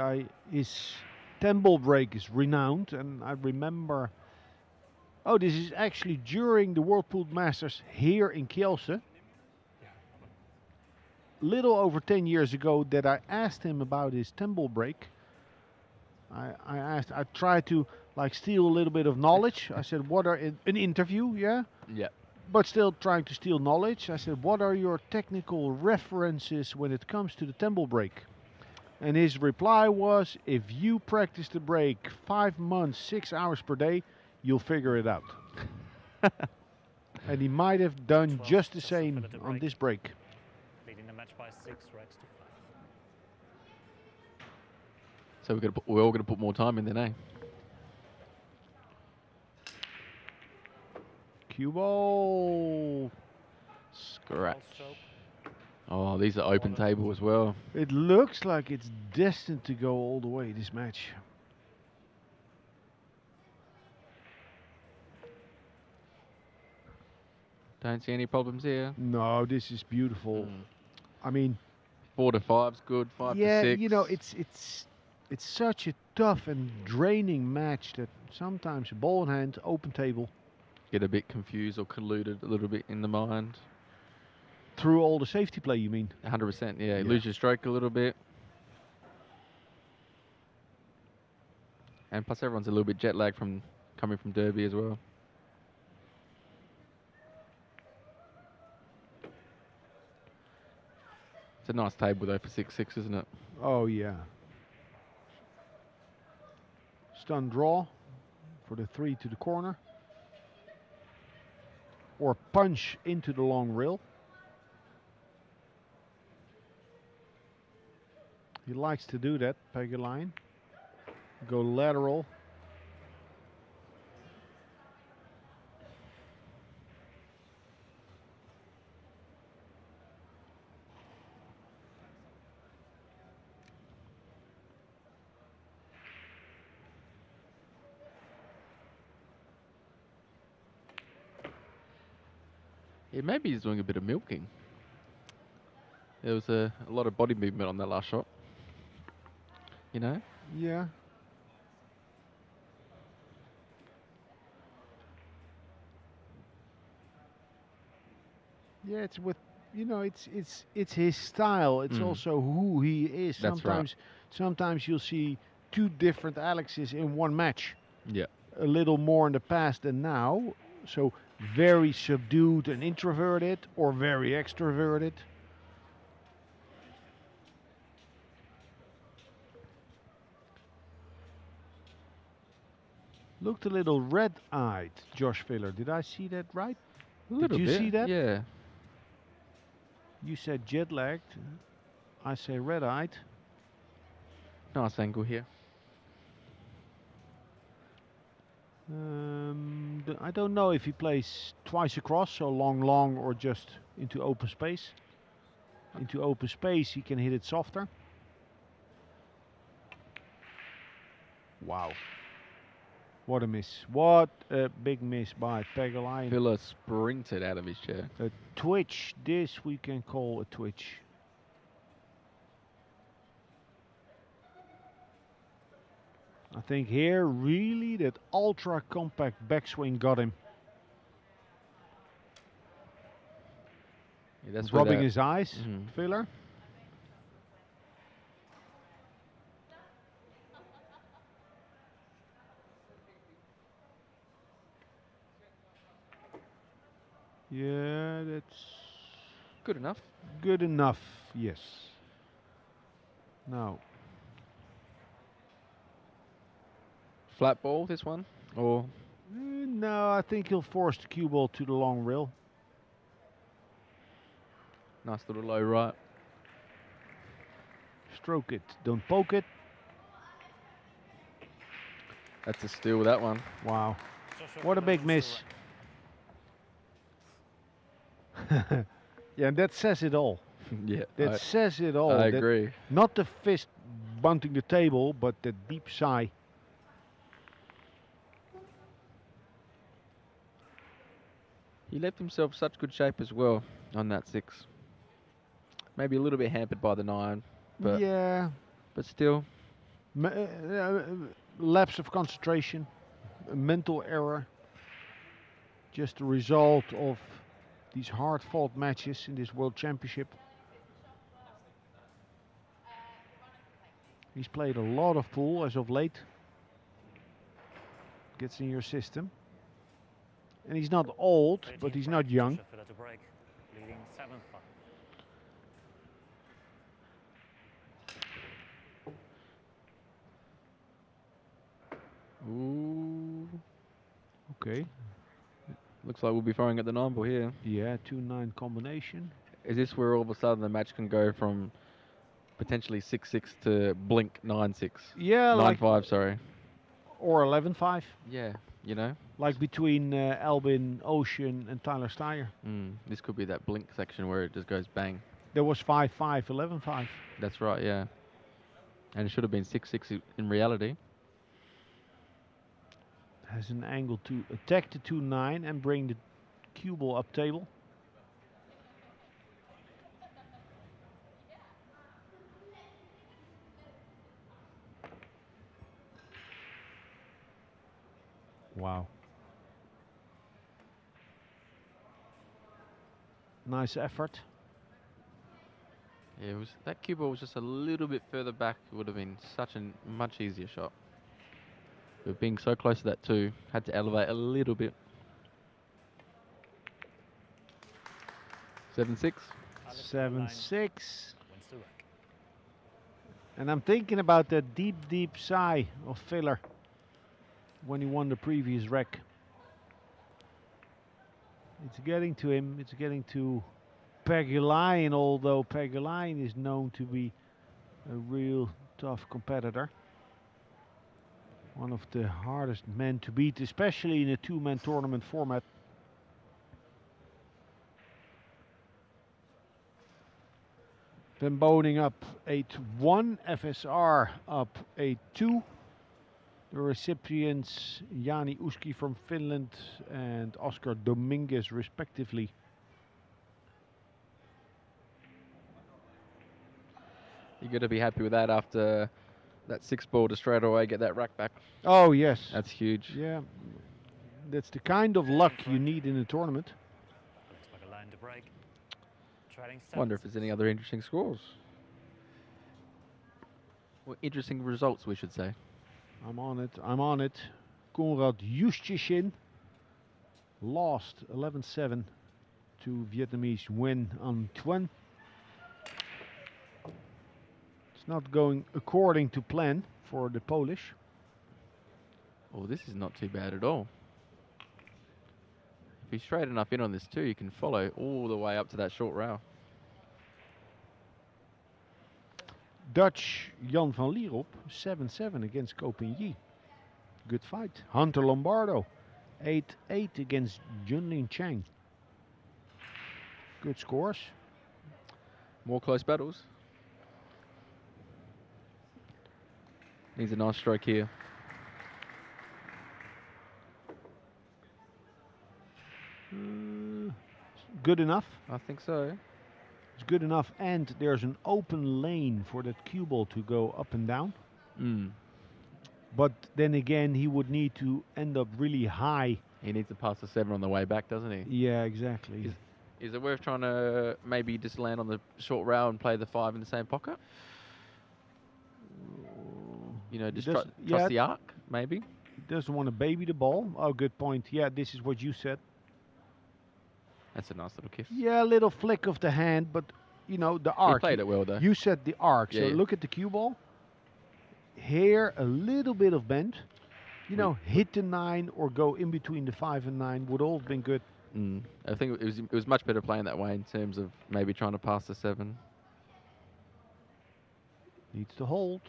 [SPEAKER 1] His temple break is renowned, and I remember. Oh, this is actually during the World Pool Masters here in Kielce. Little over 10 years ago, that I asked him about his temple break. I tried to like steal a little bit of knowledge. I said, "What are an interview?" Yeah.
[SPEAKER 2] Yeah.
[SPEAKER 1] But still trying to steal knowledge. I said, "What are your technical references when it comes to the temple break?" And his reply was, "If you practice the break 5 months, 6 hours per day, you'll figure it out." And he might have done just the same on this break.
[SPEAKER 6] Leading the match by 6 racks to 5.
[SPEAKER 2] So we're all going to put more time in then, eh?
[SPEAKER 1] Cue ball.
[SPEAKER 2] Scratch.
[SPEAKER 6] Ball stroke.
[SPEAKER 2] Oh, these are open table as well.
[SPEAKER 1] It looks like it's destined to go all the way, this match.
[SPEAKER 2] Don't see any problems here.
[SPEAKER 1] No, this is beautiful. I mean,
[SPEAKER 2] 4 to 5's good. 5
[SPEAKER 1] yeah,
[SPEAKER 2] to 6.
[SPEAKER 1] you know, it's such a tough and draining match that sometimes ball in hand, open table,
[SPEAKER 2] Get a bit confused or colluded a little bit in the mind.
[SPEAKER 1] through all the safety play, you mean?
[SPEAKER 2] 100%. Yeah,
[SPEAKER 1] Yeah.
[SPEAKER 2] lose your stroke a little bit. And plus everyone's a little bit jet lagged from coming from Derby as well. It's a nice table though for 6-6, isn't it?
[SPEAKER 1] Oh, yeah. Stun draw for the 3 to the corner. Or punch into the long rail. He likes to do that, peg a line. Go lateral.
[SPEAKER 2] Yeah, maybe he's doing a bit of milking. There was a lot of body movement on that last shot. You know?
[SPEAKER 1] Yeah. Yeah, it's with, you know, it's his style. It's also who he is.
[SPEAKER 2] That's right.
[SPEAKER 1] Sometimes you'll see 2 different Alexes in one match.
[SPEAKER 2] Yeah.
[SPEAKER 1] A little more in the past than now. So very subdued and introverted, or very extroverted. Looked a little red-eyed, Josh Filler. Did I see that right?
[SPEAKER 2] A little
[SPEAKER 1] Did you
[SPEAKER 2] bit.
[SPEAKER 1] see that?
[SPEAKER 2] Yeah.
[SPEAKER 1] You said jet-lagged. I say red-eyed.
[SPEAKER 2] Nice angle here.
[SPEAKER 1] I don't know if he plays twice across, so long, or just into open space. Into open space, he can hit it softer. Wow. What a miss. What a big miss by Pegulainen.
[SPEAKER 2] Filler sprinted out of his chair.
[SPEAKER 1] A twitch. This we can call a twitch. I think here really that ultra compact backswing got him.
[SPEAKER 2] Yeah, that's where
[SPEAKER 1] Rubbing
[SPEAKER 2] that-
[SPEAKER 1] his eyes,
[SPEAKER 2] Mhm.
[SPEAKER 1] Filler. Yeah, that's
[SPEAKER 2] Good enough.
[SPEAKER 1] good enough, yes. Now,
[SPEAKER 2] Flat ball, this one? Or
[SPEAKER 1] no, I think he'll force the cue ball to the long rail.
[SPEAKER 2] nice little low right.
[SPEAKER 1] Stroke it, don't poke it.
[SPEAKER 2] That's a steal with that one.
[SPEAKER 1] Wow,
[SPEAKER 6] Joshua
[SPEAKER 1] what a
[SPEAKER 6] Filler
[SPEAKER 1] big
[SPEAKER 6] wins
[SPEAKER 1] miss.
[SPEAKER 6] the rack.
[SPEAKER 1] Yeah, that says it all.
[SPEAKER 2] Yeah,
[SPEAKER 1] That says it all.
[SPEAKER 2] I
[SPEAKER 1] That-
[SPEAKER 2] agree.
[SPEAKER 1] Not the fist bunting the table, but the deep sigh.
[SPEAKER 2] He left himself such good shape as well on that 6. Maybe a little bit hampered by the 9, but
[SPEAKER 1] Yeah,
[SPEAKER 2] but still.
[SPEAKER 1] lapse of concentration, a mental error. Just a result of these hard-fought matches in this World Championship. He's played a lot of pool as of late. Gets in your system. And he's not old,
[SPEAKER 6] 13th
[SPEAKER 1] but he's
[SPEAKER 6] rack,
[SPEAKER 1] not young.
[SPEAKER 6] Joshua Filler to break, leading 7-5.
[SPEAKER 2] Ooh.
[SPEAKER 1] Okay.
[SPEAKER 2] Looks like we'll be throwing at the 9 ball here.
[SPEAKER 1] Yeah, 2-9 combination.
[SPEAKER 2] Is this where all of a sudden the match can go from potentially 6-6 to blink 9-6?
[SPEAKER 1] Yeah, like
[SPEAKER 2] 9-5, sorry.
[SPEAKER 1] or 11-5,
[SPEAKER 2] Yeah, you know.
[SPEAKER 1] like between Albin, Ocean, and Tyler Steyer.
[SPEAKER 2] This could be that blink section where it just goes bang.
[SPEAKER 1] There was 5-5, 11-5.
[SPEAKER 2] That's right, yeah. And it should have been 6-6 in reality.
[SPEAKER 1] Has an angle to attack the 2-9 and bring the cue ball up table. Wow. Nice effort.
[SPEAKER 2] Yeah, that cue ball was just a little bit further back. It would have been such a much easier shot. But being so close to that too, had to elevate a little bit. 7-6.
[SPEAKER 6] Alex
[SPEAKER 1] 7-6.
[SPEAKER 6] wins the rack.
[SPEAKER 1] And I'm thinking about that deep sigh of Filler when he won the previous wreck. It's getting to him. It's getting to Pegulainen, although Pegulainen is known to be a real tough competitor. One of the hardest men to beat, especially in a two-man tournament format. Van Boning up 8-1, FSR up 8-2. The recipients Jani Uski from Finland and Oscar Dominguez respectively.
[SPEAKER 2] You got to be happy with that after that 6 ball to straight away get that rack back.
[SPEAKER 1] Oh yes.
[SPEAKER 2] That's huge.
[SPEAKER 1] Yeah. That's the kind of luck you need in a tournament.
[SPEAKER 6] Looks like a line to break. Trailing
[SPEAKER 2] Wonder if there's any other interesting scores. Or interesting results, we should say.
[SPEAKER 1] I'm on it. I'm on it. Konrad Justishin lost 11-7 to Vietnamese Nguyen An Thuan. It's not going according to plan for the Polish.
[SPEAKER 2] Oh, this is not too bad at all. If he's straight enough in on this too, you can follow all the way up to that short rail.
[SPEAKER 1] Dutch Jan van Lierop, 7-7 against Copigny. Good fight. Hunter Lombardo, 8-8 against Junlin Chang. Good scores.
[SPEAKER 2] More close battles. Needs a nice stroke here.
[SPEAKER 1] Good enough.
[SPEAKER 2] I think so.
[SPEAKER 1] It's good enough, and there's an open lane for that cue ball to go up and down. But then again, he would need to end up really high.
[SPEAKER 2] He needs to pass the 7 on the way back, doesn't he?
[SPEAKER 1] Yeah, exactly.
[SPEAKER 2] Is it worth trying to maybe just land on the short rail and play the 5 in the same pocket? You know, just trust the arc, maybe?
[SPEAKER 1] He doesn't want to baby the ball. Oh, good point. Yeah, this is what you said.
[SPEAKER 2] That's a nice little kiss.
[SPEAKER 1] Yeah, a little flick of the hand, but, you know, the arc.
[SPEAKER 2] He played it well, though.
[SPEAKER 1] You said the arc,
[SPEAKER 2] Yeah,
[SPEAKER 1] so
[SPEAKER 2] yeah.
[SPEAKER 1] look at the cue ball. Here, a little bit of bend. You know, hit the 9 or go in between the 5 and 9 would all have been good.
[SPEAKER 2] I think it was much better playing that way in terms of maybe trying to pass the 7.
[SPEAKER 1] Needs to hold.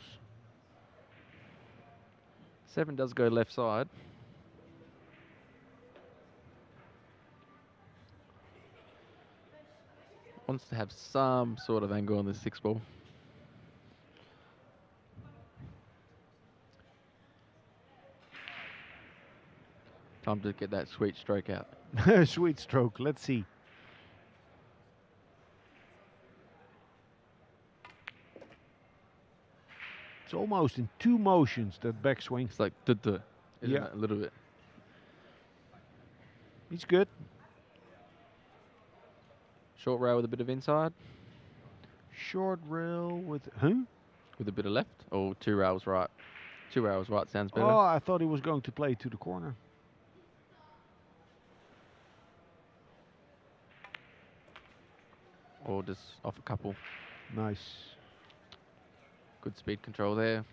[SPEAKER 2] 7 does go left side. Wants to have some sort of angle on the 6 ball. Time to get that sweet stroke out.
[SPEAKER 1] Sweet stroke. Let's see. It's almost in 2 motions, that backswing.
[SPEAKER 2] It's like duh, isn't
[SPEAKER 1] Yeah.
[SPEAKER 2] it? A little bit.
[SPEAKER 1] He's good.
[SPEAKER 2] Short rail with a bit of inside,
[SPEAKER 1] Short rail with...
[SPEAKER 2] with a bit of left, or 2 rails right. 2 rails right sounds better.
[SPEAKER 1] Oh, I thought he was going to play to the corner.
[SPEAKER 2] Or just off a couple.
[SPEAKER 1] Nice.
[SPEAKER 2] Good speed control there.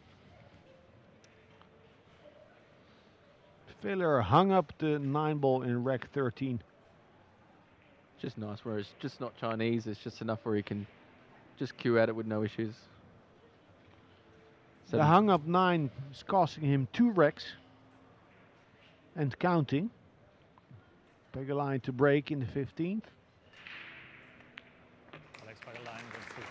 [SPEAKER 1] Filler hung up the 9 ball in rack 13.
[SPEAKER 2] Just nice, where it's just not Chinese. It's just enough where he can just cue at it with no issues.
[SPEAKER 1] The hung up 9 is costing him 2 racks. And counting. Peg a line to break in the 15th.
[SPEAKER 6] Alex Pagaline goes through.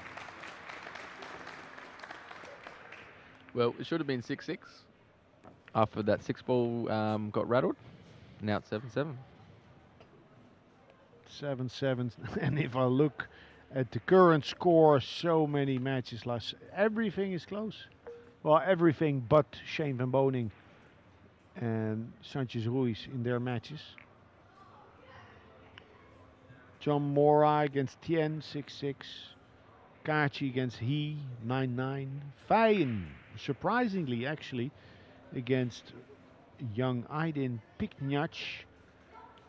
[SPEAKER 2] Well, it should have been 6-6. After that 6 ball got rattled. Now it's 7-7.
[SPEAKER 1] 7-7. And if I look at the current score, so many matches last. Everything is close. Well, everything but Shane van Boning and Sanchez Ruiz in their matches. John Mora against Tien, 6-6. Kachi against He, 9-9. Feyen, surprisingly actually, against young Aydin Piknjac,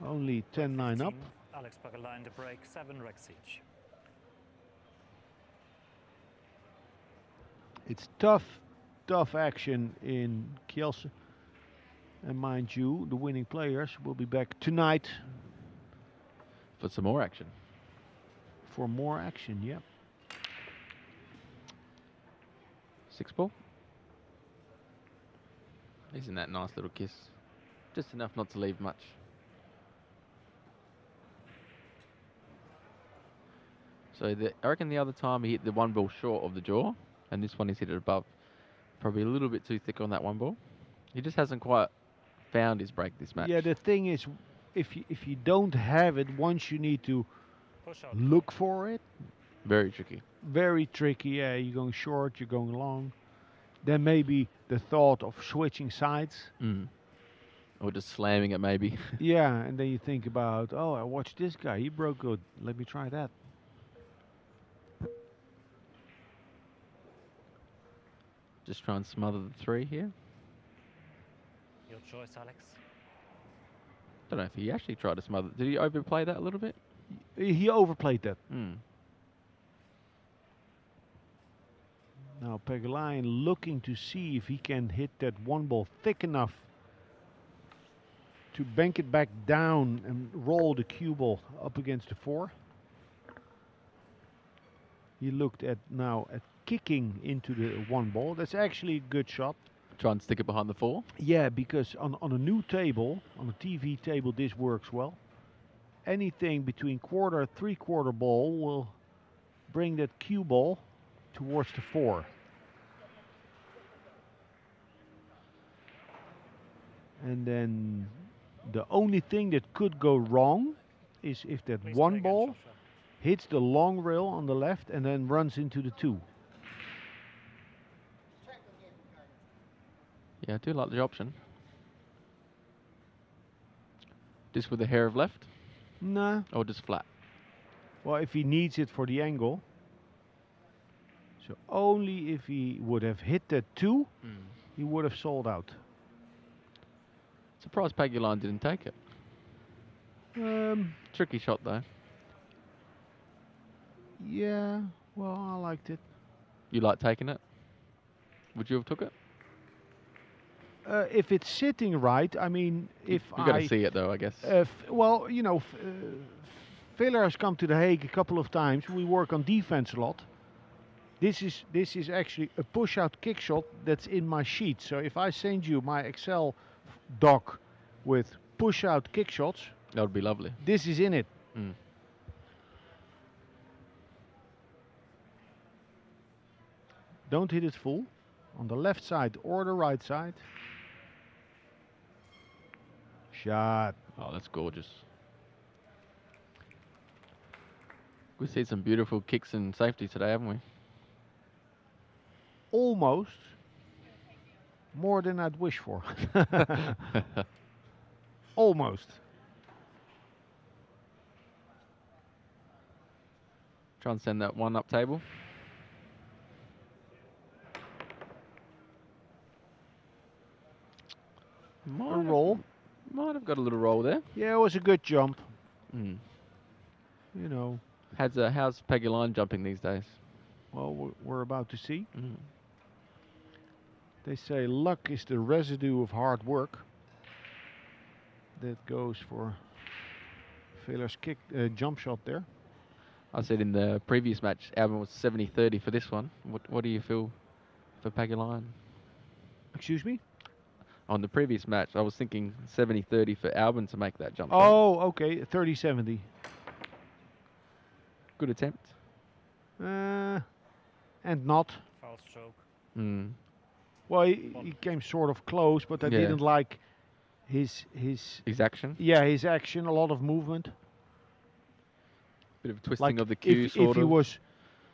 [SPEAKER 1] only 10-9 up.
[SPEAKER 6] Alex Pagaline to break, 7 wrecks each.
[SPEAKER 1] It's tough action in Kielce. And mind you, the winning players will be back tonight
[SPEAKER 2] For some more action.
[SPEAKER 1] for more action, yeah.
[SPEAKER 2] 6 ball. Isn't that nice little kiss? Just enough not to leave much. So I reckon the other time he hit the 1 ball short of the jaw, and this one he's hit it above. Probably a little bit too thick on that 1 ball. He just hasn't quite found his break this match.
[SPEAKER 1] Yeah, the thing is, if you don't have it, once you need to
[SPEAKER 6] Push out.
[SPEAKER 1] look for it,
[SPEAKER 2] Very tricky.
[SPEAKER 1] very tricky. Yeah, you're going short, you're going long. Then maybe the thought of switching sides.
[SPEAKER 2] Or just slamming it maybe.
[SPEAKER 1] Yeah, and then you think about, oh, I watched this guy, he broke good. Let me try that.
[SPEAKER 2] Just try and smother the 3 here.
[SPEAKER 6] Your choice, Alex.
[SPEAKER 2] Don't know if he actually tried to smother. Did he overplay that a little bit?
[SPEAKER 1] He overplayed that. Now Pegline looking to see if he can hit that 1 ball thick enough to bank it back down and roll the cue ball up against the 4. He looked at now at kicking into the one ball. That's actually a good shot.
[SPEAKER 2] Try and stick it behind the 4.
[SPEAKER 1] Yeah, because on a new table, on a TV table, this works well. Anything between quarter, 3/4 ball will bring that cue ball towards the 4. And then the only thing that could go wrong is if that
[SPEAKER 6] Please
[SPEAKER 1] one
[SPEAKER 6] play again,
[SPEAKER 1] ball
[SPEAKER 6] Joshua.
[SPEAKER 1] hits the long rail on the left and then runs into the 2.
[SPEAKER 2] Yeah, I do like the option. Just with a hair of left,
[SPEAKER 1] Nah.
[SPEAKER 2] or just flat?
[SPEAKER 1] Well, if he needs it for the angle. So only if he would have hit that 2, he would have sold out.
[SPEAKER 2] Surprised Paguline didn't take it. Tricky shot though.
[SPEAKER 1] Yeah, well, I liked it.
[SPEAKER 2] You like taking it? Would you have took it?
[SPEAKER 1] If it's sitting right, I mean, if
[SPEAKER 2] You got to see it though, I guess.
[SPEAKER 1] well, you know, Villa has come to The Hague a couple of times. We work on defense a lot. This is actually a push-out kick shot that's in my sheet. So if I send you my Excel doc with push-out kick shots,
[SPEAKER 2] That would be lovely.
[SPEAKER 1] this is in it.
[SPEAKER 2] Mm.
[SPEAKER 1] Don't hit it full. On the left side or the right side. Shot.
[SPEAKER 2] Oh, that's gorgeous. We've seen some beautiful kicks and safety today, haven't we?
[SPEAKER 1] Almost more than I'd wish for. Almost.
[SPEAKER 2] Try and send that one up table.
[SPEAKER 1] A roll.
[SPEAKER 2] Might have got a little roll there.
[SPEAKER 1] Yeah, it was a good jump.
[SPEAKER 2] Mm.
[SPEAKER 1] You know,
[SPEAKER 2] How's Paguline jumping these days?
[SPEAKER 1] well, we're about to see.
[SPEAKER 2] Mm.
[SPEAKER 1] They say luck is the residue of hard work. That goes for Villar's kick jump shot there.
[SPEAKER 2] I said in the previous match, Alban was 70-30 for this one. What do you feel for Paguline?
[SPEAKER 1] Excuse me?
[SPEAKER 2] On the previous match, I was thinking 70-30 for Alban to make that jump shot.
[SPEAKER 1] Oh, okay, 30-70.
[SPEAKER 2] Good attempt.
[SPEAKER 1] And not.
[SPEAKER 6] Foul stroke.
[SPEAKER 2] Mm.
[SPEAKER 1] Well, he came sort of close, but I
[SPEAKER 2] Yeah.
[SPEAKER 1] didn't like his
[SPEAKER 2] His action.
[SPEAKER 1] yeah, his action, a lot of movement.
[SPEAKER 2] Bit of twisting
[SPEAKER 1] Like
[SPEAKER 2] of the cue,
[SPEAKER 1] if
[SPEAKER 2] sort
[SPEAKER 1] he
[SPEAKER 2] of.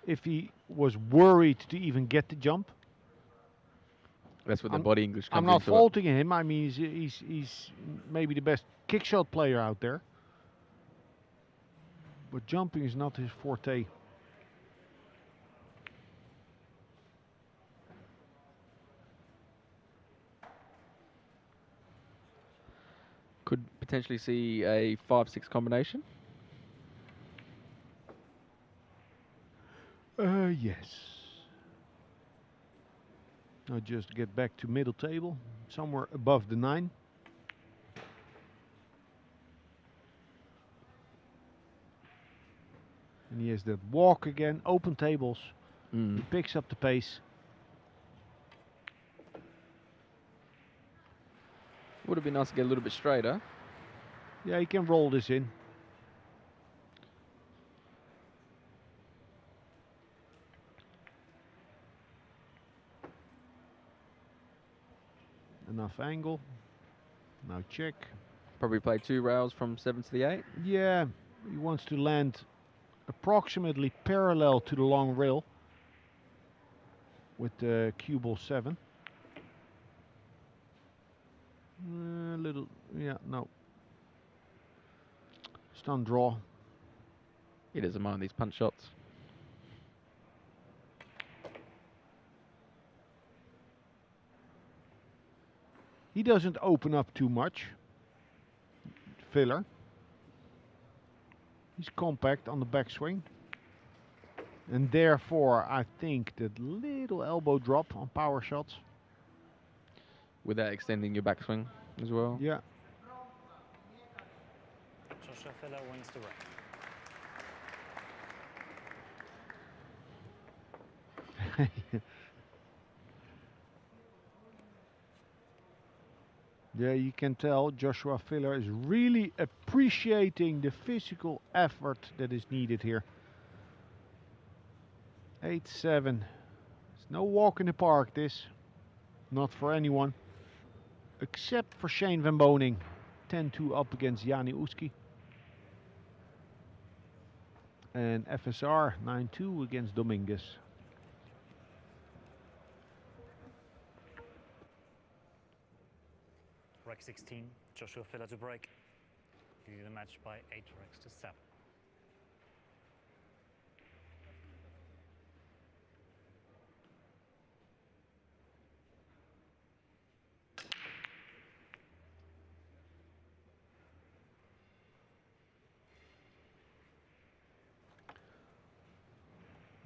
[SPEAKER 1] if he was worried to even get the jump,
[SPEAKER 2] That's where the body English comes
[SPEAKER 1] I'm not
[SPEAKER 2] into it.
[SPEAKER 1] faulting him. I mean, he's maybe the best kick shot player out there, but jumping is not his forte.
[SPEAKER 2] Could potentially see a 5-6 combination.
[SPEAKER 1] Yes. Now just get back to middle table, somewhere above the 9. And he has that walk again, open tables.
[SPEAKER 2] Mm.
[SPEAKER 1] He picks up the pace.
[SPEAKER 2] Would have been nice to get a little bit straighter.
[SPEAKER 1] Yeah, he can roll this in. Enough angle. Now check.
[SPEAKER 2] Probably play 2 rails from 7 to the 8.
[SPEAKER 1] Yeah, he wants to land approximately parallel to the long rail with the cue ball 7. Little, yeah, no. Stun draw.
[SPEAKER 2] He doesn't mind these punch shots.
[SPEAKER 1] He doesn't open up too much. Filler. He's compact on the backswing. And therefore, I think that little elbow drop on power shots.
[SPEAKER 2] Without extending your backswing as well.
[SPEAKER 1] Yeah.
[SPEAKER 6] Joshua Villa wins the
[SPEAKER 1] Yeah, you can tell Joshua Filler is really appreciating the physical effort that is needed here. 8-7. It's no walk in the park, this. Not for anyone. Except for Shane van Boning. 10-2 up against Jani Uski. And FSR 9-2 against Dominguez.
[SPEAKER 6] Rec 16, Joshua Filler to break. Leading the match by 8 recs to 7.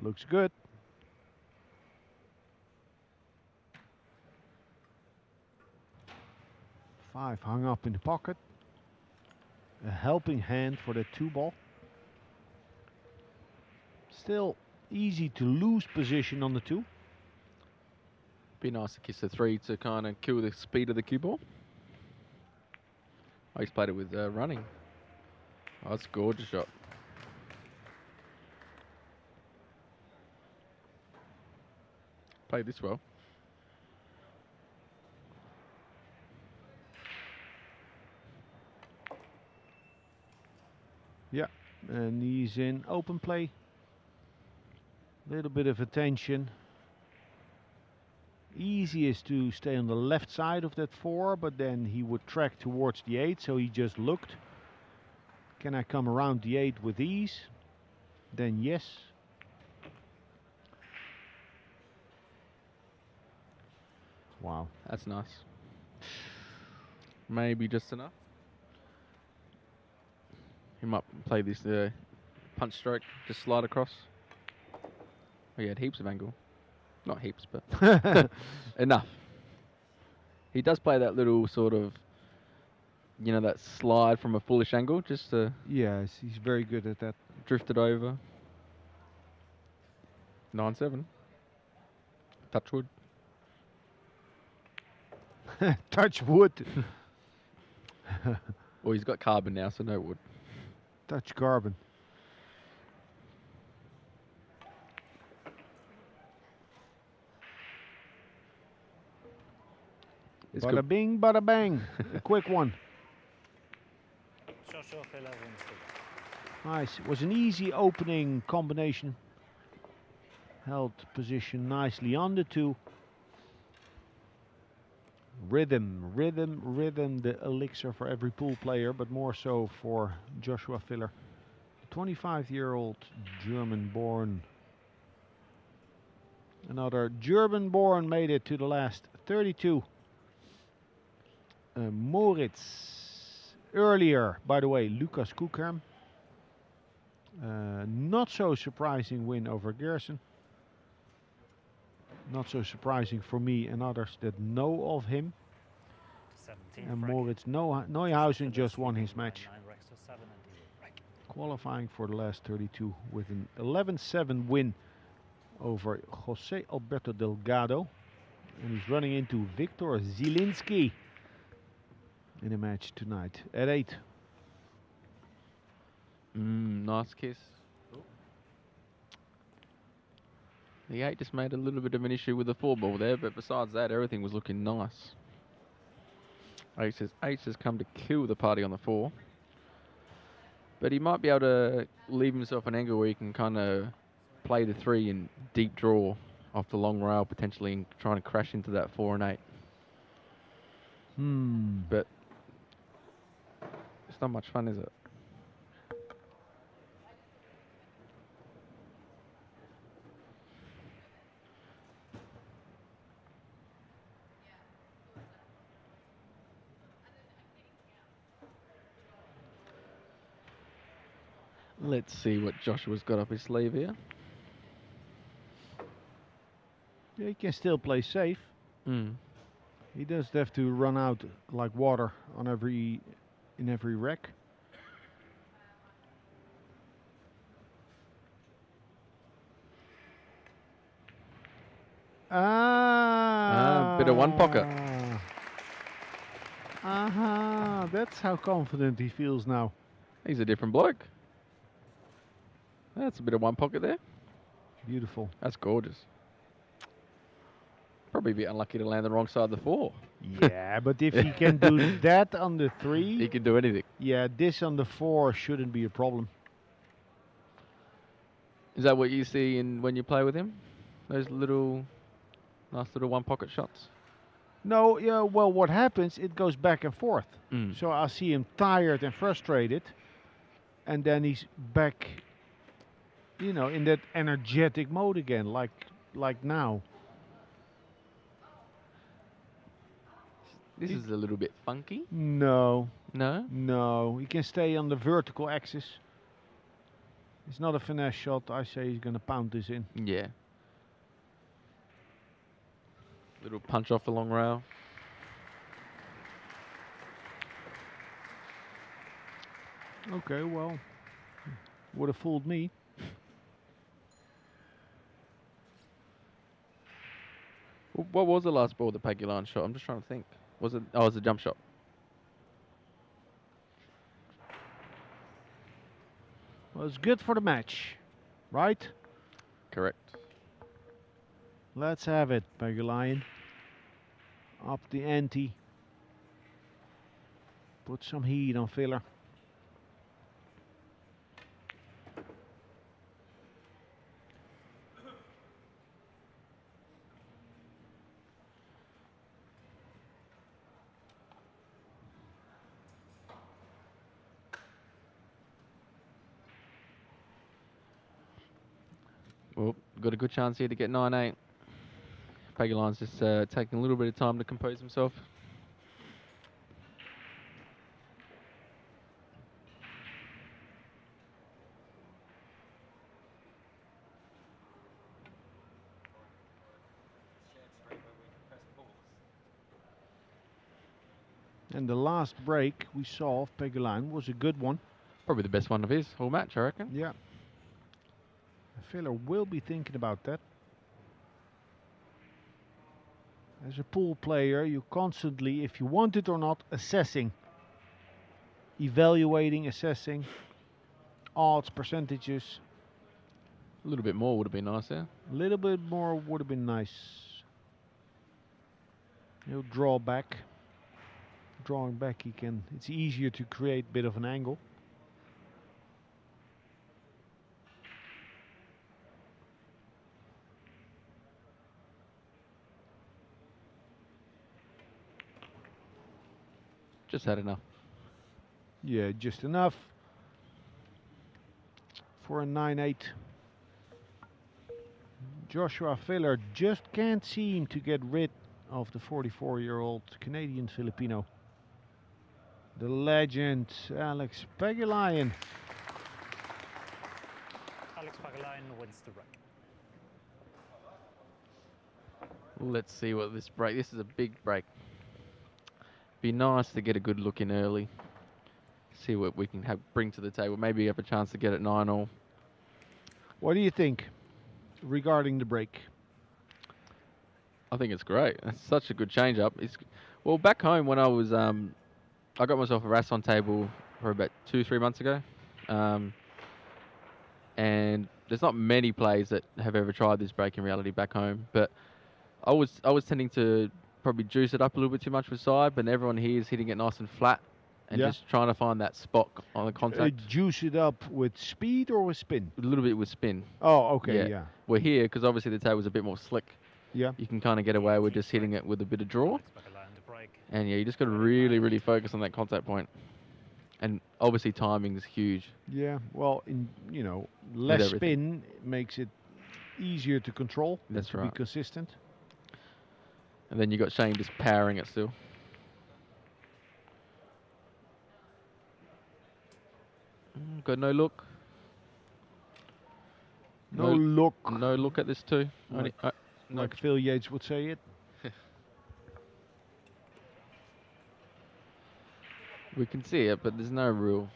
[SPEAKER 1] Looks good. Five hung up in the pocket. A helping hand for the 2-ball. Still easy to lose position on the 2.
[SPEAKER 2] Be nice to kiss the 3 to kind of kill the speed of the cue ball. I just played it with running. Oh, that's a gorgeous shot. Played this well.
[SPEAKER 1] Yeah, and he's in open play. Little bit of attention. Easiest to stay on the left side of that 4, but then he would track towards the 8, so he just looked. Can I come around the 8 with ease? Then yes. Wow.
[SPEAKER 2] That's nice. Maybe just enough. He might play this punch stroke, just slide across. Oh, he had heaps of angle. Not heaps, but enough. He does play that little sort of, you know, that slide from a foolish angle, just to
[SPEAKER 1] Yes, he's very good at that.
[SPEAKER 2] drift it over. 9-7. Touch wood.
[SPEAKER 1] Touch wood.
[SPEAKER 2] Well, he's got carbon now, so no wood.
[SPEAKER 1] Touch carbon.
[SPEAKER 2] It's
[SPEAKER 1] Bada
[SPEAKER 2] good.
[SPEAKER 1] bing, bada bang. A quick one.
[SPEAKER 6] Joshua Filler wins the
[SPEAKER 1] Nice. It was an easy opening combination. Held position nicely on the 2. Rhythm, rhythm, rhythm, the elixir for every pool player, but more so for Joshua Filler. 25-year-old German-born. Another German-born made it to the last 32. Moritz. Earlier, by the way, Lucas Koekherm. Not so surprising win over Gerson. Not so surprising for me and others that know of him.
[SPEAKER 6] 17
[SPEAKER 1] And
[SPEAKER 6] frag.
[SPEAKER 1] Moritz Neuhausen
[SPEAKER 6] Filler
[SPEAKER 1] just won his
[SPEAKER 6] leading by
[SPEAKER 1] match.
[SPEAKER 6] 9 recs to 7 and he will break.
[SPEAKER 1] Qualifying for the last 32 with an 11-7 win over Jose Alberto Delgado. And he's running into Viktor Zielinski in a match tonight at 8.
[SPEAKER 2] Nice kiss. The 8 just made a little bit of an issue with the 4-ball there, but besides that, everything was looking nice. Ace has come to kill the party on the 4. But he might be able to leave himself an angle where he can kind of play the 3 and deep draw off the long rail potentially and trying to crash into that 4 and 8. But it's not much fun, is it? Let's see what Joshua's got up his sleeve here.
[SPEAKER 1] Yeah, he can still play safe. He does have to run out like water on in every wreck.
[SPEAKER 2] Bit of one pocket.
[SPEAKER 1] That's how confident he feels now.
[SPEAKER 2] He's a different bloke. That's a bit of one pocket there.
[SPEAKER 1] Beautiful.
[SPEAKER 2] That's gorgeous. Probably a bit unlucky to land the wrong side of the 4.
[SPEAKER 1] Yeah, but if he can do that on the 3,
[SPEAKER 2] He can do anything.
[SPEAKER 1] yeah, this on the 4 shouldn't be a problem.
[SPEAKER 2] Is that what you see when you play with him? Those nice little one pocket shots?
[SPEAKER 1] No, yeah, well, what happens, it goes back and forth.
[SPEAKER 2] Mm.
[SPEAKER 1] So I see him tired and frustrated, and then he's back, in that energetic mode again, like now.
[SPEAKER 2] This is a little bit funky.
[SPEAKER 1] No,
[SPEAKER 2] No?
[SPEAKER 1] he can stay on the vertical axis. It's not a finesse shot. I say he's going to pound this in.
[SPEAKER 2] Yeah. Little punch off the long rail.
[SPEAKER 1] Okay, well, would have fooled me.
[SPEAKER 2] What was the last ball that Pagulan shot? I'm just trying to think. Was it? Oh, it was a jump shot.
[SPEAKER 1] Well, it's good for the match, right?
[SPEAKER 2] Correct.
[SPEAKER 1] Let's have it, Pegalion. Up the ante. Put some heat on filler.
[SPEAKER 2] Well, got a good chance here to get 9-8. Pagulan's just taking a little bit of time to compose himself.
[SPEAKER 1] And the last break we saw of Pegalion was a good one.
[SPEAKER 2] Probably the best one of his whole match, I reckon.
[SPEAKER 1] Yeah. Filler will be thinking about that. As a pool player, you constantly, if you want it or not, assessing, evaluating, assessing, odds, percentages.
[SPEAKER 2] A little bit more would have been nice there.
[SPEAKER 1] A little bit more would have been nice. He'll draw back. Drawing back, it's easier to create a bit of an angle.
[SPEAKER 2] Just had enough.
[SPEAKER 1] Yeah, just enough for a 9-8. Joshua Filler just can't seem to get rid of the 44-year-old Canadian Filipino. The legend, Alex Pegalion.
[SPEAKER 6] Alex Pagulayan wins the break.
[SPEAKER 2] Let's see what this break. This is a big break. Be nice to get a good look in early. See what we can bring to the table. Maybe have a chance to get it 9-all.
[SPEAKER 1] What do you think regarding the break?
[SPEAKER 2] I think it's great. It's such a good change up. Well, back home when I was, I got myself a Rasson table for about 2-3 months ago, and there's not many players that have ever tried this break in reality back home. But I was tending to probably juice it up a little bit too much with side, but everyone here is hitting it nice and flat and just trying to find that spot on the contact.
[SPEAKER 1] Juice it up with speed or with spin?
[SPEAKER 2] A little bit with spin.
[SPEAKER 1] Oh, okay, yeah.
[SPEAKER 2] We're here because obviously the table's a bit more slick.
[SPEAKER 1] Yeah.
[SPEAKER 2] You can kind of get away with just hitting it with a bit of draw. And yeah, you just got to really, really focus on that contact point. And obviously timing is huge.
[SPEAKER 1] Yeah, well, less spin makes it easier to control.
[SPEAKER 2] That's right.
[SPEAKER 1] Be consistent.
[SPEAKER 2] And then you got Shane just powering it still. Got no look.
[SPEAKER 1] No look.
[SPEAKER 2] No look at this too.
[SPEAKER 1] Like Phil Yates would say it.
[SPEAKER 2] We can see it, but there's no rule.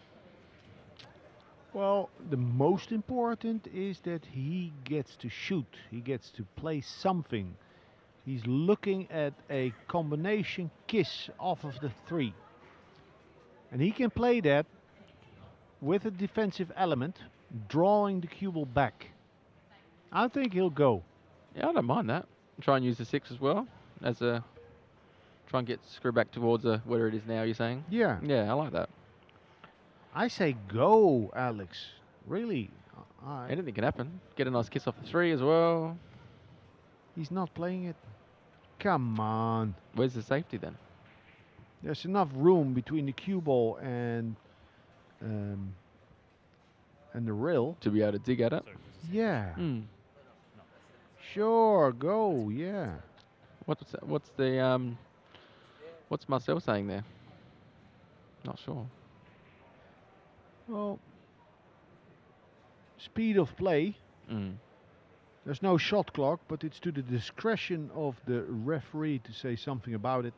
[SPEAKER 1] Well, the most important is that he gets to shoot. He gets to play something. He's looking at a combination kiss off of the 3. And he can play that with a defensive element, drawing the cue ball back. I think he'll go.
[SPEAKER 2] Yeah, I don't mind that. Try and use the 6 as well as a try and get screw back towards where it is now. You're saying?
[SPEAKER 1] Yeah.
[SPEAKER 2] Yeah, I like that.
[SPEAKER 1] I say go, Alex. Really.
[SPEAKER 2] Anything can happen. Get a nice kiss off the 3 as well.
[SPEAKER 1] He's not playing it. Come on.
[SPEAKER 2] Where's the safety then?
[SPEAKER 1] There's enough room between the cue ball and the rail.
[SPEAKER 2] To be able to dig at it.
[SPEAKER 1] Yeah.
[SPEAKER 2] Hmm.
[SPEAKER 1] Sure, go. Yeah.
[SPEAKER 2] What's Marcel saying there? Not sure.
[SPEAKER 1] Well, speed of play.
[SPEAKER 2] Mm.
[SPEAKER 1] There's no shot clock, but it's to the discretion of the referee to say something about it.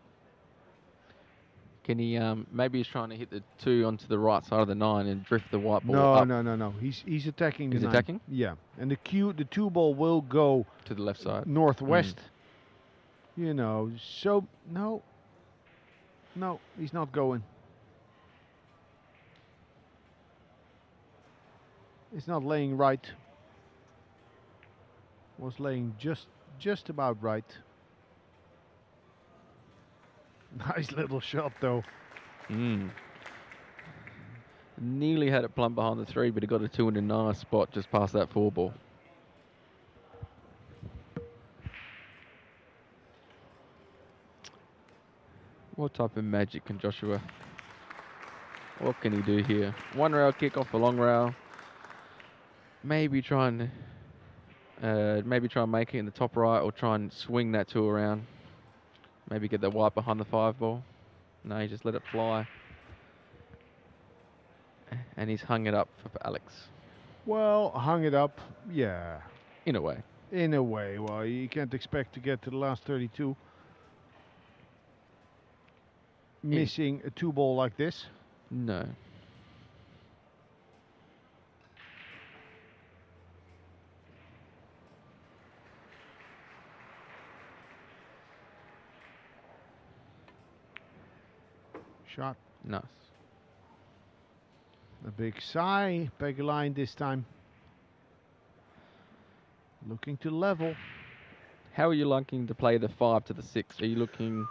[SPEAKER 2] Can he? Maybe he's trying to hit the 2 onto the right side of the 9 and drift the white ball
[SPEAKER 1] No,
[SPEAKER 2] up
[SPEAKER 1] no. He's attacking the
[SPEAKER 2] He's
[SPEAKER 1] 9.
[SPEAKER 2] attacking?
[SPEAKER 1] Yeah, and the 2 ball will go
[SPEAKER 2] to the left side.
[SPEAKER 1] northwest. You know, so no, he's not going. It's not laying right. Was laying just about right. Nice little shot though.
[SPEAKER 2] Mm. Nearly had it plumb behind the 3, but he got a 2 in a nice spot just past that 4 ball. What type of magic can Joshua? What can he do here? 1 rail kick off the long rail. Maybe try and make it in the top right, or try and swing that 2 around. Maybe get that white behind the 5 ball. No, he just let it fly. And he's hung it up for Alex.
[SPEAKER 1] Well, hung it up, yeah.
[SPEAKER 2] In a way.
[SPEAKER 1] In a way, well, you can't expect to get to the last 32. Missing a 2 ball like this.
[SPEAKER 2] No.
[SPEAKER 1] Shot.
[SPEAKER 2] Nice.
[SPEAKER 1] A big sigh, big line this time. Looking to level.
[SPEAKER 2] How are you liking to play the 5 to the 6? Are you looking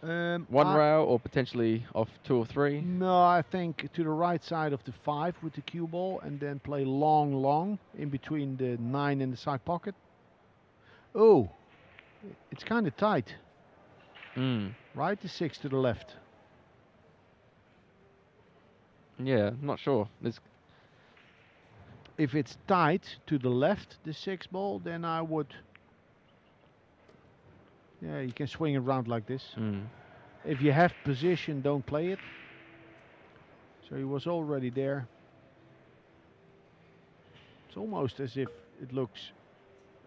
[SPEAKER 2] 1
[SPEAKER 1] I-
[SPEAKER 2] rail or potentially off 2 or 3?
[SPEAKER 1] No, I think to the right side of the 5 with the cue ball, and then play long in between the 9 and the side pocket. Oh, it's kind of tight. Right, the 6 to the left.
[SPEAKER 2] Yeah, not sure.
[SPEAKER 1] If it's tight to the left, the 6 ball, then I would. Yeah, you can swing it around like this. If you have position, don't play it. So he was already there. It's almost as if it looks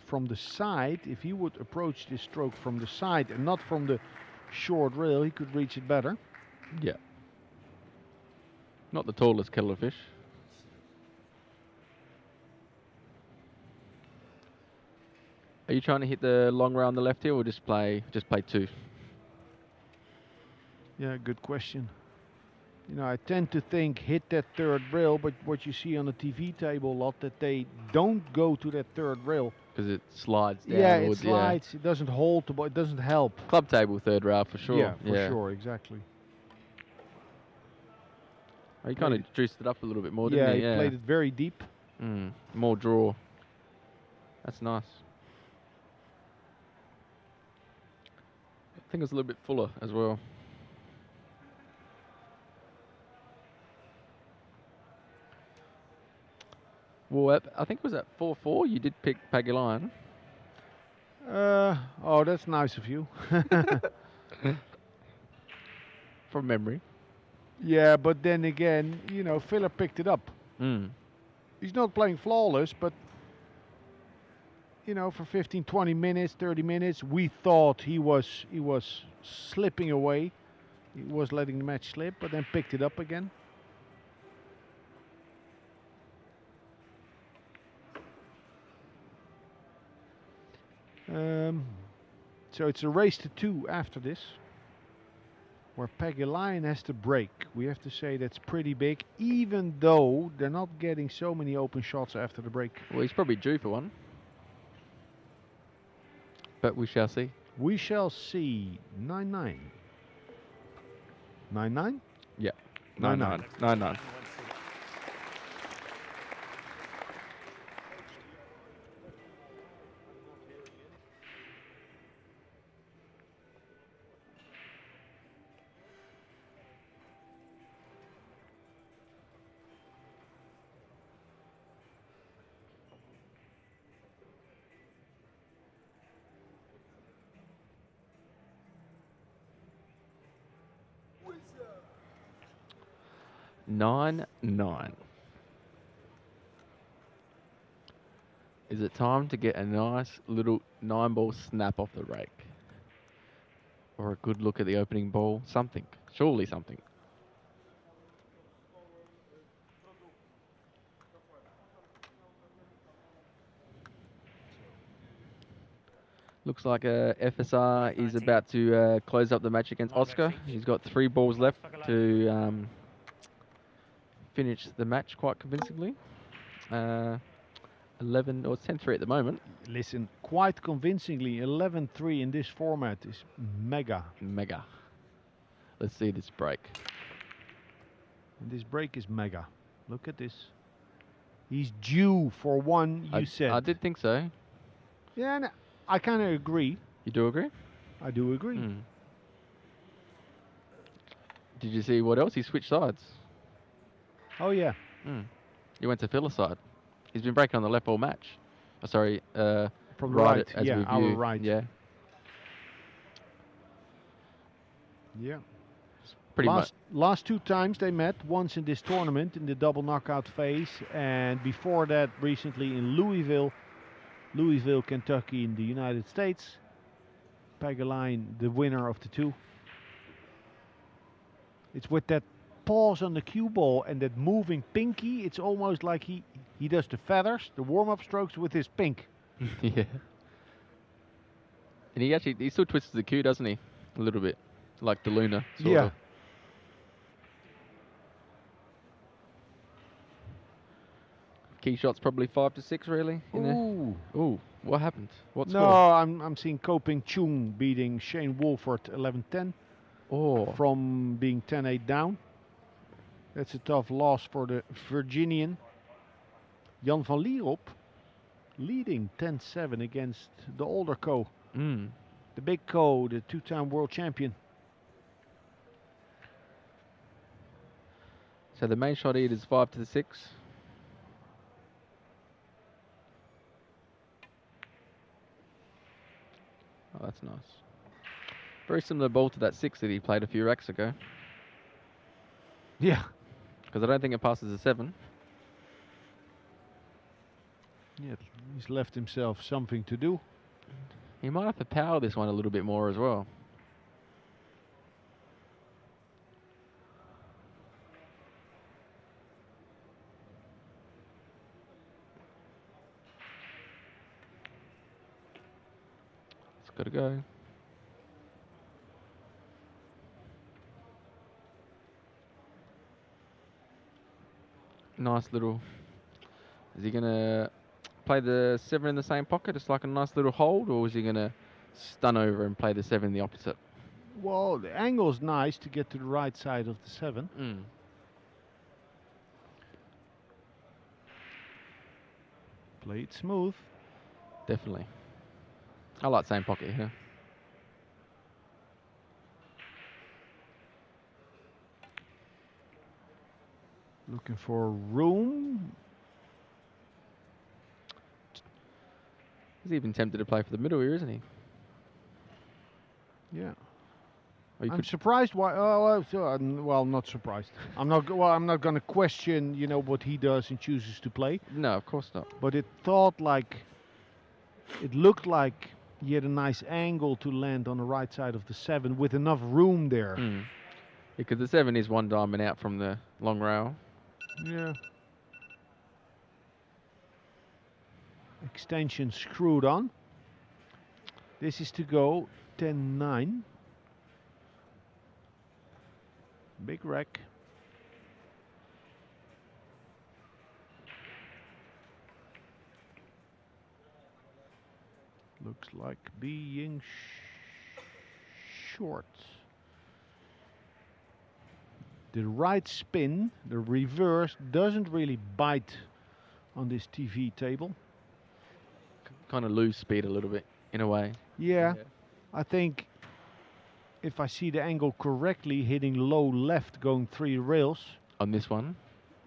[SPEAKER 1] from the side. If he would approach this stroke from the side and not from the short rail, he could reach it better.
[SPEAKER 2] Yeah. Not the tallest kettle of fish. Are you trying to hit the long rail on the left here, or just play 2?
[SPEAKER 1] Yeah, good question. You know, I tend to think hit that 3rd rail, but what you see on the TV table a lot, that they don't go to that 3rd rail.
[SPEAKER 2] Because it slides down.
[SPEAKER 1] Yeah, it slides. It doesn't hold the ball. It doesn't help.
[SPEAKER 2] Club table 3rd rail for sure.
[SPEAKER 1] Yeah, for sure, exactly.
[SPEAKER 2] Oh, you kind of juiced it up a little bit more, didn't you?
[SPEAKER 1] Yeah, he played it very deep.
[SPEAKER 2] More draw. That's nice. I think it's a little bit fuller as well. Well, I think it was at 4-4. You did pick Paguline.
[SPEAKER 1] Oh, that's nice of you.
[SPEAKER 2] From memory.
[SPEAKER 1] Yeah, but then again, you know, Filler picked it up. He's not playing flawless, but you know, for 15, 20 minutes, 30 minutes, we thought he was slipping away. He was letting the match slip, but then picked it up again. So it's a race to 2 after this, where Pagulayan has to break. We have to say that's pretty big, even though they're not getting so many open shots after the break.
[SPEAKER 2] Well, he's probably due for one. But we shall see.
[SPEAKER 1] We shall see. 9-9. 9-9?
[SPEAKER 2] Yeah.
[SPEAKER 1] 9-9.
[SPEAKER 2] 9-9. Nine. Is it time to get a nice little 9-ball snap off the rake? Or a good look at the opening ball? Something. Surely something. Looks like FSR is about to close up the match against Oscar. He's got 3 balls left to finish the match quite convincingly. 11 or 10-3 at the moment.
[SPEAKER 1] Listen, quite convincingly, 11-3 in this format is mega.
[SPEAKER 2] Mega. Let's see this break.
[SPEAKER 1] And this break is mega. Look at this. He's due for one, you said.
[SPEAKER 2] I did think so.
[SPEAKER 1] Yeah, and I kind of agree.
[SPEAKER 2] You do agree?
[SPEAKER 1] I do agree.
[SPEAKER 2] Mm. Did you see what else? He switched sides.
[SPEAKER 1] Oh, yeah.
[SPEAKER 2] Mm. He went to filler side. He's been breaking on the left all match. Oh, sorry,
[SPEAKER 1] From the
[SPEAKER 2] right
[SPEAKER 1] right.
[SPEAKER 2] as
[SPEAKER 1] Yeah,
[SPEAKER 2] we
[SPEAKER 1] our
[SPEAKER 2] view.
[SPEAKER 1] right.
[SPEAKER 2] Yeah,
[SPEAKER 1] Yeah.
[SPEAKER 2] pretty much.
[SPEAKER 1] Last 2 times they met, once in this tournament in the double knockout phase, and before that recently in Louisville, Kentucky in the United States. Pagulayan, the winner of the 2. It's with that pause on the cue ball and that moving pinky, it's almost like he does the feathers, the warm-up strokes with his pink.
[SPEAKER 2] Yeah. And he still twists the cue, doesn't he? A little bit, like the Luna. Sort
[SPEAKER 1] Yeah.
[SPEAKER 2] of. Key shots probably 5 to 6 really. In there.
[SPEAKER 1] Ooh.
[SPEAKER 2] Ooh, what happened? What
[SPEAKER 1] No,
[SPEAKER 2] score?
[SPEAKER 1] I'm seeing Koping Chung beating Shane Wolford 11-10
[SPEAKER 2] Oh,
[SPEAKER 1] from being 10-8 down. That's a tough loss for the Virginian. Jan van Lierop leading 10-7 against the older Co.
[SPEAKER 2] mm.
[SPEAKER 1] The big Co, the 2-time world champion.
[SPEAKER 2] So the main shot lead is 5 to 6. Oh, that's nice. Very similar ball to that 6 that he played a few racks ago.
[SPEAKER 1] Yeah.
[SPEAKER 2] Because I don't think it passes a 7.
[SPEAKER 1] Yeah, he's left himself something to do.
[SPEAKER 2] He might have to power this one a little bit more as well. It's got to go. Nice little. Is he going to play the 7 in the same pocket? It's like a nice little hold, or is he going to stun over and play the 7 in the opposite?
[SPEAKER 1] Well, the angle's nice to get to the right side of the 7.
[SPEAKER 2] Mm.
[SPEAKER 1] Play it smooth.
[SPEAKER 2] Definitely. I like same pocket here.
[SPEAKER 1] Looking for room.
[SPEAKER 2] He's even tempted to play for the middle here, isn't he?
[SPEAKER 1] Yeah.
[SPEAKER 2] Or you
[SPEAKER 1] I'm
[SPEAKER 2] could
[SPEAKER 1] surprised why. Well, not surprised. I'm not going to question, what he does and chooses to play.
[SPEAKER 2] no, of course not.
[SPEAKER 1] But it looked like he had a nice angle to land on the right side of the 7 with enough room there.
[SPEAKER 2] Mm. Because the 7 is 1 diamond out from the long rail.
[SPEAKER 1] Yeah. Extension screwed on. This is to go 10-9. Big rack. Looks like being short. The right spin, the reverse, doesn't really bite on this TV table.
[SPEAKER 2] Kind of lose speed a little bit, in a way.
[SPEAKER 1] Yeah, I think if I see the angle correctly, hitting low left going 3 rails,
[SPEAKER 2] On this one.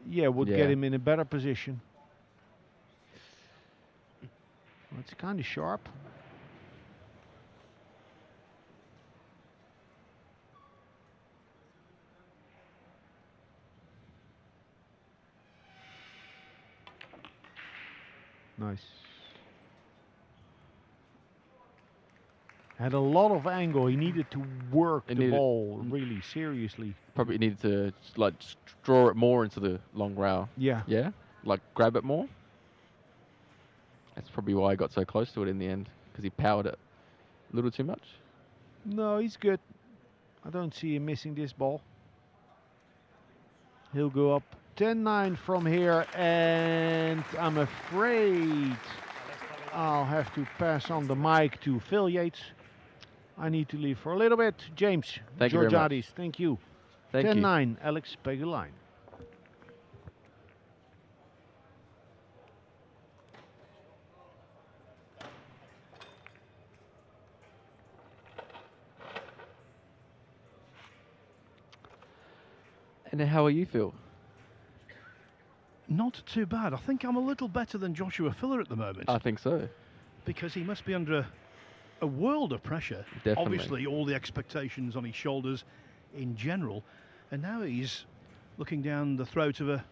[SPEAKER 1] yeah, would
[SPEAKER 2] Yeah.
[SPEAKER 1] get him in a better position. Well, it's kind of sharp. Nice. Had a lot of angle. He needed to work
[SPEAKER 2] It
[SPEAKER 1] the
[SPEAKER 2] needed-
[SPEAKER 1] ball really seriously.
[SPEAKER 2] Probably needed to like draw it more into the long rail.
[SPEAKER 1] Yeah.
[SPEAKER 2] Yeah? Like grab it more? That's probably why I got so close to it in the end, because he powered it a little too much.
[SPEAKER 1] No, he's good. I don't see him missing this ball. He'll go up 10-9 from here, and I'm afraid I'll have to pass on the mic to Phil Yates. I need to leave for a little bit. James
[SPEAKER 2] Thank you very much.
[SPEAKER 1] Georgiadis, thank you.
[SPEAKER 2] Thank you.
[SPEAKER 1] 10-9, Alex Pegulain.
[SPEAKER 2] And then how are you, Phil?
[SPEAKER 7] Not too bad. I think I'm a little better than Joshua Filler at the moment
[SPEAKER 2] I think so.
[SPEAKER 7] because he must be under a world of pressure.
[SPEAKER 2] Definitely.
[SPEAKER 7] Obviously, all the expectations on his shoulders in general. And now he's looking down the throat of a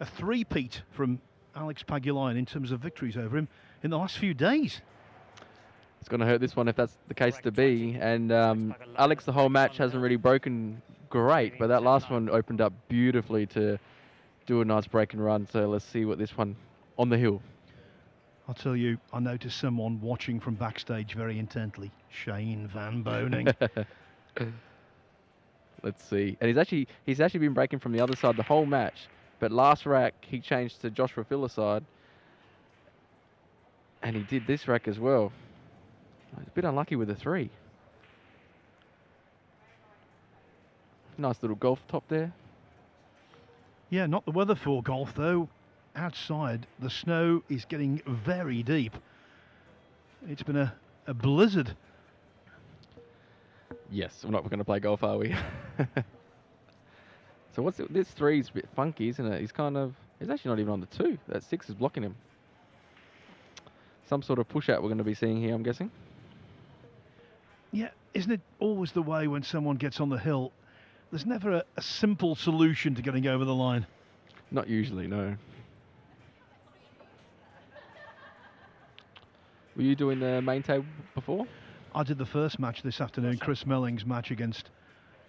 [SPEAKER 7] three-peat from Alex Pagulayan in terms of victories over him in the last few days.
[SPEAKER 2] It's going to hurt this one if that's the case to be. And Alex, the whole match hasn't really broken great, but that last one opened up beautifully to do a nice break and run. So let's see what this one on the hill.
[SPEAKER 7] I'll tell you, I noticed someone watching from backstage very intently. Shane Van Boning.
[SPEAKER 2] Let's see. And he's actually been breaking from the other side the whole match. But last rack, he changed to Joshua Filler's side. And he did this rack as well. He's a bit unlucky with the 3. Nice little golf top there.
[SPEAKER 7] Yeah, not the weather for golf though. Outside, the snow is getting very deep. It's been a blizzard.
[SPEAKER 2] Yes, we're not going to play golf, are we? So what's it, this 3's a bit funky, isn't it? He's actually not even on the 2. That 6 is blocking him. Some sort of push out we're going to be seeing here, I'm guessing.
[SPEAKER 7] Yeah, isn't it always the way when someone gets on the hill? There's never a simple solution to getting over the line.
[SPEAKER 2] Not usually, no. Were you doing the main table before?
[SPEAKER 7] I did the first match this afternoon, Chris Melling's match against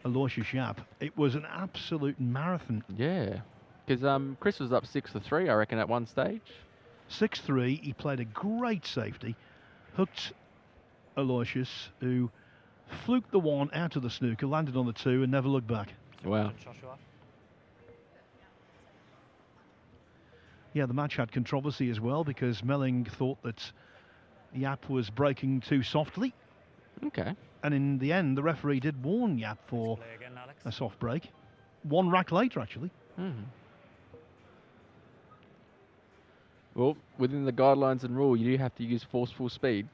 [SPEAKER 7] Aloysius Yap. It was an absolute marathon.
[SPEAKER 2] Yeah. Because Chris was up 6-3, I reckon, at one stage.
[SPEAKER 7] 6-3, he played a great safety, hooked Aloysius, who fluked the 1 out of the snooker, landed on the 2 and never looked back.
[SPEAKER 2] Wow.
[SPEAKER 7] Yeah, the match had controversy as well because Melling thought that Yap was breaking too softly.
[SPEAKER 2] Okay.
[SPEAKER 7] And in the end, the referee did warn Yap for a soft break. 1 rack later, actually.
[SPEAKER 2] Mm-hmm. Well, within the guidelines and rule, you do have to use forceful speed.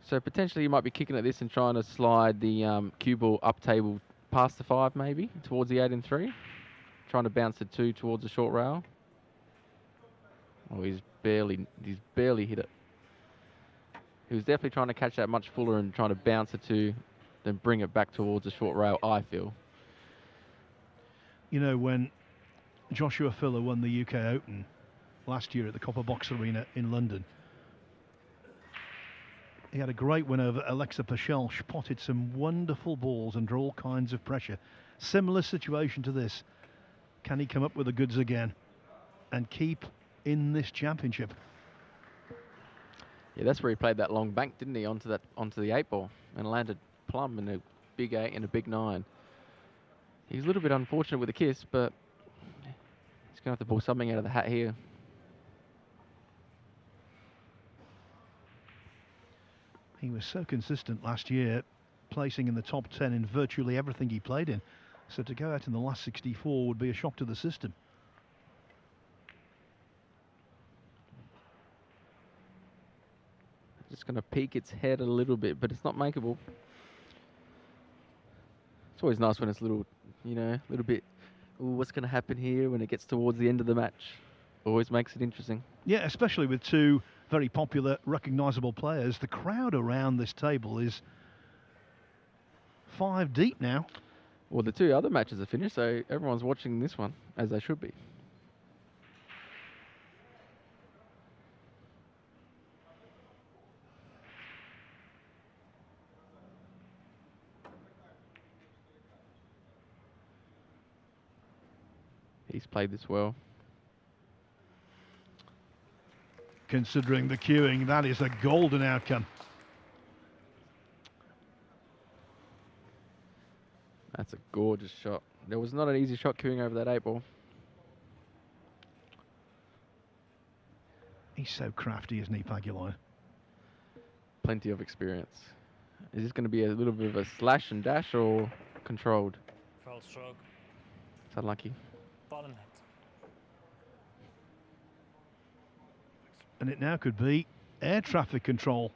[SPEAKER 2] So potentially you might be kicking at this and trying to slide the cue ball up table past the 5 maybe, towards the 8 and 3. Trying to bounce the 2 towards the short rail. Oh, he's barely hit it. He was definitely trying to catch that much fuller and trying to bounce the 2, then bring it back towards the short rail, I feel.
[SPEAKER 7] You know, when Joshua Filler won the UK Open last year at the Copper Box Arena in London, he had a great win over Alexa Pachel, spotted some wonderful balls under all kinds of pressure. Similar situation to this. Can he come up with the goods again and keep in this championship?
[SPEAKER 2] Yeah, that's where he played that long bank, didn't he, onto the 8-ball and landed plumb in a big 8 and a big 9. He's a little bit unfortunate with the kiss, but he's going to have to pull something out of the hat here.
[SPEAKER 7] He was so consistent last year, placing in the top 10 in virtually everything he played in. So to go out in the last 64 would be a shock to the system.
[SPEAKER 2] Just going to peek its head a little bit, but it's not makeable. It's always nice when it's a little, a little bit, ooh, what's going to happen here when it gets towards the end of the match. Always makes it interesting.
[SPEAKER 7] Yeah, especially with two very popular, recognisable players. The crowd around this table is 5 deep now.
[SPEAKER 2] Well, the 2 other matches are finished, so everyone's watching this one, as they should be. He's played this well.
[SPEAKER 7] Considering the queuing, that is a golden outcome.
[SPEAKER 2] That's a gorgeous shot. There was not an easy shot queuing over that 8-ball.
[SPEAKER 7] He's so crafty, isn't he, Pagulayan?
[SPEAKER 2] Plenty of experience. Is this going to be a little bit of a slash and dash or controlled?
[SPEAKER 6] Controlled stroke.
[SPEAKER 2] It's unlucky.
[SPEAKER 6] Bottom net.
[SPEAKER 7] And it now could be air traffic control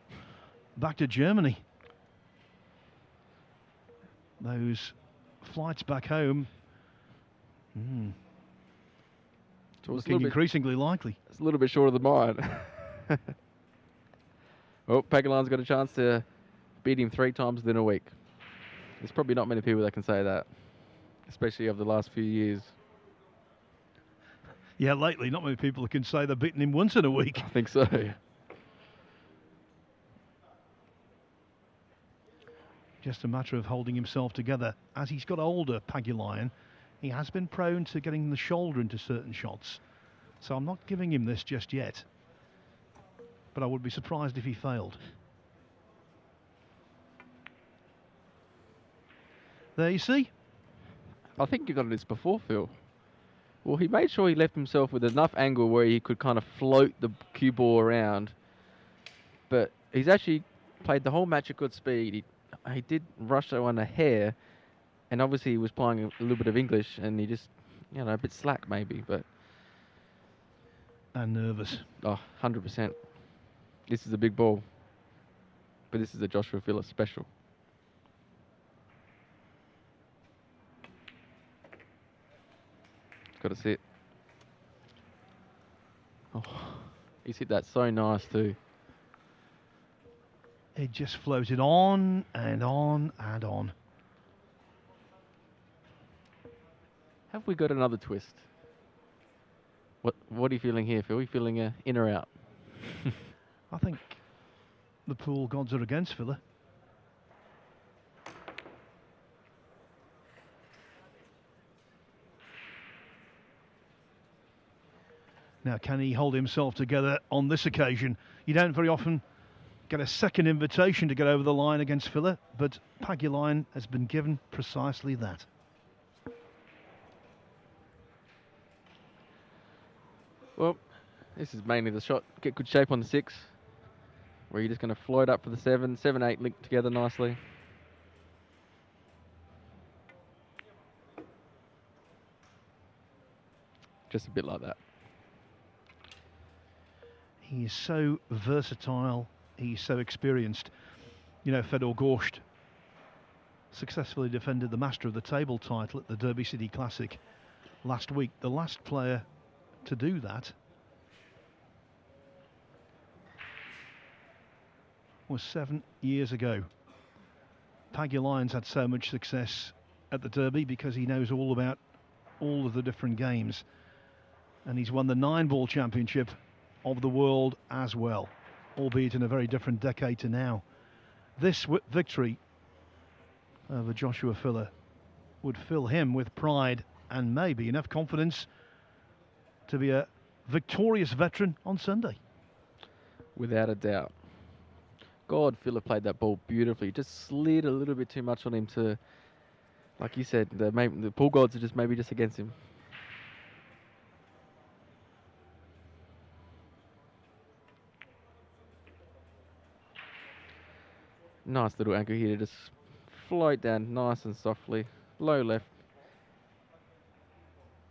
[SPEAKER 7] back to Germany. Those flights back home looking increasingly likely.
[SPEAKER 2] It's a little bit short of the mine. Oh, Pagulayan's got a chance to beat him 3 times within a week. There's probably not many people that can say that, especially over the last few years.
[SPEAKER 7] Yeah, lately, not many people can say they've beaten him once in a week.
[SPEAKER 2] I think so.
[SPEAKER 7] Just a matter of holding himself together. As he's got older, Pagulayan, he has been prone to getting the shoulder into certain shots. So I'm not giving him this just yet. But I would be surprised if he failed. There you see.
[SPEAKER 2] I think you've done this before, Phil. Well, he made sure he left himself with enough angle where he could kind of float the cue ball around. But he's actually played the whole match at good speed. He did rush that one a hair. And obviously he was playing a little bit of English and he just, a bit slack maybe. But
[SPEAKER 7] and nervous.
[SPEAKER 2] Oh, 100%. This is a big ball. But this is a Joshua Filler special. Got to sit. Oh, he's hit that so nice too.
[SPEAKER 7] It just floated on and on and on.
[SPEAKER 2] Have we got another twist? What are you feeling here, Phil? Are you feeling in or out?
[SPEAKER 7] I think the pool gods are against Filler. Now, can he hold himself together on this occasion? You don't very often get a second invitation to get over the line against Filler, but Pagulayan has been given precisely that.
[SPEAKER 2] Well, this is mainly the shot. Get good shape on the 6, where you're just going to float up for the 7, 7, 8 linked together nicely. Just a bit like that.
[SPEAKER 7] He is so versatile, he's so experienced. Fedor Gorsht successfully defended the Master of the Table title at the Derby City Classic last week. The last player to do that was 7 years ago. Pagulayan's had so much success at the Derby because he knows all about all of the different games. And he's won the 9-ball championship of the world as well, albeit in a very different decade to now. This victory over Joshua Filler would fill him with pride and maybe enough confidence to be a victorious veteran on Sunday.
[SPEAKER 2] Without a doubt. God, Philip played that ball beautifully. Just slid a little bit too much on him to, like you said, the pool gods are maybe just against him. Nice little angle here to just float down nice and softly, low left,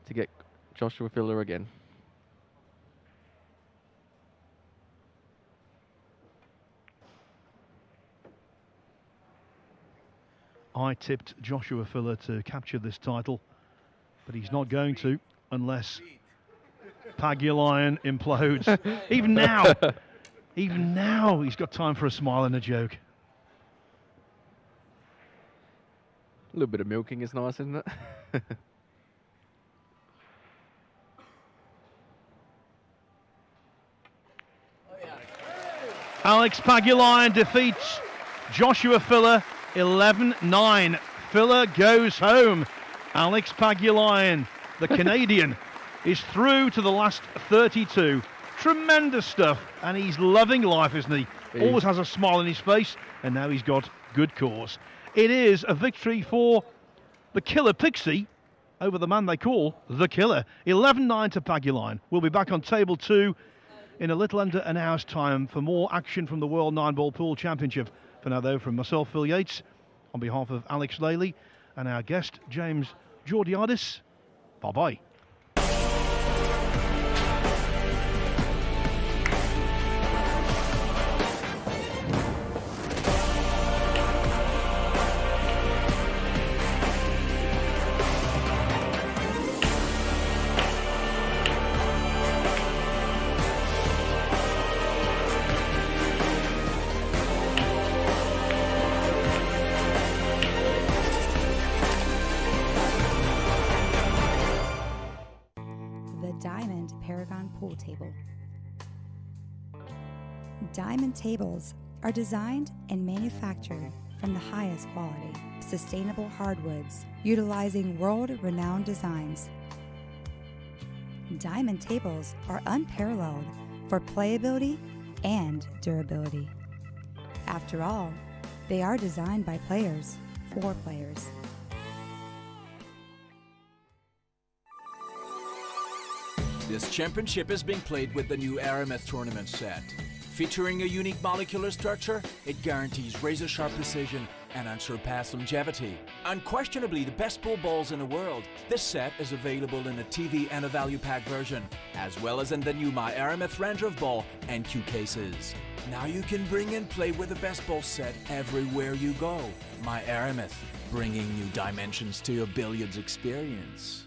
[SPEAKER 2] to get Joshua Filler again.
[SPEAKER 7] I tipped Joshua Filler to capture this title, but he's not going to unless Pagulayan implodes. Even now, he's got time for a smile and a joke.
[SPEAKER 2] A little bit of milking is nice, isn't it?
[SPEAKER 7] Alex Pagulayan defeats Joshua Filler 11-9. Filler goes home. Alex Pagulayan, the Canadian, is through to the last 32. Tremendous stuff, and he's loving life, isn't he? Always has a smile on his face, and now he's got good cause. It is a victory for the Killer Pixie over the man they call the Killer. 11-9 to Pagulayan. We'll be back on table 2 in a little under an hour's time for more action from the World 9-Ball Pool Championship. For now, though, from myself, Phil Yates, on behalf of Alex Laley and our guest, James Georgiadis, bye-bye.
[SPEAKER 4] Pool table. Diamond tables are designed and manufactured from the highest quality, sustainable hardwoods, utilizing world-renowned designs. Diamond tables are unparalleled for playability and durability. After all, they are designed by players for players.
[SPEAKER 5] This championship is being played with the new Aramith tournament set. Featuring a unique molecular structure, it guarantees razor-sharp precision and unsurpassed longevity. Unquestionably the best pool balls in the world, this set is available in a TV and a value pack version, as well as in the new My Aramith Ranger of Ball and Q cases. Now you can bring and play with the best ball set everywhere you go. My Aramith, bringing new dimensions to your billiards experience.